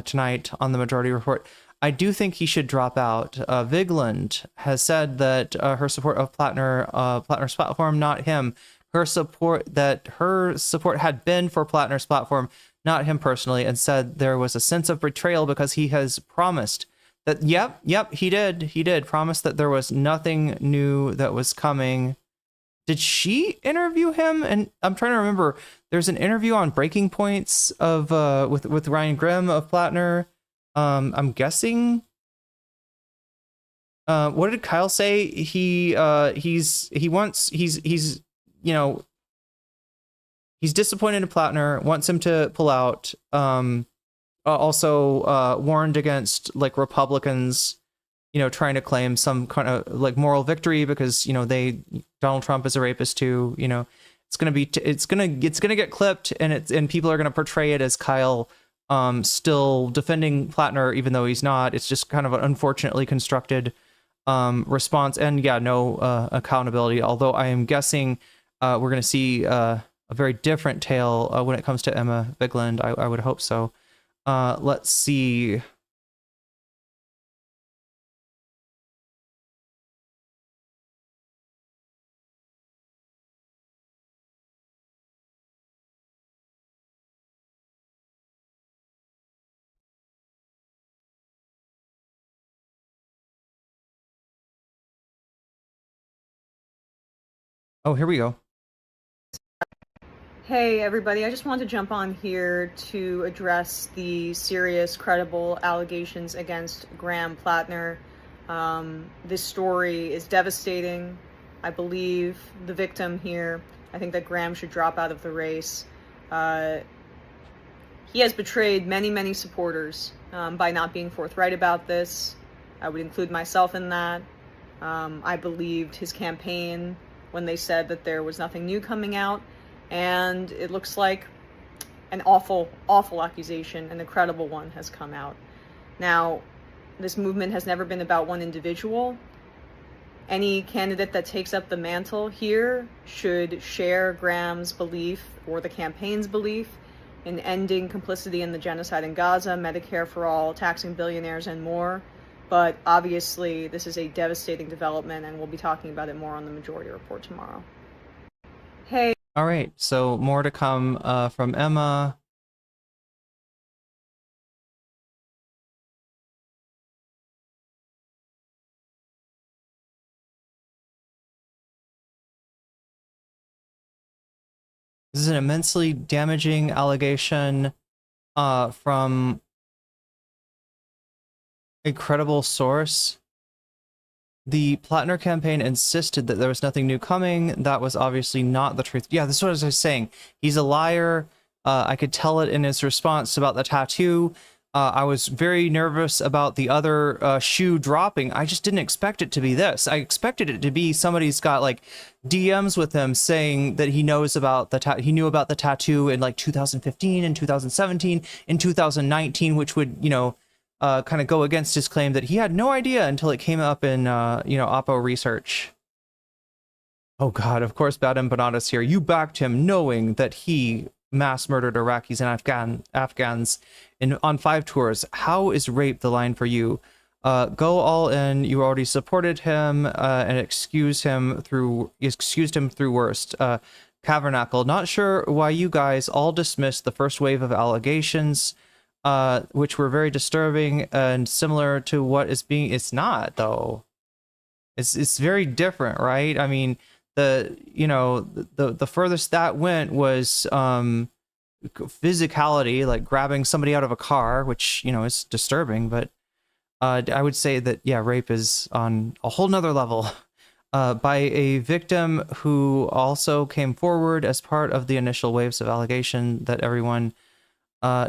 tonight on the Majority Report. I do think he should drop out. Vigeland has said that her support of Platner's platform, not him. Her support had been for Platner's platform, not him personally, and said there was a sense of betrayal because he has promised that. Yep, he did promise that there was nothing new that was coming. Did she interview him? And I'm trying to remember. There's an interview on Breaking Points of with Ryan Grimm of Platner. I'm guessing. What did Kyle say? He's disappointed in Platner, wants him to pull out. Also warned against, like, Republicans, trying to claim some kind of, like, moral victory because, Donald Trump is a rapist too, it's gonna get clipped, and people are gonna portray it as Kyle still defending Platner even though he's not. It's just kind of an unfortunately constructed response, and yeah, no accountability. Although I am guessing we're gonna see a very different tale when it comes to Emma Bigland. I would hope so. Let's see. Oh, here we go. Hey everybody, I just wanted to jump on here to address the serious, credible allegations against Graham Platner. This story is devastating. I believe the victim here. I think that Graham should drop out of the race. He has betrayed many, many supporters by not being forthright about this. I would include myself in that. I believed his campaign when they said that there was nothing new coming out. And it looks like an awful, awful accusation, and a credible one has come out. Now, this movement has never been about one individual. Any candidate that takes up the mantle here should share Graham's belief, or the campaign's belief, in ending complicity in the genocide in Gaza, Medicare for all, taxing billionaires, and more. But obviously, this is a devastating development, and we'll be talking about it more on the Majority Report tomorrow. Hey. All right, so more to come from Emma. This is an immensely damaging allegation from a credible source. The Platner campaign insisted that there was nothing new coming. That was obviously not the truth. Yeah, this is what I was saying. He's a liar. I could tell it in his response about the tattoo. I was very nervous about the other shoe dropping. I just didn't expect it to be this. I expected it to be somebody's got like DMs with him saying that he knows about he knew about the tattoo in like 2015 and 2017 and 2019, which would, you know, kind of go against his claim that he had no idea until it came up in, you know, Oppo research. Oh God, of course, Badam Banatas here. You backed him knowing that he mass murdered Iraqis and Afghans on 5 tours. How is rape the line for you? Go all in. You already supported him and excused him through worst. Cavernacle. Not sure why you guys all dismissed the first wave of allegations, which were very disturbing and similar to what is being. It's not though. It's very different, right? I mean, the furthest that went was physicality, like grabbing somebody out of a car, which, you know, is disturbing, but I would say that, yeah, rape is on a whole nother level by a victim who also came forward as part of the initial waves of allegation that everyone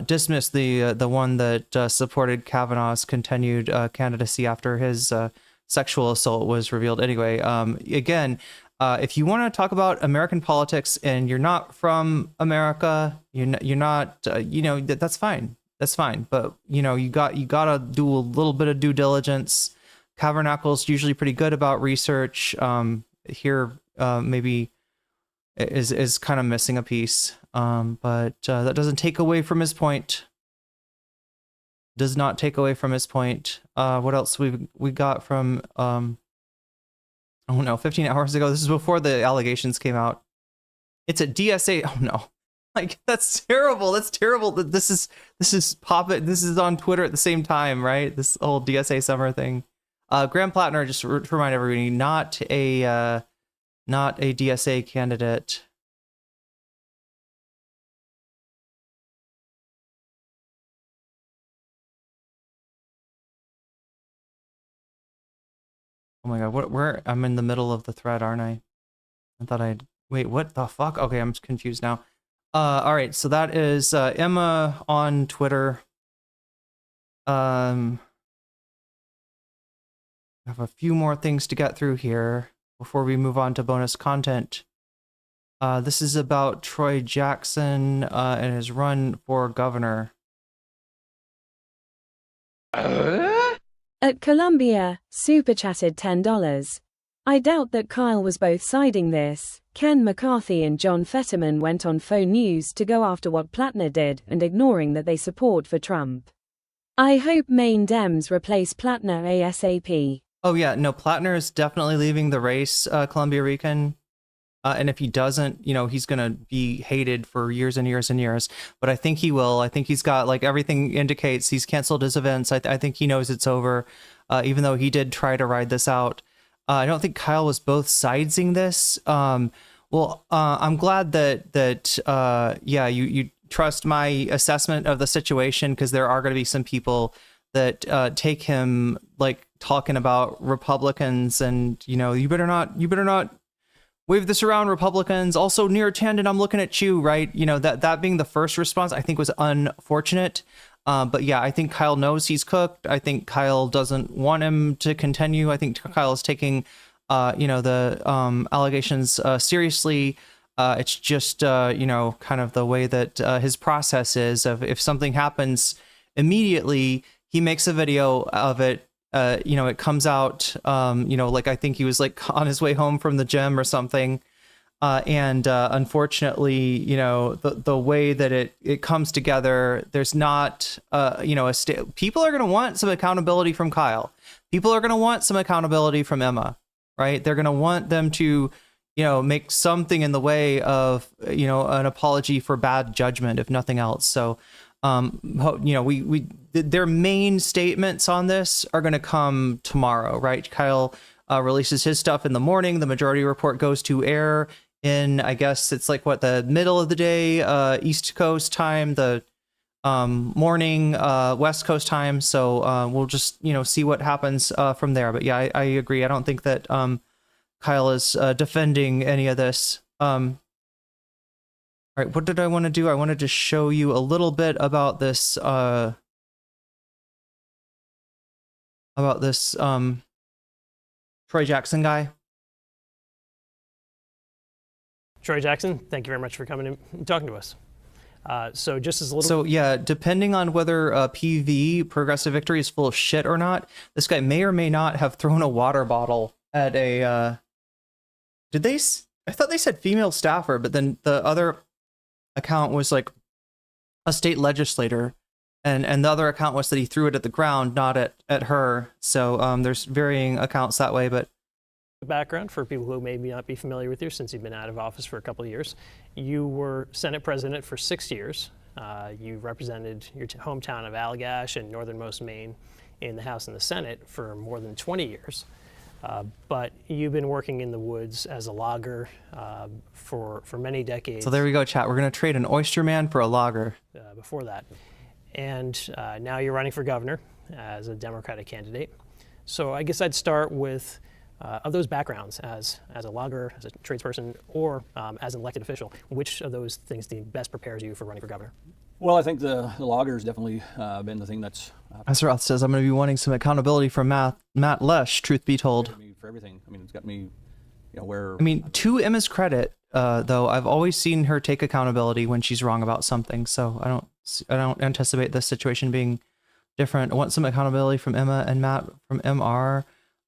dismissed, the one that supported Kavanaugh's continued candidacy after his sexual assault was revealed. Anyway, again, if you want to talk about American politics and you're not from America, you're not, you know, that's fine. That's fine. But, you know, you gotta do a little bit of due diligence. Cavernacle's usually pretty good about research. Here, maybe is kind of missing a piece. But that doesn't take away from his point. Does not take away from his point. What else we got from oh no, 15 hours ago. This is before the allegations came out. It's a DSA. Oh no. Like, that's terrible. That's terrible. This is this is on Twitter at the same time, right? This whole DSA summer thing. Graham Platner, just to remind everybody, not a DSA candidate. Oh my God, where I'm in the middle of the thread, aren't I? I thought I'd wait, what the fuck? Okay, I'm confused now. All right, so that is Emma on Twitter. I have a few more things to get through here before we move on to bonus content. This is about Troy Jackson and his run for governor. At Columbia, super chatted $10. I doubt that Kyle was both siding this. Ken McCarthy and John Fetterman went on phone news to go after what Platner did and ignoring that they support for Trump. I hope Maine Dems replace Platner ASAP. Oh yeah, no, Platner is definitely leaving the race, Columbia Rican. And if he doesn't, you know, he's going to be hated for years and years and years. But I think he will. I think he's got, like, everything indicates he's canceled his events. I think he knows it's over, even though he did try to ride this out. I don't think Kyle was both sidesing this. I'm glad that you trust my assessment of the situation, because there are going to be some people that take him, like, talking about Republicans and, you know, you better not wave this around, Republicans. Also, near Tandon, I'm looking at you, right? You know, that being the first response, I think was unfortunate. But yeah, I think Kyle knows he's cooked. I think Kyle doesn't want him to continue. I think Kyle is taking, the allegations seriously. It's just, kind of the way that his process is. Of if something happens immediately, he makes a video of it. It comes out, like I think he was like on his way home from the gym or something. Unfortunately, the way that it comes together, there's not, people are going to want some accountability from Kyle. People are going to want some accountability from Emma, right? They're going to want them to, make something in the way of, an apology for bad judgment, if nothing else. So, their main statements on this are going to come tomorrow, right? Kyle releases his stuff in the morning. The majority report goes to air in, I guess it's like the middle of the day, East Coast time, the morning, West Coast time. So we'll just, see what happens from there. But yeah, I agree. I don't think that Kyle is defending any of this. All right, what did I want to do? I wanted to show you a little bit about this, Troy Jackson guy. Troy Jackson, thank you very much for coming and talking to us. So depending on whether PV, Progressive Victory, is full of shit or not, this guy may or may not have thrown a water bottle at a, I thought they said female staffer, but then the other account was like a state legislator, and the other account was that he threw it at the ground, not at her. So there's varying accounts that way. But background for people who may not be familiar with you, since you've been out of office for a couple of years, you were Senate President for 6 years. You represented your hometown of Allagash and northernmost Maine in the House and the Senate for more than 20 years. But you've been working in the woods as a logger for many decades. So there we go, chat. We're going to trade an oyster man for a logger. Before that. And now you're running for governor as a Democratic candidate. So I guess I'd start with, of those backgrounds, as a logger, as a tradesperson, or as an elected official, which of those things best prepares you for running for governor? Well, I think the logger has definitely been the thing that's... As Roth says, I'm going to be wanting some accountability from Matt Lesh, truth be told. For everything. I mean, it's got me, where... I mean, to Emma's credit, though, I've always seen her take accountability when she's wrong about something, so I don't anticipate this situation being different. I want some accountability from Emma and Matt from MR,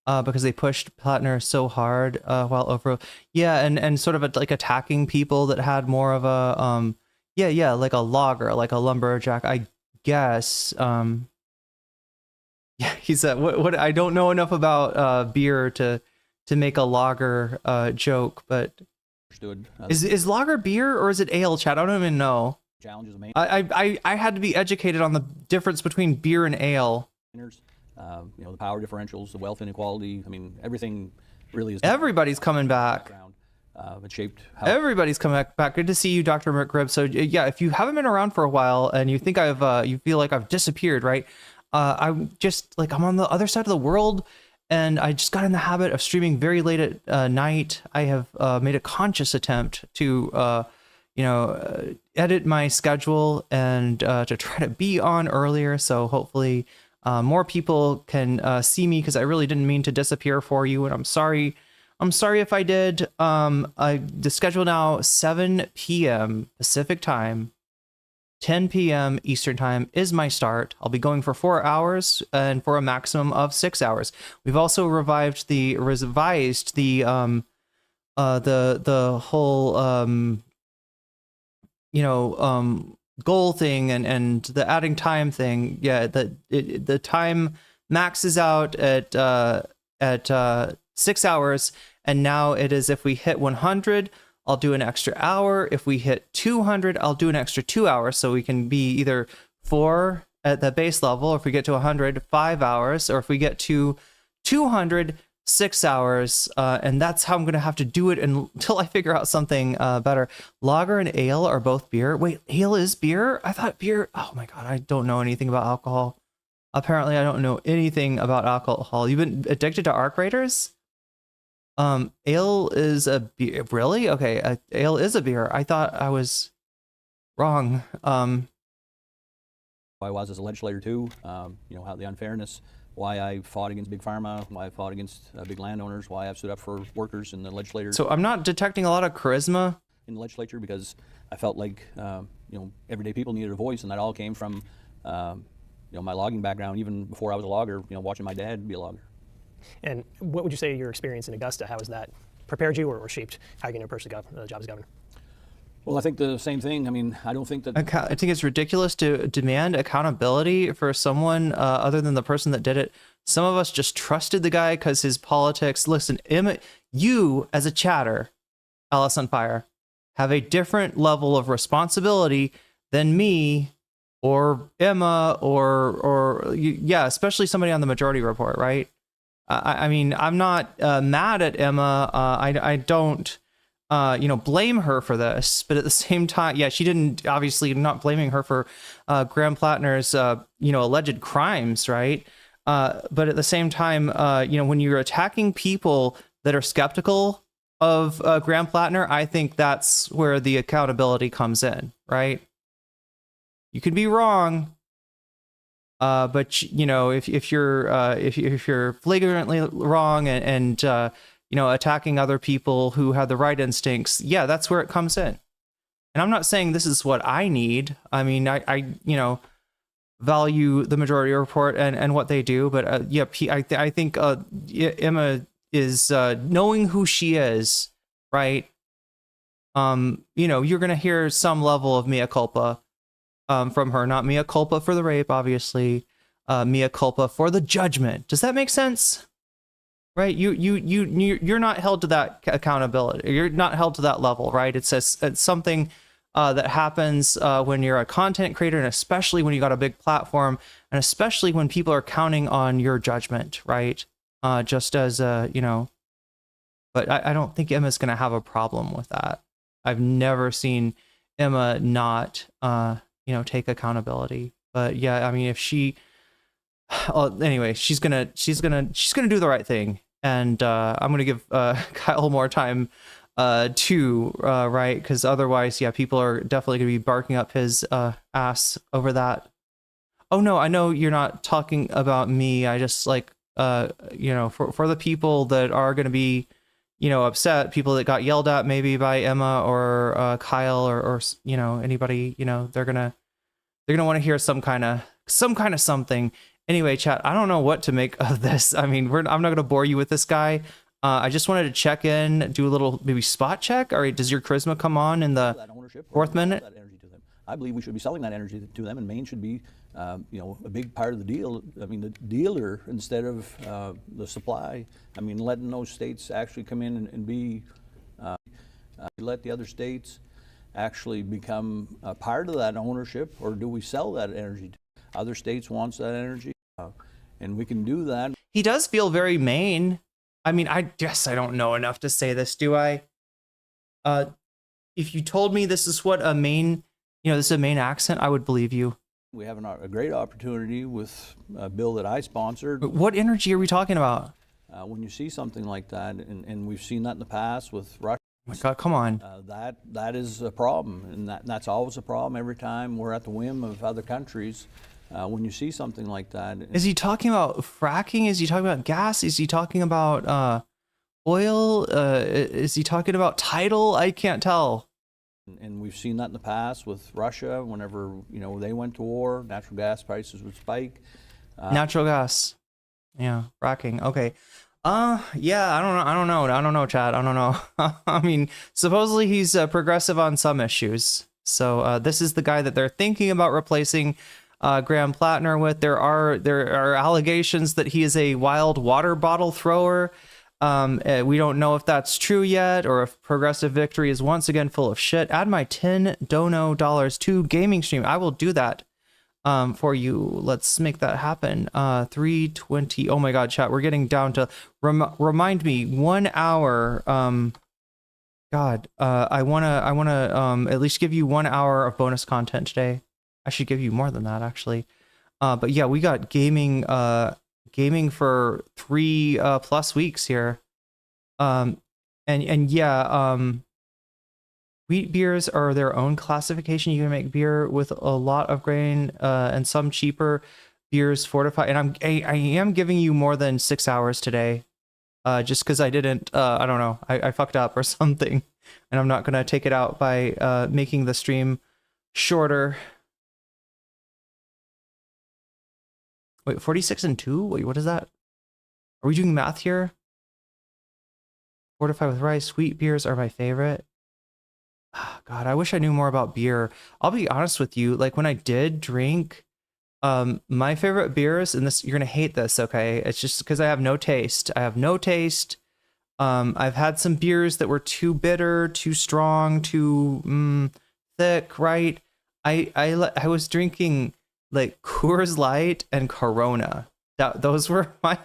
because they pushed Platner so hard while over... Yeah, and sort of like attacking people that had more of a... like a logger, like a lumberjack, I guess. He said, what I don't know enough about beer to make a lager joke, but is lager beer or is it ale, chat? I don't even know. Challenges I had to be educated on the difference between beer and ale. The power differentials, the wealth inequality. I mean, everything really is... Everybody's coming back. It shaped how... Everybody's coming back. Good to see you, Dr. McGribb. So yeah, if you haven't been around for a while and you think you feel like I've disappeared, right? I'm just like, I'm on the other side of the world, and I just got in the habit of streaming very late at night. I have made a conscious attempt to, edit my schedule and to try to be on earlier. So hopefully more people can see me, because I really didn't mean to disappear for you, and I'm sorry I'm sorry if I did. The schedule now 7 p.m. Pacific time, 10 p.m. Eastern time is my start. I'll be going for 4 hours and for a maximum of 6 hours. We've also revised the whole goal thing and the adding time thing. Yeah, the time maxes out at 6 hours, and now it is if we hit 100, I'll do an extra hour. If we hit 200, I'll do an extra 2 hours, so we can be either 4 at the base level, or if we get to 100, 5 hours, or if we get to 200, 6 hours, and that's how I'm gonna have to do it until I figure out something better. Lager and ale are both beer. Wait, ale is beer? I thought beer. Oh my god, I don't know anything about alcohol. Apparently, I don't know anything about alcohol. You've been addicted to Arc Raiders? Ale is a beer. Really? Okay, ale is a beer. I thought I was wrong. I was as a legislator too. You know, how the unfairness, why I fought against big pharma, why I fought against big landowners, why I've stood up for workers in the legislature. So I'm not detecting a lot of charisma in the legislature because I felt like you know, everyday people needed a voice, and that all came from you know, my logging background. Even before I was a logger, you know, watching my dad be a logger. And what would you say your experience in Augusta, how has that prepared you or shaped how you're going to approach the job as governor? Well, I think the same thing. I mean, I don't think that... I think it's ridiculous to demand accountability for someone other than the person that did it. Some of us just trusted the guy because his politics. Listen, Emma, you as a chatter, Alice on Fire, have a different level of responsibility than me or Emma or yeah, especially somebody on the Majority Report, right? I mean, I'm not mad at Emma. I don't, blame her for this. But at the same time, yeah, she didn't, obviously, I'm not blaming her for Graham Platner's, alleged crimes, right? But at the same time, when you're attacking people that are skeptical of Graham Platner, I think that's where the accountability comes in, right? You can be wrong. But if you're flagrantly wrong and attacking other people who have the right instincts, yeah, that's where it comes in. And I'm not saying this is what I need. I mean, I value the Majority Report and what they do, but I think Emma is knowing who she is, right? You're gonna hear some level of mea culpa. From her, not mea culpa for the rape, obviously, mea culpa for the judgment. Does that make sense? Right? You're not held to that accountability. You're not held to that level, right? It's something that happens when you're a content creator, and especially when you got a big platform, and especially when people are counting on your judgment, right? Just as but I don't think Emma's gonna have a problem with that. I've never seen Emma not take accountability. But yeah, I mean, if she anyway, she's gonna do the right thing, and I'm gonna give Kyle more time too, right? Because otherwise, yeah, people are definitely gonna be barking up his ass over that. Oh no, I know you're not talking about me. I just for the people that are gonna be upset, people that got yelled at maybe by Emma or Kyle or anybody, they're gonna want to hear some kind of something. Anyway, chat, I don't know what to make of this. I mean, I'm not gonna bore you with this guy. I just wanted to check in, do a little maybe spot check. All right, does your charisma come on in the fourth minute? That energy to them. I believe we should be selling that energy to them, and Maine should be a big part of the deal. I mean, the dealer instead of the supply. I mean, letting those states actually come in and be, let the other states actually become a part of that ownership, or do we sell that energy to other states wants that energy? And we can do that. He does feel very Maine. I mean, I guess I don't know enough to say this, do I? If you told me this is what a Maine, this is a Maine accent, I would believe you. We have a great opportunity with a bill that I sponsored. But what energy are we talking about? When you see something like that, and we've seen that in the past with Russia. Oh my God, come on. That is a problem, and that's always a problem every time we're at the whim of other countries. When you see something like that. Is he talking about fracking? Is he talking about gas? Is he talking about Oil? Is he talking about tidal? I can't tell. And we've seen that in the past with Russia. Whenever they went to war, natural gas prices would spike. Natural gas. Yeah, fracking. Okay. Yeah, I don't know, Chad. I don't know. I mean, supposedly he's progressive on some issues. So this is the guy that they're thinking about replacing Graham Platner with. There are allegations that he is a wild water bottle thrower. We don't know if that's true yet, or if Progressive Victory is once again full of shit. Add my $10 to gaming stream. I will do that for you. Let's make that happen. 3:20. Oh my God, chat. We're getting down to remind me 1 hour. God, I wanna at least give you 1 hour of bonus content today. I should give you more than that, actually. But yeah, we got gaming for 3+ weeks here. And yeah, wheat beers are their own classification. You can make beer with a lot of grain and some cheaper beers fortified. And I am giving you more than 6 hours today, just because I didn't. I don't know. I fucked up or something, and I'm not gonna take it out by making the stream shorter. Wait, 46 and 2? Wait, what is that? Are we doing math here? Fortified with rice. Wheat beers are my favorite. God, I wish I knew more about beer. I'll be honest with you. Like, when I did drink, my favorite beers, and this, you're gonna hate this, okay? It's just because I have no taste. I have no taste. I've had some beers that were too bitter, too strong, too thick, right? I was drinking like Coors Light and Corona. Those were my,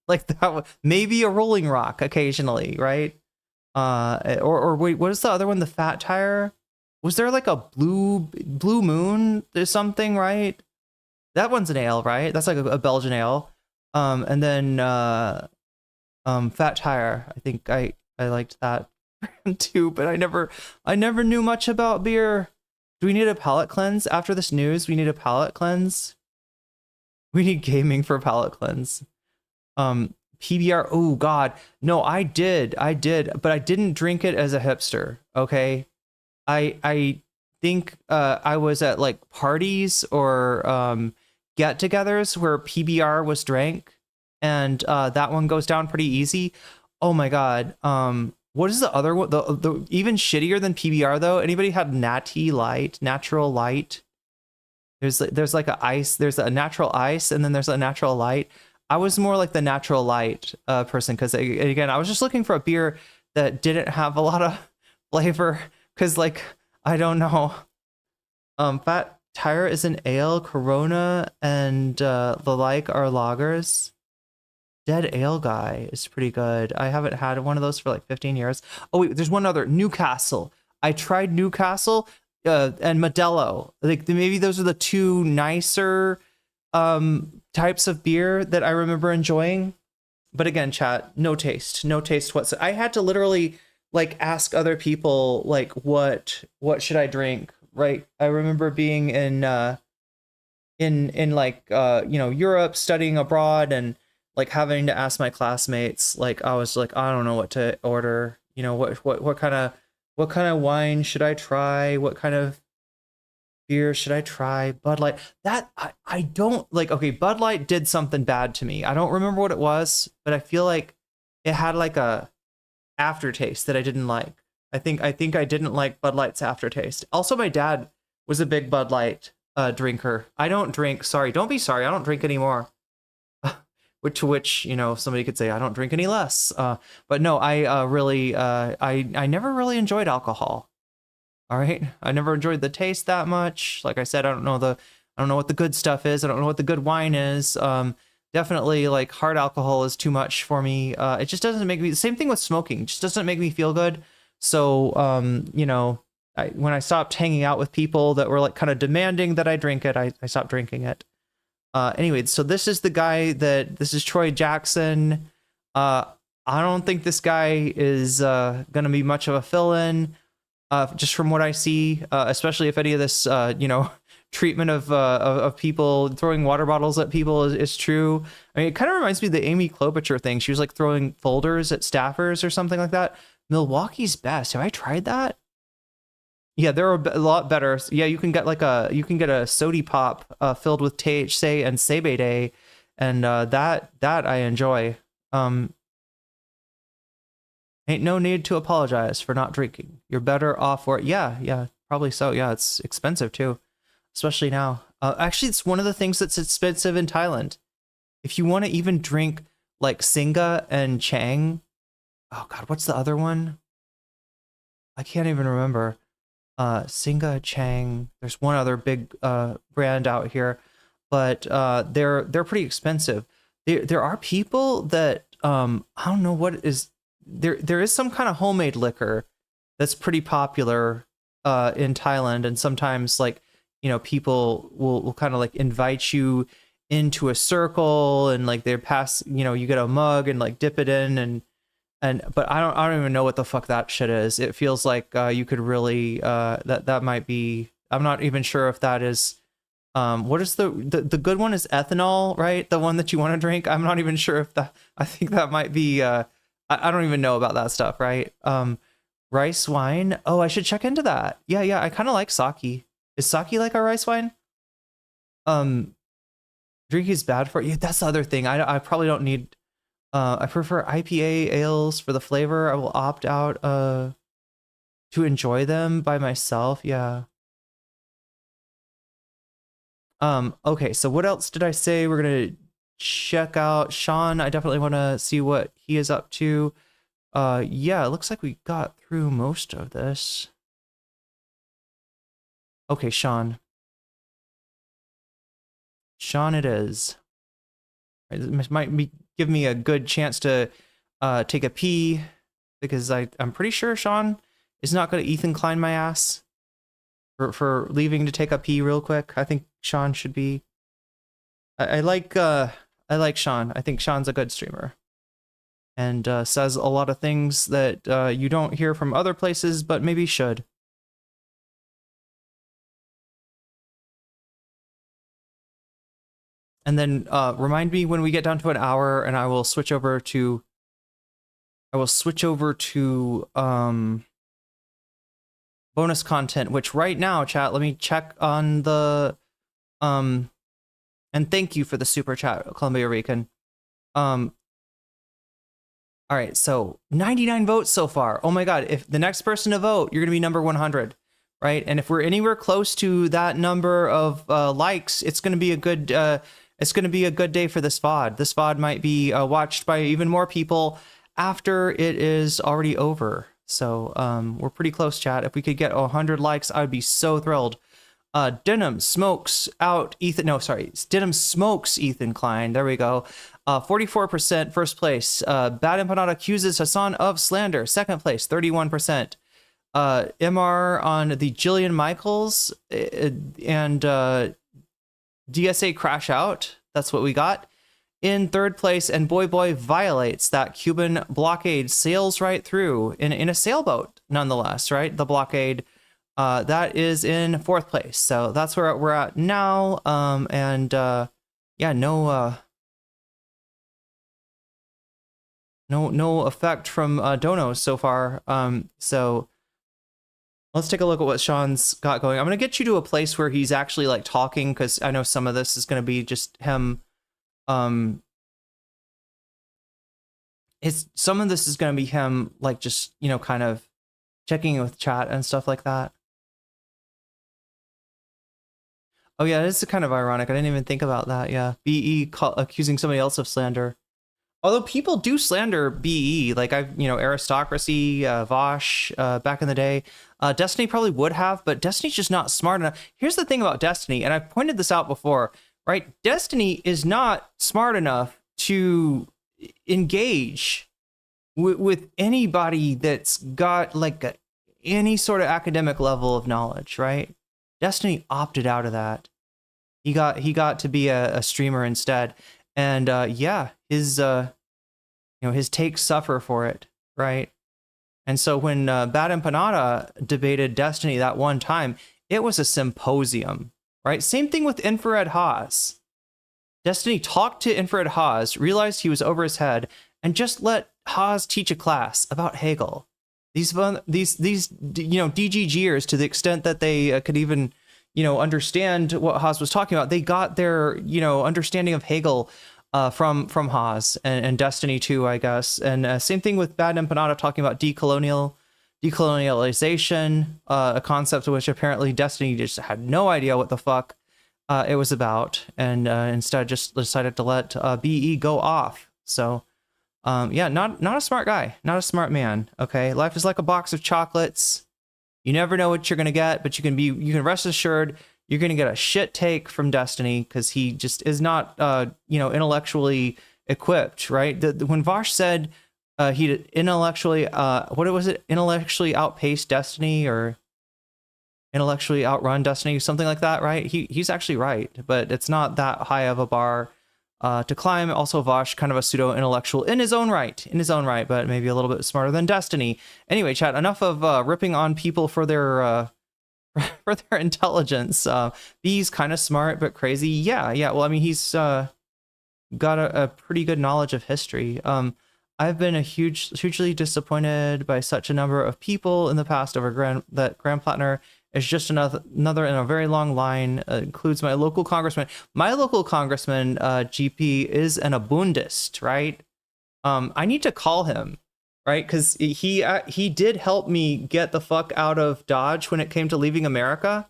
like, that maybe a Rolling Rock occasionally, right? Or wait, what is the other one? The Fat Tire? Was there like a Blue Moon or something, right? That one's an ale, right? That's like a Belgian ale. And then Fat Tire. I think I liked that too, but I never knew much about beer. Do we need a palate cleanse after this news? We need a palate cleanse. We need gaming for palate cleanse. PBR. Oh God, no, I did, but I didn't drink it as a hipster. Okay, I think I was at like parties or get-togethers where PBR was drank, and that one goes down pretty easy. Oh my God. What is the other one? The even shittier than PBR though. Anybody had Natty Light, Natural Light? There's like a ice. There's a natural ice, and then there's a natural light. I was more like the natural light person, because again, I was just looking for a beer that didn't have a lot of flavor. Because like, I don't know. Fat Tire is an ale. Corona and the like are lagers. Dead Ale Guy is pretty good. I haven't had one of those for like 15 years. Oh wait, there's one other. Newcastle. I tried Newcastle and Modelo. Like, maybe those are the two nicer types of beer that I remember enjoying. But again, chat, no taste whatsoever. I had to literally like ask other people like what should I drink, right? I remember being in like Europe, studying abroad, and like having to ask my classmates. Like, I was like, I don't know what to order. What kind of wine should I try? What kind of beer should I try? Bud Light. That I don't like. Okay, Bud Light did something bad to me. I don't remember what it was, but I feel like it had like a aftertaste that I didn't like. I think I didn't like Bud Light's aftertaste. Also, my dad was a big Bud Light drinker. I don't drink. Sorry, don't be sorry. I don't drink anymore. To which, somebody could say I don't drink any less. But no, I really I never really enjoyed alcohol. All right, I never enjoyed the taste that much. Like I said, I don't know what the good stuff is. I don't know what the good wine is. Definitely, like, hard alcohol is too much for me. It just doesn't make me. The same thing with smoking. It just doesn't make me feel good. So when I stopped hanging out with people that were like kind of demanding that I drink it, I stopped drinking it. Anyway, so this is the guy this is Troy Jackson. I don't think this guy is gonna be much of a fill-in, just from what I see, especially if any of this, treatment of people throwing water bottles at people is true. I mean, it kind of reminds me of the Amy Klobuchar thing. She was like throwing folders at staffers or something like that. Milwaukee's Best. Have I tried that? Yeah, they're a lot better. Yeah, you can get a sody pop filled with THC and CBD, and that I enjoy. Ain't no need to apologize for not drinking. You're better off for it. Yeah, probably so. Yeah, it's expensive too, especially now. Actually, it's one of the things that's expensive in Thailand. If you want to even drink like Singa and Chang, oh God, what's the other one? I can't even remember. Singa, Chang. There's one other big brand out here, but they're pretty expensive. There are people that I don't know what is there. There is some kind of homemade liquor that's pretty popular in Thailand, and sometimes like people will kind of like invite you into a circle, and like they pass you get a mug and like dip it in but I don't even know what the fuck that shit is. It feels like you could really that might be. I'm not even sure if that is. What is the good one is ethanol, right? The one that you want to drink. I'm not even sure if that. I think that might be. I don't even know about that stuff, right? Rice wine. Oh, I should check into that. Yeah. I kind of like sake. Is sake like a rice wine? Drinking is bad for you. Yeah, that's the other thing. I probably don't need. I prefer IPA ales for the flavor. I will opt out to enjoy them by myself. Yeah. Okay, so what else did I say? We're gonna check out Sean. I definitely want to see what he is up to. Yeah, it looks like we got through most of this. Okay, Sean. Sean it is. This might give me a good chance to take a pee, because I'm pretty sure Sean is not going to Ethan Klein my ass for leaving to take a pee real quick. I think Sean should be. I like Sean. I think Sean's a good streamer, and says a lot of things that you don't hear from other places, but maybe should. And then remind me when we get down to an hour, and I will switch over to. Bonus content, which right now, chat. Let me check on the. And thank you for the super chat, Columbia Rican. All right, so 99 votes so far. Oh my God! If the next person to vote, you're gonna be number 100, right? And if we're anywhere close to that number of likes, it's gonna be a good. It's going to be a good day for this VOD. This VOD might be watched by even more people after it is already over. So we're pretty close, chat. If we could get 100 likes, I would be so thrilled. Denim smokes out Ethan. No, sorry. Denim smokes Ethan Klein. There we go. 44% first place. Bad Empanada accuses Hassan of slander. Second place, 31%. MR on the Jillian Michaels and DSA crash out. That's what we got. In third place, and Boy violates that Cuban blockade, sails right through in a sailboat, nonetheless, right? The blockade that is in fourth place. So that's where we're at now. Yeah, no effect from donos so far. So let's take a look at what Sean's got going. I'm gonna get you to a place where he's actually like talking, because I know some of this is gonna be just him. Some of this is gonna be him like just kind of checking in with chat and stuff like that. Oh yeah, it's kind of ironic. I didn't even think about that. Yeah, BE accusing somebody else of slander. Although people do slander BE, like Aristocracy, Vosh, back in the day. Destiny probably would have, but Destiny's just not smart enough. Here's the thing about Destiny, and I've pointed this out before, right? Destiny is not smart enough to engage with anybody that's got like any sort of academic level of knowledge, right? Destiny opted out of that. He got to be a streamer instead. And yeah, his takes suffer for it, right? And so when Bad Empanada debated Destiny that one time, it was a symposium. right? Same thing with Infrared Haas. Destiny talked to Infrared Haas, realized he was over his head, and just let Haas teach a class about Hegel. These DGGers, to the extent that they could even, understand what Haas was talking about, they got their, understanding of Hegel from Haas and Destiny too, I guess. And same thing with Bad Empanada talking about decolonialization, a concept of which apparently Destiny just had no idea what the fuck it was about, and instead just decided to let BE go off. So yeah, not a smart guy, not a smart man. Okay, life is like a box of chocolates. You never know what you're gonna get, but you can rest assured you're gonna get a shit take from Destiny, because he just is not intellectually equipped, right? When Vosh said he intellectually what was it, intellectually outpaced Destiny or intellectually outrun Destiny, something like that, right? He's actually right, but it's not that high of a bar to climb. Also, Vosh, kind of a pseudo-intellectual in his own right, but maybe a little bit smarter than Destiny. Anyway, chat, enough of ripping on people for their for their intelligence. B's kind of smart, but crazy. Yeah. Well, I mean, he's got a pretty good knowledge of history. I've been hugely disappointed by such a number of people in the past over that Graham Platner is just another in a very long line. Includes my local congressman. My local congressman, GP, is an Abundist, right? I need to call him, right? Because he did help me get the fuck out of Dodge when it came to leaving America,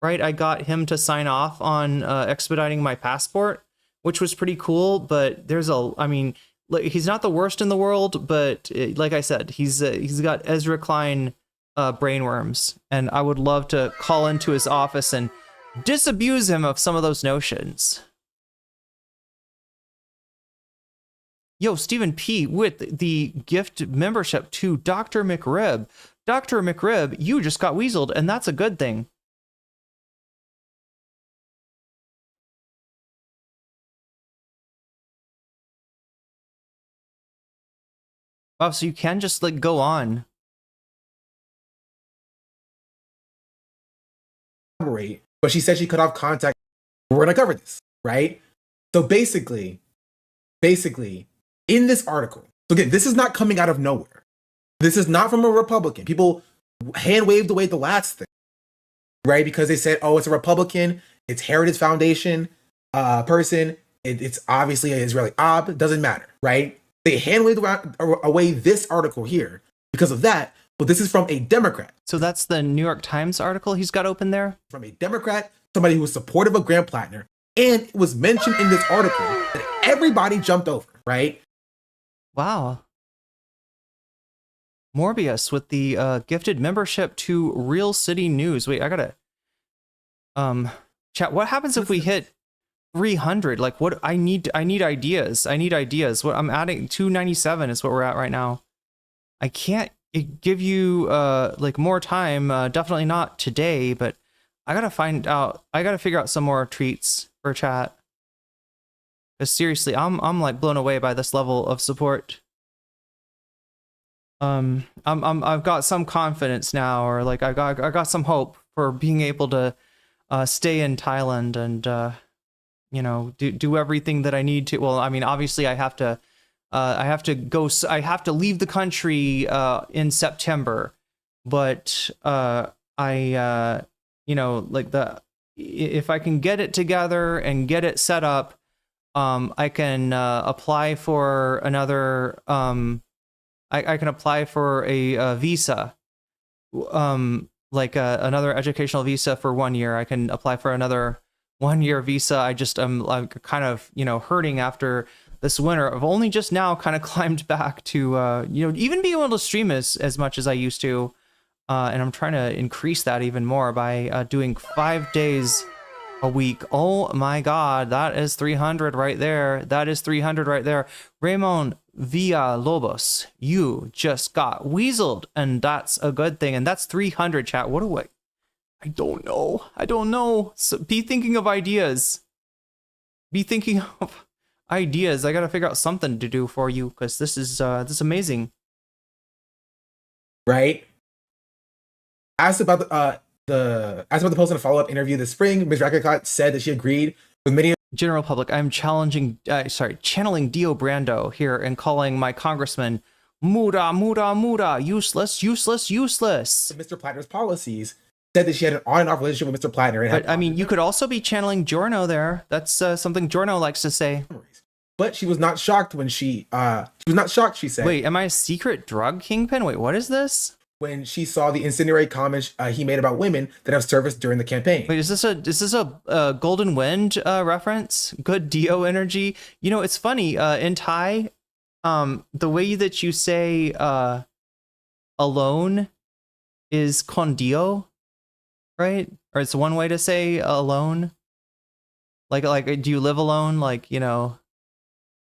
right? I got him to sign off on expediting my passport, which was pretty cool. But he's not the worst in the world, but like I said, he's got Ezra Klein brainworms, and I would love to call into his office and disabuse him of some of those notions. Yo, Stephen P. with the gift membership to Dr. McRib. Dr. McRib, you just got weaseled, and that's a good thing. Wow, so you can just go on. But she said she cut off contact. We're going to cover this, right? So basically, in this article, so again, this is not coming out of nowhere. This is not from a Republican. People hand waved away the last thing, right? Because they said, oh, it's a Republican, it's Heritage Foundation person, it's obviously an Israeli ob, it doesn't matter, right? They hand waved away this article here because of that. But this is from a Democrat. So that's the New York Times article he's got open there? From a Democrat, somebody who was supportive of Graham Platner. And it was mentioned in this article that everybody jumped over, right? Wow. Morbius with the gifted membership to Real City News. Wait, I gotta chat. What happens if we hit 300? Like, what? I need ideas. What I'm adding, 297 is what we're at right now. I can't give you more time. Definitely not today, but I gotta figure out some more treats for chat. Because seriously, I'm like blown away by this level of support. I've got some confidence now, or like I got some hope for being able to stay in Thailand and do everything that I need to. Well, I mean, obviously I have to leave the country in September, but if I can get it together and get it set up, I can apply for another I can apply for a visa, another educational visa for 1 year. I can apply for another 1 year visa. I just am kind of hurting after this winter. I've only just now kind of climbed back to even being able to stream as much as I used to, and I'm trying to increase that even more by doing 5 days a week. Oh my God, that is 300 right there. Ramon Villalobos, you just got weaseled, and that's a good thing. And that's 300, chat. What do I don't know. So be thinking of ideas. I gotta figure out something to do for you, because this is amazing. Right? Asked about asked about the post in a follow-up interview this spring, Ms. Rakicot said that she agreed with many. General public, I'm channeling Dio Brando here and calling my congressman Muda, useless. Mr. Platner's policies, said that she had an on and off relationship with Mr. Platner. And I mean, you could also be channeling Giorno there. That's something Giorno likes to say. But she was not shocked when she was not shocked, she said. Wait, am I a secret drug kingpin? Wait, what is this? When she saw the incendiary comments he made about women that have serviced during the campaign. Wait, is this a Golden Wind reference? Good Dio energy. You know, it's funny in Thai, the way that you say alone is con Dio, right? Or it's one way to say alone. Like, do you live alone? Like, you know,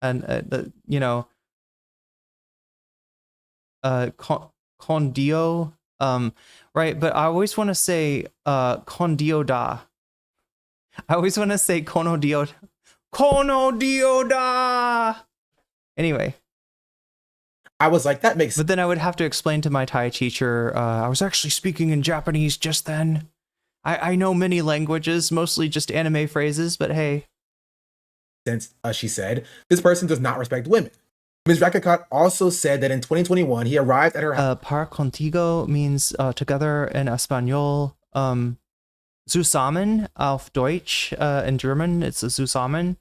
and you know, con Dio, right? But I always want to say con Dio da. I always want to say cono Dio da. Anyway, I was like, that makes sense. But then I would have to explain to my Thai teacher, I was actually speaking in Japanese just then. I know many languages, mostly just anime phrases, but hey. Since, she said, this person does not respect women. Ms. Rakicot also said that in 2021, he arrived at her house. Par contigo means together in Espanol. Zusammen auf Deutsch, in German, it's zusammen.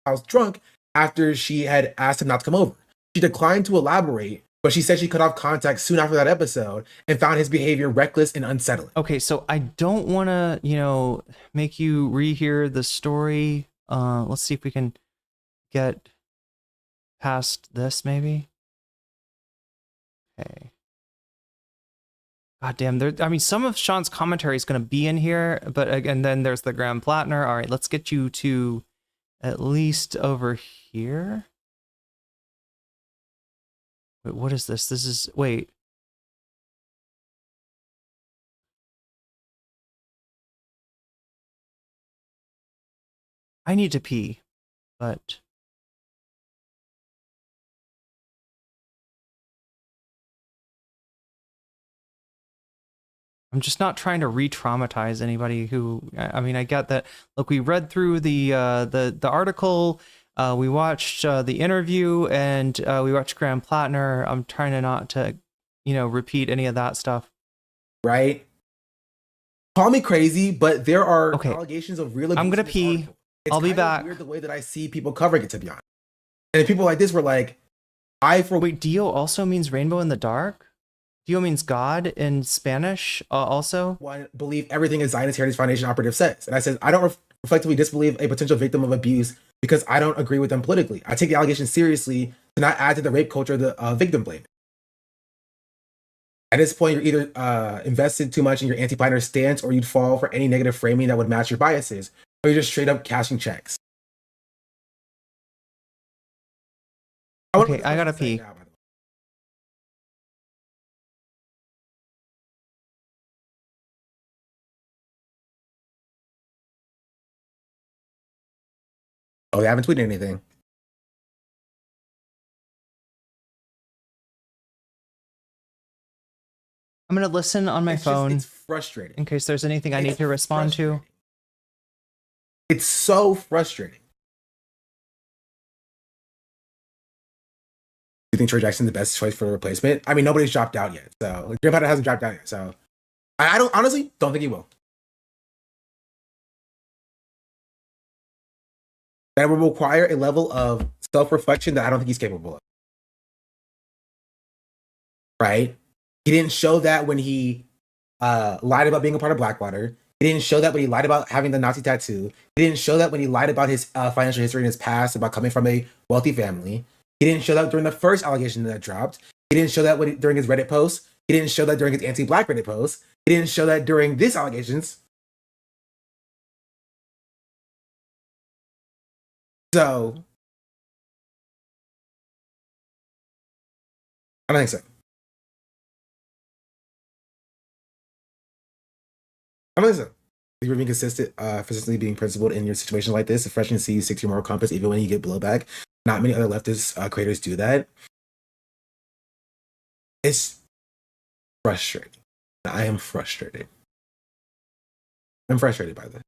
House drunk after she had asked him not to come over. She declined to elaborate, but she said she cut off contact soon after that episode and found his behavior reckless and unsettling. Okay, so I don't want to, you know, make you rehear the story. Let's see if we can get past this, maybe. Okay. God damn, I mean, some of Sean's commentary is going to be in here, but again, then there's the Graham Platner. All right, let's get you to at least over here. Wait, what is this? This is, wait. I need to pee, but... I'm just not trying to re-traumatize anybody who, I mean, I get that. Look, we read through the article, we watched the interview, and we watched Graham Platner. I'm trying to not to, you know, repeat any of that stuff. Right? Call me crazy, but there are allegations of real abuse. I'm gonna pee. I'll be back. Weird the way that I see people covering it, to be honest. And people like this were like, Wait, Dio also means rainbow in the dark? Dio means God in Spanish also? One, believe everything a Zionist Heritage Foundation operative says. And I said, I don't reflectively disbelieve a potential victim of abuse because I don't agree with them politically. I take the allegation seriously to not add to the rape culture of the victim blame. At this point, you're either invested too much in your anti-Platner stance or you'd fall for any negative framing that would match your biases, or you're just straight up cashing checks. Okay, I gotta pee. Oh, they haven't tweeted anything. I'm going to listen on my phone. It's frustrating. In case there's anything I need to respond to. It's so frustrating. Do you think Troy Jackson's the best choice for a replacement? I mean, nobody's dropped out yet. So, Graham Platner hasn't dropped out yet. So, I honestly don't think he will. That will require a level of self-reflection that I don't think he's capable of. Right? He didn't show that when he lied about being a part of Blackwater. He didn't show that when he lied about having the Nazi tattoo. He didn't show that when he lied about his financial history in his past, about coming from a wealthy family. He didn't show that during the first allegation that dropped. He didn't show that during his Reddit post. He didn't show that during his anti-Black Reddit post. He didn't show that during these allegations. So, I don't think so. I don't think so. If you're being consistently being principled in your situation like this, a freshman sees 6 year moral compass even when you get blowback. Not many other leftist creators do that. It's frustrating. I am frustrated. I'm frustrated by this.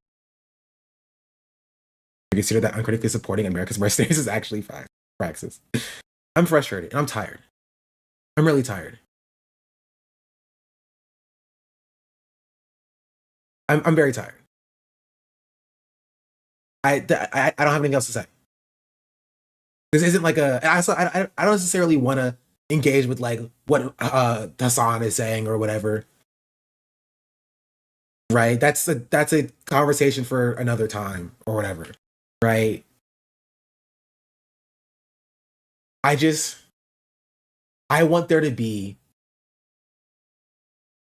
I consider that uncritically supporting America's mercenaries is actually praxis. I'm frustrated and I'm tired. I'm really tired. I'm very tired. I don't have anything else to say. This isn't like I don't necessarily want to engage with like what Hassan is saying or whatever. Right? That's a conversation for another time or whatever. Right? I want there to be.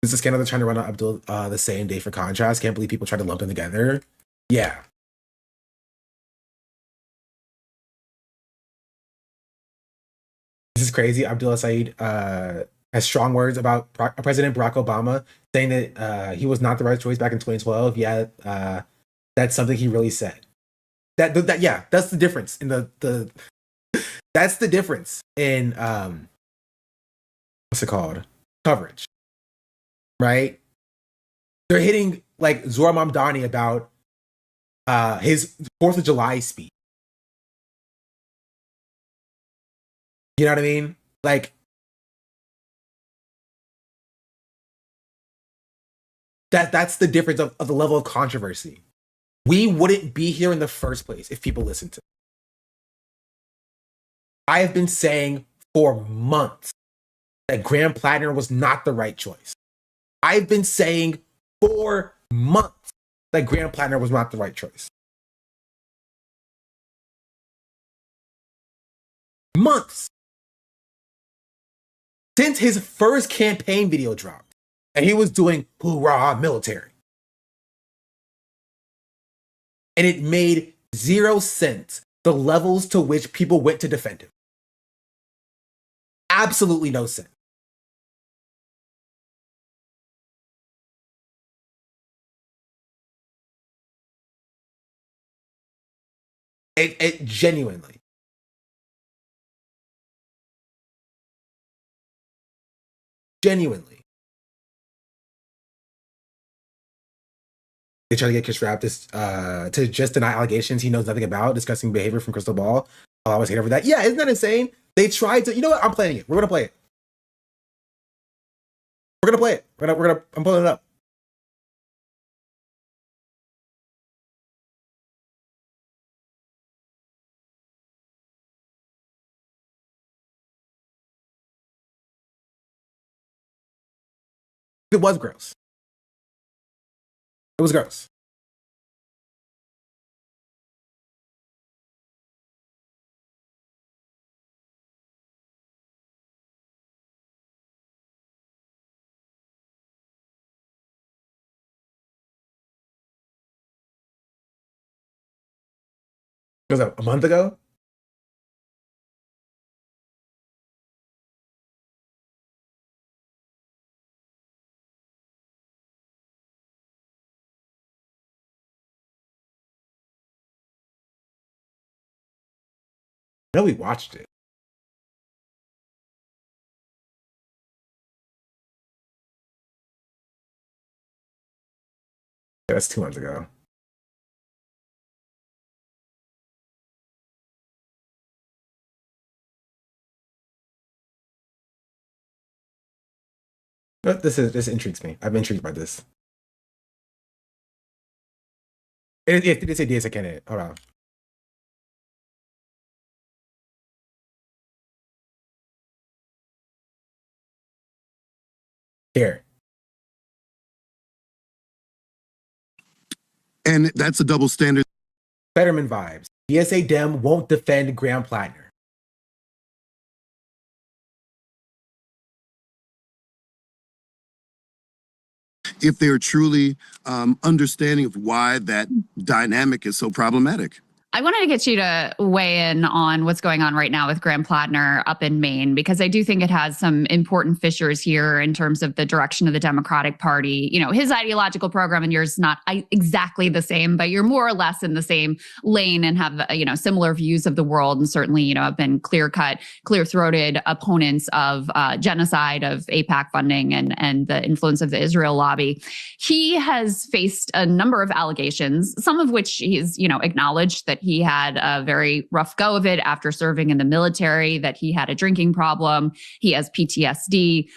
Is this Canada trying to run out Abdul the same day for contrast? Can't believe people try to lump them together. Yeah. This is crazy. Abdullah Saeed has strong words about President Barack Obama, saying that he was not the right choice back in 2012. Yeah, that's something he really said. Yeah, that's the difference in the that's the difference in what's it called? Coverage. Right? They're hitting like Zohar Mamdani about his 4th of July speech. You know what I mean? Like, that's the difference of the level of controversy. We wouldn't be here in the first place if people listened to it. I have been saying for months that Graham Platner was not the right choice. I've been saying for months that Graham Platner was not the right choice. Months. Since his first campaign video dropped, and he was doing hoorah military. And it made 0 sense the levels to which people went to defend him. Absolutely no sense. It genuinely. Genuinely. They try to get Chris Raptis to just deny allegations he knows nothing about, discussing behavior from Crystal Ball. I'll always hate over that. Yeah, isn't that insane? They tried to, you know what? I'm playing it. We're gonna play it. We're gonna play it. I'm pulling it up. It was gross. It was gross. It was a month ago. I know we watched it. Yeah, that's 2 months ago. But this intrigues me. I'm intrigued by this. It did say DSA candidate. Hold on. Here. And that's a double standard. Fetterman vibes. DSA Dem won't defend Graham Platner. If they're truly understanding of why that dynamic is so problematic. I wanted to get you to weigh in on what's going on right now with Graham Platner up in Maine, because I do think it has some important fissures here in terms of the direction of the Democratic Party. You know, his ideological program and yours not exactly the same, but you're more or less in the same lane and have, you know, similar views of the world, and certainly, you know, have been clear-cut, clear-throated opponents of genocide, of AIPAC funding, and the influence of the Israel lobby. He has faced a number of allegations, some of which he's, you know, acknowledged that he had a very rough go of it after serving in the military, that he had a drinking problem, he has PTSD,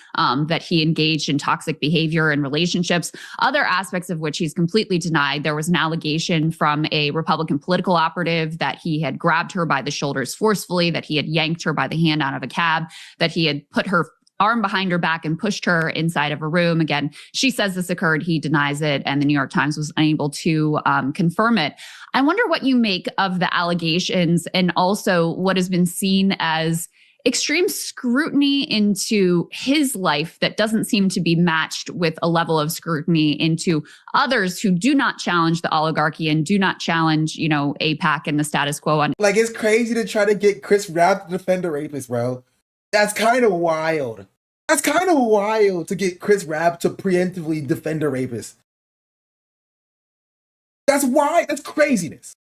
that he engaged in toxic behavior in relationships, other aspects of which he's completely denied. There was an allegation from a Republican political operative that he had grabbed her by the shoulders forcefully, that he had yanked her by the hand out of a cab, that he had put her arm behind her back and pushed her inside of a room. Again, she says this occurred. He denies it. And the New York Times was unable to confirm it. I wonder what you make of the allegations and also what has been seen as extreme scrutiny into his life that doesn't seem to be matched with a level of scrutiny into others who do not challenge the oligarchy and do not challenge, you know, AIPAC and the status quo. Like, it's crazy to try to get Chris Rapp to defend a rapist, bro. That's kind of wild. That's kind of wild to get Chris Rapp to preemptively defend a rapist. That's why. That's craziness.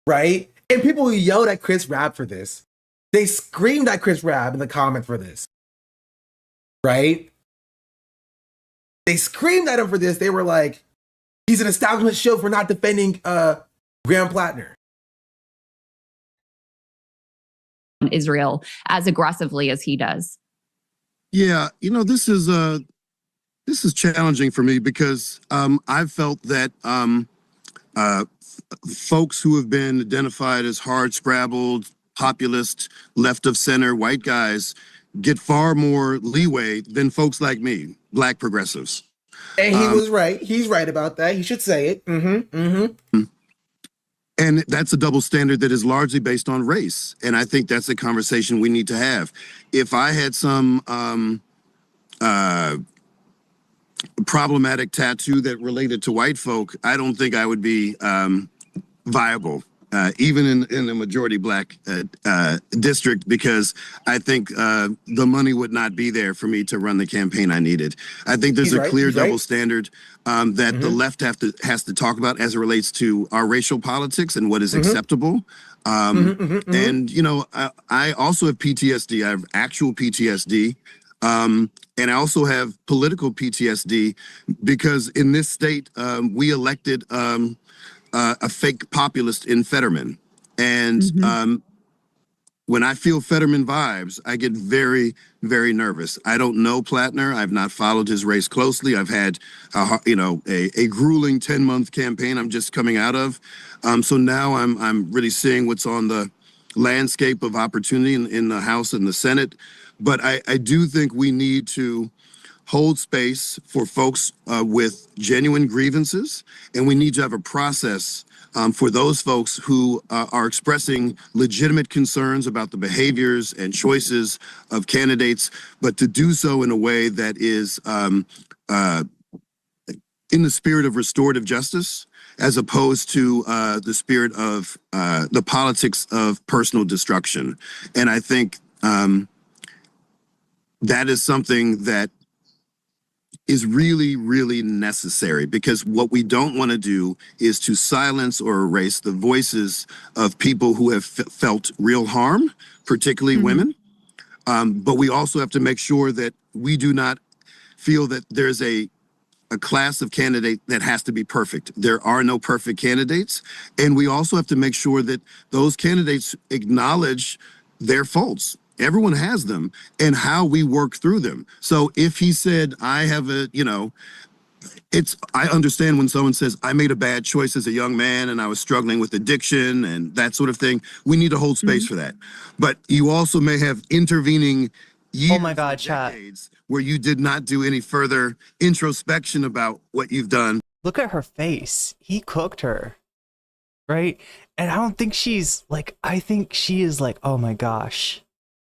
Right? And people yelled at Chris Rapp for this. They screamed at Chris Rapp in the comments for this. Right? They screamed at him for this. They were like, he's an establishment shield for not defending Graham Platner. Israel as aggressively as he does. Yeah, you know, this is challenging for me because I've felt that folks who have been identified as hard-scrabbled, populist, left of center white guys get far more leeway than folks like me, black progressives. And he was right. He's right about that. He should say it. And that's a double standard that is largely based on race. And I think that's a conversation we need to have. If I had some problematic tattoo that related to white folk, I don't think I would be viable, even in a majority black district, because I think the money would not be there for me to run the campaign I needed. I think there's a clear double standard that the left has to talk about as it relates to our racial politics and what is acceptable. And, you know, I also have PTSD. I have actual PTSD. And I also have political PTSD because in this state, we elected a fake populist in Fetterman. And when I feel Fetterman vibes, I get very, very nervous. I don't know Platner. I've not followed his race closely. I've had, a grueling 10-month campaign I'm just coming out of. So now I'm really seeing what's on the landscape of opportunity in the House and the Senate. But I do think we need to hold space for folks with genuine grievances, and we need to have a process for those folks who are expressing legitimate concerns about the behaviors and choices of candidates, but to do so in a way that is in the spirit of restorative justice, as opposed to the spirit of the politics of personal destruction. And I think that is something that is really, really necessary, because what we don't want to do is to silence or erase the voices of people who have felt real harm, particularly women. But we also have to make sure that we do not feel that there's a class of candidate that has to be perfect. There are no perfect candidates. And we also have to make sure that those candidates acknowledge their faults. Everyone has them, and how we work through them. So if he said, I have a, I understand when someone says, I made a bad choice as a young man and I was struggling with addiction and that sort of thing. We need to hold space for that. But you also may have intervening years, decades, where you did not do any further introspection about what you've done. Look at her face. He cooked her, right? And I don't think she's like, I think she is like, oh my gosh,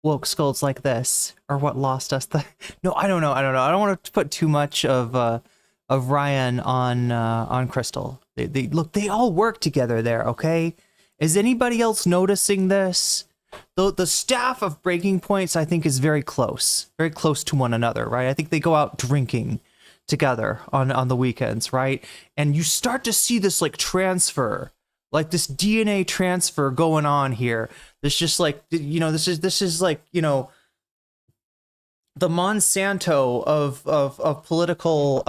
woke skulls like this are what lost us the. No, I don't know. I don't want to put too much of Ryan on Crystal. They look, they all work together there, okay? Is anybody else noticing this? The staff of Breaking Points, I think, is very close to one another, right? I think they go out drinking together on the weekends, right? And you start to see this like transfer, like this DNA transfer going on here. This just like, you know, this is like, you know, the Monsanto of political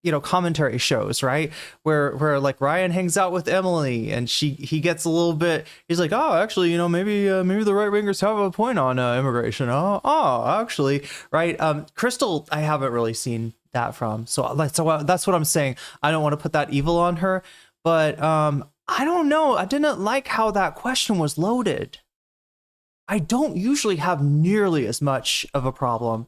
you know, commentary shows, right? Where like Ryan hangs out with Emily and he gets a little bit, he's like, oh, actually, you know, maybe the right wingers have a point on immigration. Oh, actually, right? Crystal, I haven't really seen that from. So that's what I'm saying. I don't want to put that evil on her, but I don't know. I didn't like how that question was loaded. I don't usually have nearly as much of a problem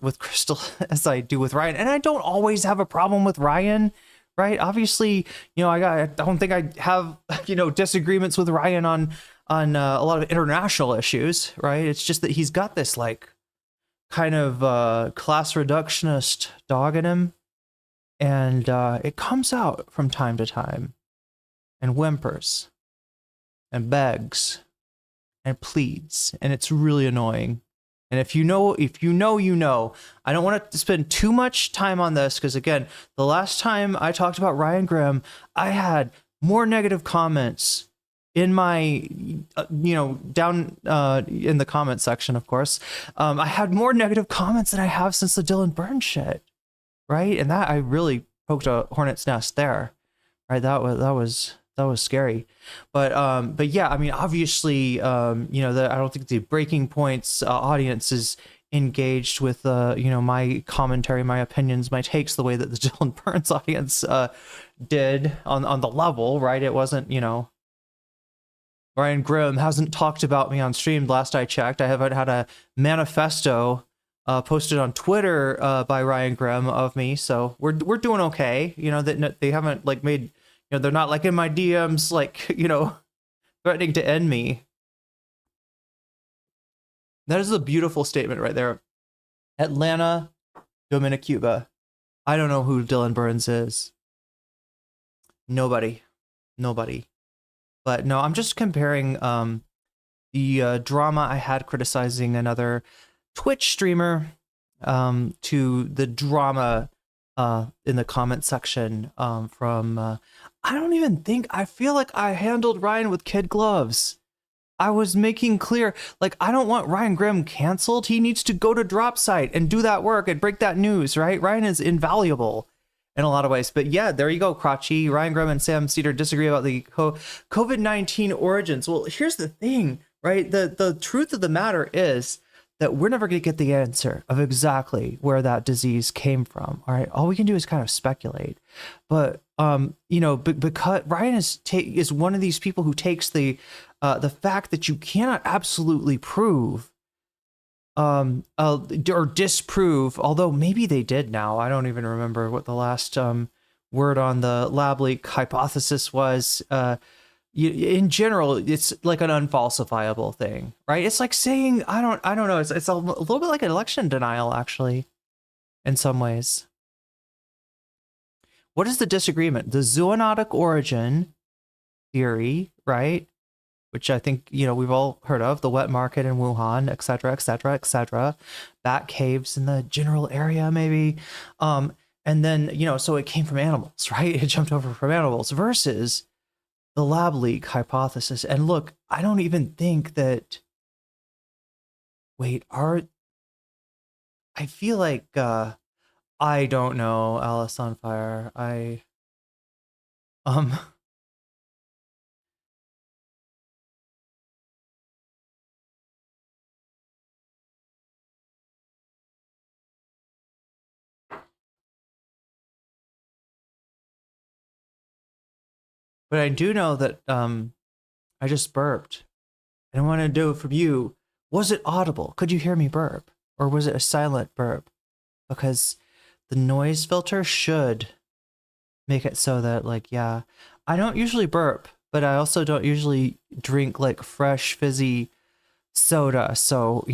with Crystal as I do with Ryan, and I don't always have a problem with Ryan, right? Obviously, you know, I don't think I have, you know, disagreements with Ryan on a lot of international issues, right? It's just that he's got this like kind of class reductionist dog in him, and it comes out from time to time and whimpers and begs and pleads, and it's really annoying. And if you know, you know. I don't want to spend too much time on this because, again, the last time I talked about Ryan Graham, I had more negative comments in my, you know, down in the comment section, of course. I had more negative comments than I have since the Dylan Burns shit, right? And that I really poked a hornet's nest there, right? That was scary, but yeah, I mean, obviously, you know, I don't think the Breaking Points audience is engaged with, you know, my commentary, my opinions, my takes the way that the Dylan Burns audience did on the level, right? It wasn't, you know, Ryan Graham hasn't talked about me on stream. Last I checked, I haven't had a manifesto posted on Twitter by Ryan Graham of me, so we're doing okay. You know, that they haven't like made. You know, they're not like in my DMs, like, you know, threatening to end me. That is a beautiful statement right there. Atlanta, Dominicuba. I don't know who Dylan Burns is. Nobody. But no, I'm just comparing the drama I had criticizing another Twitch streamer to the drama in the comment section from I feel like I handled Ryan with kid gloves. I was making clear, like, I don't want Ryan Graham canceled. He needs to go to drop site and do that work and break that news, right? Ryan is invaluable in a lot of ways. But yeah, there you go, Crotchy. Ryan Graham and Sam Cedar disagree about the COVID-19 origins. Well, here's the thing, right? The truth of the matter is that we're never going to get the answer of exactly where that disease came from. All right. All we can do is kind of speculate. But, you know, because Ryan is one of these people who takes the fact that you cannot absolutely prove or disprove, although maybe they did now. I don't even remember what the last word on the lab leak hypothesis was. In general, it's like an unfalsifiable thing, right? It's like saying, I don't know. It's a little bit like an election denial, actually, in some ways. What is the disagreement? The zoonotic origin theory, right? Which I think, you know, we've all heard of, the wet market in Wuhan, et cetera, et cetera, et cetera. Bat caves in the general area, maybe. And then, you know, so it came from animals, right? It jumped over from animals versus the lab leak hypothesis. And look, I don't even think that, I feel like, I don't know, Alice on Fire. But I do know that I just burped. And I want to know from you, was it audible? Could you hear me burp? Or was it a silent burp? Because the noise filter should make it so that, like, yeah, I don't usually burp, but I also don't usually drink like fresh, fizzy soda. So,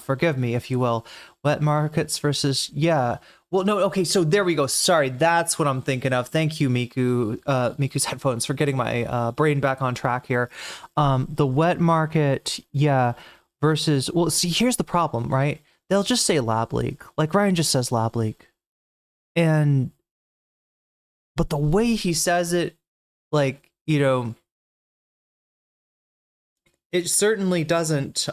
forgive me, if you will. Wet markets versus, yeah. Well, no, okay, so there we go. Sorry, that's what I'm thinking of. Thank you, Miku's headphones, for getting my brain back on track here. The wet market, yeah, versus, well, see, here's the problem, right? They'll just say lab leak. Like Ryan just says lab leak. But the way he says it, like, it certainly doesn't,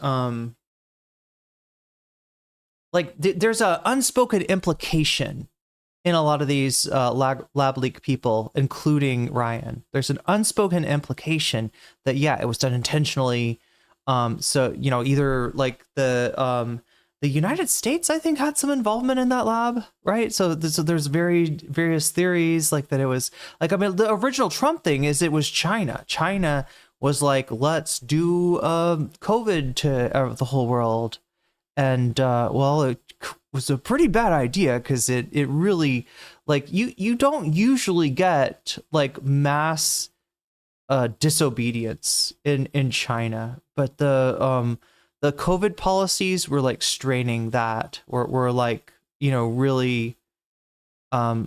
there's a unspoken implication in a lot of these lab leak people, including Ryan. There's an unspoken implication that, yeah, it was done intentionally. So, either like the United States, I think, had some involvement in that lab, right? So there's various theories like that it was like, I mean, the original Trump thing is it was China. China was like, let's do COVID to the whole world. And well, it was a pretty bad idea because it really, like, you don't usually get like mass disobedience in China, but the COVID policies were like straining that, were like, really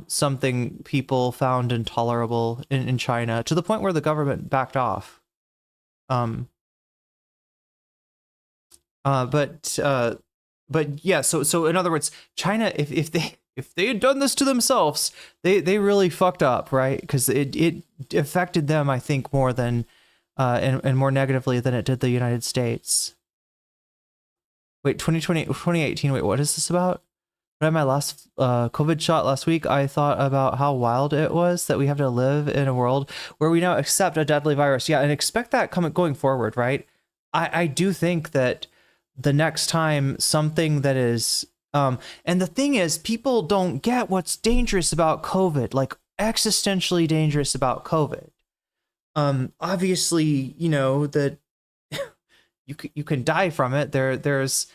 something people found intolerable in China, to the point where the government backed off. But yeah, so in other words, China, if they had done this to themselves, they really fucked up, right? Because it affected them, I think, more than and more negatively than it did the United States. Wait, 2018, wait, what is this about? When I had my last COVID shot last week, I thought about how wild it was that we have to live in a world where we now accept a deadly virus. Yeah, and expect that going forward, right? I do think that the next time something that is, and the thing is, people don't get what's dangerous about COVID, like existentially dangerous about COVID. Obviously, that you can die from it. There's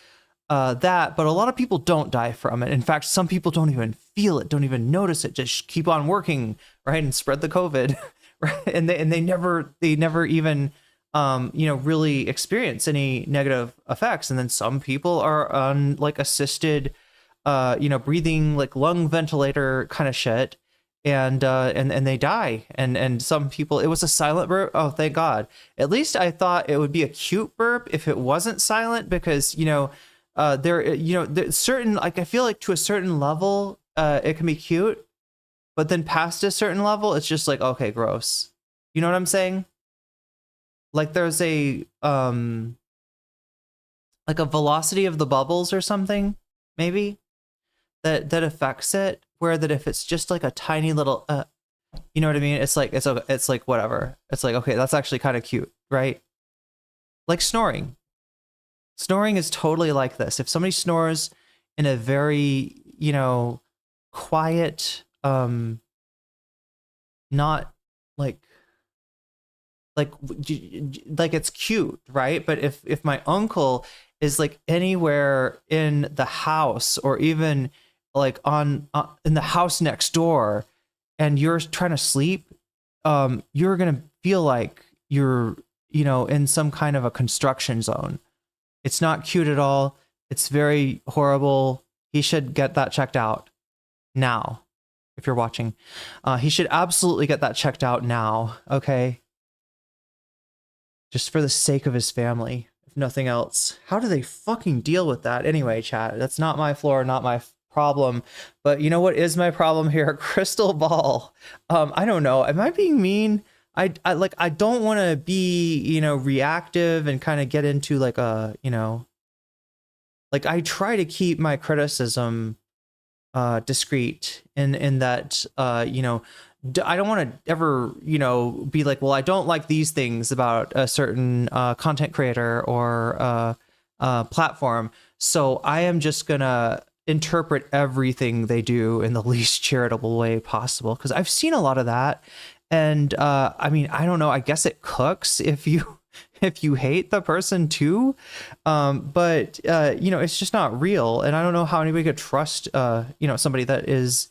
that, but a lot of people don't die from it. In fact, some people don't even feel it, don't even notice it, just keep on working, right, and spread the COVID, right? And they never even really experience any negative effects. And then some people are on like assisted breathing, like lung ventilator kind of shit, and they die. And some people, it was a silent burp. Oh, thank God. At least I thought it would be a cute burp if it wasn't silent, because there's certain, like, I feel like to a certain level it can be cute, but then past a certain level it's just like, okay, gross. You know what I'm saying? Like there's a like a velocity of the bubbles or something, maybe, that affects it, where that if it's just like a tiny little you know what I mean, it's like whatever, it's like, okay, that's actually kind of cute, right? Like snoring is totally like this. If somebody snores in a very quiet, not like it's cute, right? But if my uncle is like anywhere in the house, or even like in the house next door, and you're trying to sleep, you're gonna feel like you're in some kind of a construction zone. It's not cute at all. It's very horrible. He should get that checked out now. If you're watching, he should absolutely get that checked out now. Okay. Just for the sake of his family, if nothing else. How do they fucking deal with that? Anyway, chat, that's not my floor, not my problem. But you know what is my problem here? Crystal ball. I don't know. Am I being mean? I don't want to be, reactive and kind of get into like a, like I try to keep my criticism discreet in that, I don't want to ever, be like, well, I don't like these things about a certain content creator or platform, so I am just gonna interpret everything they do in the least charitable way possible, because I've seen a lot of that. And I mean, I don't know, I guess it cooks if you hate the person too, but it's just not real. And I don't know how anybody could trust somebody that is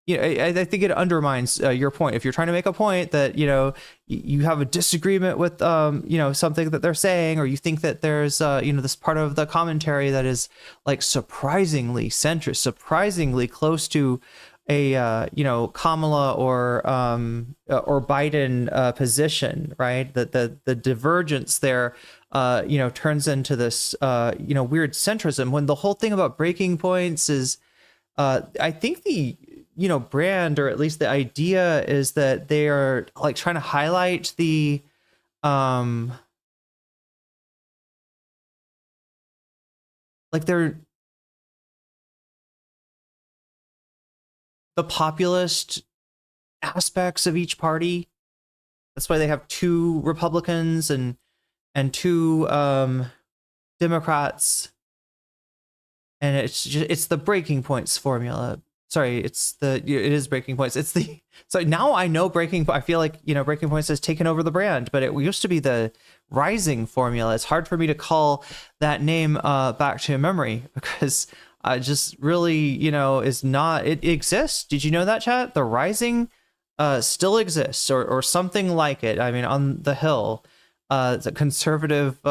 I think it undermines your point. If you're trying to make a point that, you have a disagreement with, something that they're saying, or you think that there's, this part of the commentary that is like surprisingly centrist, surprisingly close to a, Kamala or Biden position, right? That the divergence there, turns into this, weird centrism, when the whole thing about breaking points is, I think the brand, or at least the idea, is that they are like trying to highlight the they're the populist aspects of each party. That's why they have 2 Republicans and 2 Democrats, and it's the breaking points formula. Sorry, it is breaking points. So now I know I feel like, breaking points has taken over the brand, but it used to be the rising formula. It's hard for me to call that name back to memory, because I just really, is not, it exists. Did you know that, chat? The rising still exists, or something like it. I mean, on the Hill, it's a conservative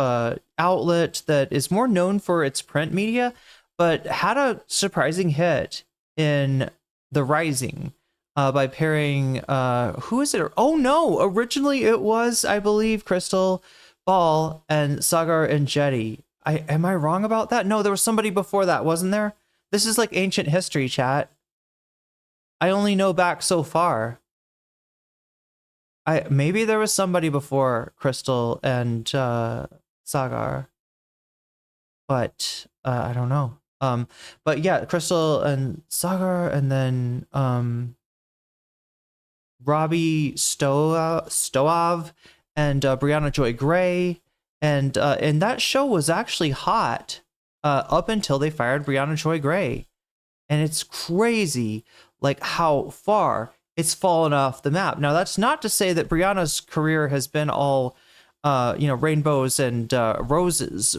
outlet that is more known for its print media, but had a surprising hit in The Rising by pairing who is it? Oh no, originally it was, I believe, Crystal Ball and Sagar and Jetty. Am I wrong about that? No, there was somebody before that, wasn't there? This is like ancient history, chat. I only know back so far. Maybe there was somebody before Crystal and Sagar, but I don't know. But yeah, Crystal and Sagar, and then Robbie Stoav and Brianna Joy Gray, and that show was actually hot up until they fired Brianna Joy Gray, and it's crazy like how far it's fallen off the map. Now, that's not to say that Brianna's career has been all rainbows and roses.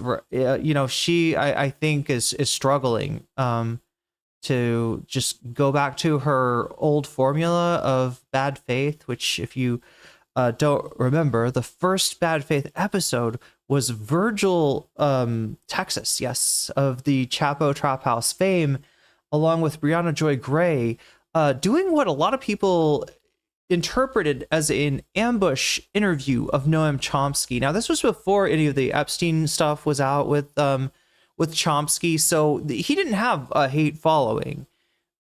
She, I think, is struggling to just go back to her old formula of bad faith, which, if you don't remember, the first bad faith episode was Virgil, Texas, yes, of the Chapo Trap House fame, along with Brianna Joy Gray, doing what a lot of people interpreted as an ambush interview of Noam Chomsky. Now, this was before any of the Epstein stuff was out with Chomsky, so he didn't have a hate following,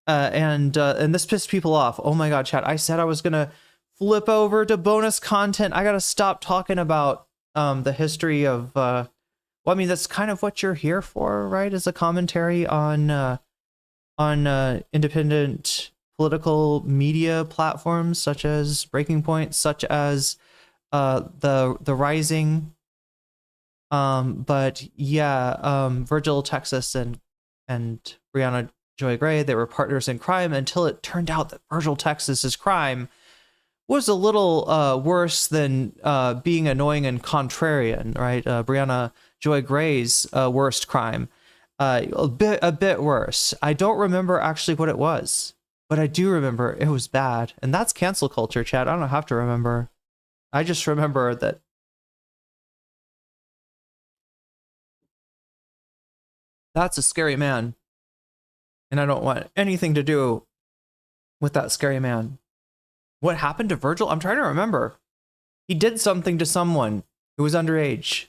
and this pissed people off. Oh my God, chat! I said I was gonna flip over to bonus content. I gotta stop talking about the history of. Well, I mean, that's kind of what you're here for, right? As a commentary on independent political media platforms such as Breaking Point, such as the Rising. But yeah, Virgil Texas and Brianna Joy Gray, they were partners in crime until it turned out that Virgil Texas's crime was a little worse than being annoying and contrarian, right? Brianna Joy Gray's worst crime, a bit worse. I don't remember actually what it was, but I do remember it was bad, and that's cancel culture, chat. I don't have to remember. I just remember that. That's a scary man, and I don't want anything to do with that scary man. What happened to Virgil? I'm trying to remember. He did something to someone who was underage.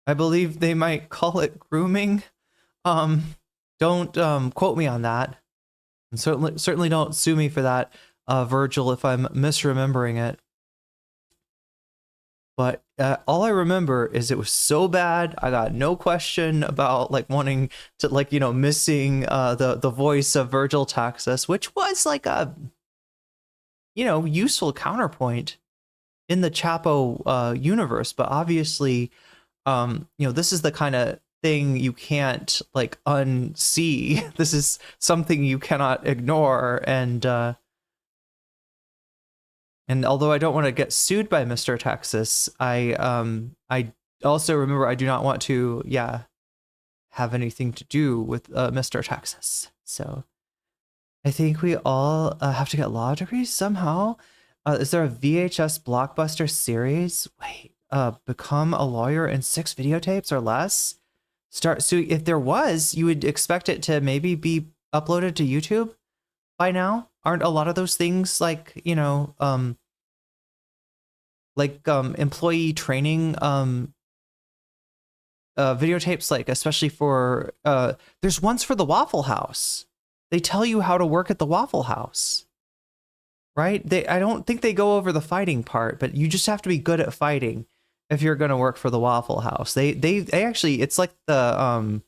I believe they might call it grooming. Don't quote me on that. And certainly don't sue me for that, Virgil, if I'm misremembering it. But all I remember is it was so bad. I got no question about wanting to missing the voice of Virgil Texas, which was like a useful counterpoint in the Chapo universe. But obviously, this is the kind of thing you can't unsee. This is something you cannot ignore, and although I don't want to get sued by Mr. Texas, I also remember I do not want to have anything to do with Mr. Texas. So I think we all have to get law degrees somehow. Is there a VHS blockbuster series? Wait, become a lawyer in 6 videotapes or less? So if there was, you would expect it to maybe be uploaded to YouTube by now. Aren't a lot of those things like, you know, employee training videotapes, like especially for there's ones for the Waffle House. They tell you how to work at the Waffle House, right? I don't think they go over the fighting part, but you just have to be good at fighting if you're going to work for the Waffle House. They actually, it's like the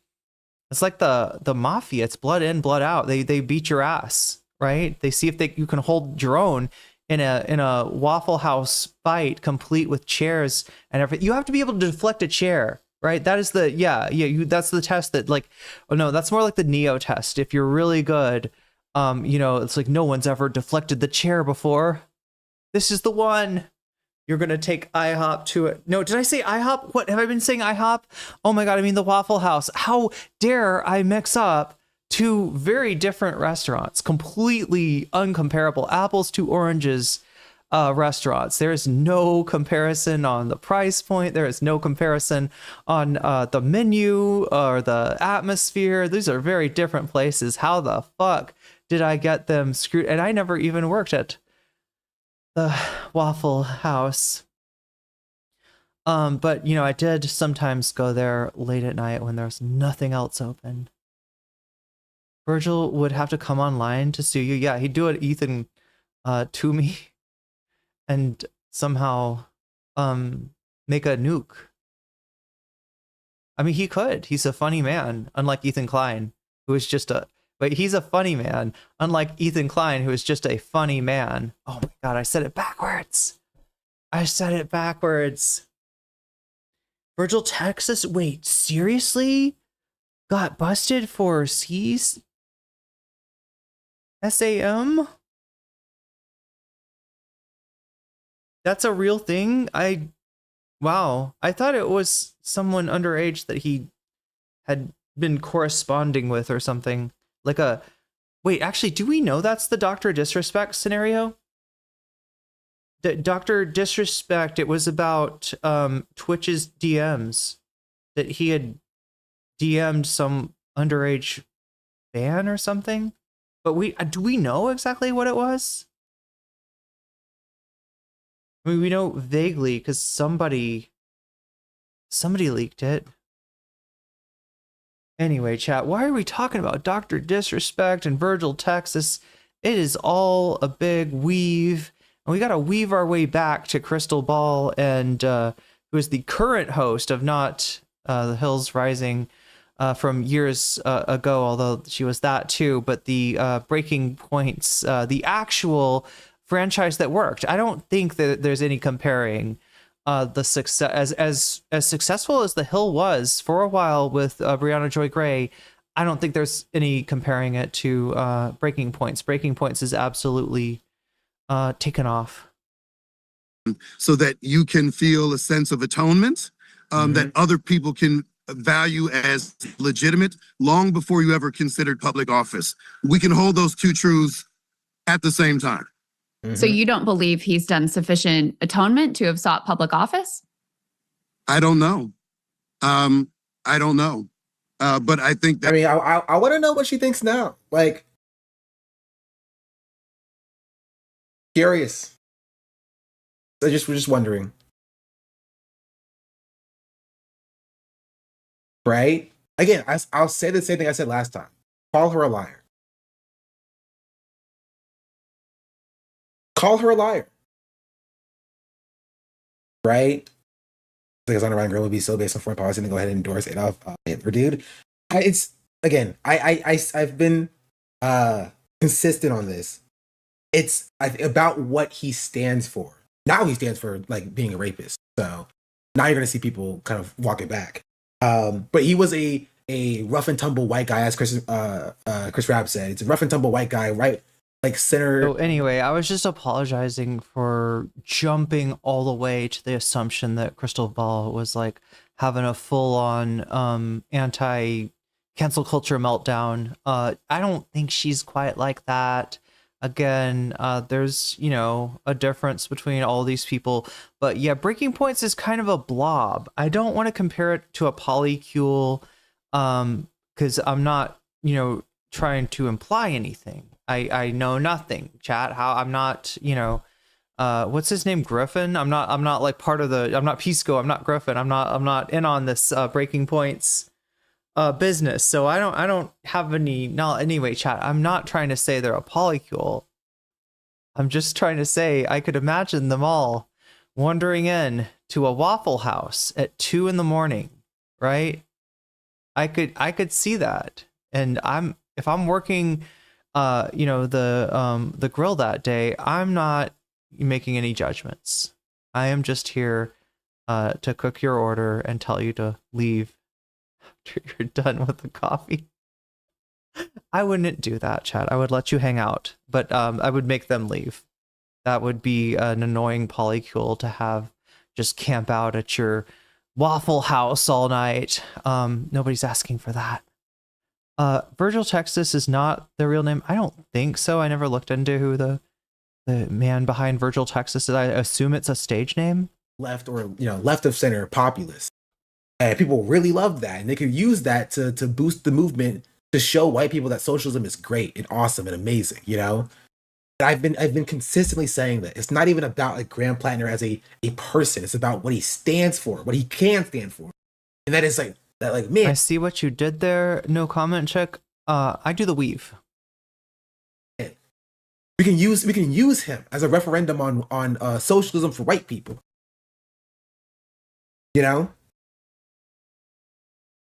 mafia. It's blood in, blood out. They beat your ass, right? They see if you can hold your own in a Waffle House fight, complete with chairs and everything. You have to be able to deflect a chair. Right, that is the that's the test that, like, oh no, that's more like the Neo test. If you're really good, you know, it's like no one's ever deflected the chair before. This is the one. You're gonna take IHOP to it. No, did I say IHOP? What have I been saying? IHOP? Oh my god, I mean the Waffle House. How dare I mix up 2 very different restaurants, completely uncomparable, apples to oranges. Restaurants. There is no comparison on the price point. There is no comparison on the menu or the atmosphere. These are very different places. How the fuck did I get them screwed? And I never even worked at the Waffle House. But you know, I did sometimes go there late at night when there's nothing else open. Virgil would have to come online to sue you. Yeah, he'd do it, Ethan, to me. And somehow make a nuke. I mean, he could. He's a funny man, unlike Ethan Klein, who is just but he's a funny man, unlike Ethan Klein, who is just a funny man. Oh my god, I said it backwards. Virgil, Texas, wait, seriously? Got busted for SAM? That's a real thing? Wow. I thought it was someone underage that he had been corresponding with or something. Wait, actually, do we know that's the Dr. Disrespect scenario? The Dr. Disrespect, it was about Twitch's DMs, that he had DM'd some underage fan or something. But do we know exactly what it was? I mean, we know vaguely because somebody leaked it. Anyway, chat, why are we talking about Dr. Disrespect and Virgil, Texas? It is all a big weave, and we got to weave our way back to Crystal Ball, and who is the current host of Not The Hills Rising from years ago, although she was that too, but the Breaking Points, the actual franchise that worked. I don't think that there's any comparing the success as successful as The Hill was for a while with Brianna Joy Gray. I don't think there's any comparing it to Breaking Points. Breaking Points is absolutely taken off. So that you can feel a sense of atonement that other people can value as legitimate long before you ever considered public office. We can hold those 2 truths at the same time. So you don't believe he's done sufficient atonement to have sought public office? I don't know. But I think that... I mean, I want to know what she thinks now. Like, curious. We're just wondering. Right? Again, I'll say the same thing I said last time. Call her a liar. Call her a liar. Right? Because on Ryan Girl would be so based on foreign policy and go ahead and endorse Adolf Hitler, dude. I've been consistent on this. It's about what he stands for. Now he stands for like being a rapist. So now you're gonna see people kind of walk it back. But he was a rough and tumble white guy, as Chris Rapp said. It's a rough and tumble white guy, right? Like center. So anyway, I was just apologizing for jumping all the way to the assumption that Crystal Ball was like having a full-on anti-cancel cancel culture meltdown. I don't think she's quite like that. Again, there's, you know, a difference between all these people. But yeah, Breaking Points is kind of a blob. I don't want to compare it to a polycule because I'm not, you know, trying to imply anything. I know nothing, chat. How I'm not, you know, what's his name? Griffin. I'm not like part of the, I'm not Pisco. I'm not Griffin. I'm not in on this Breaking Points business. So I don't have any knowledge. Anyway, chat, I'm not trying to say they're a polycule. I'm just trying to say I could imagine them all wandering in to a Waffle House at 2 a.m, right? I could see that. And if I'm working you know, the grill that day, I'm not making any judgments. I am just here to cook your order and tell you to leave after you're done with the coffee. I wouldn't do that, chat. I would let you hang out, but I would make them leave. That would be an annoying polycule to have just camp out at your Waffle House all night. Nobody's asking for that. Virgil Texas is not the real name. I don't think so. I never looked into who the man behind Virgil Texas is. I assume it's a stage name. Left or, you know, left of center populist. And people really loved that. And they could use that to boost the movement, to show white people that socialism is great and awesome and amazing, you know? And I've been consistently saying that. It's not even about like Graham Platner as a person. It's about what he stands for, what he can stand for. And that is like, that like, man. I see what you did there, no comment check. I do the weave. We can use him as a referendum on socialism for white people. You know?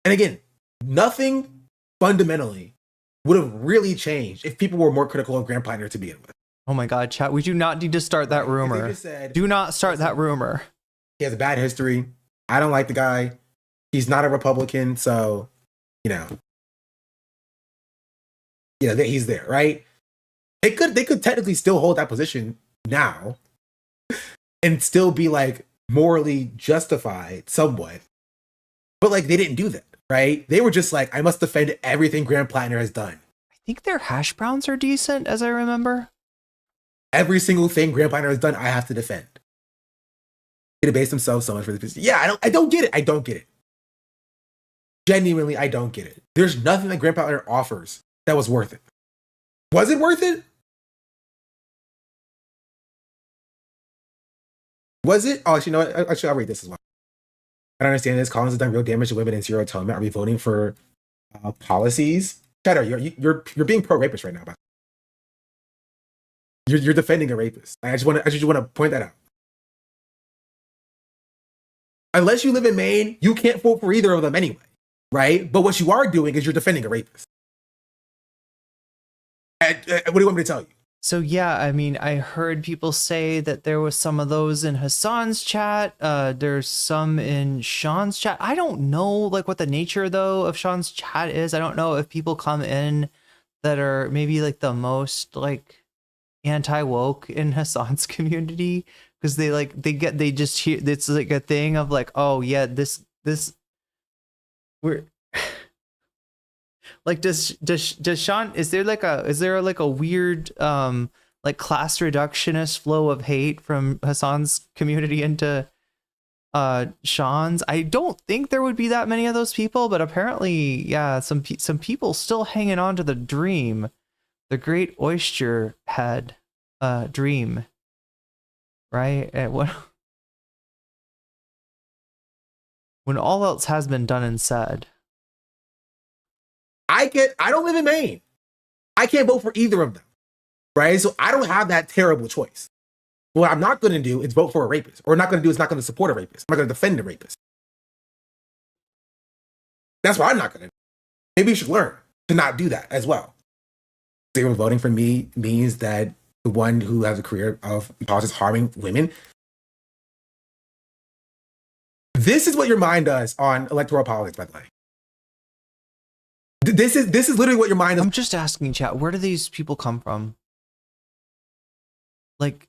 And again, nothing fundamentally would have really changed if people were more critical of Graham Platner to begin with. Oh my God, chat. We do not need to start that rumor. Do not start that rumor. He has a bad history. I don't like the guy. He's not a Republican, so, you know, he's there, right? They could technically still hold that position now and still be like morally justified somewhat. But like they didn't do that, right? They were just like, I must defend everything Graham Platner has done. I think their hash browns are decent, as I remember. Every single thing Graham Platner has done, I have to defend. He debased himself so much for this. Yeah, I don't get it. I don't get it. Genuinely, I don't get it. There's nothing that Graham Platner offers that was worth it. Was it worth it? Was it? Oh, actually, no. Actually, I'll read this as well. I don't understand this. Collins has done real damage to women in zero atonement. Are we voting for policies? Cheddar, you're being pro-rapist right now. You're defending a rapist. I just want to point that out. Unless you live in Maine, you can't vote for either of them anyway, right? But what you are doing is you're defending a rapist. What do you want me to tell you? So yeah, I mean, I heard people say that there was some of those in Hassan's chat. There's some in Sean's chat. I don't know like what the nature though of Sean's chat is. I don't know if people come in that are maybe like the most like anti-woke in Hassan's community because they just hear it's like a thing of like, oh yeah, this we're like does Sean is there like a weird like class reductionist flow of hate from Hassan's community into Sean's? I don't think there would be that many of those people, but apparently yeah, some people still hanging on to the dream, the great oyster head dream, right? And when all else has been done and said. I don't live in Maine. I can't vote for either of them, right? So I don't have that terrible choice. What I'm not going to do is vote for a rapist. Or not going to do is not going to support a rapist. I'm not going to defend a rapist. That's what I'm not going to do. Maybe you should learn to not do that as well. Zero voting for me means that the one who has a career of politics harming women. This is what your mind does on electoral politics, by the way. This is literally what your mind is. I'm just asking, chat, where do these people come from? Like,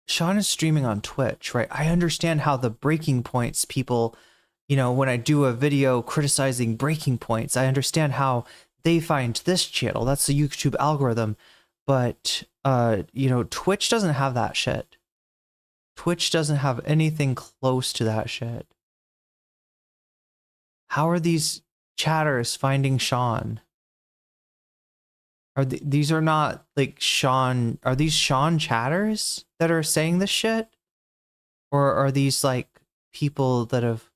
Sean is streaming on Twitch, right? I understand how the Breaking Points people when I do a video criticizing breaking points, I understand how they find this channel. That's the YouTube algorithm. But, Twitch doesn't have that shit. Twitch doesn't have anything close to that shit. How are these chatters finding Sean? These are not like Sean? Are these Sean chatters that are saying this shit, or are these like people that have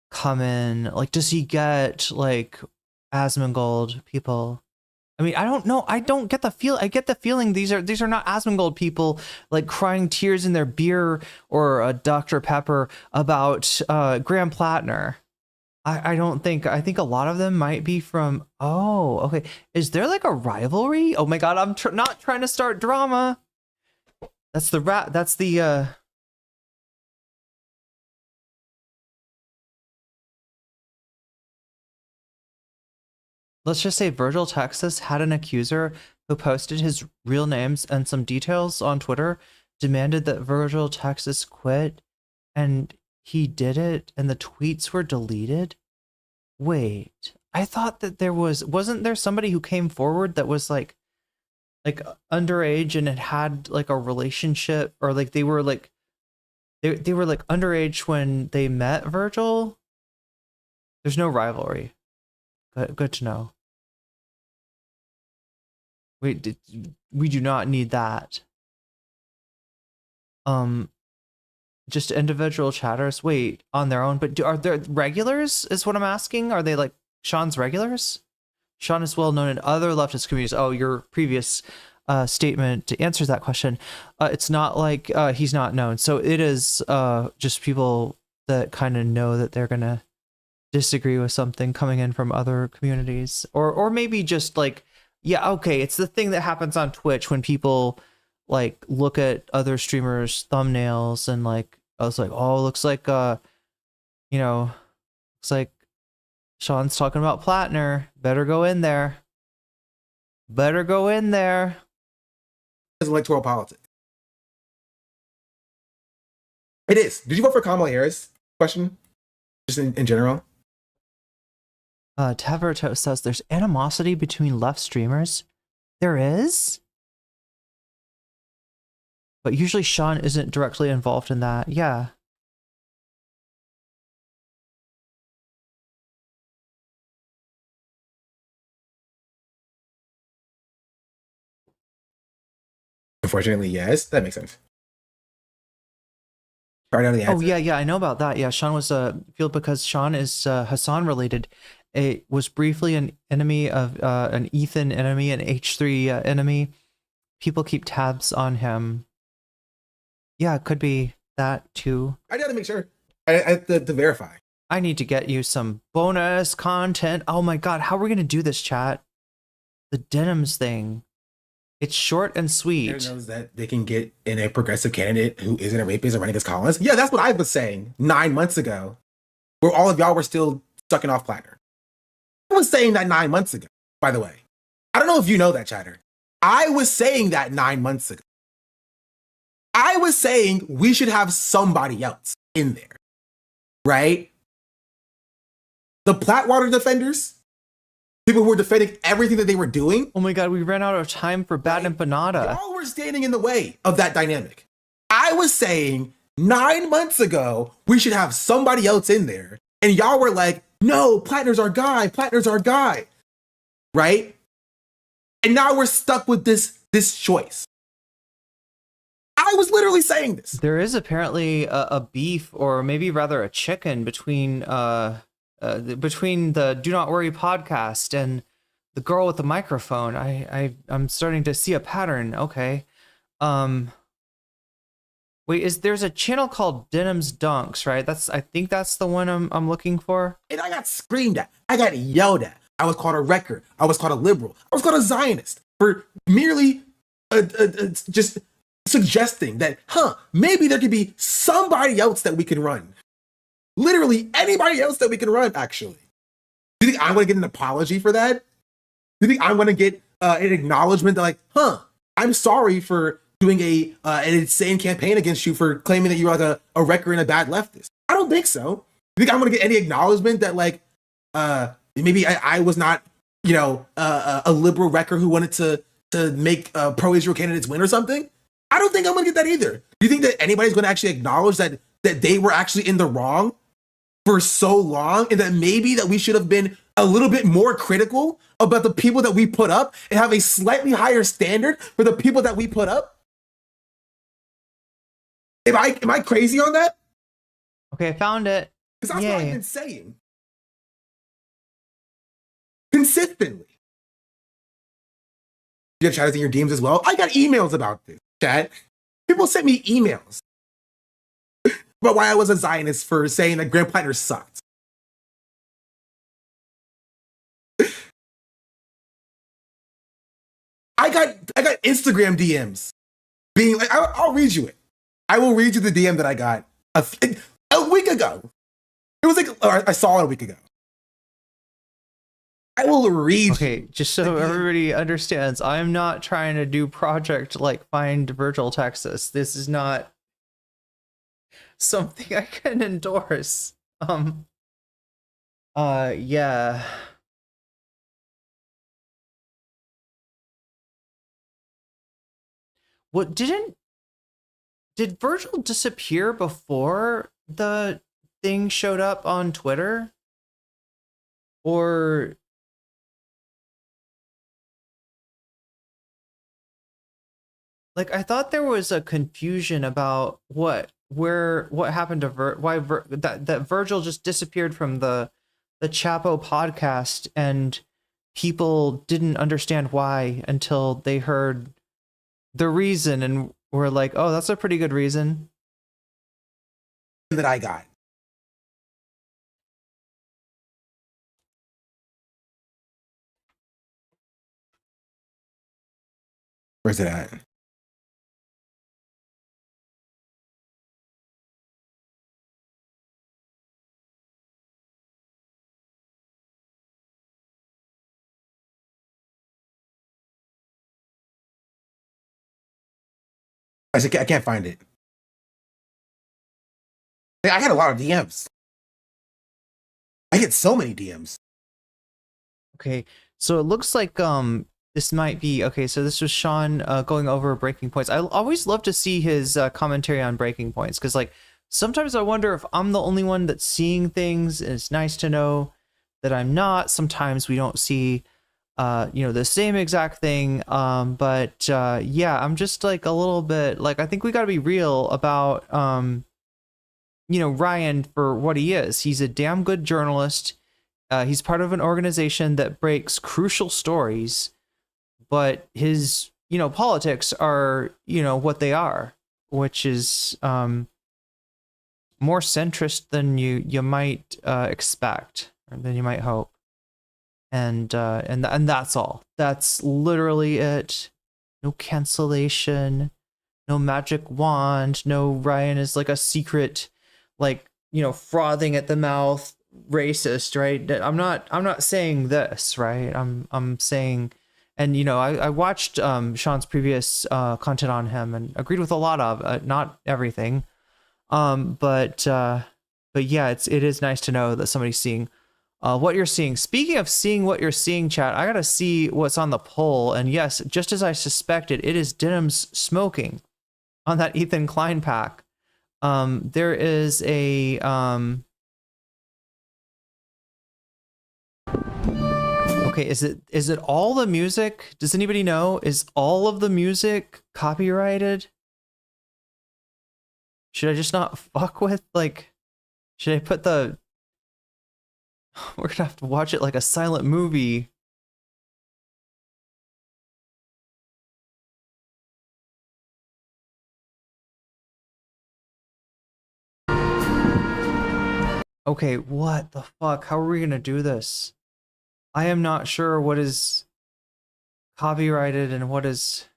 come in? Like, does he get like Asmongold people? I mean, I don't know. I don't get the feel. I get the feeling these are not Asmongold people like crying tears in their beer or a Dr. Pepper about Graham Platner. I don't think. I think a lot of them might be from. Oh, okay. Is there like a rivalry? Oh my God, I'm not trying to start drama. That's the rat. That's the. Let's just say Virgil Texas had an accuser who posted his real names and some details on Twitter, demanded that Virgil Texas quit, and he did it, and the tweets were deleted. Wait, I thought that wasn't there somebody who came forward that was like underage and had like a relationship, or like they were like they were like underage when they met Virgil? There's no rivalry. Good to know. Wait, we do not need that. Just individual chatters. Wait, on their own. But are there regulars? Is what I'm asking. Are they like Sean's regulars? Sean is well known in other leftist communities. Oh, your previous statement answers that question. It's not like he's not known. So it is just people that kind of know that they're gonna disagree with something coming in from other communities, or maybe just like, yeah, okay, it's the thing that happens on Twitch when people like look at other streamers' thumbnails and like, I was like, oh, looks like looks like Sean's talking about Platner. Better go in there. Better go in there. Electoral politics. It is. Did you vote for Kamala Harris? Question, just in general. Taverto says there's animosity between left streamers. There is? But usually Sean isn't directly involved in that. Yeah. Unfortunately, yes. That makes sense. Oh, yeah, I know about that. Yeah, Sean was field because Sean is Hassan related. It was briefly an enemy of an Ethan enemy, an H3 enemy. People keep tabs on him. Yeah, it could be that too. I gotta make sure. I have to verify. I need to get you some bonus content. Oh my God, how are we gonna do this, chat? The denims thing. It's short and sweet. Everyone knows that they can get in a progressive candidate who isn't a rapist and running against Collins. Yeah, that's what I was saying 9 months ago, where all of y'all were still sucking off Platner. I was saying that 9 months ago, by the way. I don't know if you know that, chatter. I was saying that 9 months ago. I was saying we should have somebody else in there, right? The Plattwater defenders, people who were defending everything that they were doing. Oh my God, we ran out of time for Bat and Banada. Y'all were standing in the way of that dynamic. I was saying 9 months ago, we should have somebody else in there. And y'all were like, no, Platner's our guy. Platner's our guy. Right? And now we're stuck with this choice. I was literally saying this. There is apparently a beef, or maybe rather a chicken, between the Do Not Worry podcast and the girl with the microphone. I'm starting to see a pattern. Okay. Wait, there's a channel called Denim's Dunks, right? I think that's the one I'm looking for. And I got screamed at. I got yelled at. I was called a wrecker. I was called a liberal. I was called a Zionist for merely just suggesting that, maybe there could be somebody else that we can run. Literally anybody else that we can run, actually. Do you think I'm going to get an apology for that? Do you think I'm going to get an acknowledgement that, like, I'm sorry for doing an insane campaign against you for claiming that you're like a wrecker and a bad leftist? I don't think so. You think I'm gonna get any acknowledgement that like maybe I was not, you know, a liberal wrecker who wanted to make pro-Israel candidates win or something? I don't think I'm gonna get that either. Do you think that anybody's gonna actually acknowledge that they were actually in the wrong for so long, and that maybe that we should have been a little bit more critical about the people that we put up and have a slightly higher standard for the people that we put up? Am I crazy on that? Okay, I found it. Because that's what I've been saying. Consistently. You have chatters in your DMs as well? I got emails about this, chat. People sent me emails about why I was a Zionist for saying that Graham Platner sucked. I got Instagram DMs being like, I'll read you it. I will read you the DM that I got a week ago. It was like, or I saw it a week ago. I will read. Okay, just so everybody understands, I'm not trying to do project like Find Virgil, Texas. This is not something I can endorse. Yeah. What did Virgil disappear before the thing showed up on Twitter? Or like, I thought there was a confusion about what happened to that Virgil just disappeared from the Chapo podcast, and people didn't understand why until they heard the reason and were like, oh, that's a pretty good reason. That I got. Where's it at? I can't find it. I had a lot of DMs. I get so many DMs. Okay, so it looks like this might be okay. So this was Sean going over breaking points. I always love to see his commentary on breaking points, because like sometimes I wonder if I'm the only one that's seeing things, and it's nice to know that I'm not. Sometimes we don't see the same exact thing. But yeah, I'm just like a little bit like, I think we got to be real about Ryan for what he is. He's a damn good journalist. He's part of an organization that breaks crucial stories, but his politics are what they are, which is more centrist than you might expect, or than you might hope. And that's all. That's literally it. No cancellation, no magic wand, no Ryan is like a secret, like, frothing at the mouth racist, right? I'm not saying this, right? I'm saying, and I watched Sean's previous content on him and agreed with a lot of not everything. But yeah, it is nice to know that somebody's seeing what you're seeing. Speaking of seeing what you're seeing, chat, I gotta see what's on the poll. And yes, just as I suspected, it is Denham's smoking on that Ethan Klein pack. There is a okay, is it all the music? Does anybody know? Is all of the music copyrighted? Should I just not fuck with, like, should I put the, we're gonna have to watch it like a silent movie. Okay, what the fuck? How are we gonna do this? I am not sure what is copyrighted and what is...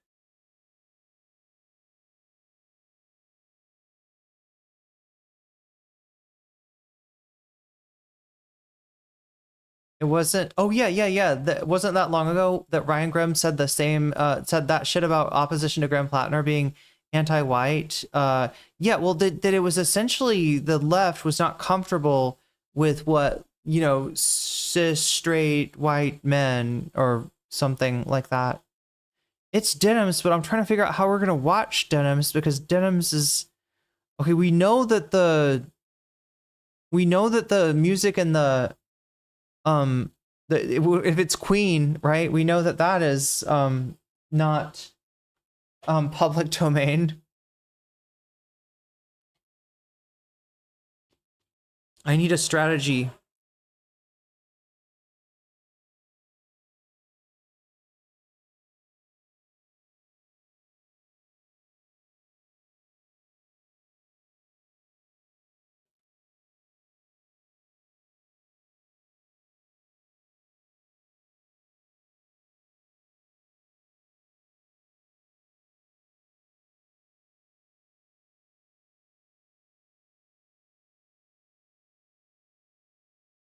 It wasn't. Oh yeah. That wasn't that long ago that Ryan Graham said the same. Said that shit about opposition to Graham Platner being anti-white. Yeah. Well, that it was essentially the left was not comfortable with what, you know, cis straight white men or something like that. It's Denims, but I'm trying to figure out how we're gonna watch Denims, because Denims is okay. We know that the music and if it's Queen, right? We know that that is not public domain. I need a strategy.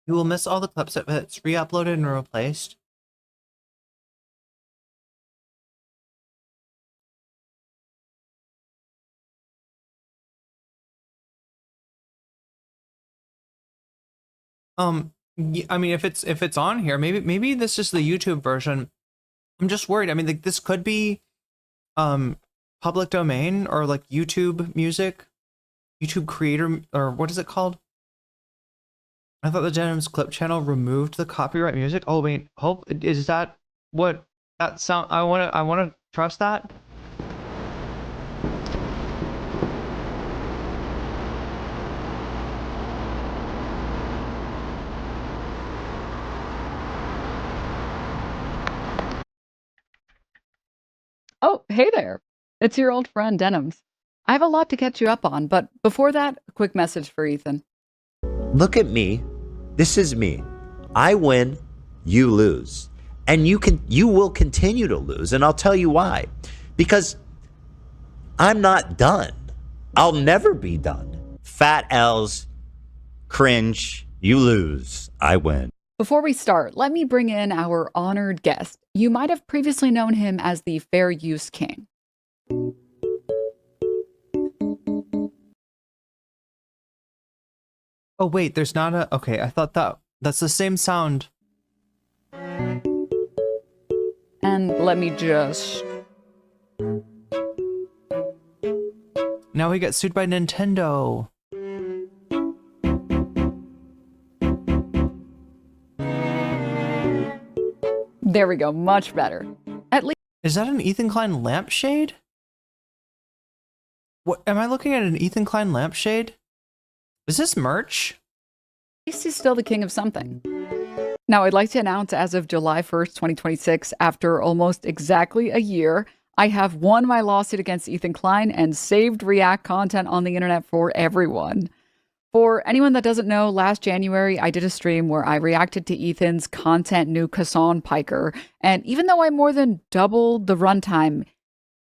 You will miss all the clips if it's re-uploaded and replaced. I mean, if it's on here, maybe this is the YouTube version. I'm just worried. I mean, like, this could be public domain or like YouTube music, YouTube creator, or what is it called? I thought the Denims clip channel removed the copyright music. Oh wait, is that what that sound? I wanna trust that. Oh, hey there. It's your old friend Denims. I have a lot to catch you up on, but before that, a quick message for Ethan. Look at me. This is me. I win, you lose. And you will continue to lose, and I'll tell you why. Because I'm not done. I'll never be done. Fat L's, cringe, you lose, I win. Before we start, let me bring in our honored guest. You might have previously known him as the Fair Use King. Oh wait, there's not a... Okay, I thought that's the same sound. And let me just... Now we get sued by Nintendo. There we go, much better. At least... Is that an Ethan Klein lampshade? What, am I looking at an Ethan Klein lampshade? Is this merch? At least he's still the king of something. Now, I'd like to announce as of July 1st, 2026, after almost exactly a year, I have won my lawsuit against Ethan Klein and saved React content on the internet for everyone. For anyone that doesn't know, last January, I did a stream where I reacted to Ethan's content new Kassan Piker, and even though I more than doubled the runtime,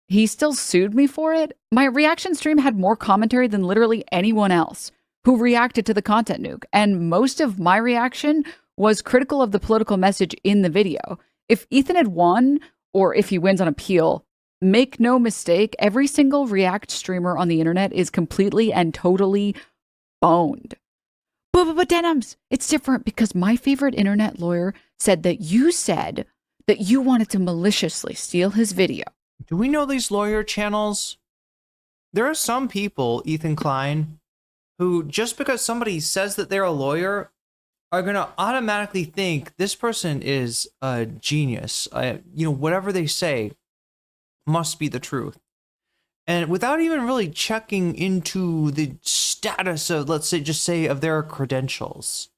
he still sued me for it. My reaction stream had more commentary than literally anyone else who reacted to the content nuke, and most of my reaction was critical of the political message in the video. If Ethan had won, or if he wins on appeal, make no mistake, every single React streamer on the internet is completely and totally boned. But Denims, it's different because my favorite internet lawyer said that you wanted to maliciously steal his video. Do we know these lawyer channels? There are some people, Ethan Klein, who just because somebody says that they're a lawyer are going to automatically think this person is a genius. Whatever they say must be the truth. And without even really checking into the status of, let's say, of their credentials.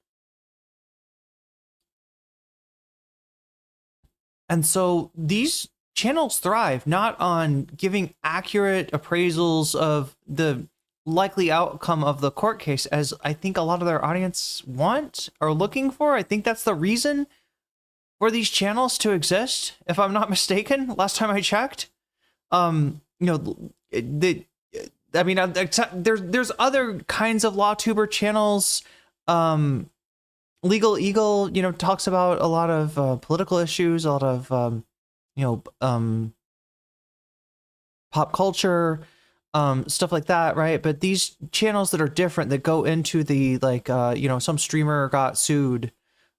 And so these channels thrive not on giving accurate appraisals of the likely outcome of the court case, as I think a lot of their audience want or looking for. I think that's the reason for these channels to exist, if I'm not mistaken. Last time I checked, there's other kinds of LawTuber channels. Legal Eagle, talks about a lot of political issues, a lot of pop culture. stuff like that, right? But these channels that are different that go into the like, you know, some streamer got sued,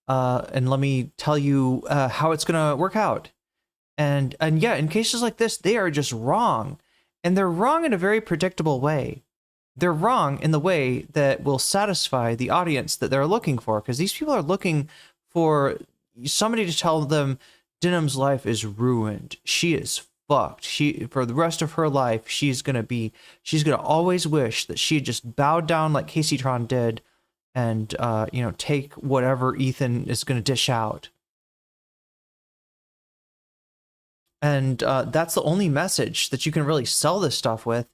and let me tell you how it's gonna work out. And yeah, in cases like this, they are just wrong, and they're wrong in a very predictable way. They're wrong in the way that will satisfy the audience that they're looking for, because these people are looking for somebody to tell them Denham's life is ruined. She is fucked. She, for the rest of her life, she's gonna always wish that she had just bowed down like Casey Tron did, and you know, take whatever Ethan is gonna dish out. And that's the only message that you can really sell this stuff with.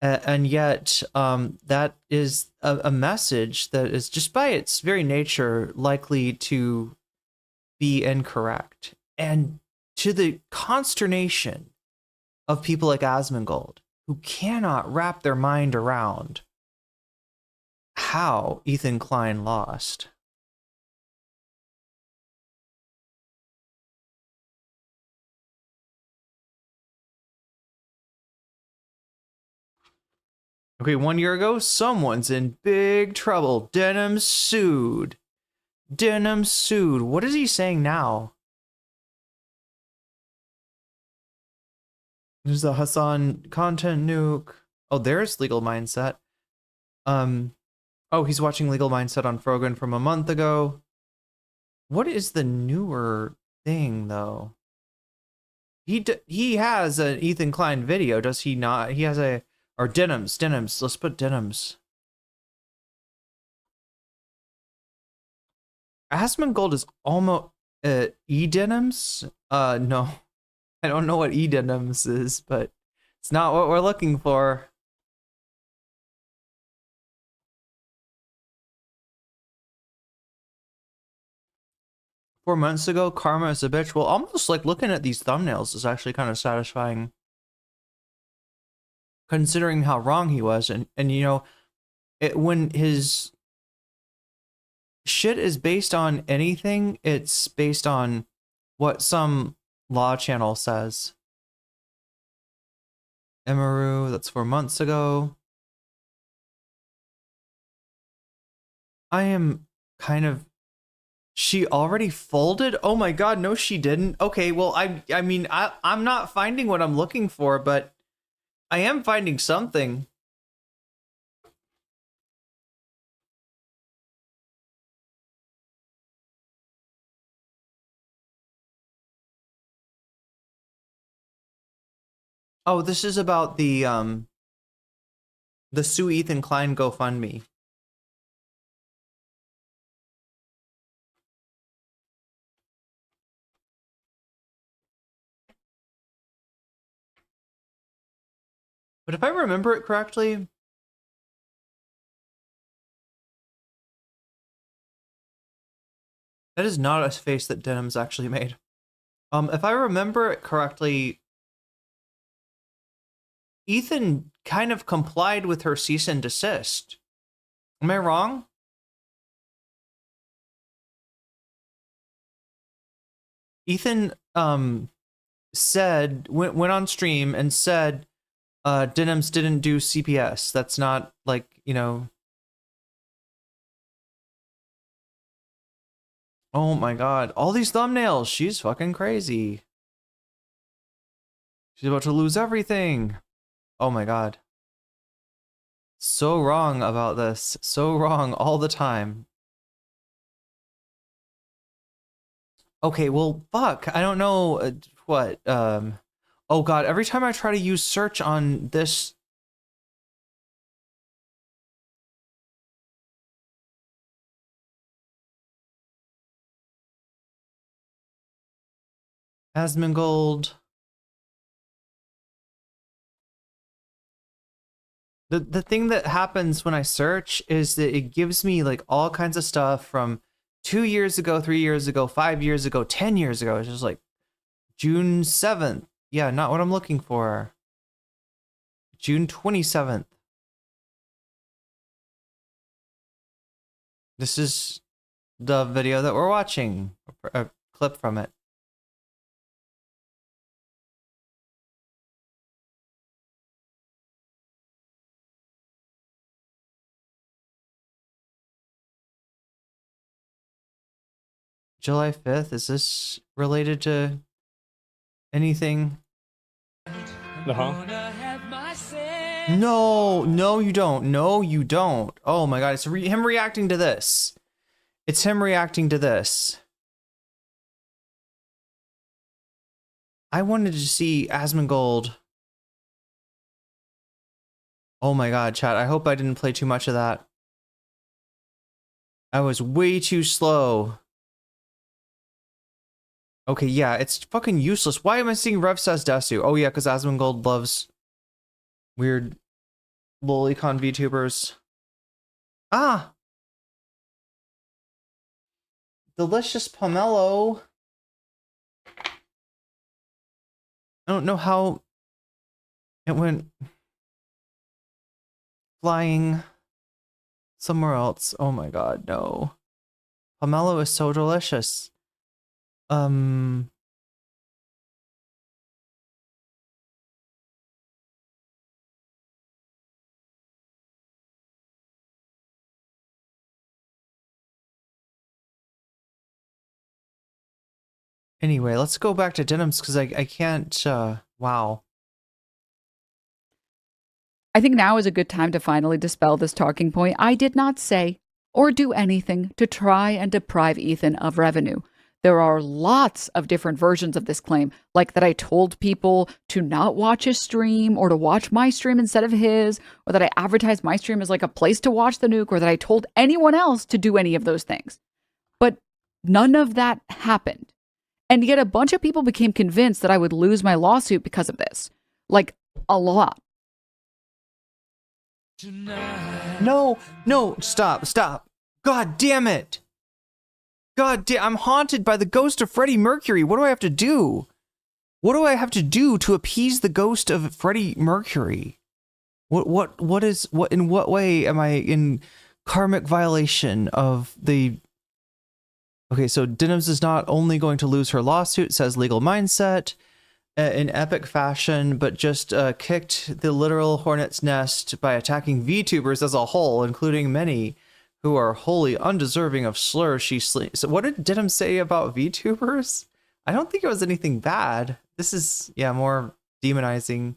And yet, that is a message that is just by its very nature likely to be incorrect. And to the consternation of people like Asmongold, who cannot wrap their mind around how Ethan Klein lost. Okay, 1 year ago, someone's in big trouble. Denham sued. Denham sued. What is he saying now? There's the Hassan content nuke. Oh, there's Legal Mindset. Oh, he's watching Legal Mindset on Frogan from a month ago. What is the newer thing, though? He has an Ethan Klein video, does he not? He has a... Or Denham's. Let's put Denham's. Asmongold is almost E-Denham's? No. I don't know what E-Denham's is, but it's not what we're looking for. Four months ago, Karma is a bitch. Well, almost like looking at these thumbnails is actually kind of satisfying, considering how wrong he was. And you know, when his shit is based on anything, it's based on what some law channel says. Emaru, that's 4 months ago. I am kind of... She already folded? Oh my god, no she didn't. Okay, well, I mean, I'm not finding what I'm looking for, but I am finding something. Oh, this is about the Sue Ethan Klein GoFundMe. But if I remember it correctly, that is not a face that Denham's actually made. If I remember it correctly, Ethan kind of complied with her cease and desist. Am I wrong? Ethan said, went on stream and said Denham's didn't do CPS. That's not, like, you know... Oh my god, all these thumbnails, she's fucking crazy. She's about to lose everything. Oh my god. So wrong about this. So wrong all the time. Okay, well, fuck. I don't know what. Oh god, every time I try to use search on this... Asmongold. The thing that happens when I search is that it gives me like all kinds of stuff from 2 years ago, 3 years ago, 5 years ago, 10 years ago. It's just like June 7th. Yeah, not what I'm looking for. June 27th. This is the video that we're watching, a clip from it. July 5th? Is this related to anything? No, no, you don't. No, you don't. Oh my god, it's him reacting to this. It's him reacting to this. I wanted to see Asmongold. Oh my god, chat. I hope I didn't play too much of that. I was way too slow. Okay, yeah, it's fucking useless. Why am I seeing Rev Says Desu? Oh yeah, because Asmongold loves weird lolicon VTubers. Ah! Delicious pomelo. I don't know how it went flying somewhere else. Oh my god, no. Pomelo is so delicious. Anyway, let's go back to denims because I can't, wow. I think now is a good time to finally dispel this talking point. I did not say or do anything to try and deprive Ethan of revenue. There are lots of different versions of this claim, like that I told people to not watch his stream or to watch my stream instead of his, or that I advertised my stream as like a place to watch the nuke, or that I told anyone else to do any of those things. But none of that happened. And yet a bunch of people became convinced that I would lose my lawsuit because of this. Like, a lot. No, no, stop. God damn it. God damn, I'm haunted by the ghost of Freddie Mercury. What do I have to do? What do I have to do to appease the ghost of Freddie Mercury? In what way am I in karmic violation of the... Okay, so Denims is not only going to lose her lawsuit, says Legal Mindset, in epic fashion, but just kicked the literal hornet's nest by attacking VTubers as a whole, including many who are wholly undeserving of slurs she slings. So what did Denim say about VTubers? I don't think it was anything bad. This is, yeah, more demonizing.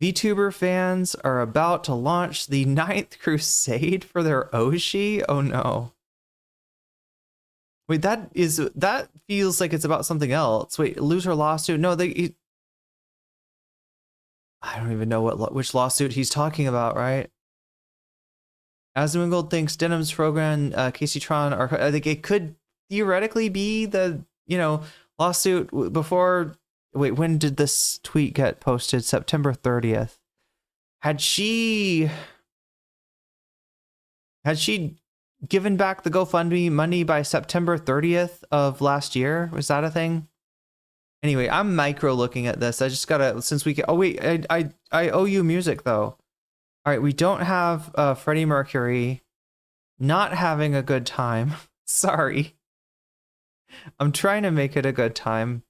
VTuber fans are about to launch the 9th crusade for their Oshi? Oh no. Wait, that feels like it's about something else. Wait, lose her lawsuit? No, I don't even know which lawsuit he's talking about, right? Asmongold thinks Denim's program, Casey Tron, I think it could theoretically be the, lawsuit before. Wait, when did this tweet get posted? September 30th. Had she given back the GoFundMe money by September 30th of last year? Was that a thing? Anyway, I'm micro looking at this. I just gotta, since we can, oh wait, I owe you music though. All right, we don't have Freddie Mercury not having a good time. Sorry. I'm trying to make it a good time.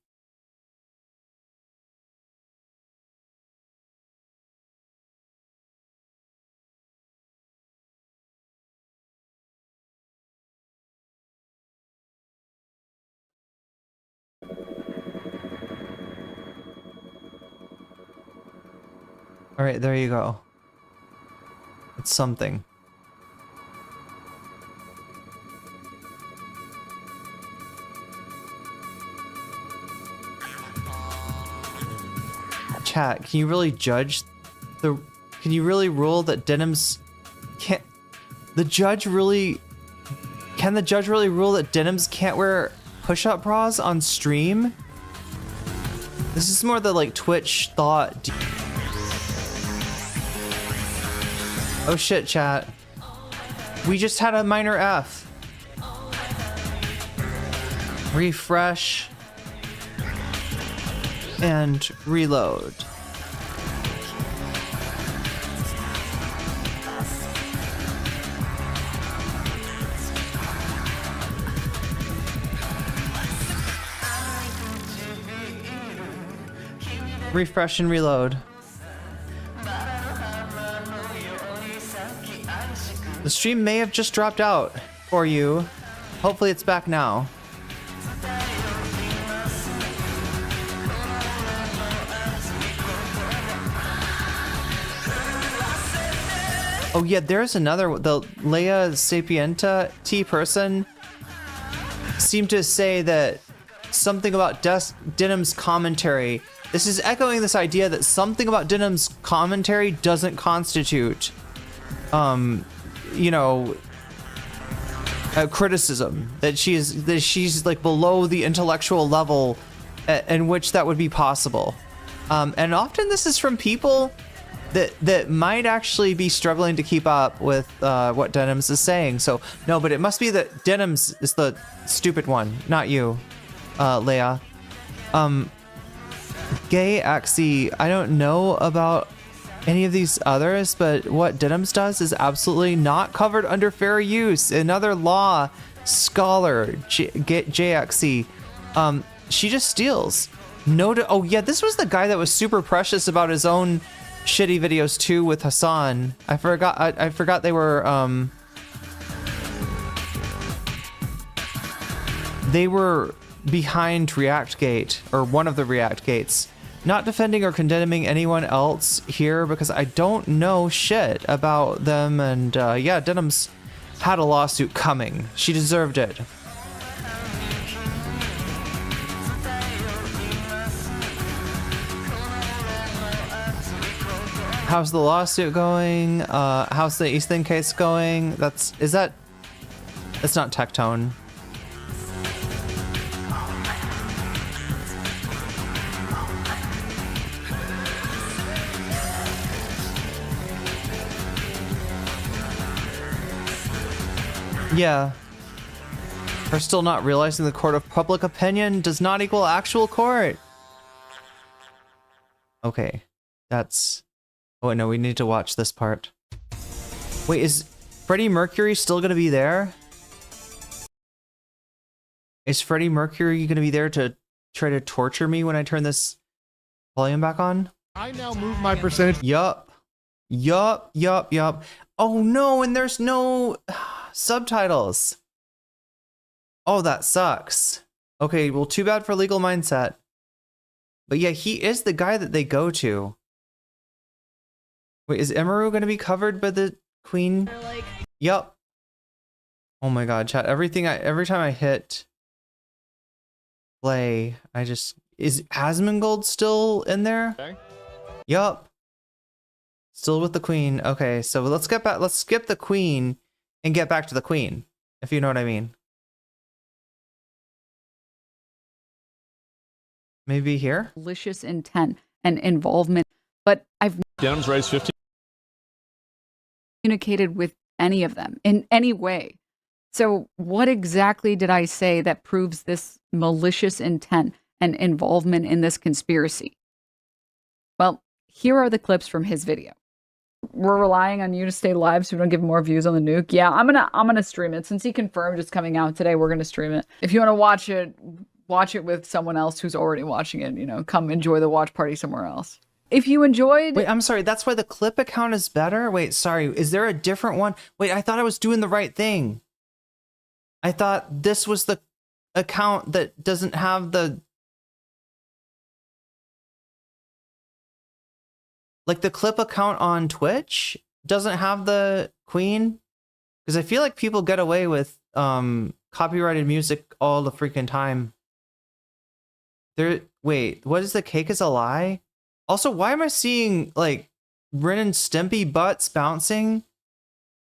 All right, there you go. It's something. Chat, can you really judge can you really rule that Denims can't... Can the judge really rule that Denims can't wear push-up bras on stream? This is more the like Twitch thought. Oh shit, chat. We just had a minor F. Refresh. And reload. Refresh and reload. The stream may have just dropped out for you. Hopefully it's back now. Oh yeah, there's another, the Leia Sapienta T person seemed to say that something about Denham's commentary. This is echoing this idea that something about Denham's commentary doesn't constitute, you know, a criticism. That she's like below the intellectual level in which that would be possible. And often this is from people that might actually be struggling to keep up with what Denham's is saying. So no, but it must be that Denham's is the stupid one, not you, Leia. Gay Axie, I don't know about any of these others, but what Denham's does is absolutely not covered under fair use. Another law scholar, JXC, she just steals. Oh yeah, this was the guy that was super precious about his own shitty videos too with Hassan. I forgot they were behind ReactGate, or one of the React gates. Not defending or condemning anyone else here because I don't know shit about them, and yeah, Denham's had a lawsuit coming. She deserved it. How's the lawsuit going? How's the Easton case going? It's not Tectone. Yeah. Her still not realizing the court of public opinion does not equal actual court. Okay. That's... Oh, no, we need to watch this part. Wait, is Freddie Mercury still gonna be there? Is Freddie Mercury gonna be there to try to torture me when I turn this volume back on? I now move my percentage. Yup. Oh no, and there's no subtitles. Oh, that sucks. Okay, well, too bad for Legal Mindset. But yeah, he is the guy that they go to. Wait, is Emeru going to be covered by the Queen? Yup. Oh my god, chat. Every time I hit play, is Asmongold still in there? Okay. Yup. Still with the Queen. Okay, so let's skip the Queen and get back to the Queen, if you know what I mean. Maybe here? Malicious intent and involvement, but I've Denham's raised 50. Communicated with any of them in any way. So what exactly did I say that proves this malicious intent and involvement in this conspiracy? Well, here are the clips from his video. We're relying on you to stay live so we don't give more views on the nuke. Yeah, I'm gonna stream it. Since he confirmed it's coming out today, we're gonna stream it. If you want to watch it with someone else who's already watching it, you know, come enjoy the watch party somewhere else. If you enjoyed... Wait, I'm sorry, that's why the clip account is better? Wait, sorry, is there a different one? Wait, I thought I was doing the right thing. I thought this was the account that doesn't have the... Like the clip account on Twitch doesn't have the Queen? Because I feel like people get away with copyrighted music all the freaking time. Wait, what is the cake is a lie? Also, why am I seeing, like, Ren and Stimpy butts bouncing?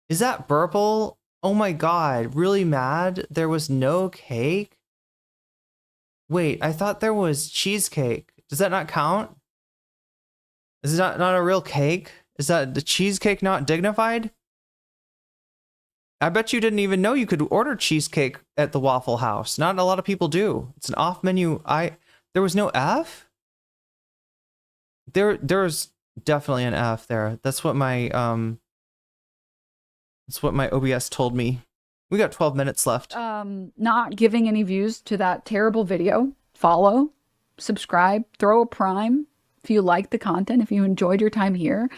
Is that Burple? Oh my god, really mad? There was no cake? Wait, I thought there was cheesecake. Does that not count? Is that not a real cake? Is that the cheesecake not dignified? I bet you didn't even know you could order cheesecake at the Waffle House. Not a lot of people do. It's an off menu. There was no F? There's definitely an F there. That's what my OBS told me. We got 12 minutes left. Not giving any views to that terrible video. Follow, subscribe, throw a prime if you like the content, if you enjoyed your time here.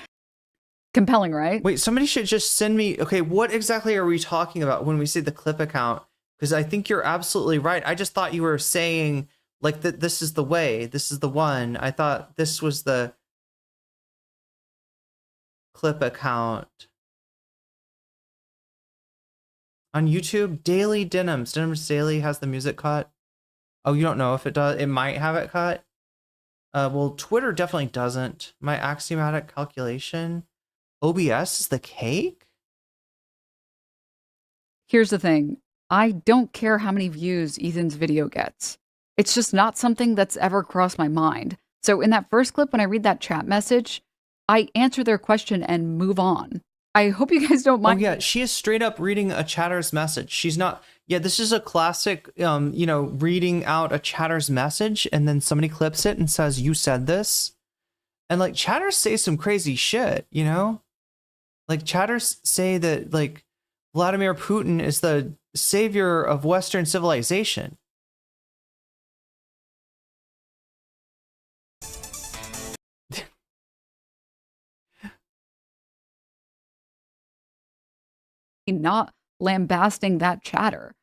Compelling, right? Wait, somebody should just send me... Okay, what exactly are we talking about when we say the clip account? because I think you're absolutely right. I just thought you were saying like that this is the way, this is the one. I thought this was the clip account on YouTube. Daily Denims Daily has the music cut. Oh, you don't know if it does. It might have it cut. Well, Twitter definitely doesn't. My axiomatic calculation. OBS is the cake? Here's the thing. I don't care how many views Ethan's video gets. It's just not something that's ever crossed my mind. So in that first clip, when I read that chat message, I answer their question and move on. I hope you guys don't mind. Oh yeah, she is straight up reading a chatter's message. She's not. Yeah, this is a classic, you know, reading out a chatter's message and then somebody clips it and says, "You said this." And like chatters say some crazy shit, you know? Like chatters say that like Vladimir Putin is the savior of Western civilization. Not lambasting that chatter.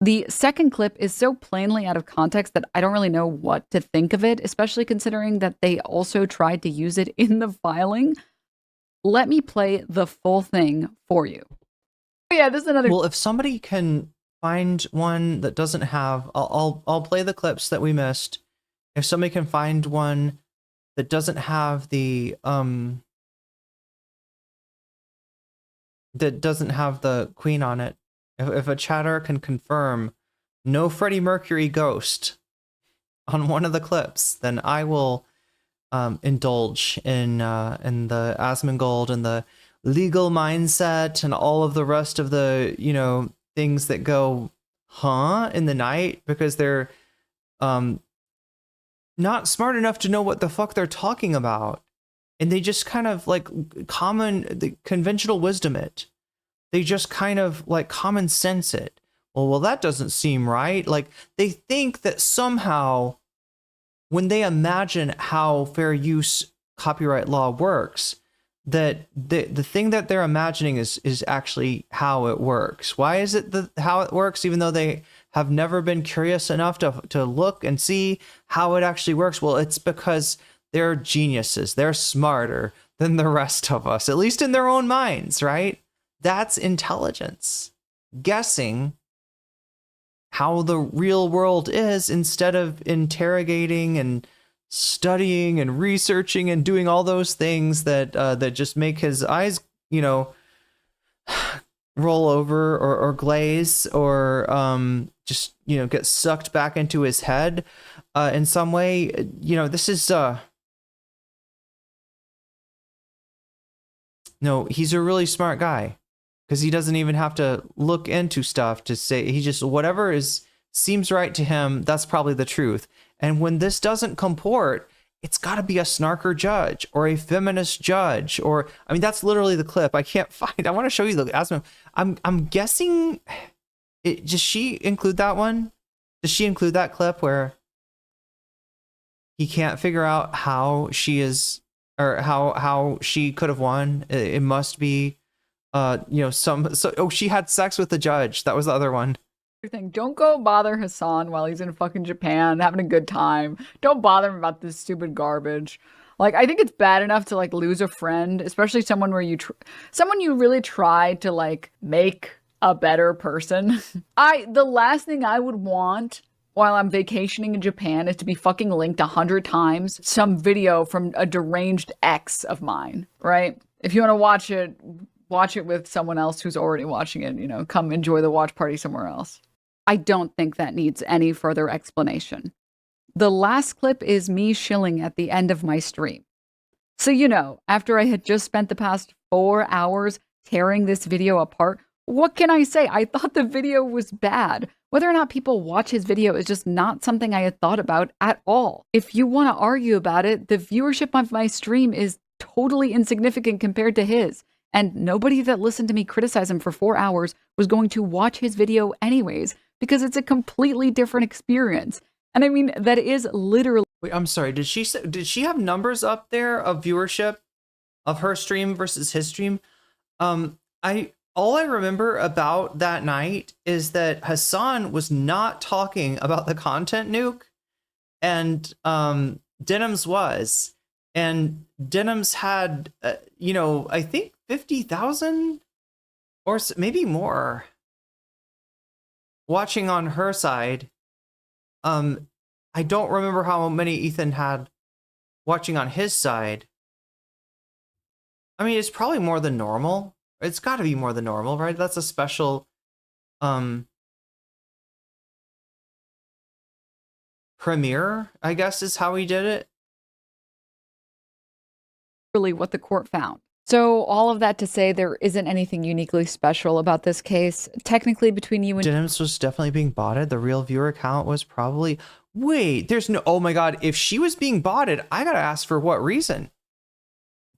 The second clip is so plainly out of context that I don't really know what to think of it, especially considering that they also tried to use it in the filing. Let me play the full thing for you. Yeah, this is another. Well, if somebody can find one that doesn't have, I'll play the clips that we missed. If somebody can find one that doesn't have the Queen on it. If a chatter can confirm no Freddie Mercury ghost on one of the clips, then I will indulge in the Asmongold and the legal mindset and all of the rest of the, you know, things that go in the night, because they're not smart enough to know what the fuck they're talking about. And they just kind of like the conventional wisdom it. They just kind of like common sense it. Well, that doesn't seem right. Like they think that somehow when they imagine how fair use copyright law works, that the thing that they're imagining is actually how it works. Why is it how it works, even though they have never been curious enough to look and see how it actually works? Well, it's because they're geniuses. They're smarter than the rest of us, at least in their own minds, right? That's intelligence. Guessing how the real world is instead of interrogating and studying and researching and doing all those things that that just make his eyes, you know, roll over or glaze or just, you know, get sucked back into his head in some way. You know, this is no, he's a really smart guy, because he doesn't even have to look into stuff to say, he just, whatever seems right to him, that's probably the truth. And when this doesn't comport, it's got to be a snarker judge or a feminist judge, or, I mean, that's literally the clip. I can't find, I want to show you the, I'm guessing, does she include that one? Does she include that clip where he can't figure out how she is, or how she could have won? It must be, you know, she had sex with the judge. That was the other one. Thing. Don't go bother Hassan while he's in fucking Japan having a good time. Don't bother him about this stupid garbage. Like, I think it's bad enough to like lose a friend, especially someone where someone you really try to like make a better person. The last thing I would want while I'm vacationing in Japan is to be fucking linked 100 times some video from a deranged ex of mine, right? If you want to watch it with someone else who's already watching it, you know, come enjoy the watch party somewhere else. I don't think that needs any further explanation. The last clip is me shilling at the end of my stream. So, you know, after I had just spent the past 4 hours tearing this video apart, what can I say? I thought the video was bad. Whether or not people watch his video is just not something I had thought about at all. If you want to argue about it, the viewership of my stream is totally insignificant compared to his. And nobody that listened to me criticize him for 4 hours was going to watch his video anyways, because it's a completely different experience. And I mean, that is literally... Wait, I'm sorry. Did she have numbers up there of viewership of her stream versus his stream? I all I remember about that night is that Hassan was not talking about the content nuke, and Denham's was. And Denham's had, I think 50,000 or maybe more watching on her side. I don't remember how many Ethan had watching on his side. I mean, it's probably more than normal. It's got to be more than normal, right? That's a special premiere, I guess is how he did it. Really what the court found. So all of that to say there isn't anything uniquely special about this case. Technically between you and Denham's was definitely being botted. The real viewer account was probably... Wait, there's no... Oh my god, if she was being botted, I gotta ask for what reason?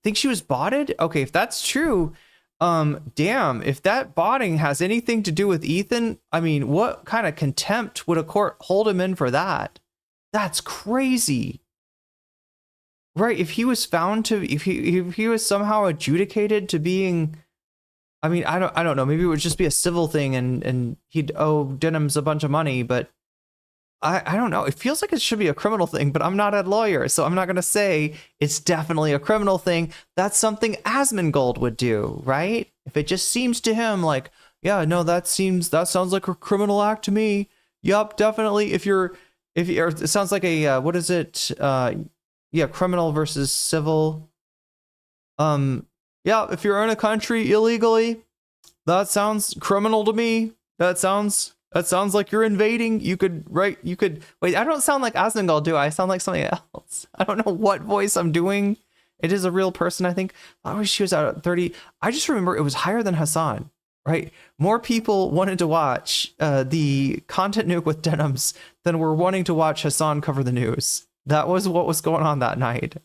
Think she was botted? Okay, if that's true, damn, if that botting has anything to do with Ethan, I mean, what kind of contempt would a court hold him in for that? That's crazy. Right, if he was found to, if he was somehow adjudicated to being, I mean, I don't know, maybe it would just be a civil thing and he'd owe Denham's a bunch of money, but I don't know. It feels like it should be a criminal thing, but I'm not a lawyer, so I'm not going to say it's definitely a criminal thing. That's something Asmongold would do, right? If it just seems to him like, yeah, no, that sounds like a criminal act to me. Yup, definitely. If you're, it sounds like a, what is it? Yeah, criminal versus civil. Yeah, if you're in a country illegally, that sounds criminal to me. That sounds like you're invading. You could wait, I don't sound like Asmongold, do I? I sound like something else. I don't know what voice I'm doing. It is a real person, I think. Oh, she was out at 30. I just remember it was higher than Hassan, right? More people wanted to watch the content nuke with Denham's than were wanting to watch Hassan cover the news. That was what was going on that night.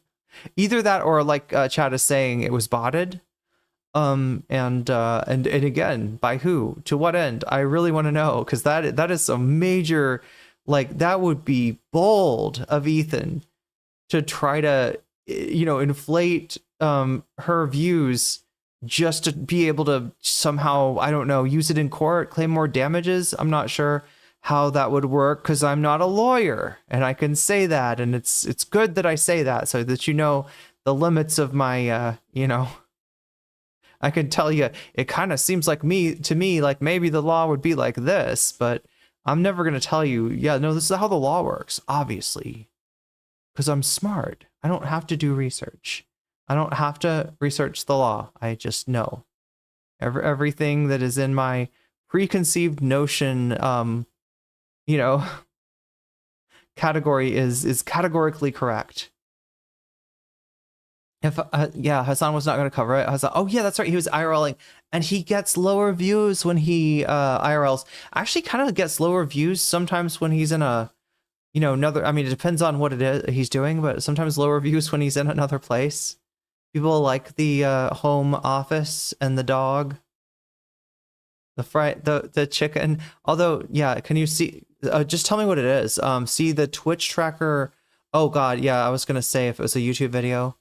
Either that or like Chad is saying, it was botted. And again, by who? To what end? I really want to know, because that is some major, like, that would be bold of Ethan to try to, inflate her views just to be able to somehow, I don't know, use it in court, claim more damages. I'm not sure how that would work, because I'm not a lawyer and I can say that, and it's good that I say that so that the limits of my I can tell you it kind of seems like to me like maybe the law would be like this, but I'm never going to tell you, yeah, no, this is how the law works, obviously, because I'm smart. I don't have to do research. I don't have to research the law. I just know everything that is in my preconceived notion category is categorically correct. If Hassan was not going to cover it. Hassan, oh yeah, that's right. He was IRLing, and he gets lower views when he IRLs. Actually, kind of gets lower views sometimes when he's in a, another. I mean, it depends on what it is he's doing, but sometimes lower views when he's in another place. People like the home office and the dog, the chicken. Although, yeah, can you see? Just tell me what it is. See the Twitch tracker. Oh God, yeah. I was gonna say if it was a YouTube video.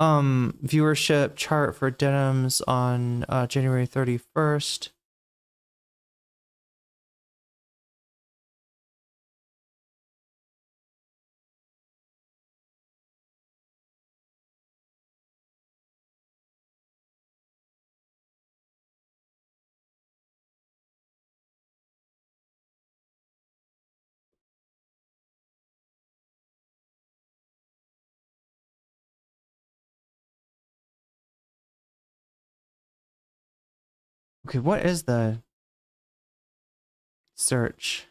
Viewership chart for Denham's on January 31st. Okay, what is the search?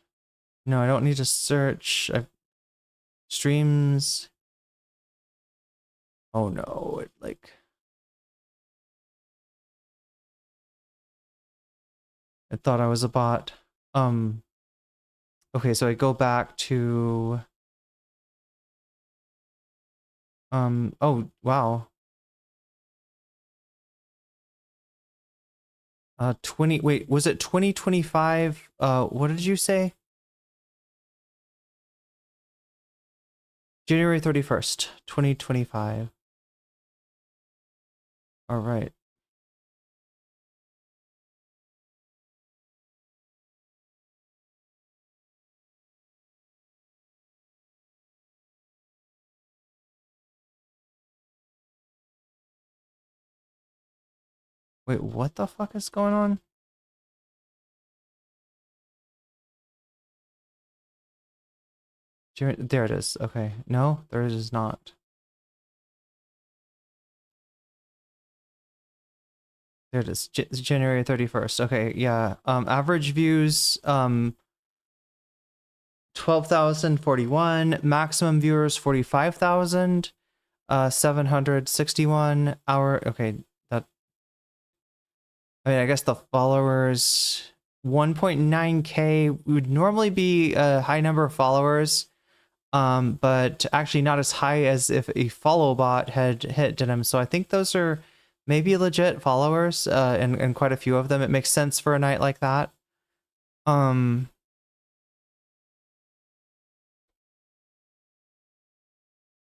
No, I don't need to search. Streams. Oh no, I thought I was a bot. Okay, so I go back to oh wow. 20, was it 2025? What did you say? January 31st, 2025. All right. Wait, what the fuck is going on? There it is. Okay. No, there it is not. There it is. January 31st. Okay, yeah. Average views, 12,041. Maximum viewers, 45,000. 761 hour. Okay, that. I mean, I guess the followers, 1.9K would normally be a high number of followers, but actually not as high as if a follow bot had hit him. So I think those are maybe legit followers, and quite a few of them. It makes sense for a night like that.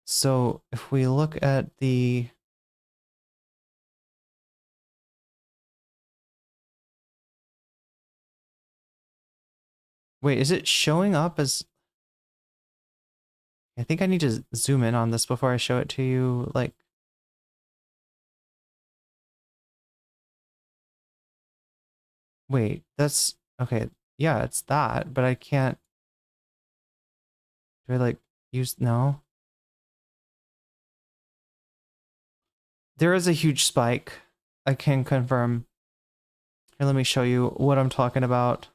So if we look at the wait, is it showing up as I think I need to zoom in on this before I show it to you, like wait, that's okay. Yeah, it's that, but I can't. Do I like use no? There is a huge spike. I can confirm. Here, let me show you what I'm talking about.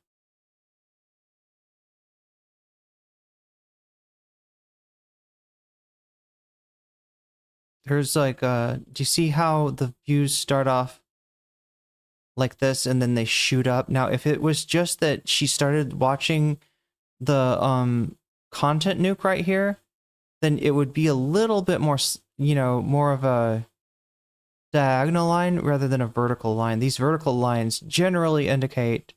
There's like do you see how the views start off like this and then they shoot up? Now, if it was just that she started watching the content nuke right here, then it would be a little bit more, you know, more of a diagonal line rather than a vertical line. These vertical lines generally indicate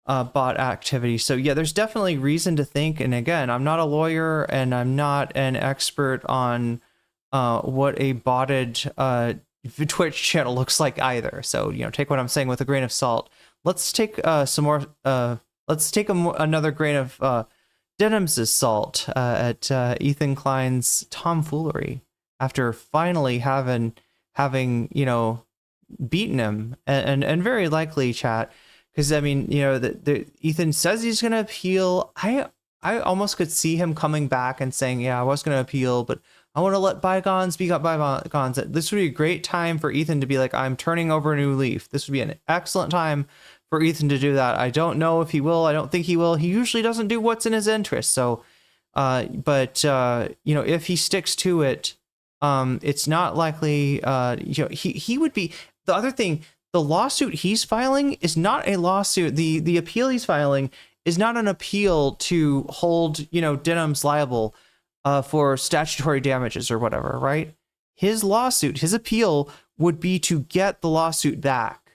bot activity. So yeah, there's definitely reason to think, and again, I'm not a lawyer and I'm not an expert on what a botted Twitch channel looks like either. So, you know, take what I'm saying with a grain of salt. Let's take some more, let's take another grain of Denham's salt at Ethan Klein's tomfoolery after finally having, you know, beaten him and very likely, chat, because I mean, you know, the Ethan says he's going to appeal. I almost could see him coming back and saying, yeah, I was going to appeal, but I want to let bygones be bygones. This would be a great time for Ethan to be like, I'm turning over a new leaf. This would be an excellent time for Ethan to do that. I don't know if he will. I don't think he will. He usually doesn't do what's in his interest. So, but you know, if he sticks to it, it's not likely, you know, he would be. The other thing, the lawsuit he's filing is not a lawsuit. The appeal he's filing is not an appeal to hold, you know, Denham's liable for statutory damages or whatever, right? His lawsuit, his appeal would be to get the lawsuit back,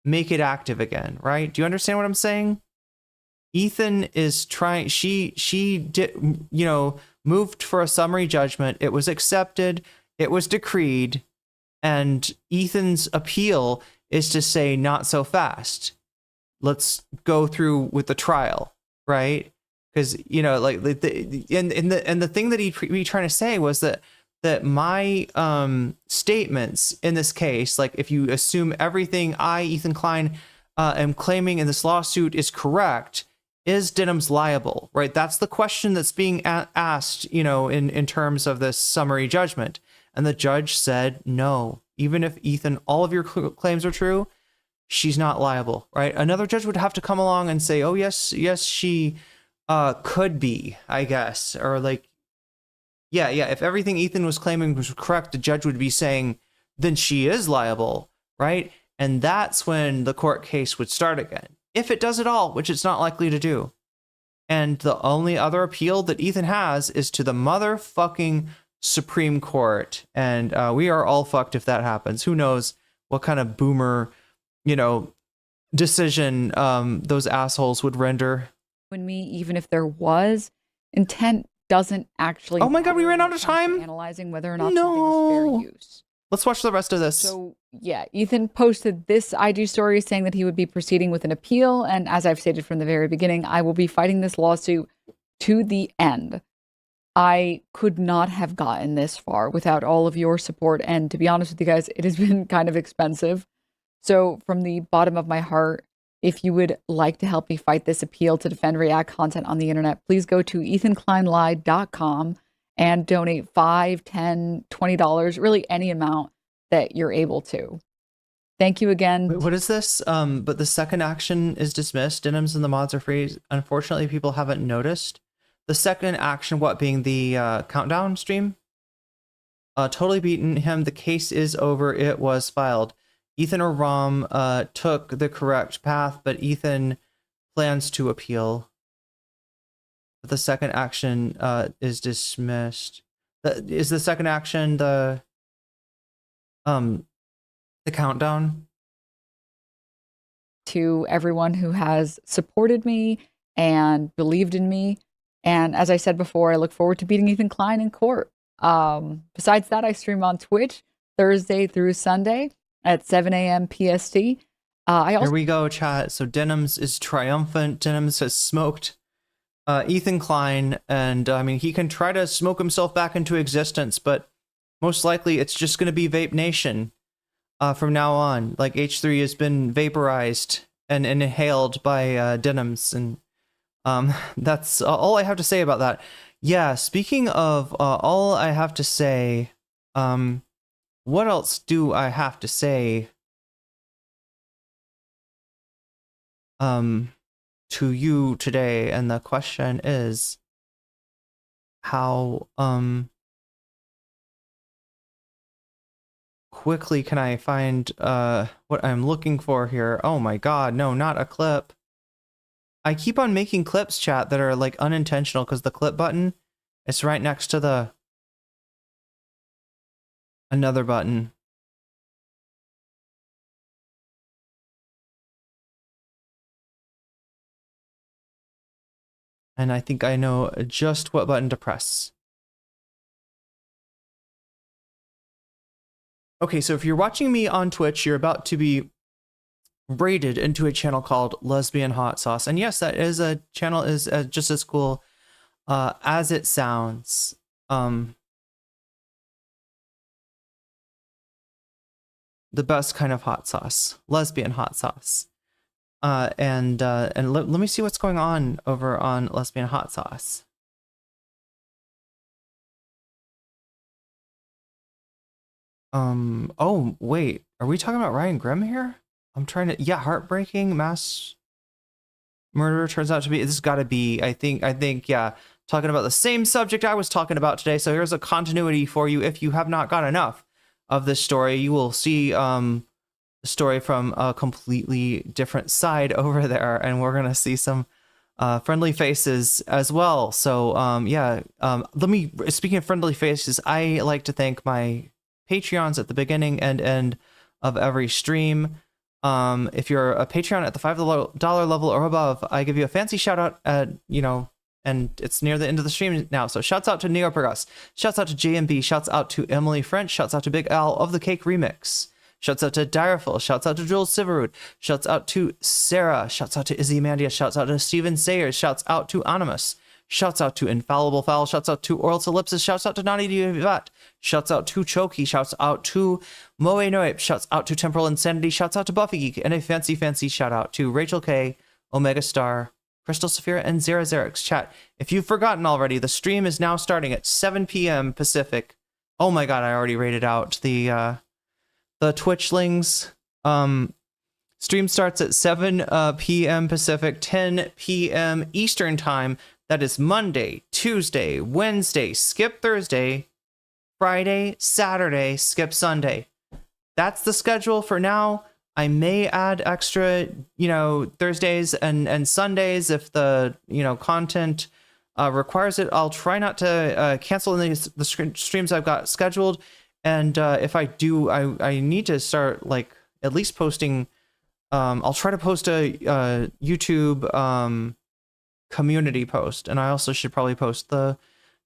make it active again, right? Do you understand what I'm saying? Ethan is trying, she did, you know, moved for a summary judgment. It was accepted. It was decreed. And Ethan's appeal is to say, not so fast. Let's go through with the trial, right? Because, you know, like the thing that he'd be trying to say was that my statements in this case, like if you assume everything I, Ethan Klein, am claiming in this lawsuit is correct, is Denham's liable, right? That's the question that's being asked, you know, in terms of this summary judgment. And the judge said, no, even if Ethan, all of your claims are true, she's not liable, right? Another judge would have to come along and say, oh, yes, she could be, I guess. Or like, yeah, if everything Ethan was claiming was correct, the judge would be saying, then she is liable, right? And that's when the court case would start again. If it does at all, which it's not likely to do. And the only other appeal that Ethan has is to the motherfucking Supreme Court. And we are all fucked if that happens. Who knows what kind of boomer, you know, decision those assholes would render. Me, even if there was intent, doesn't actually. Oh my god, we ran out of time analyzing whether or not something is fair use. Let's watch the rest of this. So yeah, Ethan posted this IG story saying that he would be proceeding with an appeal, and as I've stated from the very beginning, I will be fighting this lawsuit to the end. I could not have gotten this far without all of your support, and to be honest with you guys, it has been kind of expensive So from the bottom of my heart, if you would like to help me fight this appeal to defend React content on the internet, please go to ethankleinlied.com and donate $5, $10, $20, really any amount that you're able to. Thank you again. Wait, what is this? But the second action is dismissed. Denims and the mods are free. Unfortunately, people haven't noticed. The second action, what being the countdown stream? Totally beaten him. The case is over. It was filed. Ethan or Rom took the correct path, but Ethan plans to appeal. But the second action is dismissed. Is the second action the countdown? To everyone who has supported me and believed in me. And as I said before, I look forward to beating Ethan Klein in court. Besides that, I stream on Twitch Thursday through Sunday at 7 a.m. PST. Here we go, chat. So Denims is triumphant. Denims has smoked Ethan Klein, and I mean, he can try to smoke himself back into existence, but most likely it's just going to be Vape Nation from now on. Like H3 has been vaporized and inhaled by Denims, and that's all I have to say about that. Yeah, speaking of all I have to say, what else do I have to say to you today? And the question is, how quickly can I find what I'm looking for here? Oh my god, no, not a clip. I keep on making clips, chat, that are like unintentional because the clip button, it's right next to the another button. And I think I know just what button to press. Okay, so if you're watching me on Twitch, you're about to be raided into a channel called Lesbian Hot Sauce. And yes, that is a channel is just as cool as it sounds. The best kind of hot sauce, lesbian hot sauce. And let me see what's going on over on Lesbian Hot Sauce. Oh wait, are we talking about Ryan Grimm here? I'm trying to, yeah, heartbreaking mass murder turns out to be, this has got to be, I think, yeah, talking about the same subject I was talking about today. So here's a continuity for you. If you have not got enough of this story, you will see the story from a completely different side over there, and we're gonna see some friendly faces as well. So yeah, let me, speaking of friendly faces, I like to thank my Patreons at the beginning and end of every stream. If you're a Patreon at the $5 level or above, I give you a fancy shout out at, you know, and it's near the end of the stream now. So shouts out to Neopergus, shouts out to JMB, shouts out to Emily French, shouts out to Big Al of the Cake Remix, shouts out to Direful, shouts out to Jules Siverud, shouts out to Sarah, shouts out to Izzy Amandia, shouts out to Steven Sayers, shouts out to Animus, shouts out to Infallible Foul, shouts out to Oral Ellipsis, shouts out to Naughty Divat, shouts out to Choki, shouts out to Moe Noip, shouts out to Temporal Insanity, shouts out to Buffy Geek, and a fancy shout out to Rachel K, Omega Star, Crystal Saphira, and Zara Xerix. Chat, if you've forgotten already, the stream is now starting at 7 p.m. Pacific. Oh my god, I already rated out the Twitchlings. Stream starts at 7 p.m. Pacific, 10 p.m. Eastern Time. That is Monday, Tuesday, Wednesday, skip Thursday, Friday, Saturday, skip Sunday. That's the schedule for now. I may add extra, you know, Thursdays and Sundays if the, you know, content requires it. I'll try not to cancel the streams I've got scheduled. And if I do, I need to start, like, at least posting. I'll try to post a YouTube community post, and I also should probably post the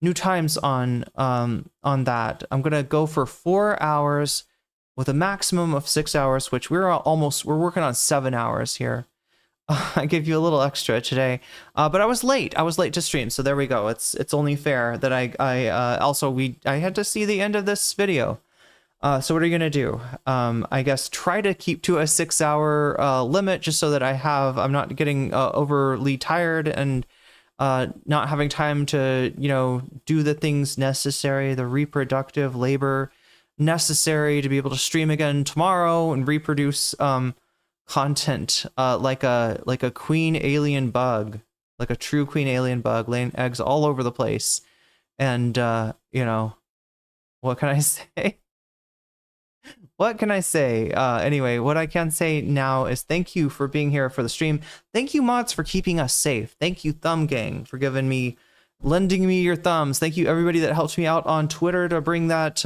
new times on that. I'm gonna go for 4 hours with a maximum of 6 hours, which we're working on 7 hours here. I gave you a little extra today, but I was late to stream, so there we go. It's only fair that I had to see the end of this video. So what are you gonna do? I guess try to keep to a 6-hour limit, just so that I'm not getting overly tired and not having time to, do the things necessary, the reproductive labor necessary to be able to stream again tomorrow and reproduce content like a queen alien bug, like a true queen alien bug, laying eggs all over the place. And what can I say? What can I say? Anyway, what I can say now is thank you for being here for the stream. Thank you, mods, for keeping us safe. Thank you, Thumb Gang, for lending me your thumbs. Thank you, everybody that helped me out on Twitter to bring that,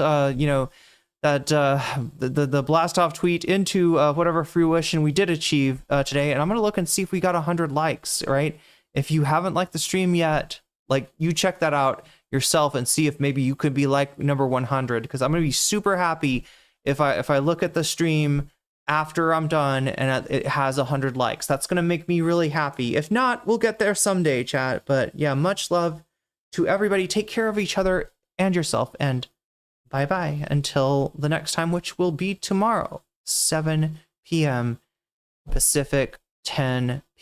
the blast off tweet into whatever fruition we did achieve today. And I'm gonna look and see if we got 100 likes. Right? If you haven't liked the stream yet, you check that out yourself and see if maybe you could be like number 100. Because I'm gonna be super happy if I look at the stream after I'm done and it has 100 likes. That's gonna make me really happy. If not, we'll get there someday, chat. But yeah, much love to everybody. Take care of each other and yourself, and bye-bye until the next time, which will be tomorrow, 7 p.m. Pacific, 10